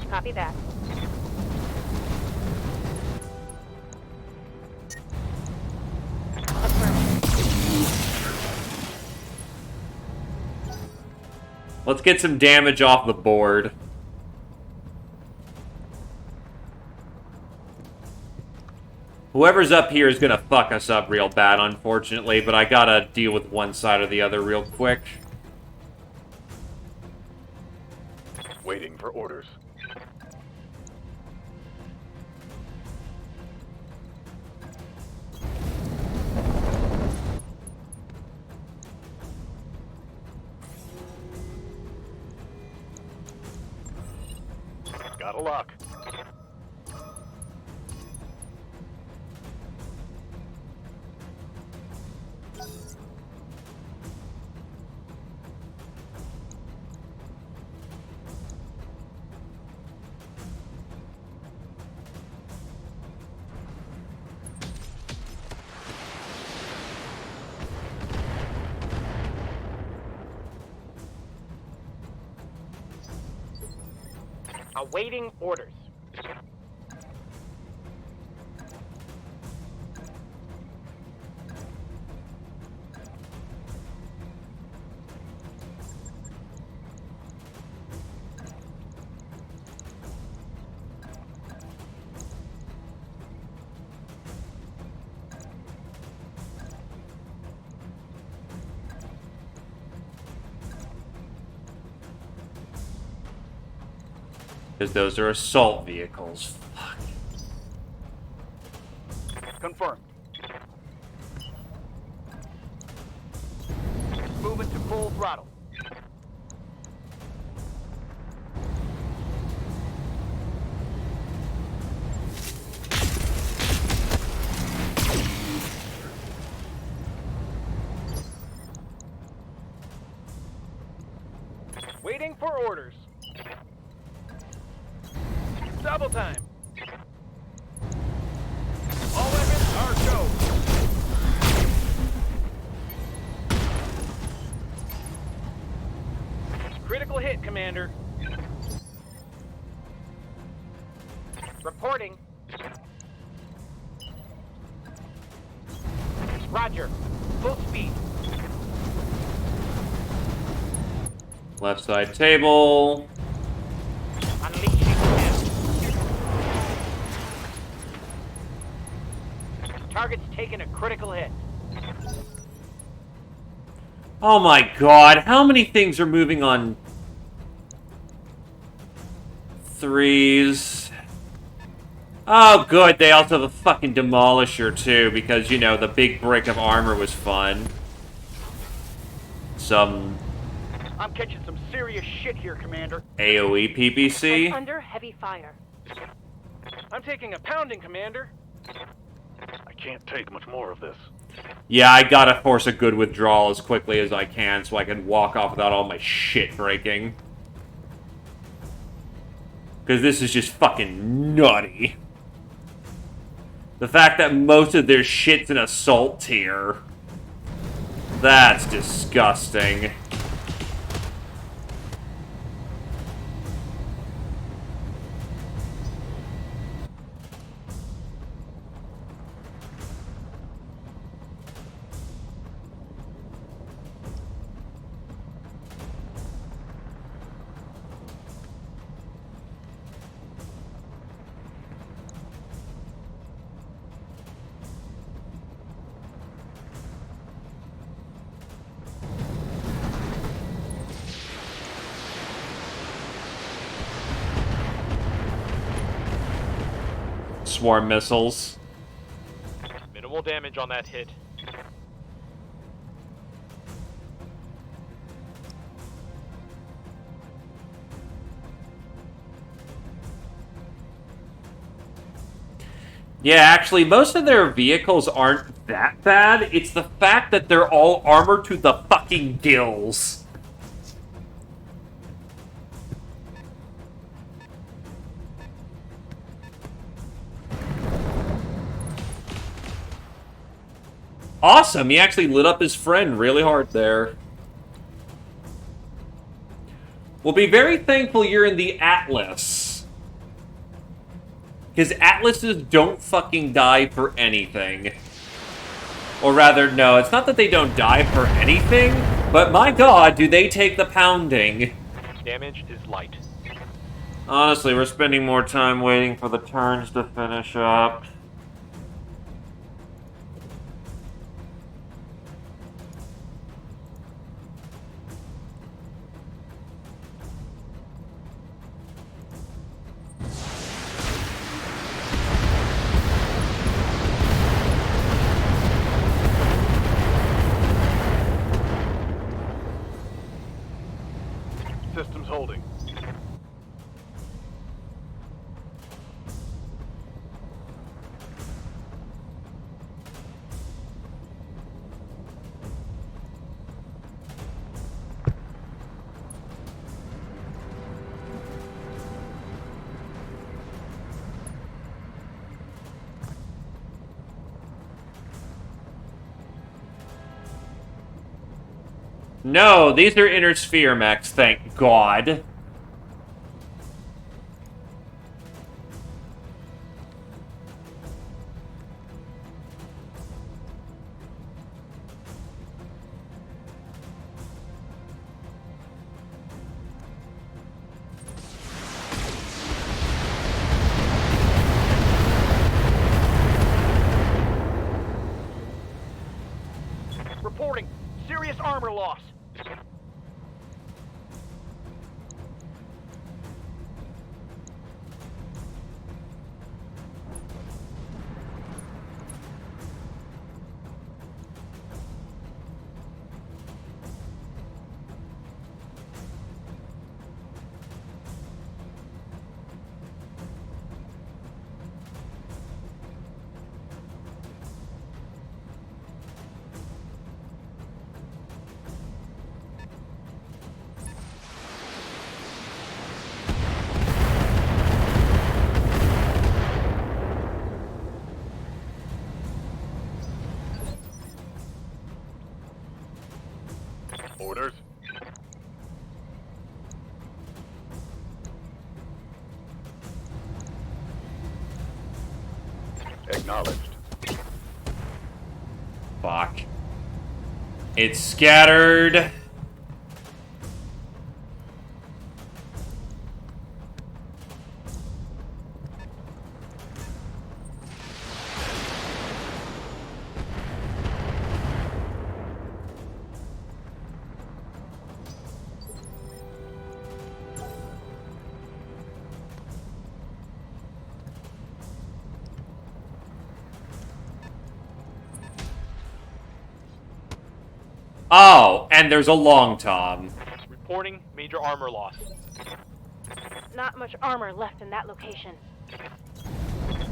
Copy that.
Let's get some damage off the board. Whoever's up here is gonna fuck us up real bad, unfortunately, but I gotta deal with one side or the other real quick.
Waiting for orders. Got a lock.
Awaiting orders.
Because those are assault vehicles. Fuck.
Confirmed.
Moving to full throttle. Waiting for orders. Double time. All weapons are go. Critical hit, Commander. Reporting. Roger. Full speed.
Left side table.
Unleashing him. Target's taking a critical hit.
Oh my god, how many things are moving on 3s? Oh good, they also have a fucking demolisher too, because, you know, the big brick of armor was fun. Some
I'm catching some serious shit here, Commander.
AoE PPC.
Under heavy fire.
I'm taking a pounding, Commander.
I can't take much more of this.
Yeah, I gotta force a good withdrawal as quickly as I can so I can walk off without all my shit breaking. Because this is just fucking nutty. The fact that most of their shit's in assault tier. That's disgusting. Swarm missiles.
Minimal damage on that hit.
Yeah, actually, most of their vehicles aren't that bad. It's the fact that they're all armored to the fucking gills. Awesome, he actually lit up his friend really hard there. We'll be very thankful you're in the Atlas. Because Atlases don't fucking die for anything. Or rather, no, it's not that they don't die for anything, but my god, do they take the pounding.
Damage is light.
Honestly, we're spending more time waiting for the turns to finish up.
Systems holding.
No, these are inner sphere mechs, thank God.
Reporting. Serious armor loss.
Orders. Acknowledged.
Fuck. It's scattered. Oh, and there's a long tom.
Reporting major armor loss.
Not much armor left in that location.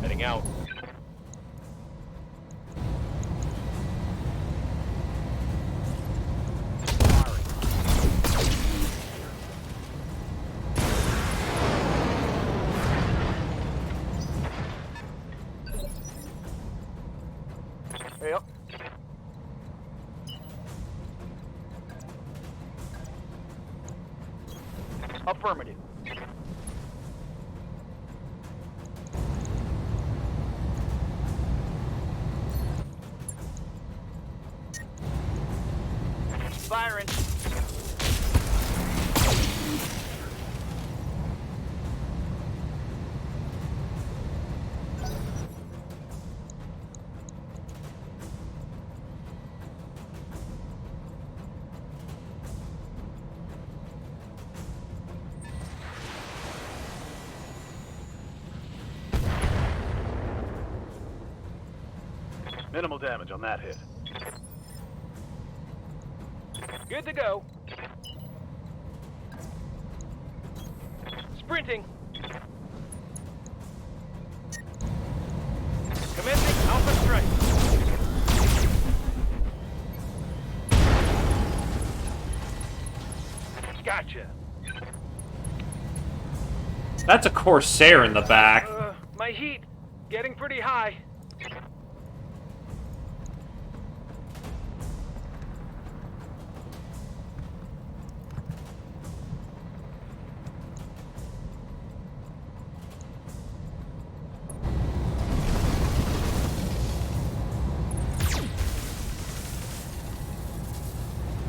Heading out.
Yep. Affirmative. Firing. Minimal damage on that hit.
Good to go. Sprinting. Commencing Alpha Strike. Gotcha.
That's a Corsair in the back.
My heat getting pretty high.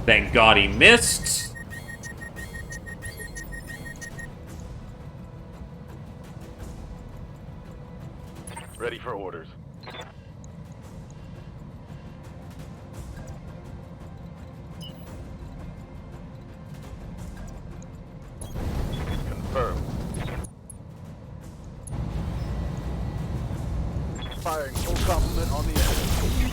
Thank God he missed.
Ready for orders. Confirmed. Firing full complement on the enemy.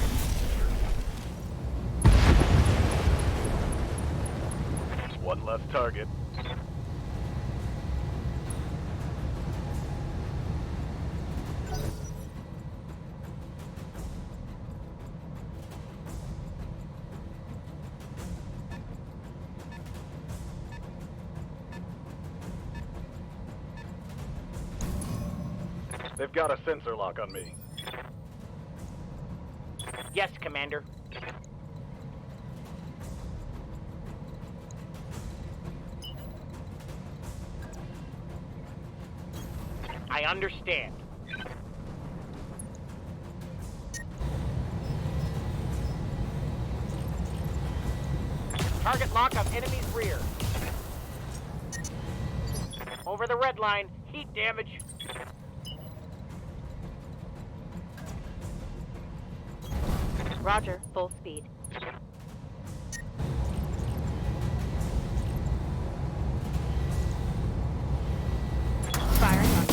One less target. They've got a sensor lock on me.
Yes, Commander. I understand. Target lock of enemy's rear. Over the red line, heat damage.
Roger, full speed. Firing on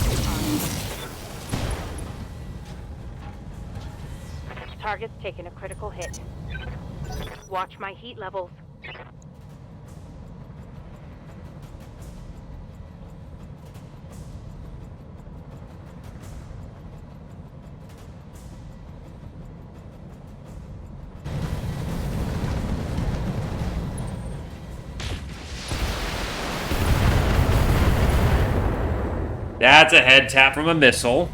Target's taken a critical hit. Watch my heat levels.
That's a head tap from a missile.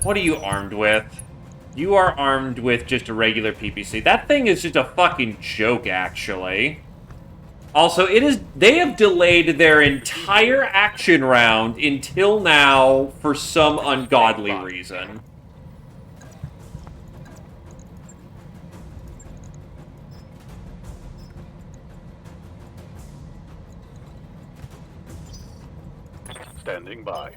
What are you armed with? You are armed with just a regular PPC. That thing is just a fucking joke, actually. Also, they have delayed their entire action round until now for some ungodly reason.
Standing by.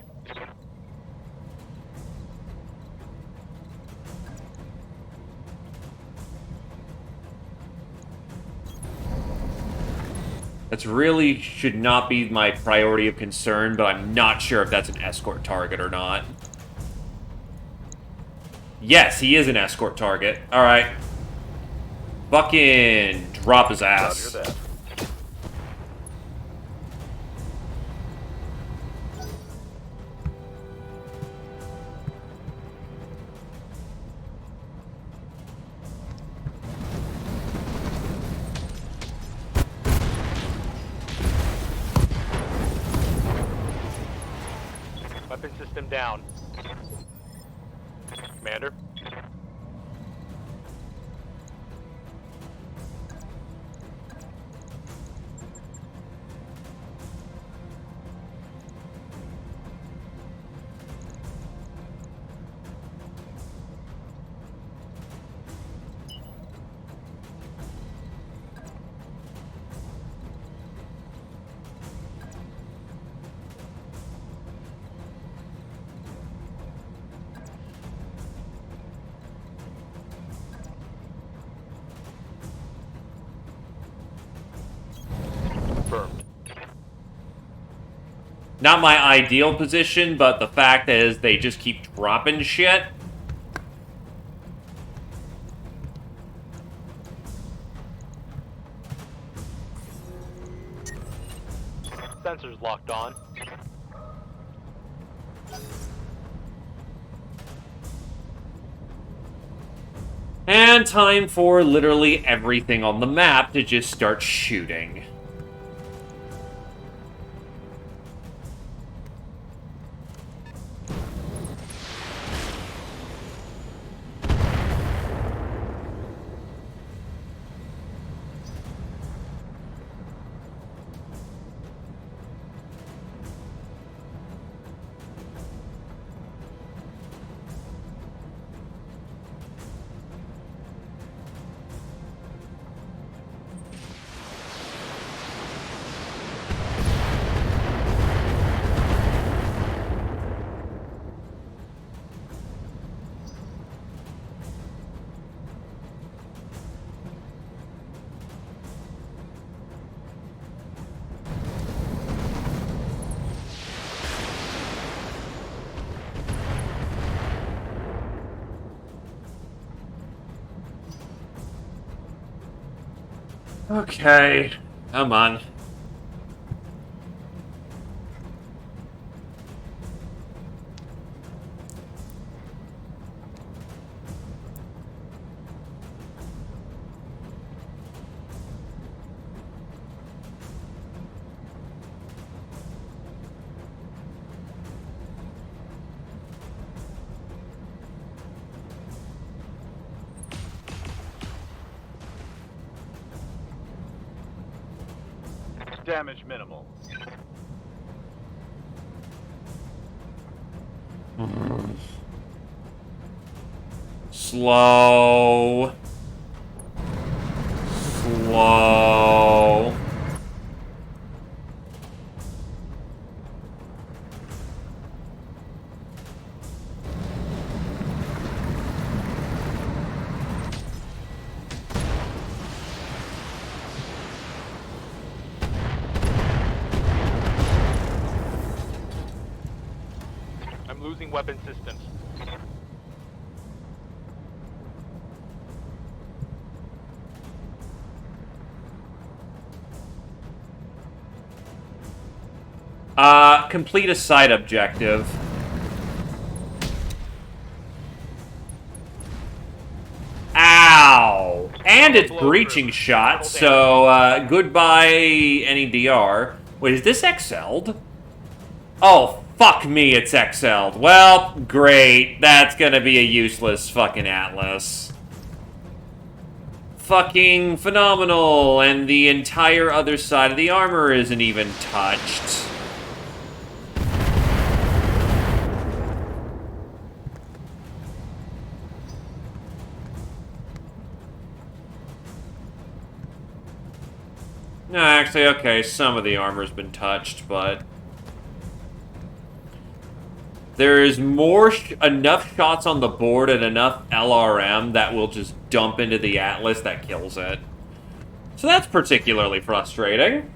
That's really should not be my priority of concern, but I'm not sure if that's an escort target or not. Yes, he is an escort target. Alright. Fucking drop his ass.
Roger that.
Weapon system down.
Commander? Confirmed.
Not my ideal position, but the fact is they just keep dropping shit.
Sensors locked on.
And time for literally everything on the map to just start shooting. Okay, come on.
Damage minimal.
Slow. Slow.
I'm losing weapon systems.
Complete a side objective. Ow! And it's breaching shot, so, goodbye any DR. Wait, is this XL'd? Oh, fuck me, it's XL'd. Well, great. That's gonna be a useless fucking Atlas. Fucking phenomenal, and the entire other side of the armor isn't even touched. No, actually, okay, some of the armor's been touched, but there's enough shots on the board and enough LRM that will just dump into the Atlas that kills it. So that's particularly frustrating.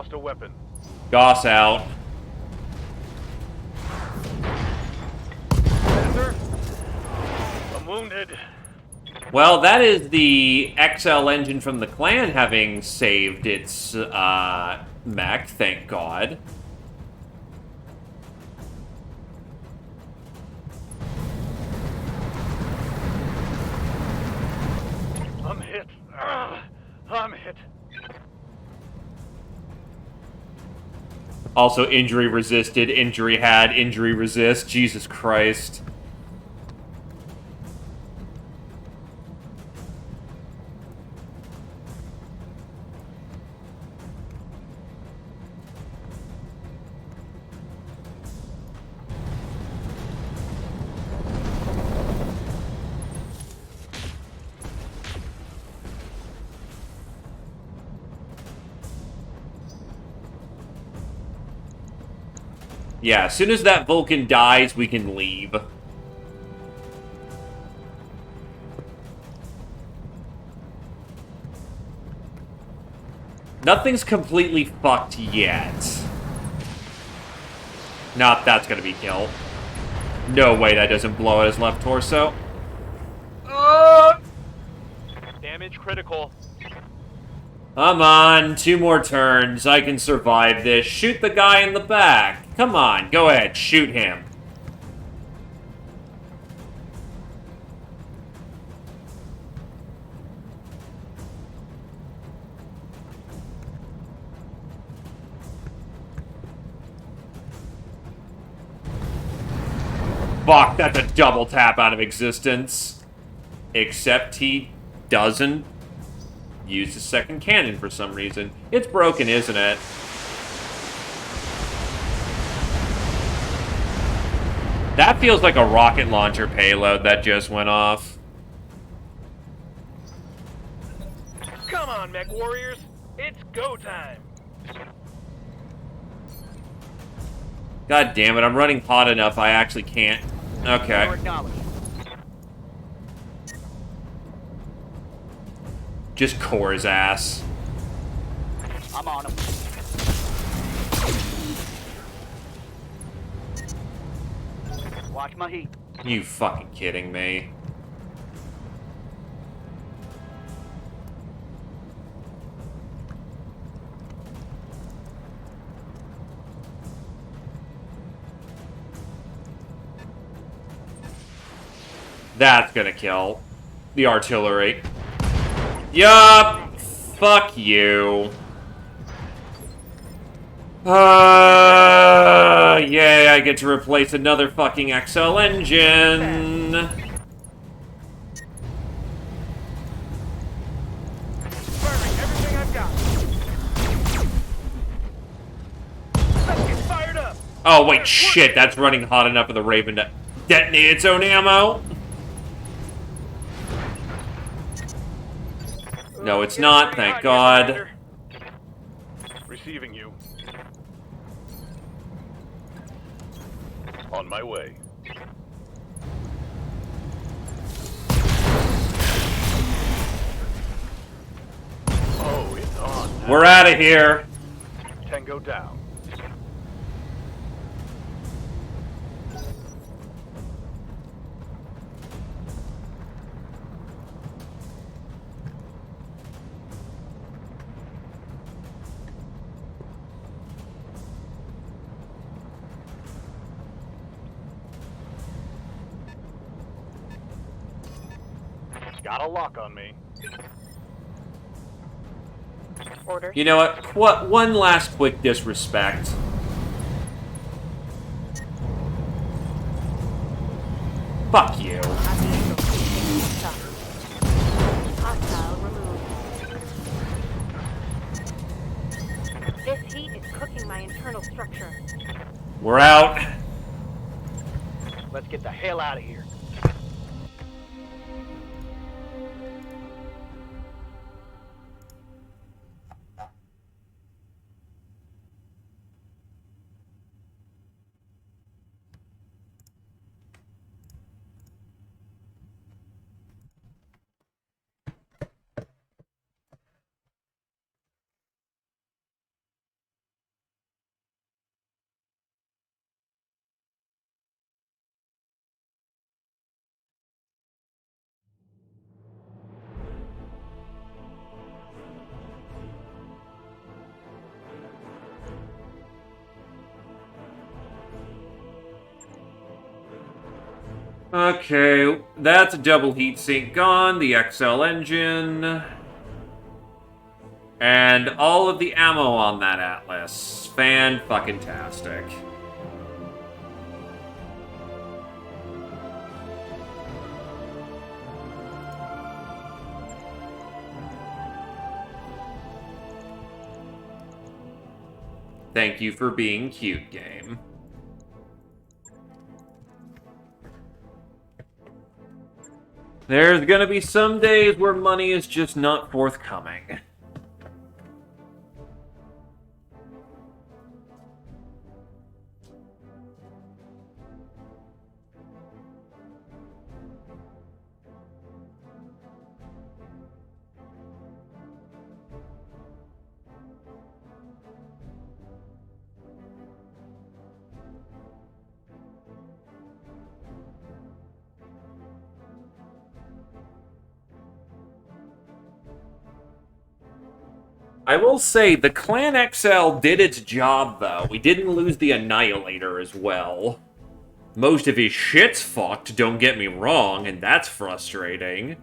lost a weapon.
Goss out.
Commander, I'm wounded.
Well, that is the XL engine from the clan having saved its mech, thank God.
I'm hit. I'm hit.
Also, injury resisted, injury had, injury resist. Jesus Christ. Yeah, as soon as that Vulcan dies, we can leave. Nothing's completely fucked yet. Not that's gonna be killed. No way that doesn't blow out his left torso.
Damage critical.
Come on, 2 more turns. I can survive this. Shoot the guy in the back. Come on, go ahead, shoot him. Fuck, that's a double tap out of existence. Except he doesn't use his second cannon for some reason. It's broken, isn't it? That feels like a rocket launcher payload that just went off.
Come on, mech warriors. It's go time.
God damn it, I'm running hot enough I actually can't. Okay. Just core his ass.
I'm on him. Watch my heat.
You fucking kidding me? That's gonna kill the artillery. Yup! Fuck you. Yay, I get to replace another fucking XL engine.
Burning everything I've got. Let's get fired up.
Oh, wait, shit, that's running hot enough for the Raven to detonate its own ammo? No, it's not, thank God.
Receiving you. On my way. Oh, it's on now.
We're out of here.
Tango down. Got a lock on me.
Order.
You know what? One last quick disrespect. Fuck you.
Hostile removed. This heat is cooking my internal structure.
We're out.
Let's get the hell out of here.
Okay, that's a double heatsink gone, the XL engine, and all of the ammo on that Atlas. Fan-fucking-tastic. Thank you for being cute, game. There's gonna be some days where money is just not forthcoming. I will say, the Clan XL did its job, though. We didn't lose the Annihilator as well. Most of his shit's fucked, don't get me wrong, and that's frustrating.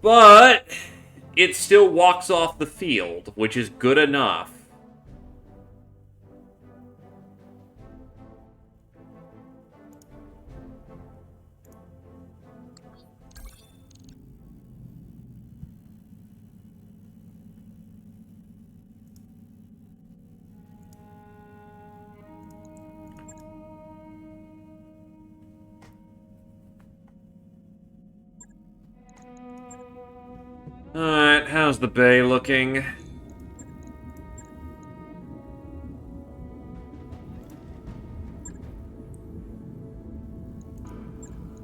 But it still walks off the field, which is good enough. Alright, how's the bay looking?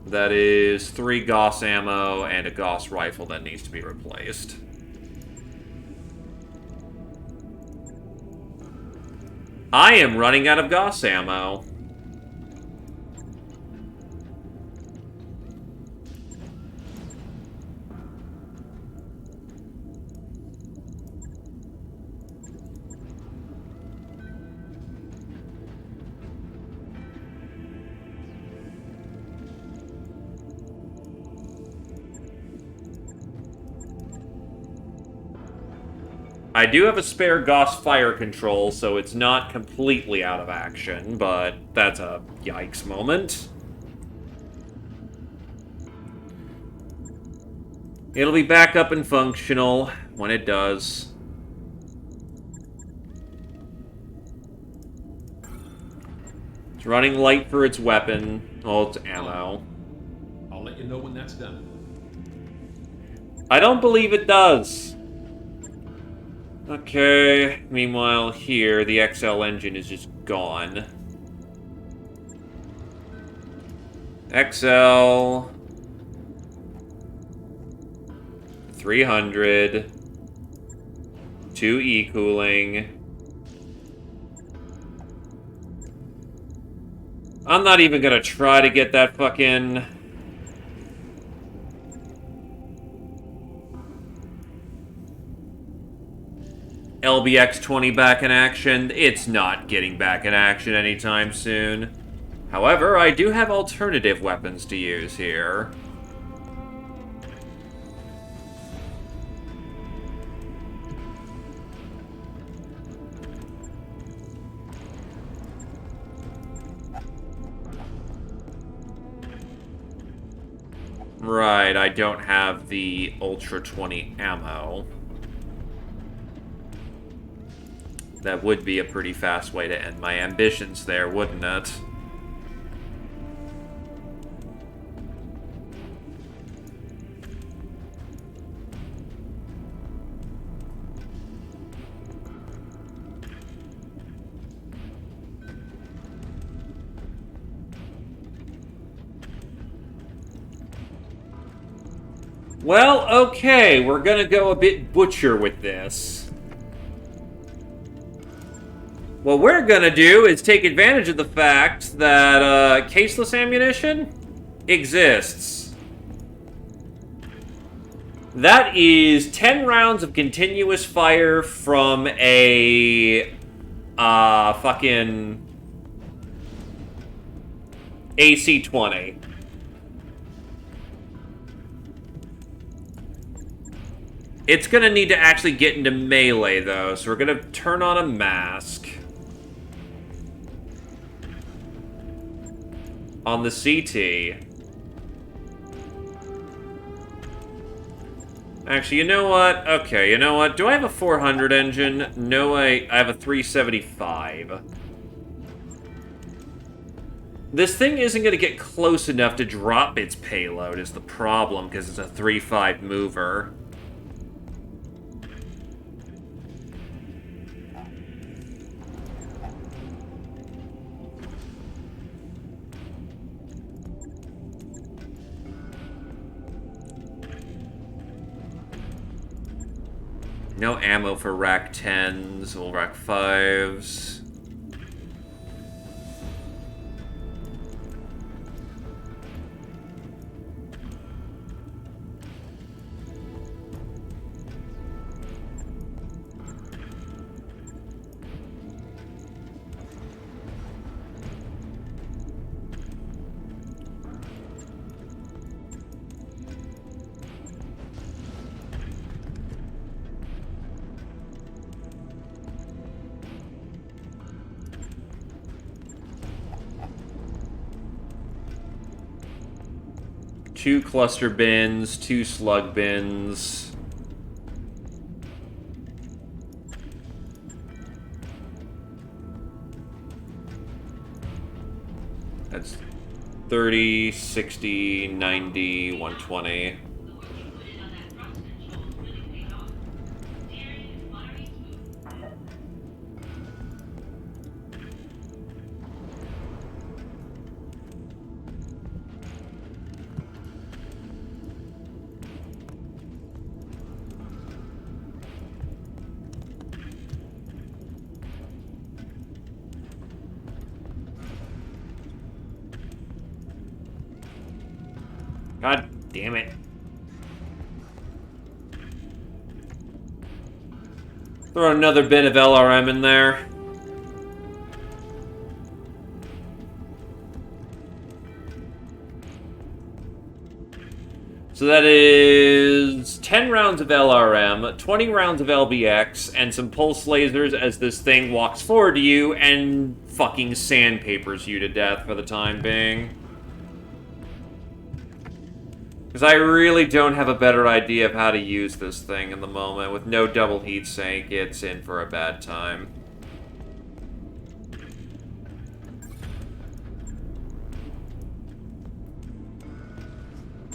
That is 3 Gauss ammo and a Gauss rifle that needs to be replaced. I am running out of Gauss ammo. I do have a spare Gauss fire control, so it's not completely out of action, but that's a yikes moment. It'll be back up and functional when it does. It's running light for its weapon. Oh, it's ammo.
I'll let you know when that's done.
I don't believe it does. Okay, meanwhile here, the XL engine is just gone. XL... 300... 2 E-cooling... I'm not even gonna try to get that fucking... LBX-20 back in action. It's not getting back in action anytime soon. However, I do have alternative weapons to use here. Right, I don't have the Ultra 20 ammo. That would be a pretty fast way to end my ambitions there, wouldn't it? Well, okay, we're gonna go a bit butcher with this. What we're gonna do is take advantage of the fact that caseless ammunition exists. That is 10 rounds of continuous fire from a fucking AC-20. It's gonna need to actually get into melee, though, so we're gonna turn on a mask. On the CT. Actually, you know what? Okay, you know what? Do I have a 400 engine? No, I have a 375. This thing isn't going to get close enough to drop its payload is the problem, because it's a 3.5 mover. No ammo for rack 10s, we'll rack 5s. Two cluster bins, two slug bins. That's 30, 60, 90, 120. God damn it. Throw another bit of LRM in there. So that is 10 rounds of LRM, 20 rounds of LBX, and some pulse lasers as this thing walks forward to you and fucking sandpapers you to death for the time being. Because I really don't have a better idea of how to use this thing in the moment. With no double heat sink, it's in for a bad time.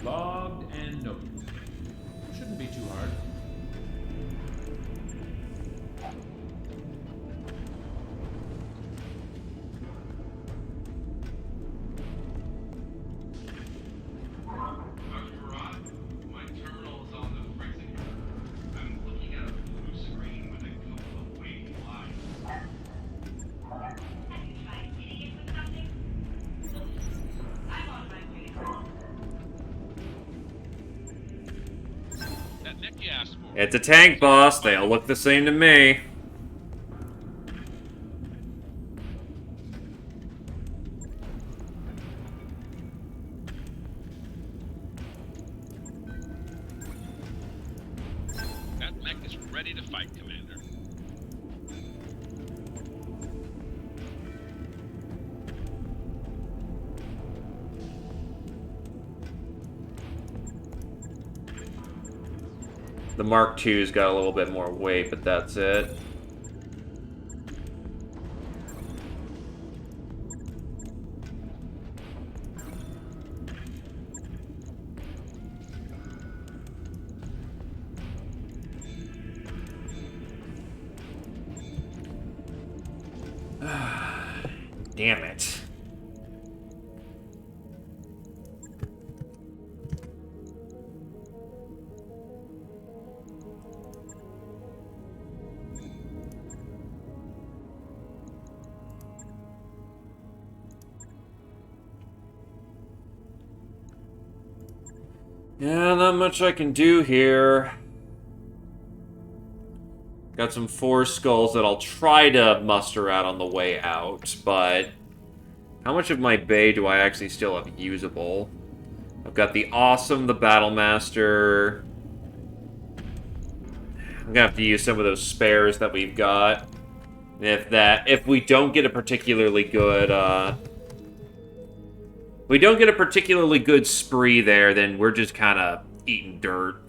Logged and noted. Shouldn't be too hard.
My terminal is on the freezing. I'm looking at a blue screen with a couple of wavy lines.
Have you tried hitting it with something? I'm on my way.
That neck you asked for.
It's a tank, boss. They all look the same to me.
That mech is ready to fight, Commander.
The Mark II's got a little bit more weight, but that's it. Damn it. Yeah, not much I can do here. Got some 4 skulls that I'll try to muster out on the way out, but how much of my bay do I actually still have usable? I've got the Awesome, the Battlemaster. I'm gonna have to use some of those spares that we've got. If we don't get a particularly good, we don't get a particularly good spree there, then we're just kind of eating dirt.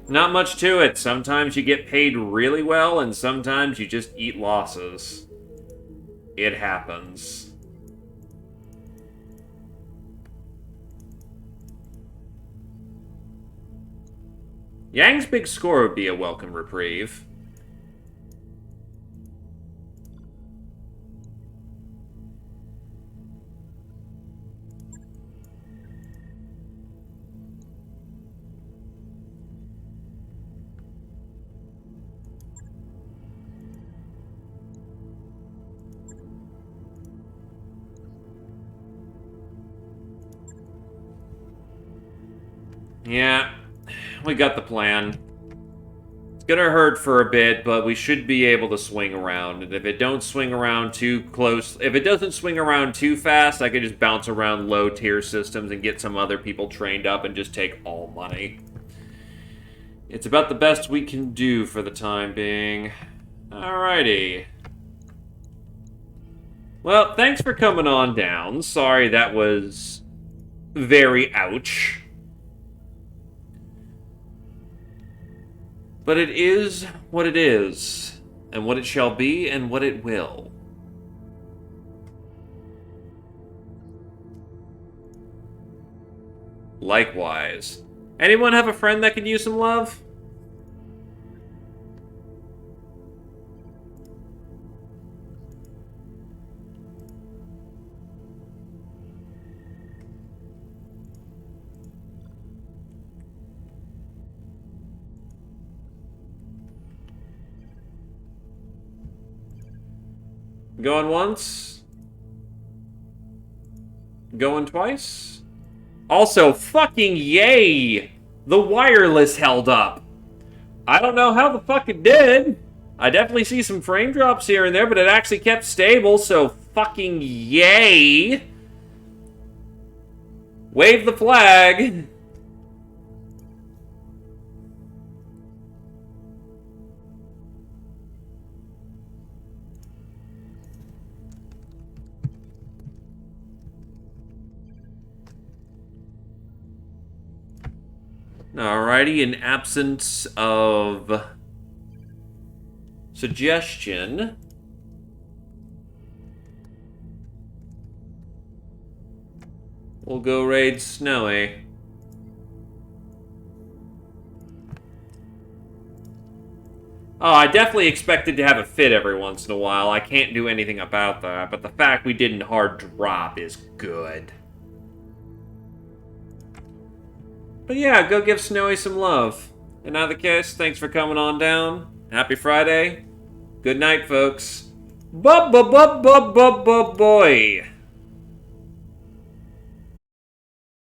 Not much to it. Sometimes you get paid really well, and sometimes you just eat losses. It happens. Yang's big score would be a welcome reprieve. Yeah, we got the plan. It's gonna hurt for a bit, but we should be able to swing around. And if it don't swing around too close, if it doesn't swing around too fast, I could just bounce around low-tier systems and get some other people trained up and just take all money. It's about the best we can do for the time being. Alrighty. Well, thanks for coming on down. Sorry that was very ouch. But it is what it is, and what it shall be, and what it will. Likewise. Anyone have a friend that could use some love? Going once? Going twice? Also, fucking yay! The wireless held up. I don't know how the fuck it did. I definitely see some frame drops here and there, but it actually kept stable, so fucking yay! Wave the flag! Alrighty, in absence of suggestion, we'll go raid Snowy. Oh, I definitely expected to have a fit every once in a while. I can't do anything about that, but the fact we didn't hard drop is good. But yeah, go give Snowy some love. In either case, thanks for coming on down. Happy Friday. Good night, folks. Boy.